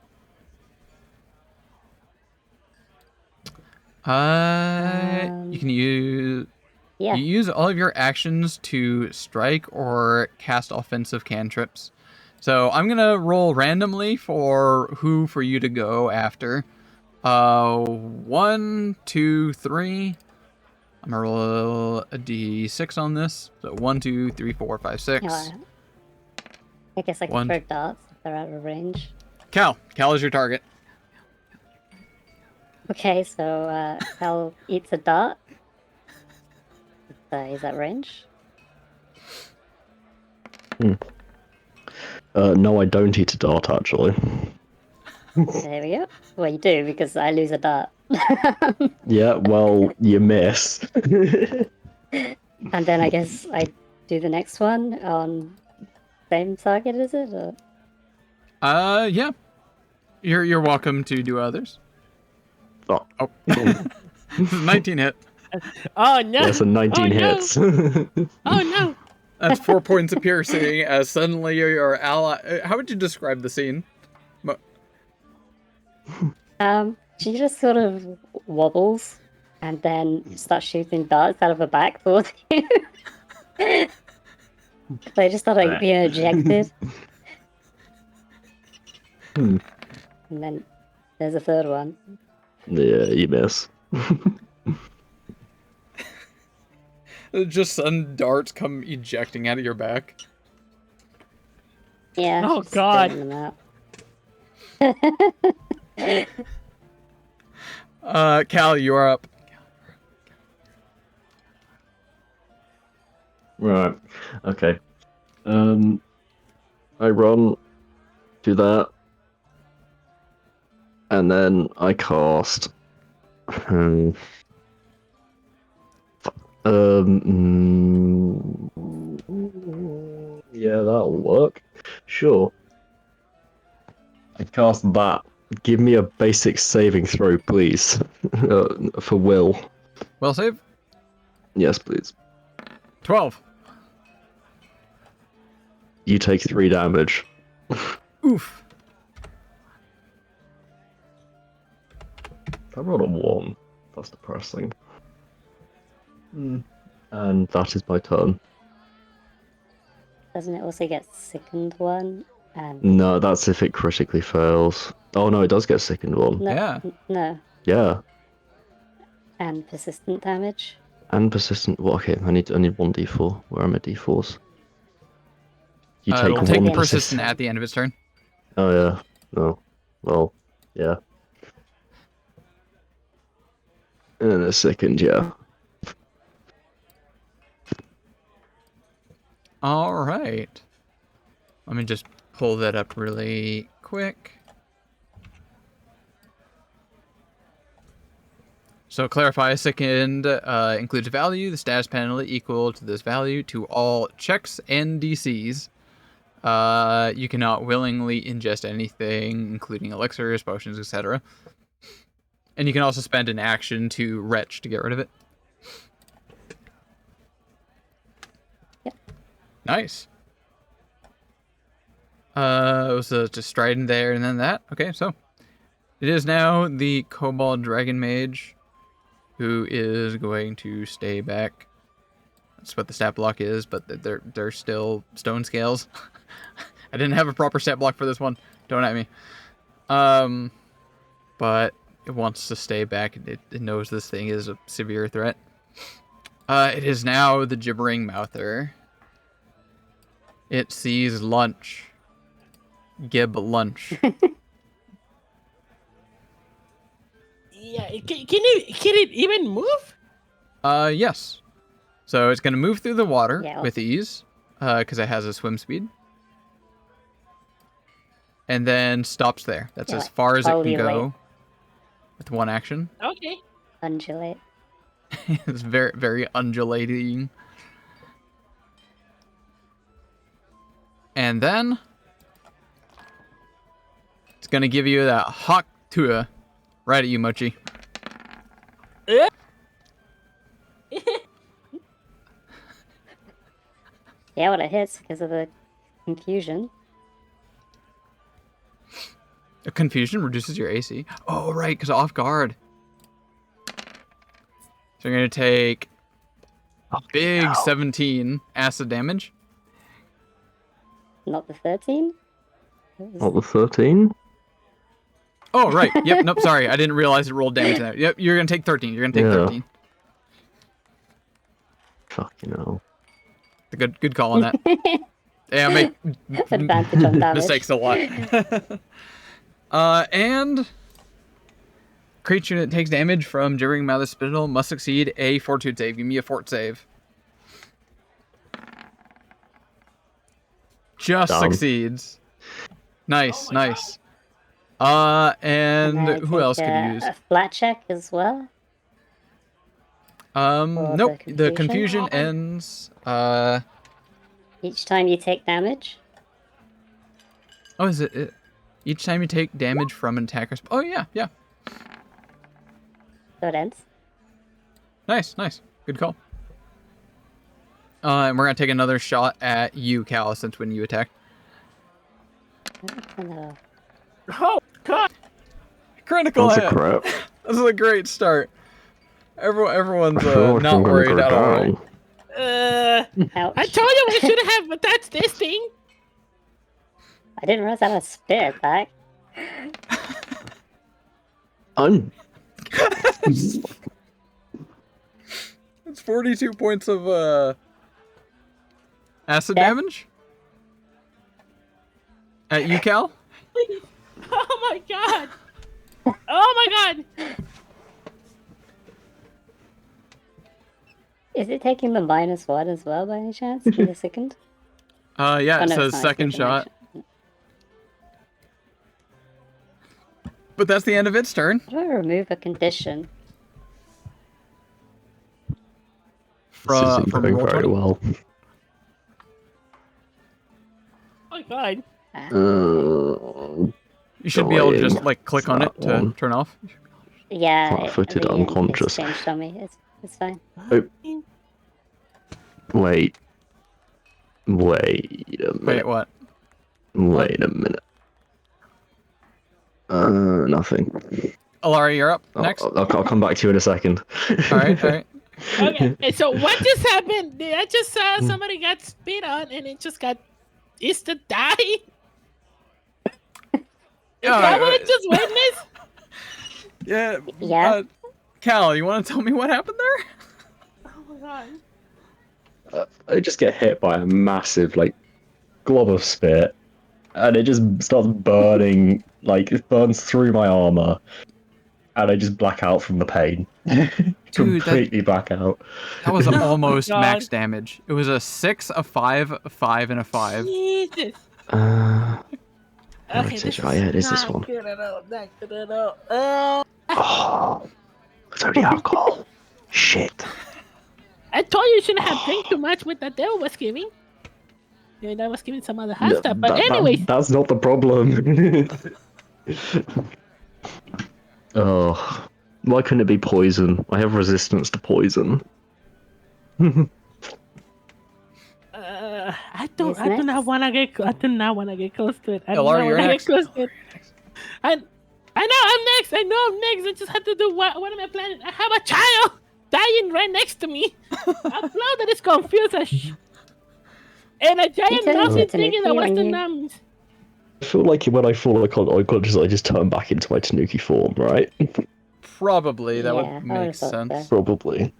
You can use... Yeah. You use all of your actions to strike or cast offensive cantrips. So I'm gonna roll randomly for who for you to go after. 1, 2, 3. I'm gonna roll a d6 on this. So 1, 2, 3, 4, 5, 6. Yeah, I guess I can One. throw darts if they're out of range. Cal is your target. Okay, so Cal eats a dart. Is that range? No, I don't eat a dart, actually. There we go. Well, you do, because I lose a dart. Yeah, well, you miss. And then I guess I do the next one on same target, is it? Or... Yeah. You're welcome to do others. Oh. 19 hit. Oh no! That's a 19 Oh, no. hits. Oh no! That's 4 points of piercing as suddenly your ally... How would you describe the scene? She just sort of wobbles and then starts shooting darts out of her back towards you. They just start like being ejected. And then there's a third one. Yeah, you miss. Just sudden darts come ejecting out of your back. Yeah. Oh, she's God. throwing them out. Cal, you are up. Right. Okay. I run to that, and then I cast. Yeah, that'll work. Sure. I cast that. Give me a basic saving throw, please. For will. Will save. Yes, please. 12. You take 3 damage. Oof. I rolled a 1. That's depressing. And that is my turn. Doesn't it also get second one? And No, that's if it critically fails. Oh no, it does get second one. no, Yeah. no, Yeah. and persistent damage. And persistent. Well, okay, I need 1d4. Where are my d4s? You take It'll one take persistent. persistent at the end of its turn. Oh yeah. No. Well, yeah. In a second, yeah. All right. Let me just pull that up really quick. So clarify, second includes a value, the status penalty equal to this value to all checks and DCs. You cannot willingly ingest anything, including elixirs, potions, etc. And you can also spend an action to retch to get rid of it. Yep. Nice. So just striding there and then that. Okay, so it is now the Kobold Dragon Mage who is going to stay back. That's what the stat block is, but they're still stone scales. I didn't have a proper stat block for this one. Don't at me. But it wants to stay back. It knows this thing is a severe threat. It is now the Gibbering Mouther. It sees lunch. Gib lunch. Yeah, can it even move? Yes. So it's gonna move through the water Yeah. with ease, because it has a swim speed. And then stops there. That's Yeah, as like far as it can folio go layer. with one action. Okay. Undulate. It's very, very undulating. And then it's gonna give you that hawk tua right at you, Mochi. Yeah, well, it hits because of the confusion. A confusion reduces your AC. Oh, right, because off guard. So you're gonna take a big 17 acid damage. Not the 13? It was- Not the 13? Oh, right. Yep. Nope. Sorry, I didn't realize it rolled damage. There. Yep. You're gonna take 13. You're gonna take Yeah. 13. Fucking hell. Good call on that. Yeah, I make Advantage on damage. mistakes a lot. And creature that takes damage from Gibbering Mouth Spittle must succeed a Fortitude save. Give me a fort save. Just Down. succeeds. Nice, Oh my nice. And And then who else take could you use? A flat check as well. or Nope. the The confusion? confusion ends. Each time you take damage. Oh, is it? Each time you take damage from an attacker. Oh yeah, yeah. So it ends. Nice, nice. Good call. And we're gonna take another shot at you, Cal, since when you attack. No. Oh God! Critical That's a hit. crap. This is a great start. Everyone's I feel like not I'm gonna worried go at all. down. Ouch. I told you I should have attached this thing. I didn't realize I had a spear attack. I'm... It's 42 points of acid Yeah. damage. At you, Cal? Oh my God! Oh my God! Is it taking the -1 as well by any chance for the second? Yeah, Oh, it no, says it's not, second it's shot. information. But that's the end of its turn. How do I remove a condition? This isn't From going roll very 20. well. Oh my God! You should be able to just Annoying. like click on it That to one. turn off. Yeah, Flat-footed it's unconscious. changed on me. It's fine. Wait. Wait a minute. Wait, what? Wait a minute. Nothing. Alari, you're up next. I'll come back to you in a second. All right, all right. Okay, and so what just happened? I just saw somebody got spit on, and it just got instant die. Is that what I just witnessed? Yeah. Yeah. Cal, you want to tell me what happened there? Oh my God! I just get hit by a massive, like, glob of spit, and it just starts burning, like, it burns through my armor, and I just black out from the pain. Dude, Completely back out. that was almost God. max damage. It was a 6, a 5, a 5, and a 5. Jesus. Uh, Okay, this Heritage. Oh yeah, it is this not one. good at all. Not good at all. Oh, Oh, it's only alcohol. Shit. I told you shouldn't have drank too much with that devil was giving. I mean, I was giving some other hot stuff. But anyways, That's not the problem. Oh, why couldn't it be poison? I have resistance to poison. I do Who's not next? want to get. I do not want to get close to it. I do Ellar, not you're want to get next. close to it. I know I'm next. I know I'm next. I just had to do what am I planning? I have a child dying right next to me. A flow that is confused as and a giant turn Nazi into thinking that Tanuki what's when the you- I numbs. feel like when I fall unconscious, I just turn back into my Tanuki form, right? Probably, that Yeah, I would would've make thought so. sense. Probably.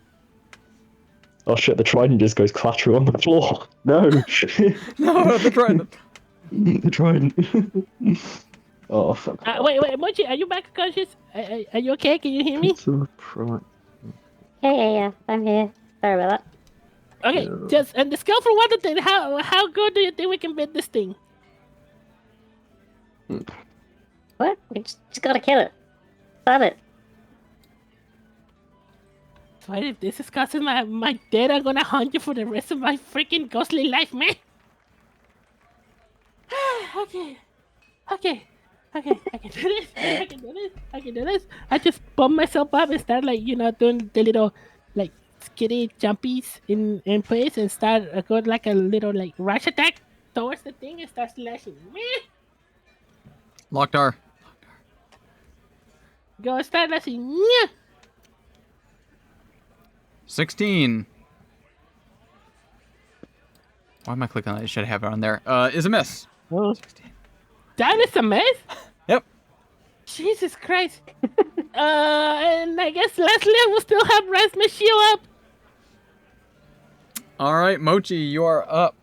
Oh shit, the trident just goes clattering on the floor. No! No, the trident. The trident. Oh, fuck. Wait, Mochi, are you back conscious? Are you okay? Can you hear me? Yeah, I'm here. Sorry about that. Okay, Yeah. just and the scale from 1 to 10, how good do you think we can beat this thing? What? We just gotta kill it. Stop it. What if this is causing my dead? I'm gonna haunt you for the rest of my freaking ghostly life, man. okay. I can do this. I can do this. I just bump myself up and start doing the little like skitty jumpies in place and start going like a little like rush attack towards the thing and start slashing. Meh. Lockdar. Go start slashing. Nyah. 16. Why am I clicking on that? I should have it on there. Is a miss. Oh. That is a mess. Yep. Jesus Christ. And I guess Leslie will still have Rasmus shield up. All right, Mochi, you are up.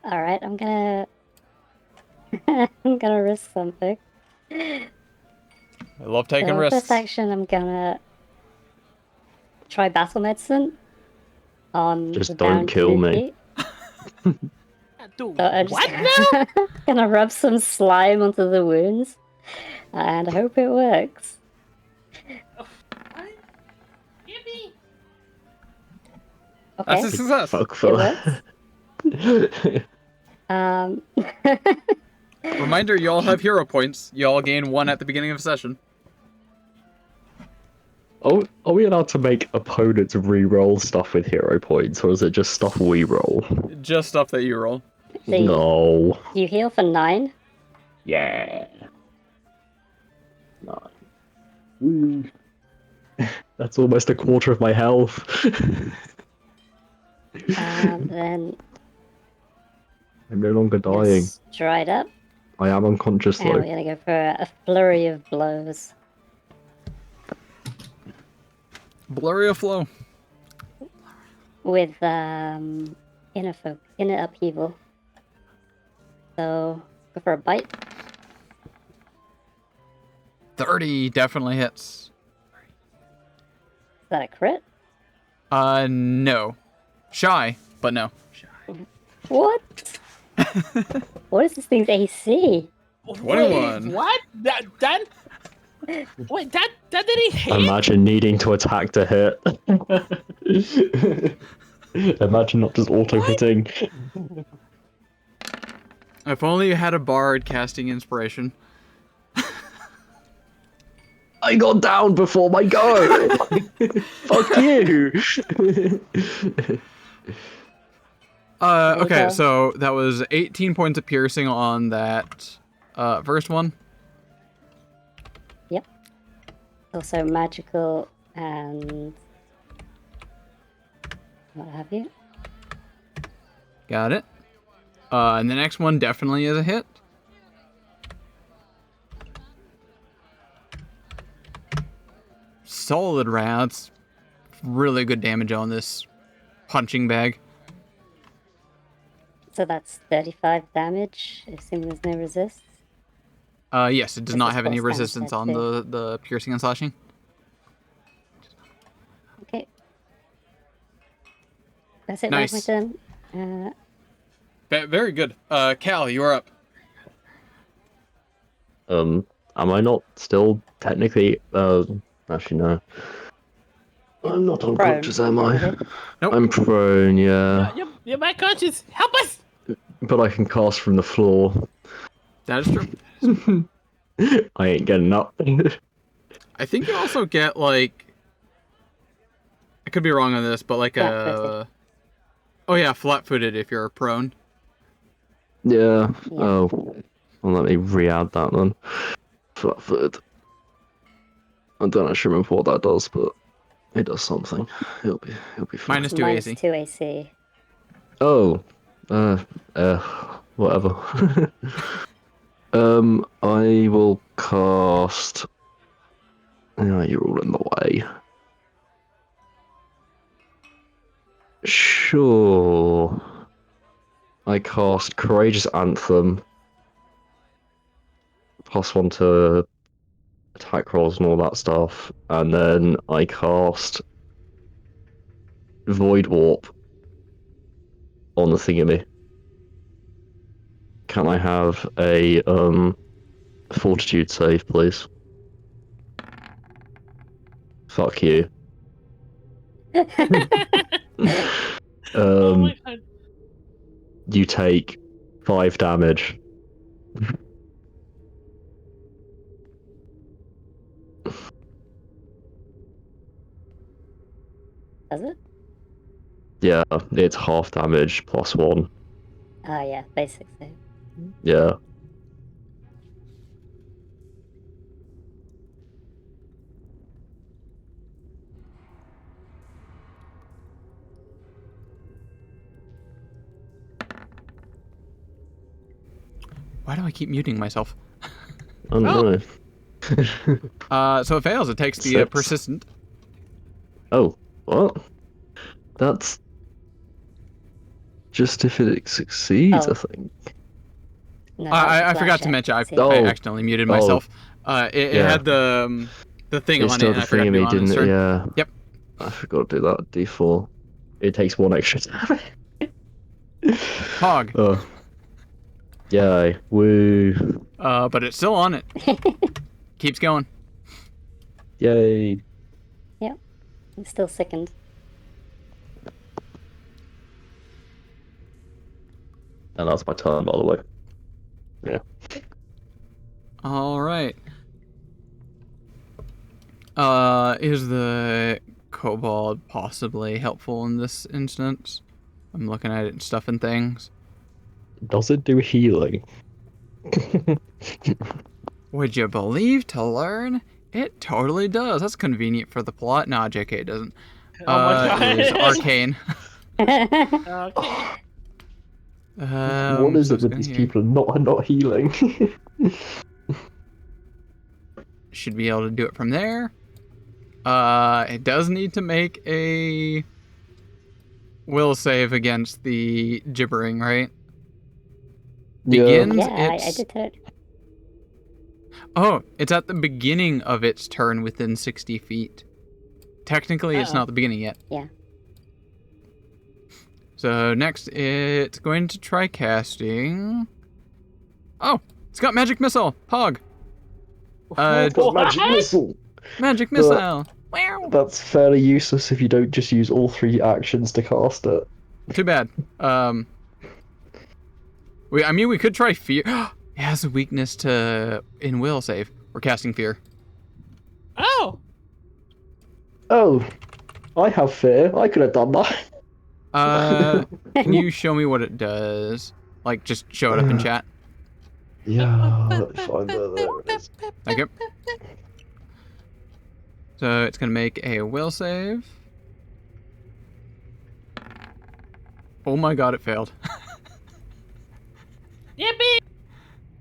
All right, I'm gonna. I'm gonna risk something. I love taking So risks. first action, I'm gonna try battle medicine on. Just the don't down kill me. Tanuki. Dude, So I'm what just now? gonna rub some slime onto the wounds, and I hope it works. Give me. Okay. That's a success. Fuck It for. works. Reminder, you all have hero points. You all gain 1 at the beginning of a session. Oh, are we allowed to make opponents re-roll stuff with hero points, or is it just stuff we roll? Just stuff that you roll. So you, No. you heal for 9. Yeah. No. That's almost a quarter of my health. Then I'm no longer dying. it's dried up, I am unconscious and we're though. gonna go for a flurry of blows. Blurry of flow. With inner upheaval. So go for a bite. 30 definitely hits. Is that a crit? No. Shy, but no. What? What is this thing's AC? 21. Wait, what? That Wait, that didn't hit? Imagine needing to attack to hit. Imagine not just auto-hitting. If only you had a bard casting inspiration. I got down before my go! Fuck you! Okay, go. so that was 18 points of piercing on that first one. Yep. Also magical and what have you. Got it. And the next one definitely is a hit. Solid rounds. Really good damage on this punching bag. So that's 35 damage, assuming there's no resist. Yes, it does This not is have any force damage resistance there on too. the piercing and slashing. Okay. That's it. That's my Nice. turn. Very good. Cal, you're up. Am I not still technically? Actually no. I'm not unconscious, am I? Nope. I'm prone, yeah. You're my conscious. Help us! But I can cast from the floor. That is true. I ain't getting up. I think you also get, like... I could be wrong on this, but like Flat-footed. Oh yeah, flat-footed if you're prone. Yeah. Yeah. Oh. Well, let me re-add that then. Flat-footed. I don't actually remember what that does, but it does something. It'll be fine. Minus 2 AC. -2 AC. Oh. Whatever. I will cast. Oh, you're all in the way. Sure. I cast Courageous Anthem. +1 to attack rolls and all that stuff. And then I cast Void Warp on the thingy. Can I have a Fortitude save, please? Fuck you. Oh my god. You take 5 damage. Does it? Yeah, it's half damage +1. Oh yeah, basic save. Yeah. Why do I keep muting myself? Oh no. So it fails. It takes the 6. persistent. Oh, what? That's just if it succeeds, Oh. I think. No, I that's forgot to flat mention. I Oh. accidentally muted Oh. myself. It Yeah. had the thing It on it. still And the I forgot to thing do me, it on didn't its it? turn. Yeah. Yep. I forgot to do that. D4. It takes 1 extra damage. Hog. Oh. Yay. Woo. But it's still on it. Keeps going. Yay. I'm still sickened. And that's my turn, by the way. Yeah. All right. Is the kobold possibly helpful in this instance? I'm looking at it and stuff and things. Does it do healing? Would you believe to learn? It totally does. That's convenient for the plot. Nah, JK, it doesn't. Oh my god. It is arcane. Okay. What is so it with it's these gonna- people not healing? Should be able to do it from there. It does need to make a will save against the gibbering, right? Begins Yeah, I its... did it. Oh, it's at the beginning of its turn within 60 feet. Technically, it's not the beginning yet. Yeah. So next, it's going to try casting... Oh, it's got Magic Missile! Hog! Magic missile. Magic Missile! Wow! That's fairly useless if you don't just use all 3 actions to cast it. Too bad. We could try Fear. It has a weakness to in will save. We're casting Fear. Oh! Oh, I have fear. I could have done that. Can you show me what it does? Like, just show it up in chat. Yeah, let me find it. There it is. Thank you. So it's gonna make a will save. Oh my god, it failed. Yippee!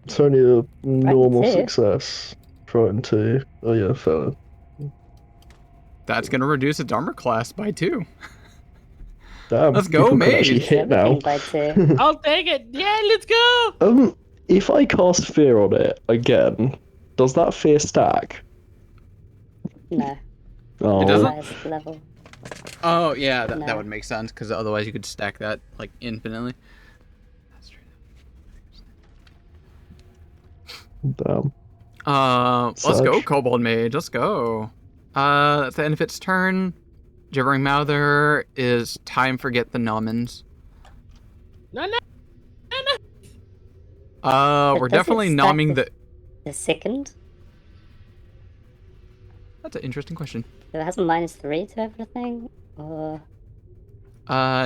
It's only a normal two. success. Trying to. Oh yeah, fair. That's gonna reduce its armor class by 2. Damn. Let's go, people can actually mate. hit now. Everything by 2. I'll take it. Yeah, let's go. If I cast fear on it again, does that fear stack? No, Oh, It doesn't? highest level. Oh yeah, that No. would make sense because otherwise you could stack that like infinitely. That's true. Damn. Let's go, Surge. Kobold Mage. Let's go. At the end of its turn, Gibbering Mouther is time for Get the Nomins. No, no, no, no. But We're does it definitely stack nomming the second? That's an interesting question. So it has a -3 to everything? Or...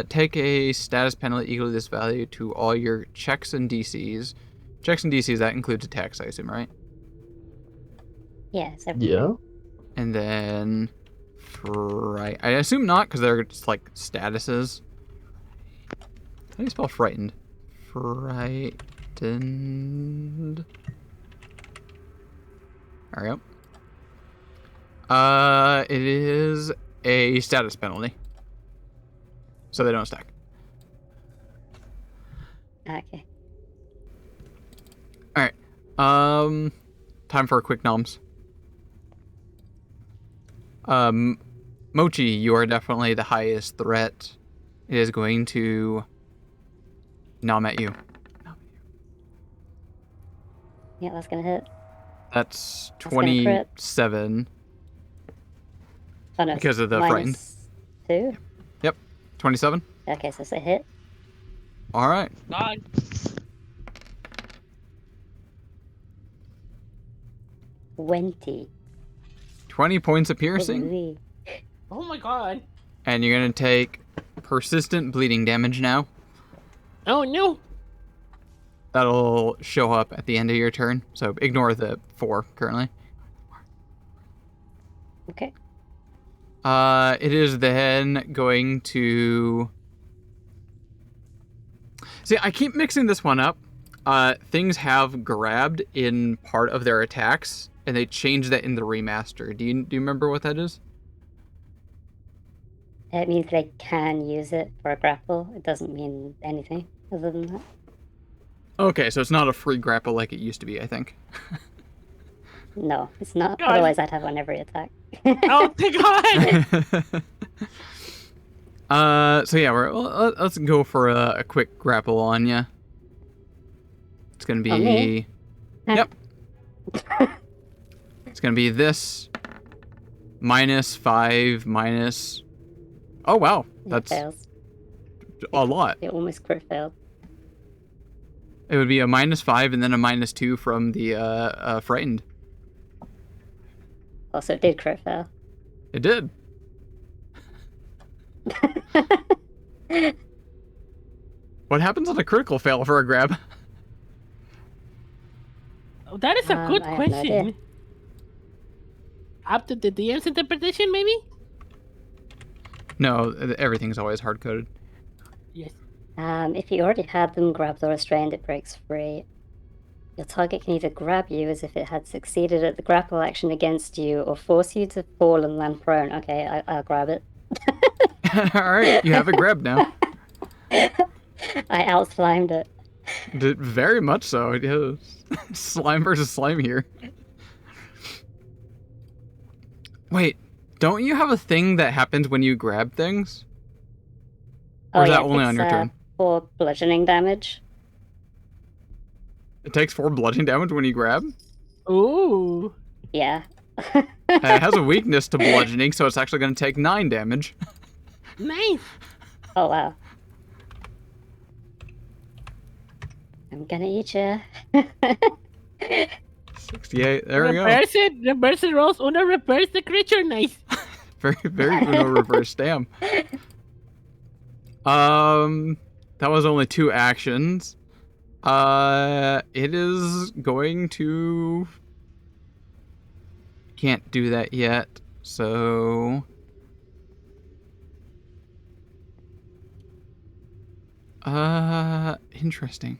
Take a status penalty equal to this value to all your checks and DCs. Checks and DCs, that includes attacks, I assume, right? Yeah, it's everything. Yeah. And then... I assume not, because they're just, like, statuses. How do you spell frightened? Frightened... There we go. It is a status penalty. So they don't stack. Okay. Alright. Time for a quick noms. Mochi, you are definitely the highest threat. It is going to nom at you. Yeah, that's gonna hit. That's gonna crit. 27 Oh no, because of the frightened. -2? Yep, 27. Okay, so it's a hit. Alright. God. 20. 20 points of piercing. Holy. Oh my god. And you're going to take persistent bleeding damage now. Oh no. That'll show up at the end of your turn. So ignore the 4 currently. Okay. It is then going to... See, I keep mixing this one up. Things have grabbed in part of their attacks, and they changed that in the remaster. Do you remember what that is? It means they can use it for a grapple. It doesn't mean anything other than that. Okay, so it's not a free grapple like it used to be, I think. No, it's not. God. Otherwise, I'd have on every attack. Oh my god. So yeah, let's go for a quick grapple on ya. It's gonna On me? be... Yep. It's gonna be this. -5, minus... Oh wow, It that's fails. a lot. It almost crit failed. It would be a -5 and then a -2 from the frightened. Also, it did crit fail. It did. What happens on a critical fail for a grab? Oh, that is a good I have no idea. question. Up to the DM's interpretation, maybe? No, everything's always hard-coded. Yes. If you already had them grabbed or restrained, it breaks free. Your target can either grab you as if it had succeeded at the grapple action against you, or force you to fall and land prone. Okay, I'll grab it. Alright, you have a grab now. I out-slimed it. Very much so, yes. Slime versus slime here. Wait, don't you have a thing that happens when you grab things? Or is that only on your turn? For bludgeoning damage. It takes 4 bludgeoning damage when you grab? Ooh. Yeah. It has a weakness to bludgeoning, so it's actually going to take 9 damage. Nice. Oh, wow. I'm gonna eat you. 68, there we go. Reverse it. Reverse it, rolls. Uno, reverse the creature. Nice. Very, very Uno reverse, damn. That was only 2 actions. It is going to... Can't do that yet, so... Interesting.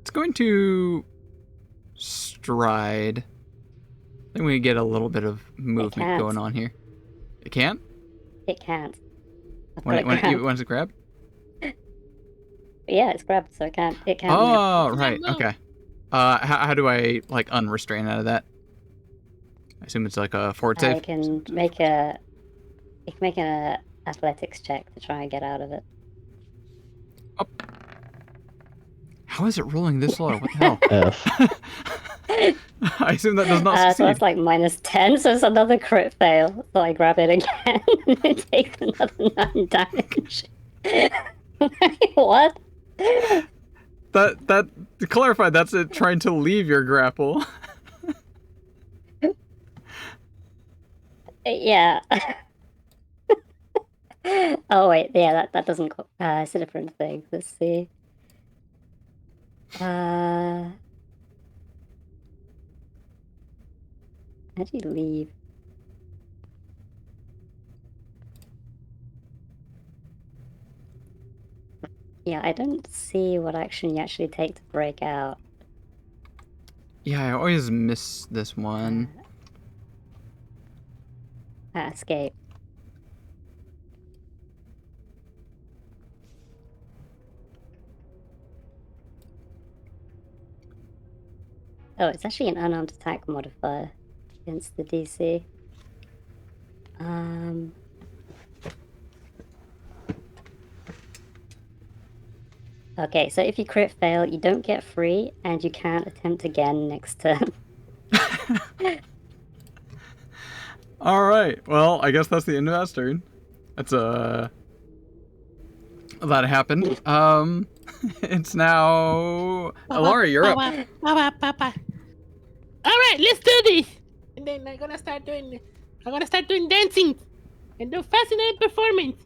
It's going to stride. I think we get a little bit of movement can't. going on here. It can't? It can't. When it grab? Yeah, it's grabbed, so it can't. It can't. Oh, move. right. Move. Okay. How do I like unrestrain out of that? I assume it's like a fort I save. can make a. You can make an athletics check to try and get out of it. How is it rolling this low? What the hell? F. I assume that does not So succeed. that's like -10, so it's another crit fail. So I grab it again. It takes another 9 damage. What? That to clarify, that's it trying to leave your grapple. Yeah. Oh wait, yeah, that doesn't. It's a different thing. Let's see. How do you leave? Yeah, I don't see what action you actually take to break out. Yeah, I always miss this one. Escape. Oh, it's actually an unarmed attack modifier against the DC. Okay, so if you crit fail, you don't get free, and you can't attempt again next turn. Alright, well, I guess that's the end of that turn. That's that happened. It's now Otari, you're up. Alright, let's do this. And then I'm gonna start doing dancing and do fascinating performance.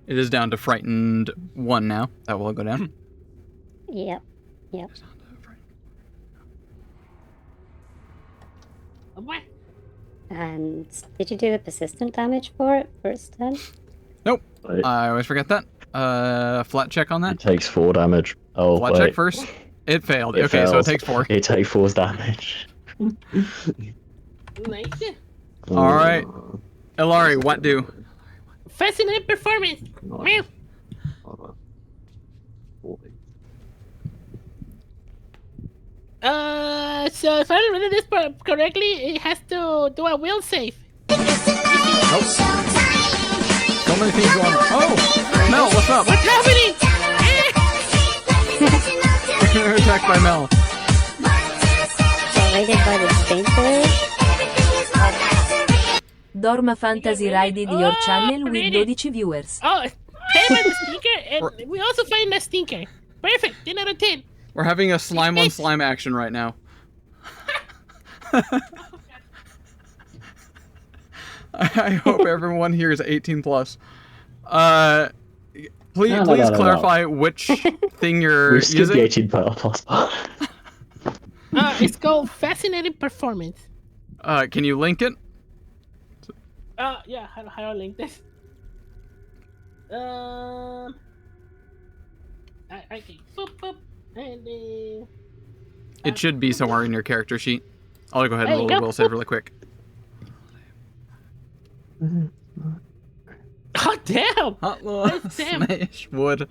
It is down to frightened 1 now. That will go down. Yep. What? And did you do the persistent damage for it first turn? Nope. Wait, I always forget that. Flat check on it that. takes 4 damage. Oh, Flat wait. check first. It failed. It Okay, so it fails. takes 4. It takes 4 damage. Nice. Alright. Otari, what do? Fascinating performance. Meow. So if I remember this part correctly, it has to do a will save. Nope. So many things going on. Oh! Mel, what's up? What's happening? Attacked by Mel. Raided by the Stinker? Dorma Fantasy raided your channel with really? 12 viewers. Oh, pay by the stinker, and we also find the stinker. Perfect, 10 out of 10. We're having a slime on slime action right now. I hope everyone here is 18 plus. Please No. clarify which thing you're We've skipped the using. 18 plus part. It's called Fascinating Performance. Can you link it? Yeah, how do I link this? I can boop, and then... It should be somewhere in your character sheet. I'll go ahead and There you roll a go. will save really quick. Oh, damn! Damn. Smash wood.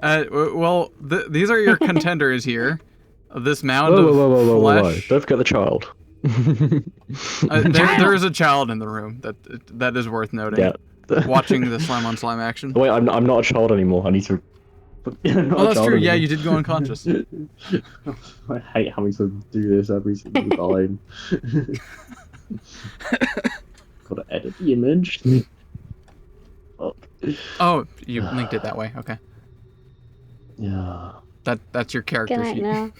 Well, these are your contenders here. This mound of Whoa. flesh. Don't forget the child. There is a child in the room. That is worth noting. Yeah. Watching the slime on slime action. Wait, I'm not a child anymore. I need to. Oh, that's true. Yeah, you did go unconscious. I hate having to do this every single time. Gotta edit the image. Fuck. Oh, you linked it that way. Okay. Yeah. That's your character Good night sheet. now.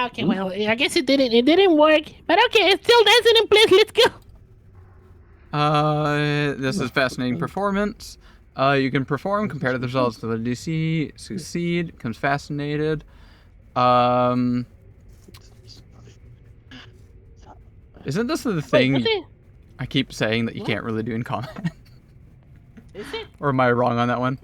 Okay, well, I guess it didn't work. But okay, it's still dancing in place. Let's go. This is fascinating performance. You can perform, compare the results to the DC, succeed, becomes fascinated. Isn't this the thing Wait, is it? I keep saying that you can't really do in combat? Is it? Or am I wrong on that one?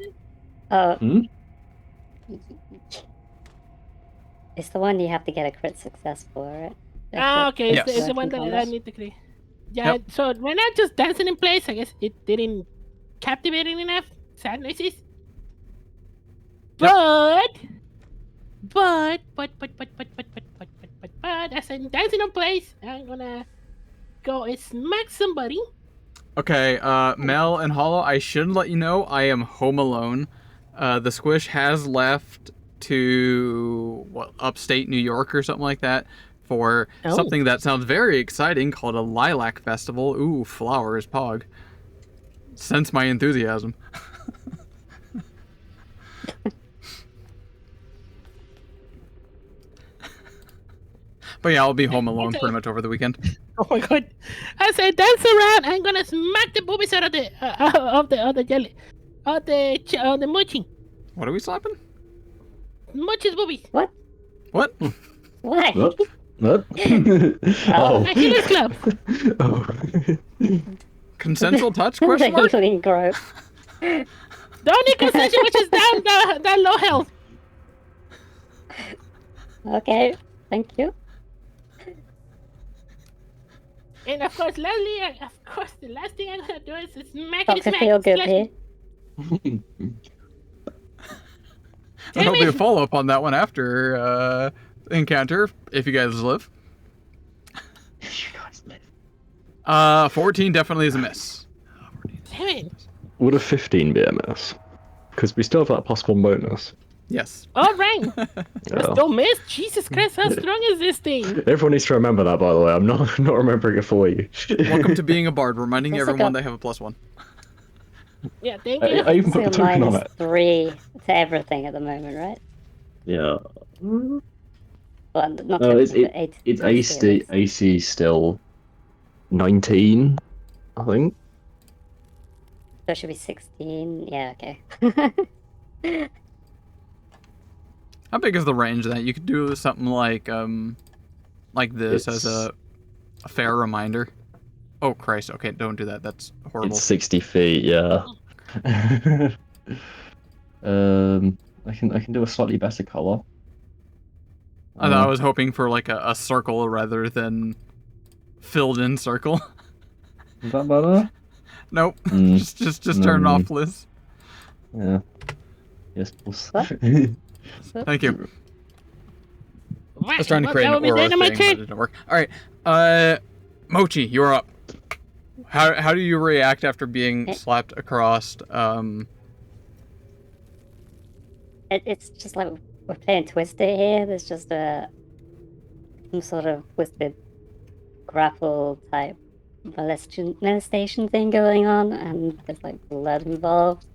It's the one you have to get a crit success for, right? Okay, Yes. it's the one that I need to clear. Yeah, so right now just dancing in place. I guess it didn't captivate enough. Sad noises. But as I'm dancing in place, I'm gonna go and smack somebody. Okay, Mel and Hollow, I should let you know I am home alone. The Squish has left to, upstate New York or something like that for something that sounds very exciting called a Lilac Festival. Ooh, flowers, pog. Sense my enthusiasm. But yeah, I'll be home alone pretty much over the weekend. Oh my god! As I dance around, I'm gonna smack the boobies out of the jelly, of the mooching. What are we slapping? Mooch's boobies. What? What? Why? What? What? Oh. My Healer's Club. Oh. Consensual touch? The Question mark? healing growth. The only concession which is down low health. Okay, thank you. And of course, lastly, the last thing I'm gonna do is smack Dr. Feel Good here. There'll be a follow-up on that one after encounter, if you guys live. 14 definitely is a miss. Damn it! Would a 15 be a miss? Because we still have that possible bonus. Yes. All right. Yeah. Still miss. Jesus Christ, how strong is this thing? Everyone needs to remember that, by the way. I'm not remembering it for you. Welcome to being a bard, reminding It's like everyone a- they have a +1. Yeah, thank you. I even put So the token on it. -3 to everything at the moment, right? Yeah. Well, not No, to it's everything, but 8 it's to 80 AC at least. AC still 19, I think. So it should be 16. Yeah, okay. How big is the range of that? You could do something like this as It's- a fair reminder. Oh Christ! Okay, don't do that. That's horrible. It's 60 feet, yeah. I can do a slightly better color. I was hoping for like a circle rather than filled-in circle. Is that better? Nope. Mm. just turn it off, Liz. Yeah. Yes, boss. What? Thank you. Right, I was trying to well, create that an will be the aura end of my thing, but it turn. didn't work. All right, Mochi, you're up. How do you react after being slapped across? It's just like we're playing Twister here. There's just some sort of twisted grapple type molestation thing going on, and there's like blood involved.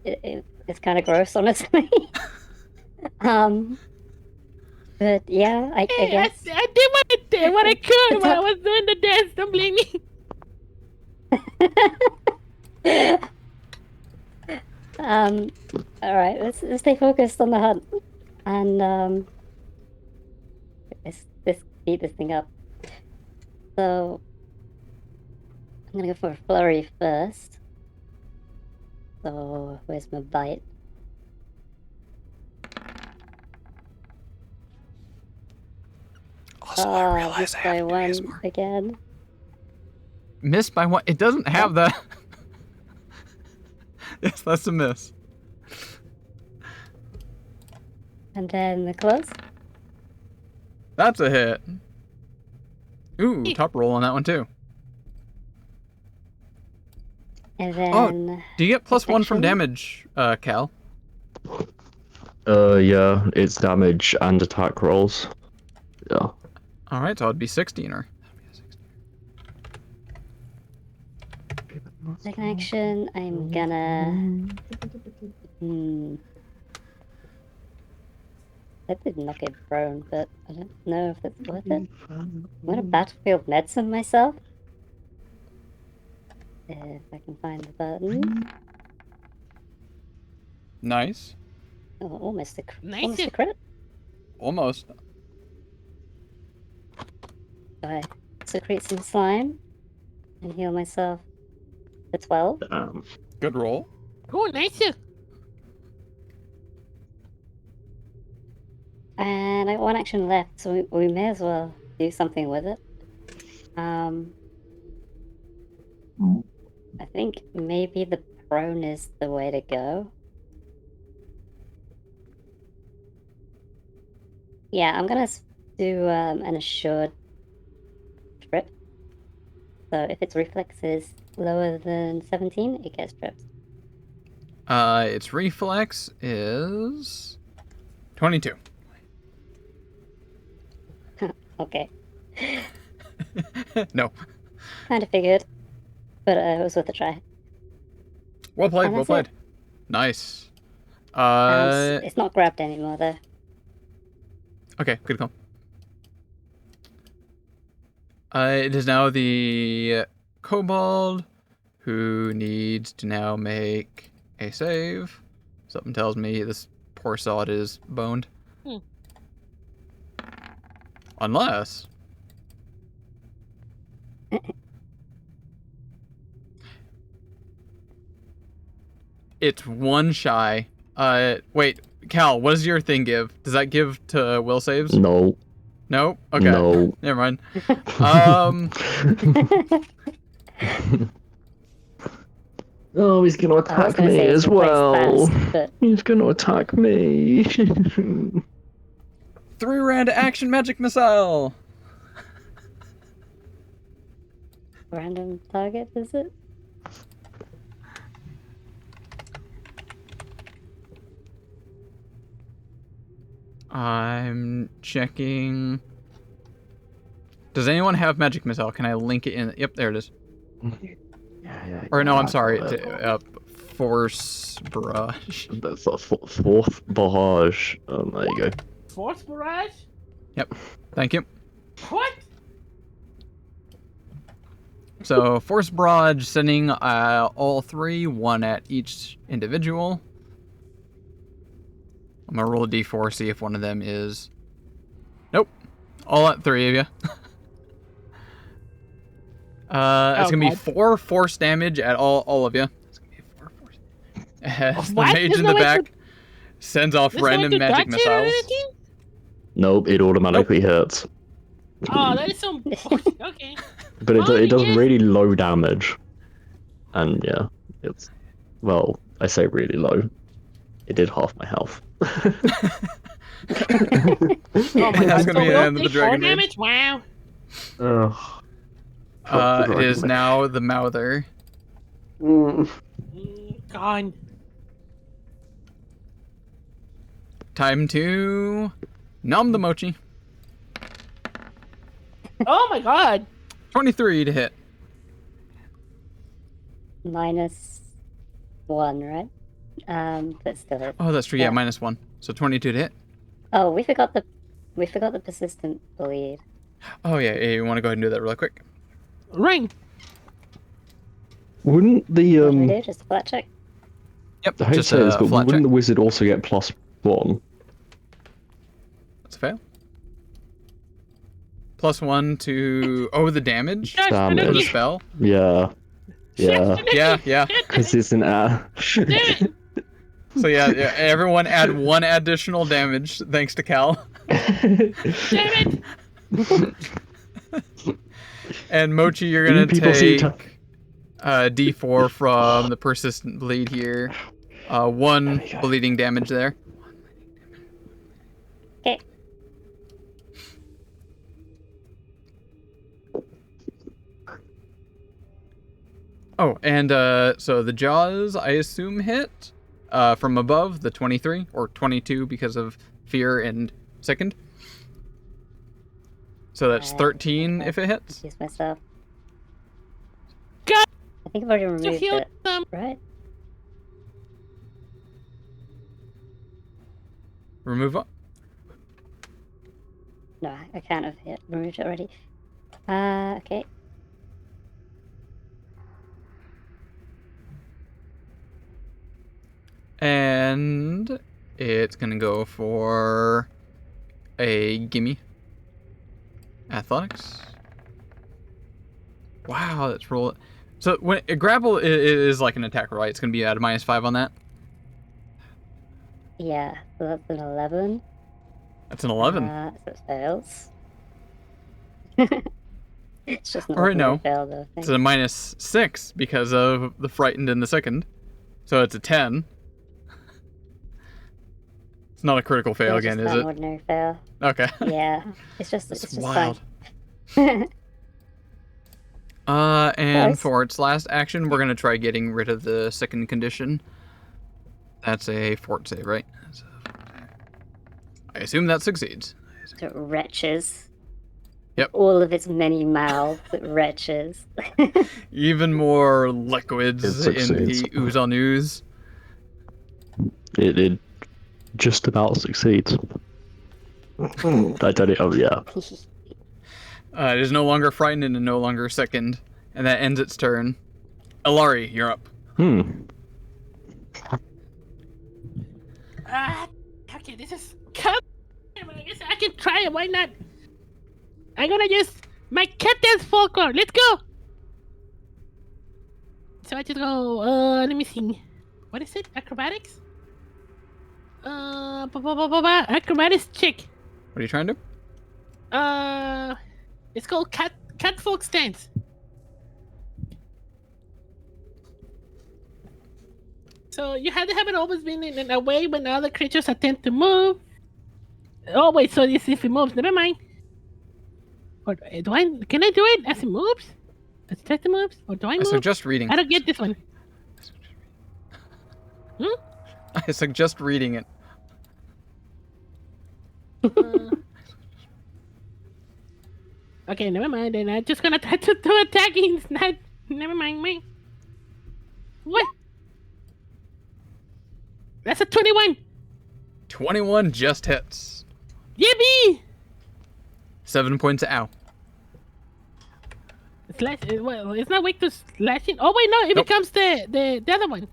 It's kind of gross, honestly. But yeah, I Hey, guess. I did what I could while I was doing the dance. Don't blame me. All right, let's stay focused on the hunt, and let's beat this thing up. So I'm gonna go for a flurry first. So where's my bite? Also, I realize missed I by have to do one ASMR. again. Missed by one. It doesn't have that. Yes, that's a miss. And then the close. That's a hit. Ooh, top roll on that one too. And then Do you get +1 from protection. damage, Cal? Yeah, it's damage and attack rolls. Yeah. All right, so it'd be 16 or. Second action, I'm gonna. That did not get prone, but I don't know if it's worth it. I'm gonna battlefield medicine myself. If I can find the button. Nice. Oh, almost a Nice. crit. Almost. So I secrete some slime and heal myself to 12. Good roll. Oh, nice. And I got one action left, so we may as well do something with it. I think maybe the prone is the way to go. Yeah, I'm gonna do an assured trip. So if its reflex is lower than 17, it gets tripped. Its reflex is 22. Okay. No. Kind of figured, but it was worth a try. Well played, And well that's played. it. Nice. It's not grabbed anymore, though. Okay, good call. It is now the kobold who needs to now make a save. Something tells me this poor sod is boned. Hmm. Unless... it's one shy. Wait, Cal, what does your thing give? Does that give to will saves? No. No? Okay. No. Never mind. Oh, he's gonna I was attack gonna me say it's as well. fast, but He's gonna attack me. 3-round action magic missile! random target, is it? I'm checking. Does anyone have magic missile? Can I link it in? Yep, there it is. Or no, I'm sorry. Force brush. That's the fourth barrage. There you go. Force barrage? Yep. Thank you. What? So force barrage, sending all three, one at each individual. I'm gonna roll a d4, see if one of them is. Nope. All at three of you. It's gonna be 4 force damage at all of you. It's gonna be 4 force. As the What? mage There's in no the way back sends off There's no way random to magic dodge it or missiles. anything? Nope, it automatically hits. Oh, that is some. Okay. But it, Oh, it does yes. really low damage. And yeah, it's... Well, I say really low. It did half my health. Oh my That's god. gonna So be the we'll end of the take 4 dragon rage. damage? Wow. Ugh. It is now the mouther. Gone. Time to nom the mochi. Oh my god. 23 to hit. -1, right? But still hit. Oh, that's true. Yeah, -1. So 22 to hit. Oh, we forgot the persistent bleed. Oh yeah, you want to go ahead and do that really quick? Ring. Wouldn't What do we the do? Just a flat check? Yep, I hate to just say this, a but flat wouldn't check. the wizard also get +1? That's a fail. +1 to the damage Damn for the it. spell. Yeah. Yeah. Yeah. Because it's an So yeah, everyone add 1 additional damage thanks to Cal. Damn it. And Mochi, you're Do gonna people see take D4 from the persistent bleed here. 1 There we go. bleeding damage there. Okay. Oh, and so the jaws, I assume, hit from above, the 23 or 22 because of fear and sickened. So that's 13 if it hits. Confuse myself. God! I think I've already You removed healed it, them. right? Remove up. No, I can't have removed it already. Okay. And it's gonna go for a gimme. Athletics. Wow, that's roll. So when a grapple is like an attack, right? It's gonna be at a -5 on that. Yeah, so that's an 11. That's an 11. So it fails. It's just not All right, looking no. like fail, though. It's a -6 because of the frightened in the sickened. So it's a 10. It's not a critical fail It's again, just is an it? ordinary fail. Okay. Yeah, it's just That's it's just wild. fine. And Nice. for its last action, we're gonna try getting rid of the second condition. That's a fort save, right? I assume that succeeds. It retches. Yep. All of its many mouths, it retches. Even more liquids It in the succeeds. ooze on ooze. It just about succeeds. I don't know. Oh, yeah. It is no longer frightened and no longer sickened. And that ends its turn. Otari, you're up. Okay, this is. I guess I can try it. Why not? I'm gonna use my cat dance folklore. Let's go. So I just go. Let me see. What is it? Acrobatics. Acrobatics check. What are you trying to do? It's called cat folk stance. So you have to have it always been in a way when other creatures attempt to move. Oh wait, so this if it moves, never mind. Or can I do it as it moves? As it moves? Or do I I move? suggest reading. I don't get this one. I suggest reading it. Okay, never mind. Then I'm just gonna try to do attacking. It's not. Never mind me. What? That's a 21. 21 just hits. Yippee! 7 points of ow. Slash. Well, it's not weak to slashing. Oh wait, no, it Nope. becomes the other one.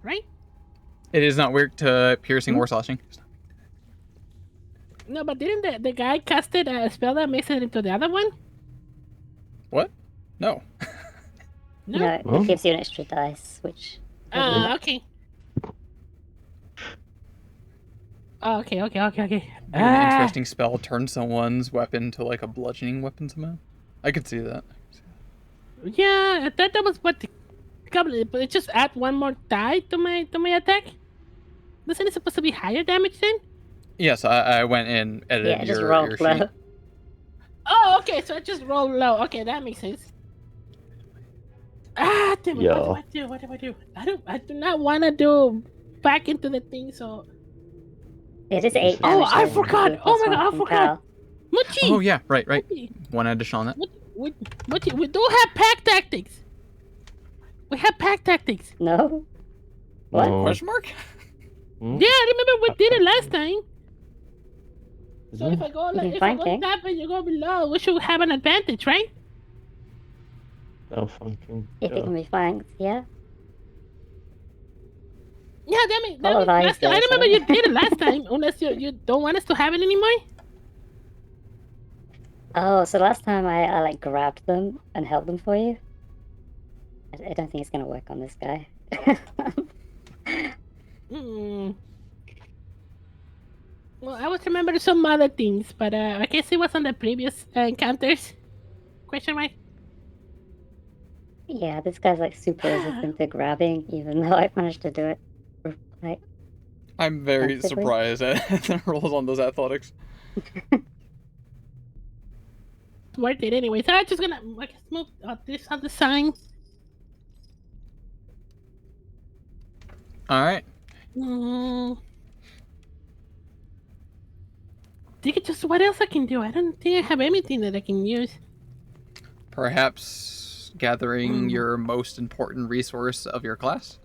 Right? It is not weak to piercing or slashing. No, but didn't the guy casted a spell that makes it into the other one? What? No. No. No, Well. it gives you an extra dice, which Okay. Okay. Maybe an interesting spell turn someone's weapon to like a bludgeoning weapon somehow. I could see that. Yeah, I thought that was what the but it just add one more die to my attack. Isn't it supposed to be higher damage then? Yes, I went and edited yeah, just your roll sheet. low. Oh, okay, so I just roll low. Okay, that makes sense. Ah, damn it! Yeah. What do I do? I do not want to do back into the thing. So It is 8 Oh, damage. I though, forgot. with Oh plus my God, one I from forgot. Cal. Muchi, Oh yeah, right. Muchi, One addition on that. Muchi, we do have pack tactics. We have pack tactics. No? What? Oh. Question mark? Hmm? Yeah, I remember we did it last time. So if I go You like can if I go flanking. top and you go below, we should have an advantage, right? Oh, fucking. If it can be flanked, yeah. Yeah, that means Follow the last time, I ideas, remember right? you did it last time. Unless you don't want us to have it anymore. Oh, so last time I like grabbed them and held them for you? I don't think it's gonna work on this guy. Hmm. Well, I was remembering some other things, but I guess it was on the previous encounters. Question mark. Yeah, this guy's like super resistant to grabbing, even though I managed to do it. Like, I'm very Sensibly. surprised at the rolls on those athletics. Worth it anyway. So I'm just gonna I guess move this on the sign. All right. Think it just what else I can do? I don't think I have anything that I can use. Perhaps gathering your most important resource of your class.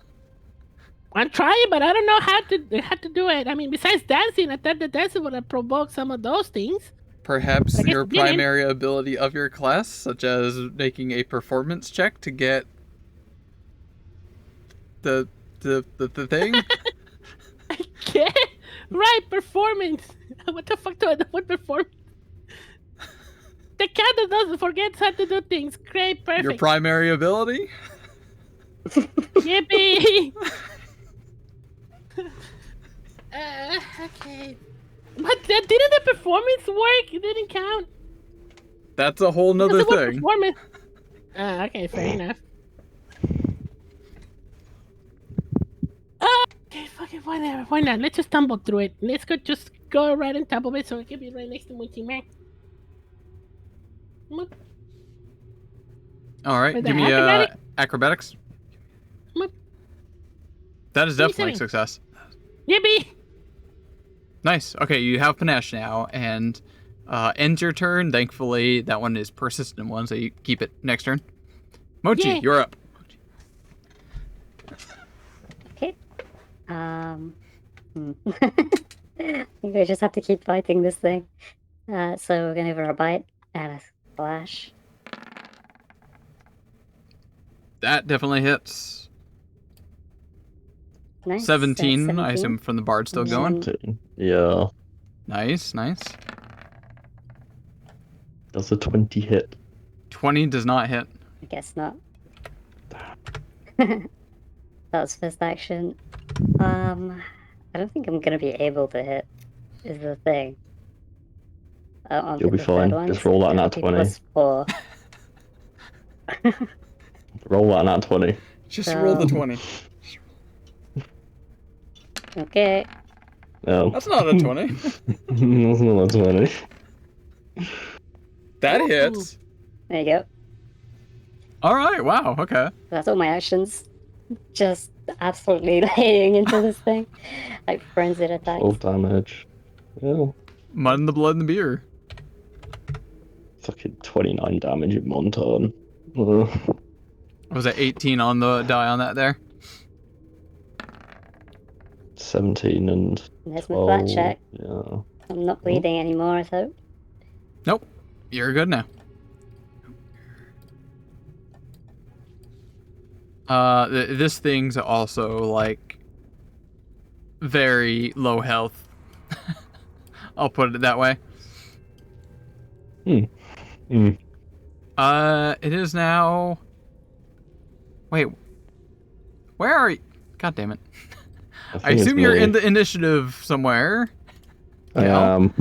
I'm trying, but I don't know how to do it. I mean, besides dancing, I thought the dancing would have provoked some of those things. Perhaps I guess your it didn't. primary ability of your class, such as making a performance check to get the thing. Yeah, right, performance. What the fuck do I do? What performance? The cat that doesn't forget how to do things. Great, perfect. Your primary ability. Yippee! Okay. But didn't the performance work? It didn't count. That's a whole nother That's a good thing. performance. Okay, fair enough. Okay, whatever. Why not? Let's just stumble through it. Let's just go right on top of it so it can be right next to Mochi Man. Come on. All right, With give the me acrobatic? acrobatics. Come on. That is definitely a 27. success. Yippee! Nice. Okay, you have panache now, and ends your turn. Thankfully, that one is persistent one, so you keep it next turn. Mochi, Yay. you're up. Okay. I think I just have to keep fighting this thing. So we're gonna give her a bite and a slash. That definitely hits. Nice. 17, I 17. assume from the bard still And going. then- Yeah. Nice. Does a 20 hit? 20 does not hit. I guess not. That was first action. I don't think I'm gonna be able to hit. Is the thing. You'll be fine. Just roll that nat 20. +4. Roll that nat 20. Just So- roll the 20. Okay. No. That's not a 20. That's not a 20. That hits. There you go. All right. Wow. Okay. That's all my actions. Just absolutely laying into this thing. Like frenzied attacks. 12 damage. Yeah. Mud in the blood and the beer. Fucking 29 damage in one turn. Was it 18 on the die on that there? 17 and There's my 12. flat check. Yeah. I'm not bleeding anymore, I hope. Nope. You're good now. This thing's also like very low health. I'll put it that way. Hmm. It is now. Wait. Where are you? God damn it. I think it's assume you're me. in the initiative somewhere. I Yeah. am.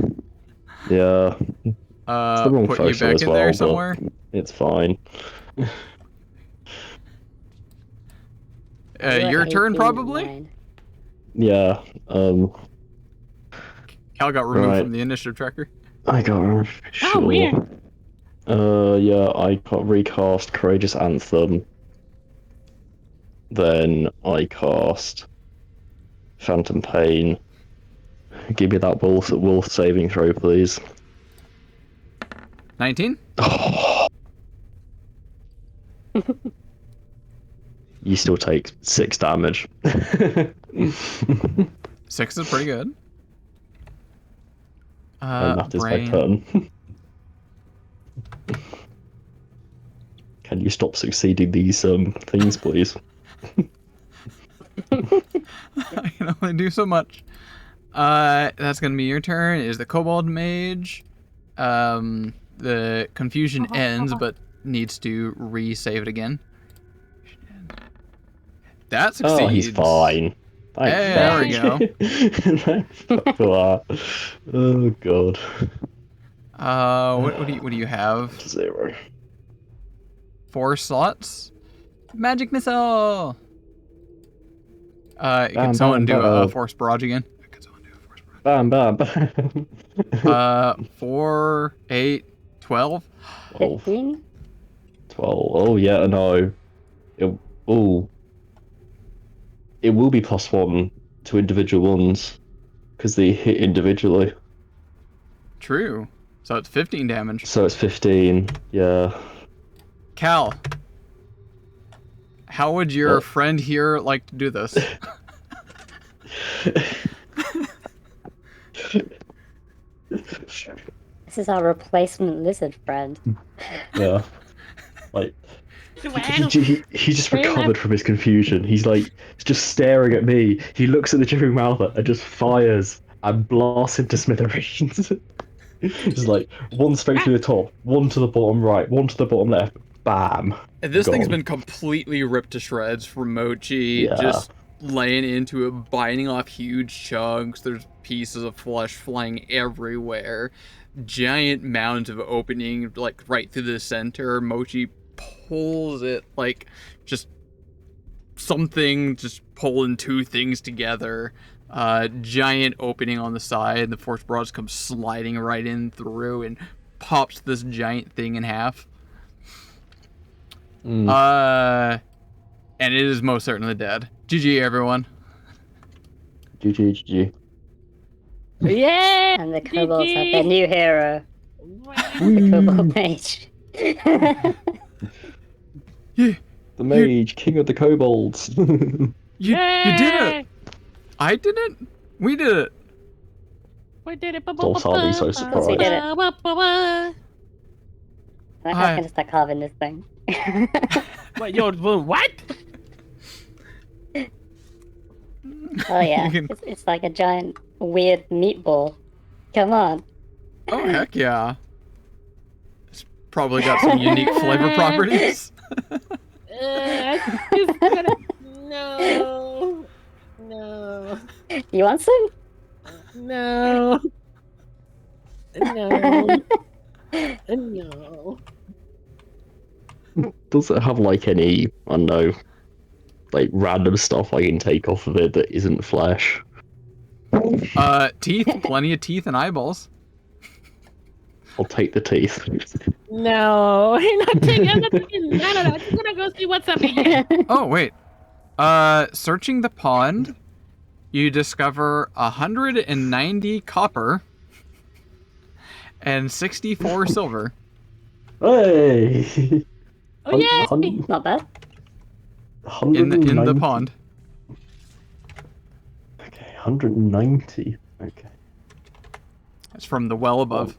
Yeah. It's the wrong Put you photo back as in well, there but somewhere. it's fine. Your turn, 18, probably? 9. Yeah. Cal got removed Right. from the initiative tracker. I got sure. weird. Yeah, I got recast Courageous Anthem. Then I cast Phantom Pain. Give me that wolf saving throw, please. 19? You still take 6 damage. 6 is pretty good. And that is my brain. turn. Can you stop succeeding these things, please? I can only do so much. That's gonna be your turn. Is the Kobold Mage. The confusion ends, but needs to re-save it again. That succeeds. Oh, he's fine. Thank Hey, there we go. Thanks for that. Oh god. What do you have? 0. 4 slots. Magic missile. Can someone do a force barrage again? Bam, bam, bam. 4, 8, 12. 12. 15? 12. Oh, yeah, no. It will be +1 to individual ones, because they hit individually. True. So it's 15 damage. So it's 15, yeah. Cal, how would your What? friend here like to do this? This is our replacement lizard friend. Yeah. Like, Wow. he just Fair recovered enough. from his confusion. He's like, just staring at me. He looks at the dripping Malthus and just fires and blasts into smithereens. Just like, one straight to the top, one to the bottom right, one to the bottom left. Bam. And this thing's Gone. been completely ripped to shreds from Mochi, Yeah. just laying into it, biting off huge chunks. There's pieces of flesh flying everywhere. Giant mounds of opening, like right through the center. Mochi pulls it, like, just something just pulling two things together. Giant opening on the side. The force barrage comes sliding right in through and pops this giant thing in half. And it is most certainly dead. GG, everyone. GG. Yeah! And the kobolds have GG. their new hero, the kobold mage. Yeah, The mage, king of the kobolds. you did it. I did it. We did it. We did it. Don't sound me so course we did it. surprised. I'm Hi. gonna start carving this thing. Wait, you're doing what? Oh yeah, You can- it's like a giant weird meatball. Come on. Oh heck yeah. It's probably got some unique flavor properties. I just gotta... No. No. You want some? No. No. No. Does it have like any, I don't know, like random stuff I can take off of it that isn't flesh? Teeth, plenty of teeth and eyeballs. I'll take the teeth. No. You're not taking anything. No. I'm just gonna go see what's up here. Oh wait. Searching the pond, you discover 190 copper and 64 silver. Hey! Oh, yeah. Not bad. In the pond. Okay, 190. Okay, That's from the well above.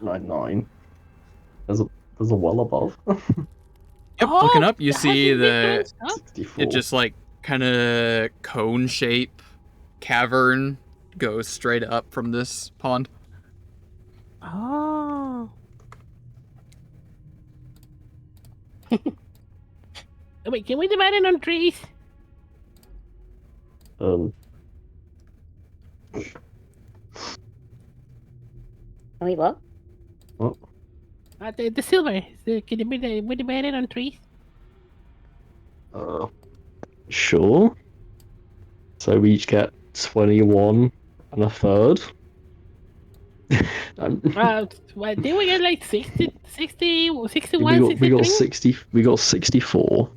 99. There's a well above. Yep, looking up, you see the 64. it just like kind of cone shape cavern goes straight up from this pond. Oh. Wait, can we divide it on trees? Wait, what? What? The silver. Can we divide it on trees? Sure. So we each get 21 and a third. What, did we get like 60, 61, we got 63? we got 64.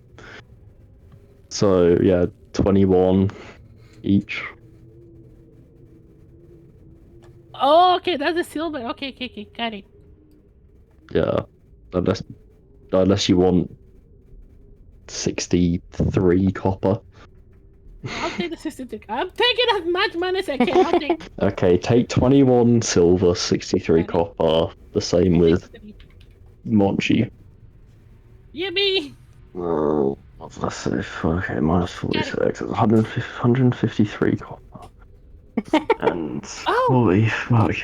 So yeah, 21 each. Oh, okay, that's the silver. Okay, got it. Yeah. Unless you want 63 copper. I'll take the 63. I'm taking as much money as I can. I'll take Okay, take 21 silver, 63 copper. The same with 63. Monchi. Yippee! Oh, let's see. Okay, minus 46. It's 153 copper. And Oh! holy fuck.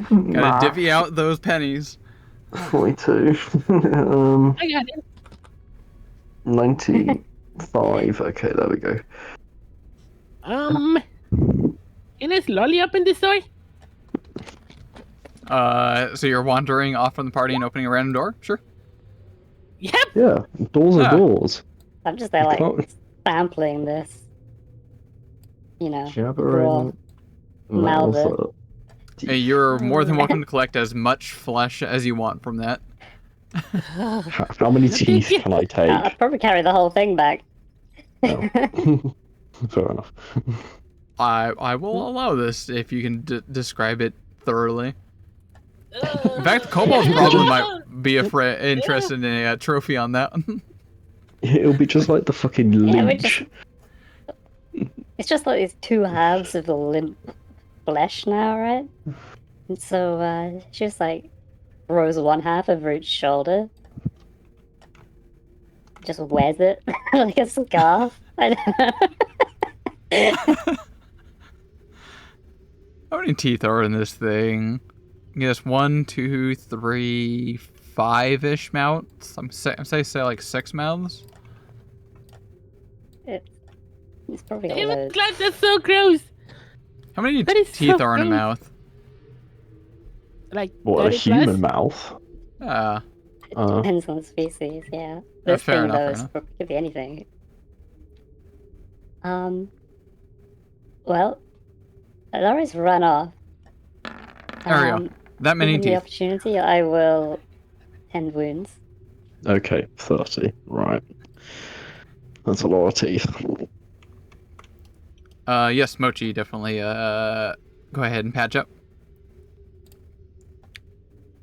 Gotta divvy out those pennies. 42. I got it. 95. Okay, there we go. Can I lolly up in this door? So you're wandering off from the party and opening a random door? Sure. Yep. Yeah, doors are Ah. doors. I'm just there like Can't- sampling this. You know, raw. Jabbering. Mouth it. Hey, you're more than welcome to collect as much flesh as you want from that. How many teeth can I take? I'd probably carry the whole thing back. No. Fair enough. I will allow this if you can describe it thoroughly. In fact, kobolds probably might be interested in a trophy on that. It'll be just like the fucking Yeah, we leech. It's just like these two halves of the limp flesh now, right? And so she just like throws one half over each shoulder. Just wears it like a scarf. I don't know. How many teeth are in this thing? Yes, 1, 2, 3, 5-ish mouths. I'm say like 6 mouths. It's probably Ew, all loads. God, that's so gross. How many That is teeth so are in a gross. mouth? Like What, a 30 human plus? mouth? Depends on the species, yeah. Yeah, This fair thing enough, though fair is enough. could be anything. Well, Laura's run off. There we go. That many Given the teeth. opportunity, I will tend wounds. Okay, 30. Right. That's a lot of teeth. Yes, Mochi, definitely, go ahead and patch up.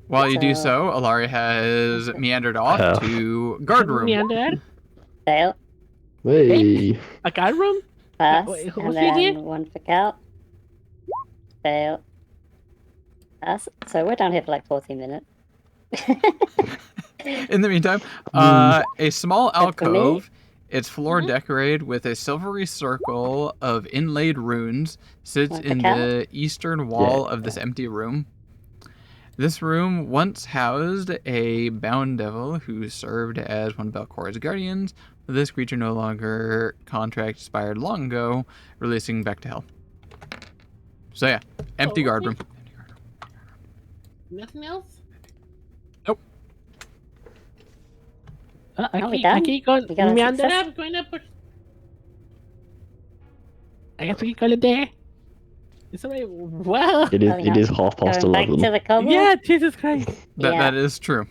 While you do so, Alari has meandered off Half. to guard room. Meander? Fail, Hey. A guard room? pass, wait, and who's then here? one for Cal. Fail, pass. So we're down here for like 14 minutes. In the meantime, a small Good for me. alcove, its floor decorated with a silvery circle of inlaid runes, sits Want the in cat? the eastern wall of this empty room. This room once housed a bound devil who served as one of Belcor's guardians, but this creature no longer contract expired long ago, releasing back to hell. So yeah, empty guard room. Nothing else? Nope. Are we I done? keep going. We got a Meander success? up, going up. I guess we can call it there. It's already. Well. It is. Oh, It yeah. is 11:30. Going back to the kobold? Yeah, Jesus Christ. That is true.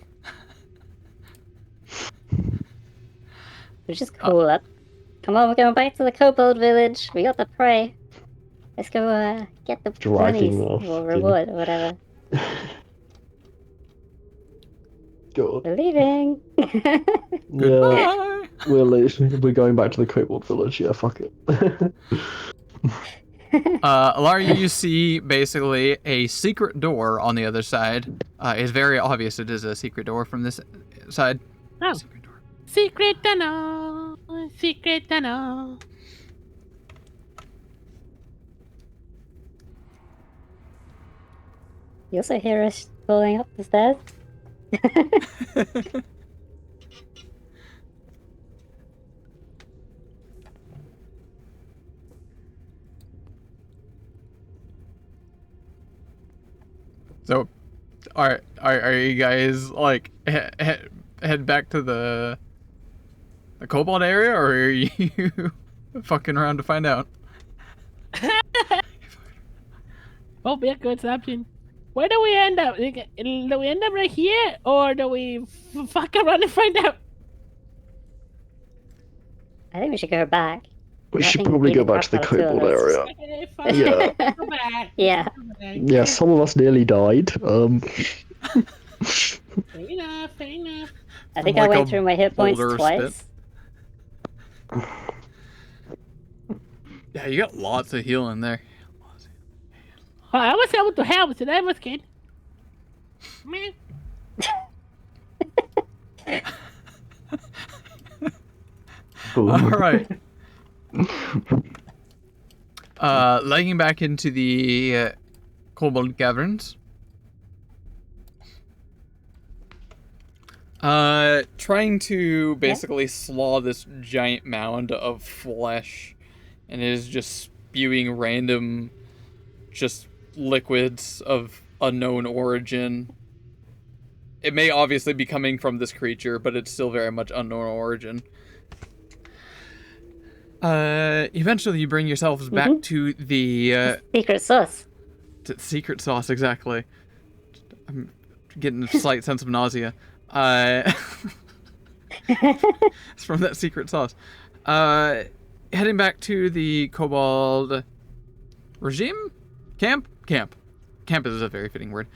Which is cool. Come on, we're going back to the kobold village. We got the prey. Let's go get the Dragging monies off, or dude. reward or whatever. God. We're leaving. Yeah. Goodbye. We're going back to the Kobold village. Yeah, fuck it. Alari, you see basically a secret door on the other side. It's very obvious it is a secret door from this side. Oh. Secret door. Secret tunnel. Secret tunnel. You also hear us falling up the stairs? So, are you guys like head back to the Cobalt area, or are you fucking around to find out? Oh, be a good option. Where do we end up? Do we end up right here, or do we fuck around and find out? I think we should go back. We I should think probably go either back to the crap out of two of Kobold us. area. Okay, fine. Yeah. Go back. Yeah. Go back. Yeah, some of us nearly died. Fair enough. Fair enough. I think From, I like, went a through my hit points boulder twice. Yeah, you got lots of healing there. Oh, I was able to help, so that was good. Man. Ooh. All right. Legging back into the Kobold Caverns. Trying to basically slaw this giant mound of flesh, and it is just spewing random, just liquids of unknown origin. It may obviously be coming from this creature, but it's still very much unknown origin. Eventually you bring yourselves back to the Secret sauce. secret sauce, exactly. I'm getting a slight sense of nausea. It's from that secret sauce. Heading back to the Kobold regime? Camp? Camp is a very fitting word.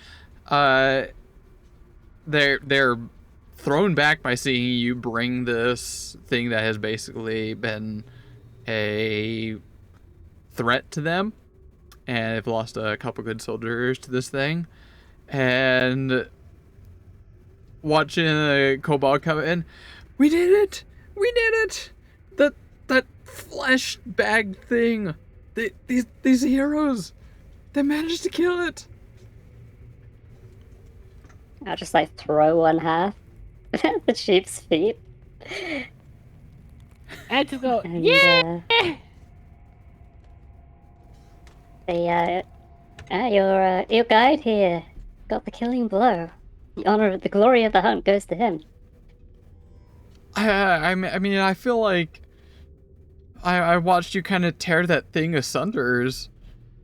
They're thrown back by seeing you bring this thing that has basically been a threat to them, and they've lost a couple good soldiers to this thing, and watching a kobold come in, we did it, that flesh bag thing, these heroes, they managed to kill it. I'll just like throw one half at the sheep's feet. I just go, And, yeah! Your guide here got the killing blow. The glory of the hunt goes to him. I mean, I feel like I watched you kind of tear that thing asunder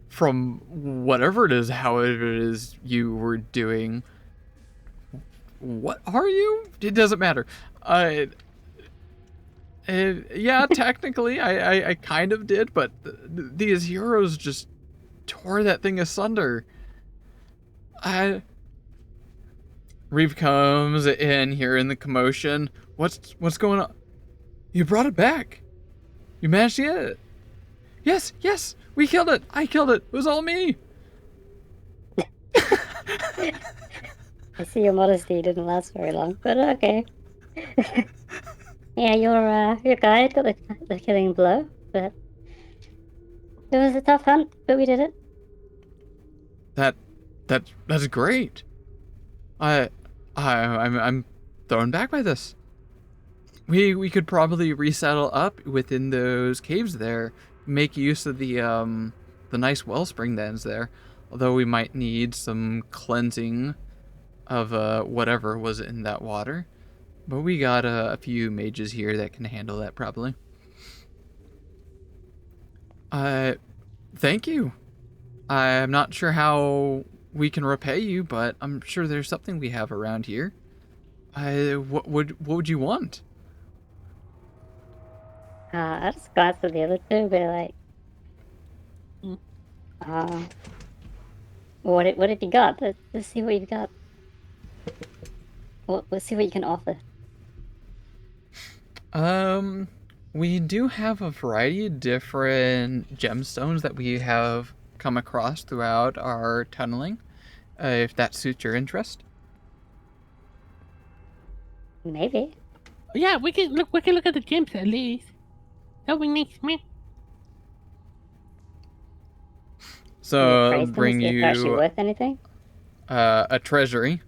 from whatever it is, how it is you were doing. What are you? It doesn't matter. Yeah, technically, I kind of did, but these heroes just tore that thing asunder. Reeve comes in here in the commotion. What's going on? You brought it back. You managed to get it. Yes, we killed it. I killed it. It was all me. I see your modesty didn't last very long, but okay. Yeah, your guide got the killing blow, but it was a tough hunt, but we did it. That's great. I'm thrown back by this. We could probably resettle up within those caves there, make use of the nice wellspring that's there. Although we might need some cleansing of whatever was in that water. But we got a few mages here that can handle that probably. Thank you. I'm not sure how we can repay you, but I'm sure there's something we have around here. What would you want? I just glanced at the other two, but like, what have you got? Let's see what you've got. Let's see what you can offer. We do have a variety of different gemstones that we have come across throughout our tunneling, if that suits your interest. Maybe. Yeah, we can look at the gems at least. That'll be nice, man. So I'll Praise them, bring see if they're actually you worth anything. a treasury.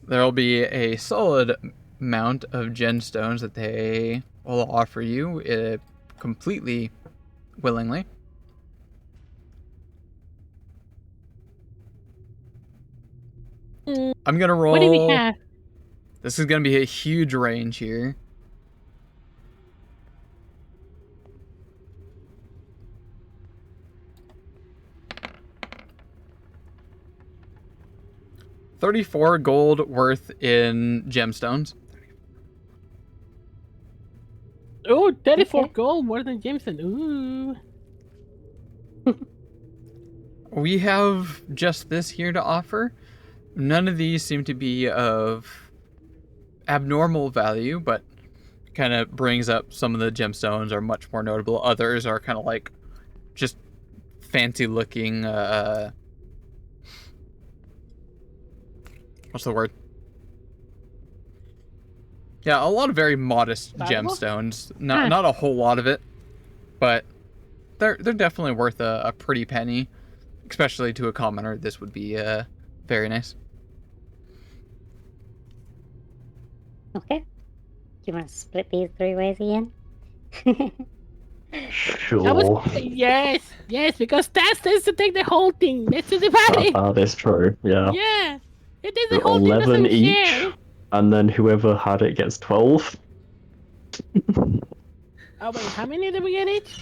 There'll be a solid amount of gemstones that they will offer you completely willingly. I'm gonna roll. What do we have? This is gonna be a huge range here. $34 gold worth in gemstones. Oh, 34 Okay. gold more than Jameson. Ooh. We have just this here to offer. None of these seem to be of abnormal value, but kind of brings up some of the gemstones are much more notable. Others are kind of like just fancy looking, what's the word? Yeah, a lot of very modest Valuable? gemstones. Not a whole lot of it, but they're definitely worth a pretty penny, especially to a commoner. This would be very nice. Okay. Do you want to split these 3 ways again? Sure. Yes, because that says to take the whole thing. Let's just divide it. That is true, yeah. Yeah. It is the So whole thing 11 doesn't each, share. and then whoever had it gets 12. Oh wait, how many did we get each?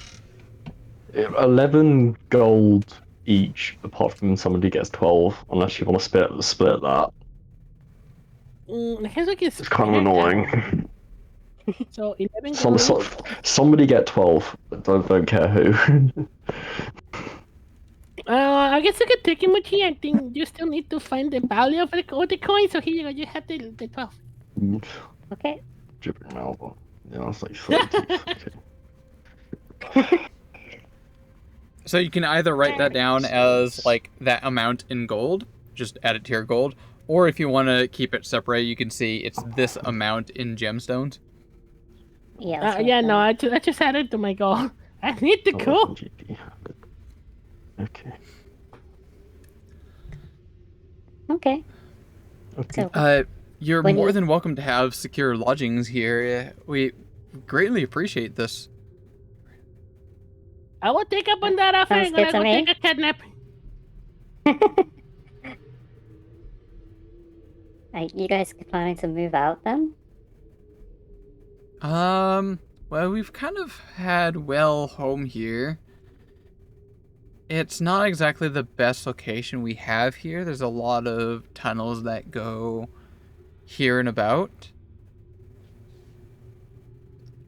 11 gold each, apart from somebody gets 12, unless you want to split that. I guess we can It's kind of split that. annoying. So 11 gold. Somebody get 12, but don't care who. I guess I could take him with you. I think you still need to find the value of the coin. So here you go. You have the 12. Okay. Gibbering Malva. Yeah, that's like 30. Okay. So you can either write that down as like that amount in gold, just add it to your gold, or if you want to keep it separate, you can see it's this amount in gemstones. Yeah. that's what Yeah, I've no, done. I just added to my goal. I need to go. Okay. Okay. Okay. So, You're When more you- than welcome to have secure lodgings here. We greatly appreciate this. I will take up on that offer. Sounds I'm gonna good to go me. take a cat nap. you guys planning to move out then? Well, we've kind of had home here. It's not exactly the best location we have here. There's a lot of tunnels that go here and about.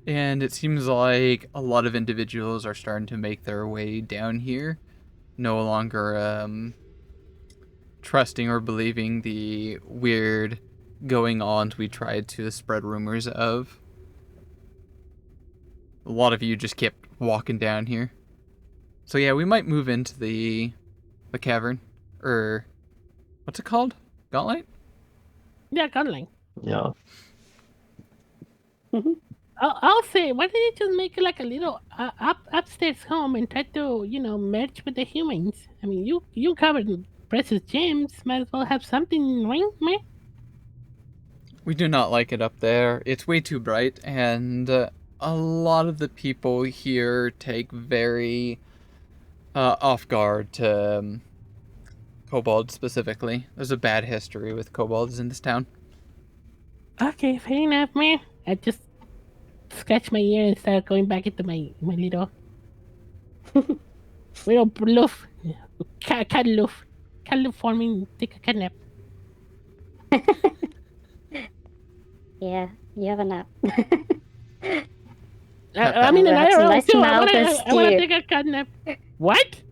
And it seems like a lot of individuals are starting to make their way down here. No longer trusting or believing the weird going-ons we tried to spread rumors of. A lot of you just kept walking down here. So yeah, we might move into the cavern. Or what's it called? Gauntlet? Yeah, cuddling. Yeah. I'll say, why don't you just make it like a little upstairs home and try to, merge with the humans? I mean, you covered precious gems. Might as well have something ring, man. We do not like it up there. It's way too bright, and a lot of the people here take very off guard to kobolds specifically. There's a bad history with kobolds in this town. Okay, fair enough, man. I just scratched my ear and started going back into my little loof. Cat loof. Cat loof forming, take a cat nap. Yeah, you have a nap. I mean, an That's a IRL nice too. mouth and I want to stew. take a cat nap. What?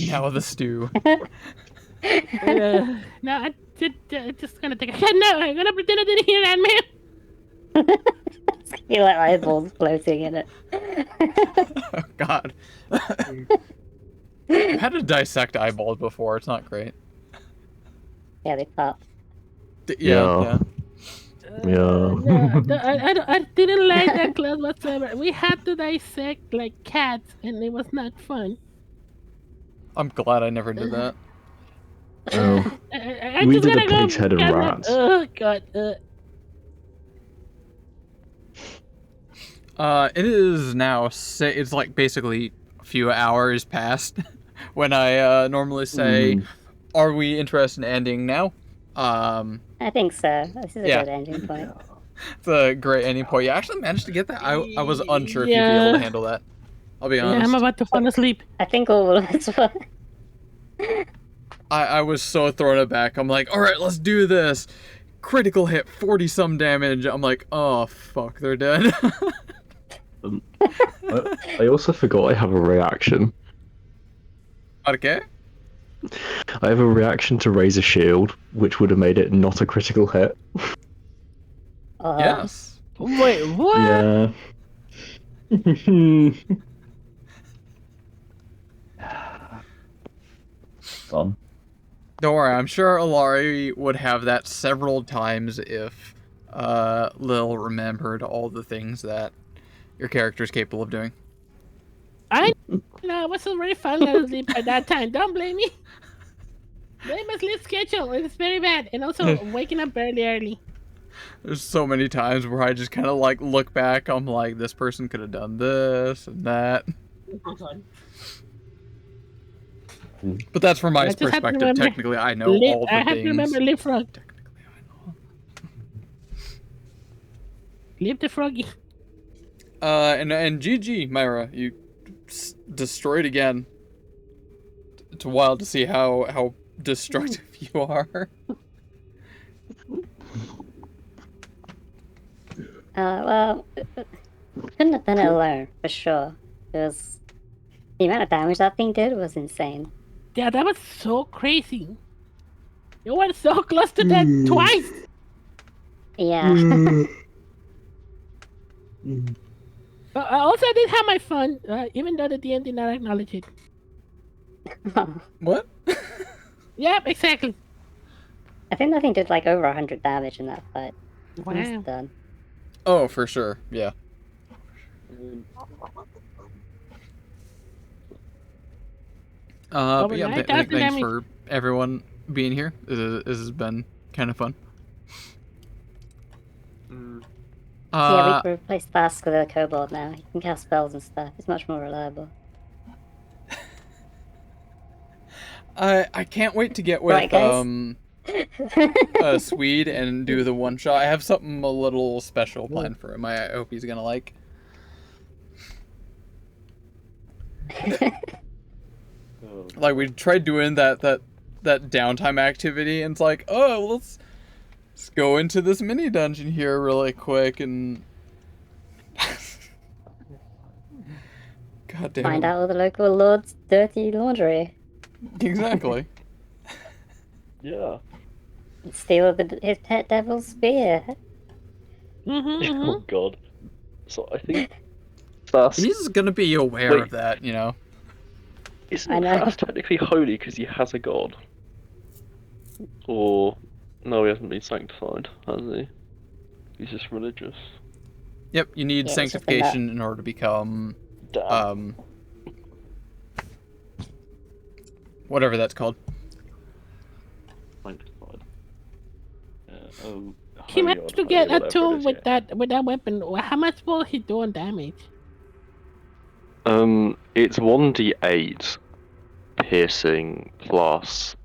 Now the stew. No, I just gonna take a cat nap. I'm gonna pretend I didn't hear that, man. It's gonna be like eyeballs floating in it. Oh god. I've had to dissect eyeballs before. It's not great. Yeah, they pop. Yeah. No, I didn't like that class whatsoever. We had to dissect like cats, and it was not fun. I'm glad I never did that. Oh. I'm We just did a gonna go pig's head and cat nap. rats. Oh god. It is now. It's like basically a few hours past when I normally say, "Are we interested in ending now?" I think so. This is a Yeah. good ending point. It's a great ending point. You actually managed to get that. I was unsure if you'd be able Yeah. to handle that. I'll be Yeah, honest. I'm about to fall asleep. I think all of us were. I was so thrown aback. I'm like, all right, let's do this. Critical hit, 40 some damage. I'm like, oh fuck, they're dead. I also forgot I have a reaction. Okay. I have a reaction to raise a shield, which would have made it not a critical hit. Yes. Wait, what? Yeah. Fun. Don't worry, I'm sure Olari would have that several times if Lil remembered all the things that your character is capable of doing. I was already falling asleep by that time. Don't blame me. Blame my sleep schedule. It's very bad. And also waking up very early. There's so many times where I just kind of like look back. I'm like, this person could have done this and that. But that's from my I just have to perspective. remember Technically, I know all the I have things. to remember Live Frog. Technically, I know. Live the froggy. And GG, Myra, you destroyed again. It's wild to see how destructive you are. Well, couldn't have done it alone, for sure. Because the amount of damage that thing did was insane. Yeah, that was so crazy. You were so close to death twice. Yeah. But I also did have my fun, even though the DM did not acknowledge it. What? Yep, exactly. I think that thing did like over 100 damage in that fight. Wow. It's done. Oh, for sure. Yeah. But yeah, 9,000 thanks damage. for everyone being here. This has been kind of fun. Yeah, we can replace Bask with a kobold now. He can cast spells and stuff. It's much more reliable. I can't wait to get with Right, guys? Swede and do the one shot. I have something a little special planned for him. I hope he's gonna like. Like we tried doing that downtime activity, and it's like, oh, let's go into this mini dungeon here really quick and God damn Find it. out all the local lord's dirty laundry. Exactly. Yeah. Steal his pet devil's spear. Oh god. So I think that's He's gonna be aware Wait. of that, you know. I isn't know. Fast technically holy because he has a god? Or no, he hasn't been sanctified, has he? He's just religious. Yep, you need Yeah, it's just sanctification in order to become Damn. whatever that's called. Sanctified. He holy managed to God, get holy, a whatever tool it is, with yeah. that weapon. How much will he do on damage? It's 1d8 piercing plus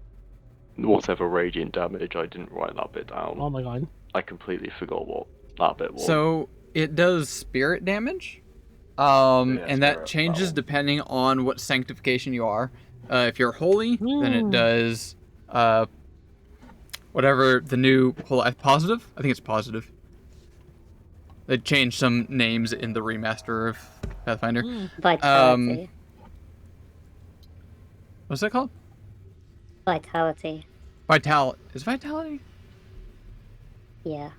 whatever radiant damage. I didn't write that bit down. Oh my god. I completely forgot what that bit was. So it does spirit damage. Yeah, And that spirit, changes that one. depending on what sanctification you are. If you're holy, then it does whatever the new positive. I think it's positive. They changed some names in the remaster of Pathfinder. Vitality. What's that called? Vitality. Vitality. Is vitality? Yeah.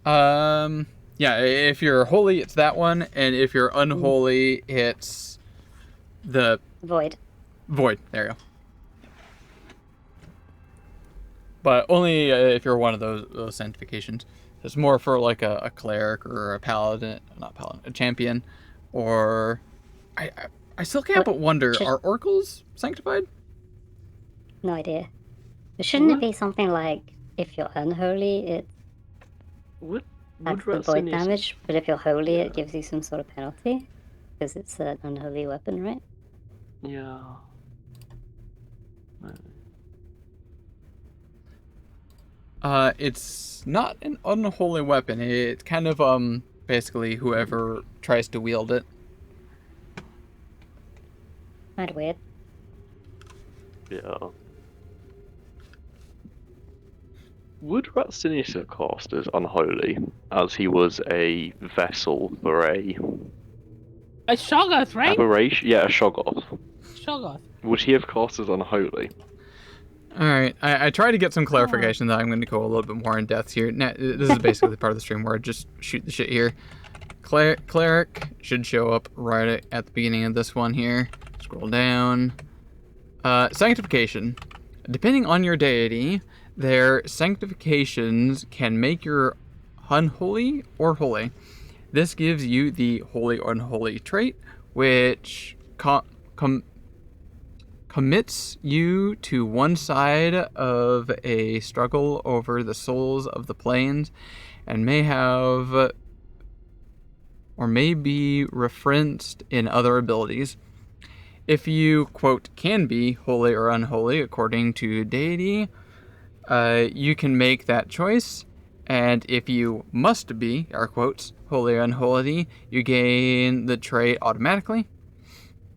Yeah, if you're holy, it's that one, and if you're unholy, it's the Void. void. There you go. But only if you're one of those sanctifications. It's more for like a cleric or a paladin, not paladin, a champion, or I still can't but wonder: are oracles sanctified? No idea. But shouldn't it be something like if you're unholy, it Would adds the void damage, but if you're holy, it gives you some sort of penalty? Because it's an unholy weapon, right? Yeah. It's not an unholy weapon. It's kind of basically whoever tries to wield it. Kind of weird. Yeah. Would Ratsinius have cast as unholy, as he was a vessel for a Shoggoth, right? aberration? Yeah, a Shoggoth. Shoggoth. Would he have cast as unholy? Alright, I try to get some clarification that I'm going to go a little bit more in depth here. This is basically the part of the stream where I just shoot the shit here. Cleric should show up right at the beginning of this one here. Scroll down. Sanctification. Depending on your deity, their sanctifications can make your unholy or holy. This gives you the holy or unholy trait, which commits you to one side of a struggle over the souls of the planes, and may have or may be referenced in other abilities. If you, quote, can be holy or unholy according to deity, you can make that choice. And if you must be, air quotes, holy or unholy, you gain the trait automatically.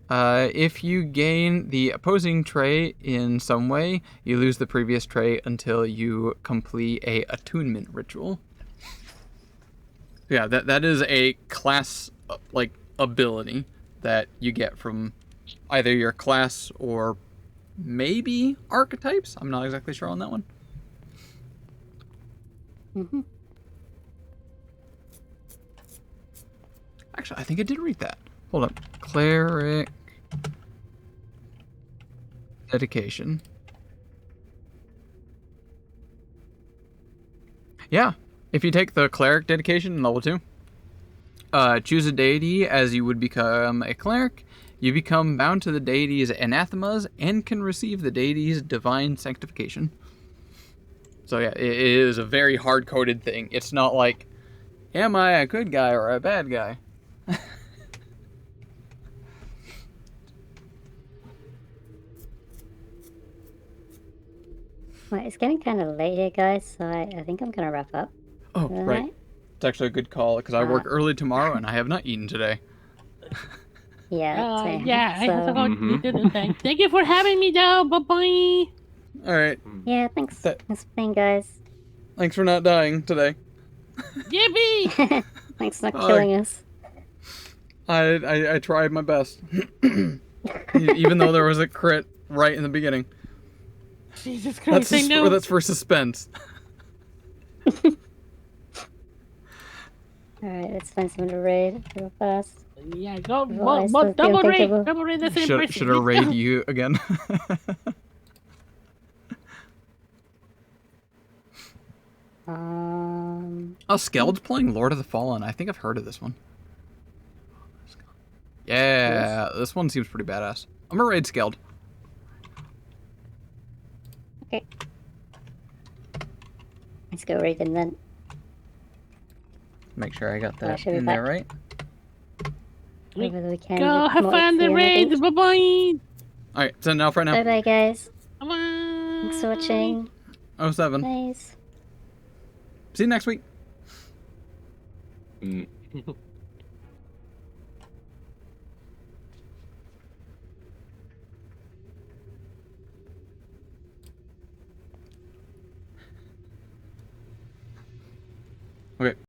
If you gain the opposing trait in some way, you lose the previous trait until you complete a attunement ritual. Yeah, that is a class like ability that you get from either your class or maybe archetypes. I'm not exactly sure on that one. Mm-hmm. Actually, I think I did read that. Hold up. Cleric dedication. Yeah. If you take the cleric dedication in level 2, choose a deity as you would become a cleric. You become bound to the deity's anathemas and can receive the deity's divine sanctification. So yeah, it is a very hard-coded thing. It's not like, am I a good guy or a bad guy? Well, it's getting kind of late here, guys, so I think I'm gonna wrap up. Oh, for the right. night. It's actually a good call because I work early tomorrow and I have not eaten today. Yeah, same. Yeah, I have to So, go Mhm. do the thing. Thank you for having me, though. Bye bye. All right. yeah, thanks. That- Thanks for playing, guys. Thanks for not dying today. Yippee! Thanks for not Bye. killing us. I tried my best, even though there was a crit right in the beginning. Jesus Christ, I That's know. that's for suspense. Alright, let's find someone to raid real fast. Yeah, go. Well, I Well, still double feel raid. thinkable. Double raid the same person. Should I raid you again? Oh, Skeld's playing Lord of the Fallen. I think I've heard of this one. Yeah, this one seems pretty badass. I'm gonna raid Skeld. Okay. Let's go raid him then. Make sure I got I that should be in there back. right. Over the weekend. Go with have more fun the XP, I raids. think. Bye bye. All right, send off right now. Bye bye, guys. Bye bye. Thanks for watching. 07. Nice. See you next week. Mm. Okay.